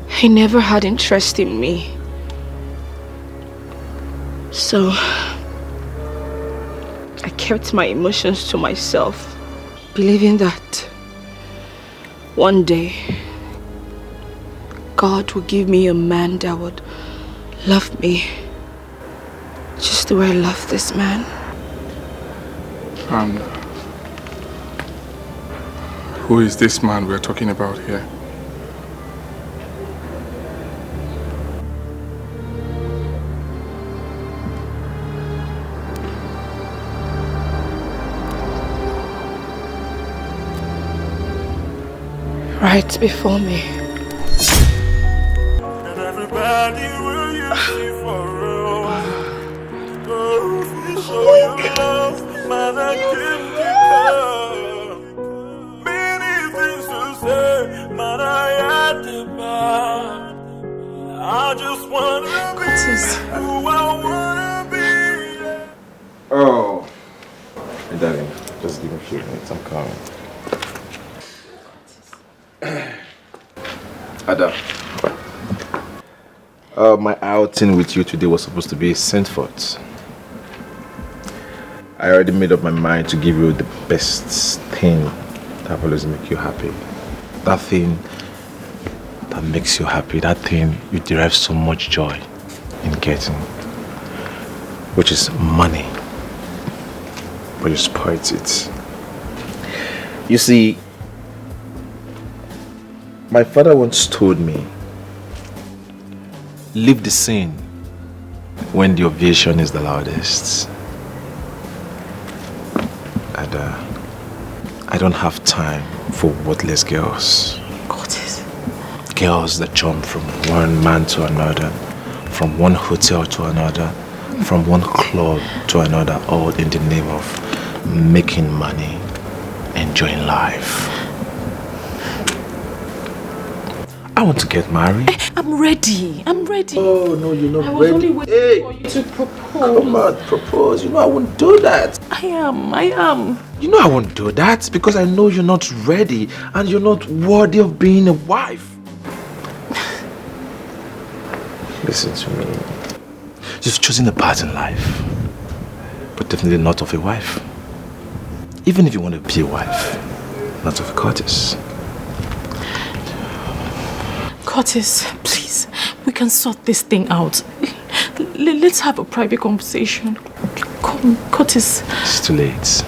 He never had interest in me. So I kept my emotions to myself, believing that one day God would give me a man that would love me just the way I love this man. And who is this man we're talking about here? Right before me. And everybody will you see for real. Oh, you show your love, man, I can't become. Many things to say, man, I had to buy. I just wanna be who I wanna be. Oh. Hey, darling, just give me a few minutes, I'm coming. Ada, my outing with you today was supposed to be sent forth. I already made up my mind to give you the best thing that will always make you happy. That thing that that makes you happy, that thing you derive so much joy in getting, which is money, but you spoiled it. You see, my father once told me, leave the scene when the ovation is the loudest. And I don't have time for worthless girls. Girls that jump from one man to another, from one hotel to another, from one club to another, all in the name of making money, enjoying life. I want to get married. I'm ready. Oh, no, you're not I was ready. only waiting for you to propose. Come on, propose. You know I won't do that. I am. You know I won't do that because I know you're not ready and you're not worthy of being a wife. Listen to me. You've chosen a path in life, but definitely not of a wife. Even if you want to be a wife, not of a Curtis. Curtis, please, we can sort this thing out. Let's have a private conversation. Come, Curtis. It's too late.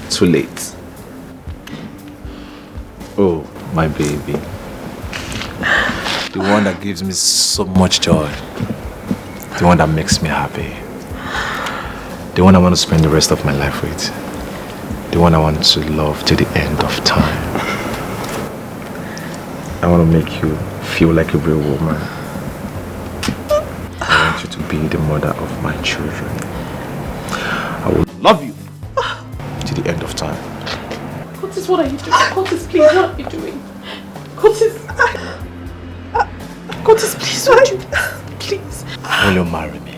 Too late. Oh, my baby. The one that gives me so much joy. The one that makes me happy. The one I want to spend the rest of my life with. The one I want to love till the end of time. I want to make you feel like a real woman. I want you to be the mother of my children. I will love you till the end of time. Curtis, what are you doing? Curtis, please, what are you doing? Curtis. Curtis, please, what you please. Will you marry me?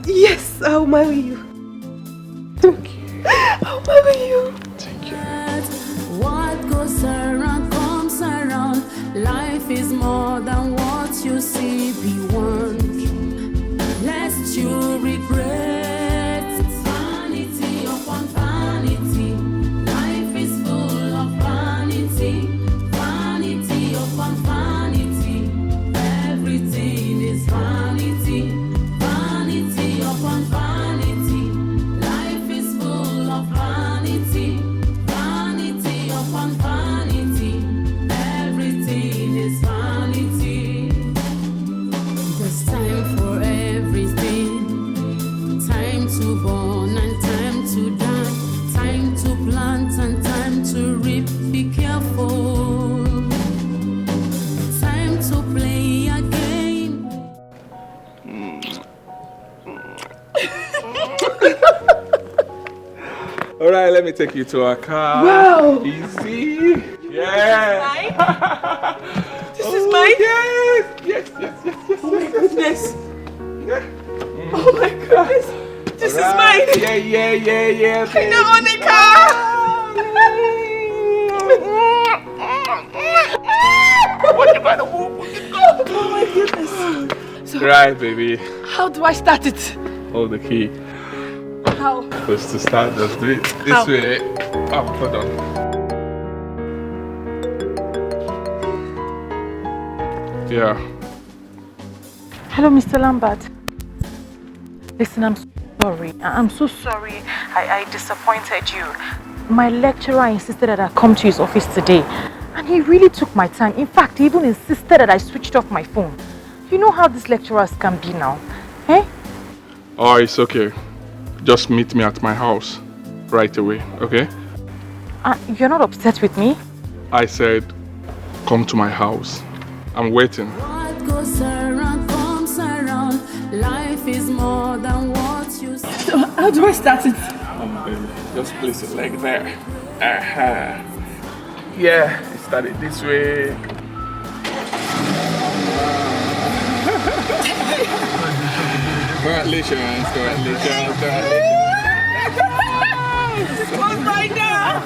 Yes, I'll marry you. Thank you. I'll marry you. Thank you. What goes around comes around. Life is more than what you see beyond. Lest you regret vanity upon vanity. Life is full of vanity. Vanity upon vanity. Everything is vanity. Vanity upon vanity. Life is full of vanity. Vanity upon vanity. Everything is vanity. There's time for everything. Time to born and time to die. Time to plant and time to reap. Be careful. Time to play a game. All right, let me take you to our car. Wow. Easy. Yeah. This is mine? Yes. Oh my goodness. Yeah. Oh my goodness. This is mine. Yeah. I now own a car. Oh my goodness. So, Right, baby. how do I start it? Hold the key. How? First to start, just do it this How? way. Hold on. Yeah. Hello, Mr. Lambert. Listen, I'm sorry. I'm so sorry I disappointed you. My lecturer insisted that I come to his office today. And he really took my time. In fact, he even insisted that I switched off my phone. You know how these lecturers can be now. Eh? Oh, it's okay. Just meet me at my house right away, okay? You're not upset with me? I said, come to my house. I'm waiting. What goes around comes around. Life is more than what you see. So how do I start it? Baby, just place it like there. Yeah, it started this way. Congratulations. Close right now.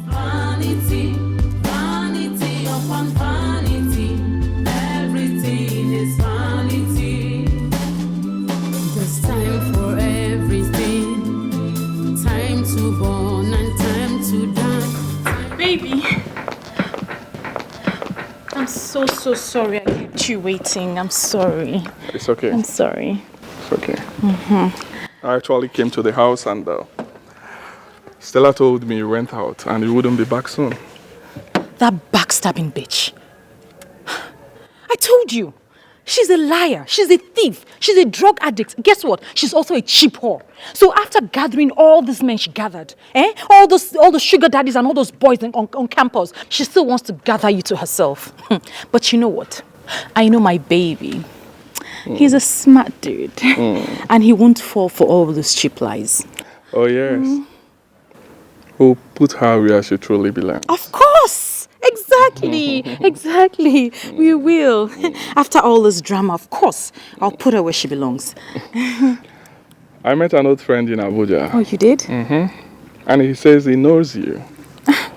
Vanity, vanity upon vanity. Everything is vanity. There's time for everything. Time to born and time to die. Baby. I'm so sorry I kept you waiting. I'm sorry. It's okay. I'm sorry. It's okay. I actually came to the house and Stella told me you went out and you wouldn't be back soon. That backstabbing bitch. I told you. She's a liar. She's a thief. She's a drug addict. Guess what? She's also a cheap whore. So after gathering all these men she gathered, all the sugar daddies and all those boys on campus, she still wants to gather you to herself. But you know what? I know my baby. He's a smart dude. And he won't fall for all those cheap lies. Oh, yes. Who put her where she truly belongs. Of course! Exactly. We will. After all this drama, of course, I'll put her where she belongs. I met an old friend in Abuja. Oh, you did? And he says he knows you.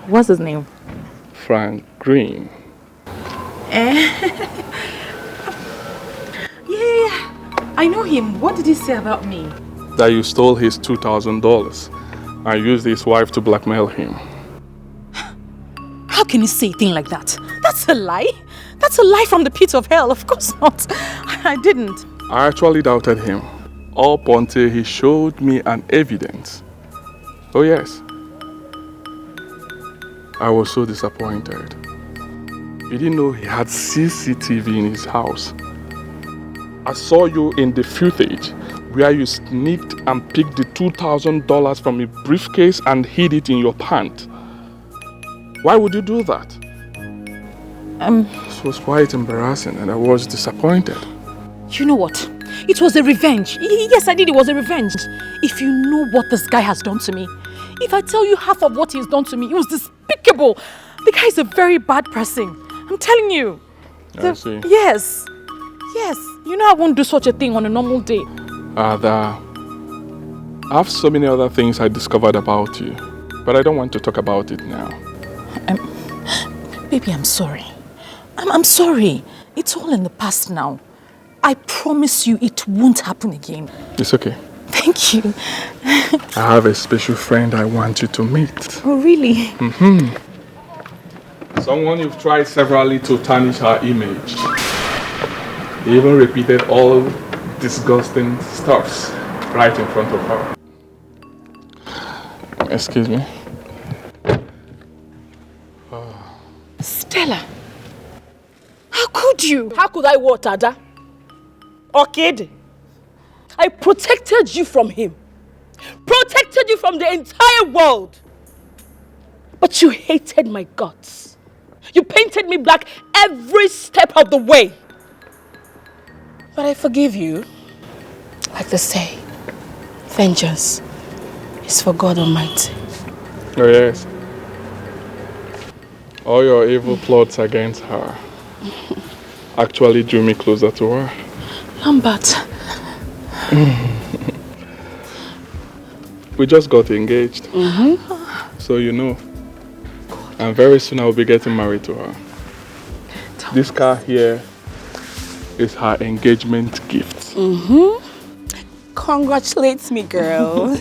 What's his name? Frank Green. Yeah, I know him. What did he say about me? That you stole his $2,000 and used his wife to blackmail him. How can you say a thing like that? That's a lie. That's a lie from the pit of hell. Of course not. I didn't. I actually doubted him. Up until he showed me an evidence. Oh yes. I was so disappointed. You didn't know he had CCTV in his house. I saw you in the footage where you sneaked and picked the $2,000 from a briefcase and hid it in your pant. Why would you do that? This was quite embarrassing and I was disappointed. You know what? It was a revenge. Yes, I did. It was a revenge. If you know what this guy has done to me, if I tell you half of what he's done to me, it was despicable. The guy is a very bad person. I'm telling you. I see. Yes. You know I won't do such a thing on a normal day. I have so many other things I discovered about you, but I don't want to talk about it now. Baby, I'm sorry. I'm sorry. It's all in the past now. I promise you it won't happen again. It's okay. Thank you. I have a special friend I want you to meet. Oh, really? Someone you've tried severally to tarnish her image. He even repeated all disgusting stuffs right in front of her. Excuse me. Stella, how could you? How could I what, Ada? Okay. I protected you from him. Protected you from the entire world. But you hated my guts. You painted me black every step of the way. But I forgive you. Like they say, vengeance is for God Almighty. Oh yes. All your evil plots against her actually drew me closer to her. Lambert. We just got engaged. So you know. And very soon I'll be getting married to her. This car here is her engagement gift. Congratulate me, girl.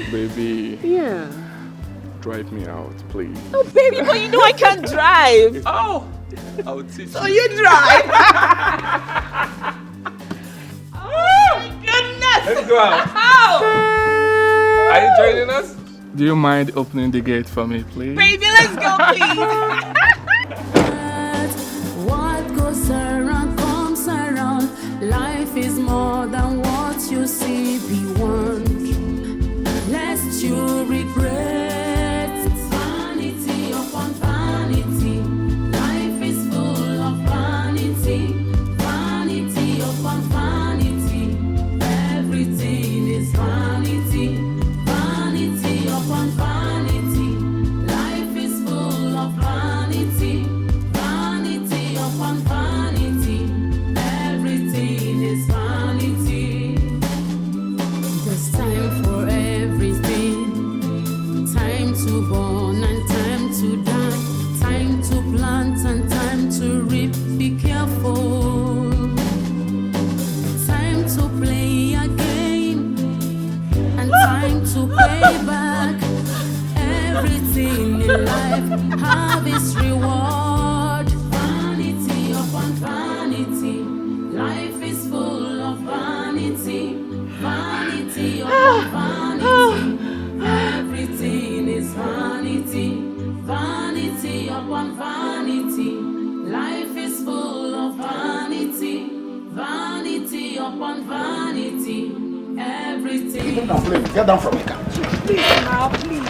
Baby. Yeah. Drive me out, please. Oh, baby, but you know I can't drive. Oh, I'll teach you. So you drive. Oh, my goodness. Let's go out. Oh. Are you joining us? Do you mind opening the gate for me, please? Baby, let's go, please. What goes around comes around. Life is more than what you see beyond. Lest you regret. Vanity upon vanity. Life is full of vanity. Vanity upon vanity. Everything is vanity. Vanity upon vanity. Life is full of vanity. Vanity upon vanity. Everything is vanity. There's time for everything. Time to born and time to die. Time to plant and time to reap. Be careful. Time to play a game and time to pay back. Everything in life have its reward. everything. Get down from the car. Please now, please.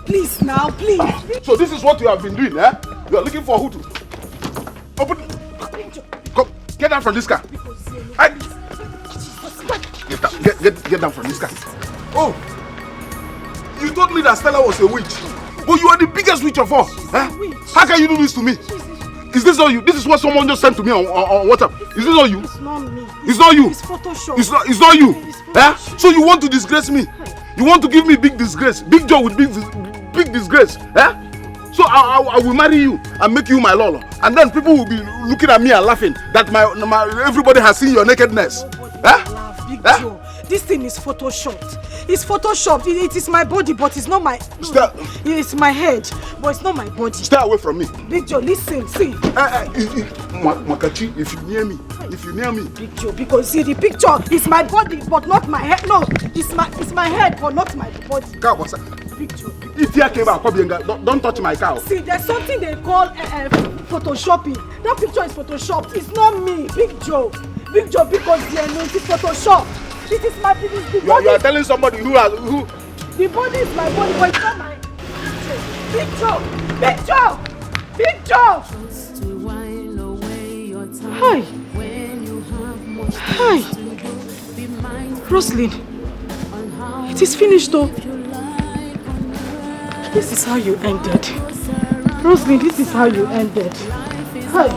Please now, please. So this is what you have been doing, eh? You are looking for who to... Open... Come, get down from this car. Get down from this car. Oh! You told me that Stella was a witch. But you are the biggest witch of all. Eh? How can you do this to me? Is this all you? This is what someone just sent to me on WhatsApp. Is this all you? It's not me. It's not you. It's Photoshop. It's not you. Eh? So you want to disgrace me? You want to give me big disgrace? Big job with big disgrace? Eh? So I will marry you and make you my lolo. And then people will be looking at me and laughing that everybody has seen your nakedness. Eh? Big Joe. This thing is photoshopped. It's photoshopped. It is my body, but it's not my... It's my head, but it's not my body. Stay away from me. Big Joe, listen, see. Makachi, if you near me. Big Joe, because see, the picture is my body, but not my head. No, it's my head, but not my body. Big Joe. Don't touch my cow. See, there's something they call photoshopping. That picture is photoshopped. It's not me, Big Joe. Big Joe, because it is photoshopped. It is my body. You are telling somebody who... The body is my body, but it's not my... Big Joe! Big Joe! Big Joe! Hi! Hi! Roslyn! It is finished though. This is how you ended. Roslyn, this is how you ended. Hi!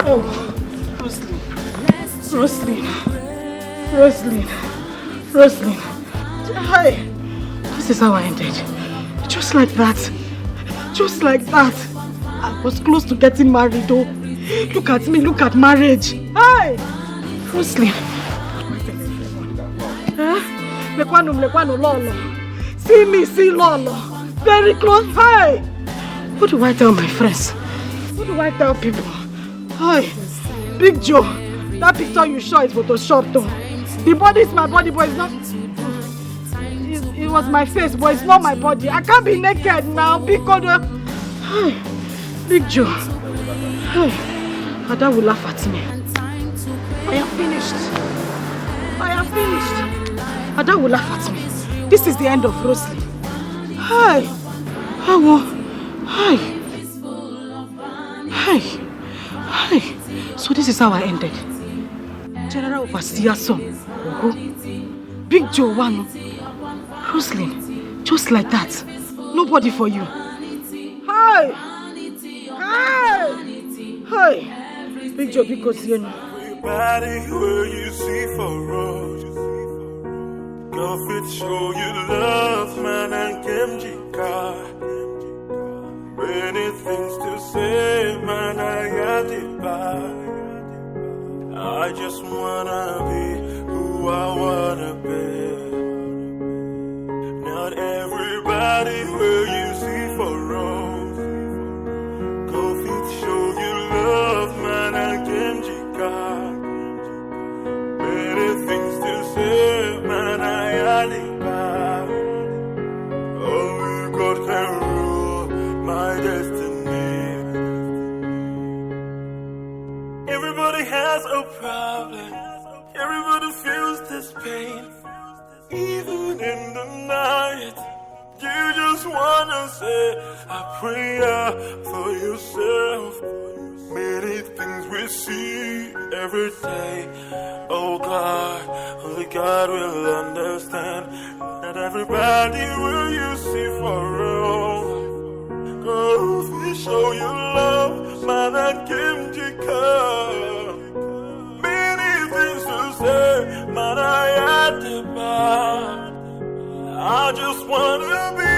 Oh! Roslyn. Hi. This is how I ended. Just like that. I was close to getting married though. Look at me, look at marriage. Hi. Roslyn. Lekwano lolo. See me, see lolo. Very close. Hi. What do I tell my friends? What do I tell people? Hi. Big Joe. That picture you show is photoshopped though. The body is my body, but it's not... It was my face, but it's not my body. I can't be naked now because... Hi, Big Joe. Hi. Ada will laugh at me. I am finished. Ada will laugh at me. This is the end of Roslyn. Hi. Hi. So this is how I ended. General Overseer son. Big Joe one. Roslyn, just like that. Nobody for you. Hi. Big Joe, because you know. Everybody where you see for road. Go fit show you love, man, and Kemjika. Many things to say, man, I got it back. I just wanna be who I wanna be. Not everybody where you see for rose. Go fit show you love, man, and Kemjika. Many things to say, man, I had it back. Only God can rule my destiny. Everybody has a problem. Everybody feels this pain. Even in the night, you just wanna say a prayer for yourself. Many things we see every day. Oh God, only God will understand. Not everybody will you see for real. Go show you love, man, and Kimjika. Many things to say, man, I had to buy. I just wanna be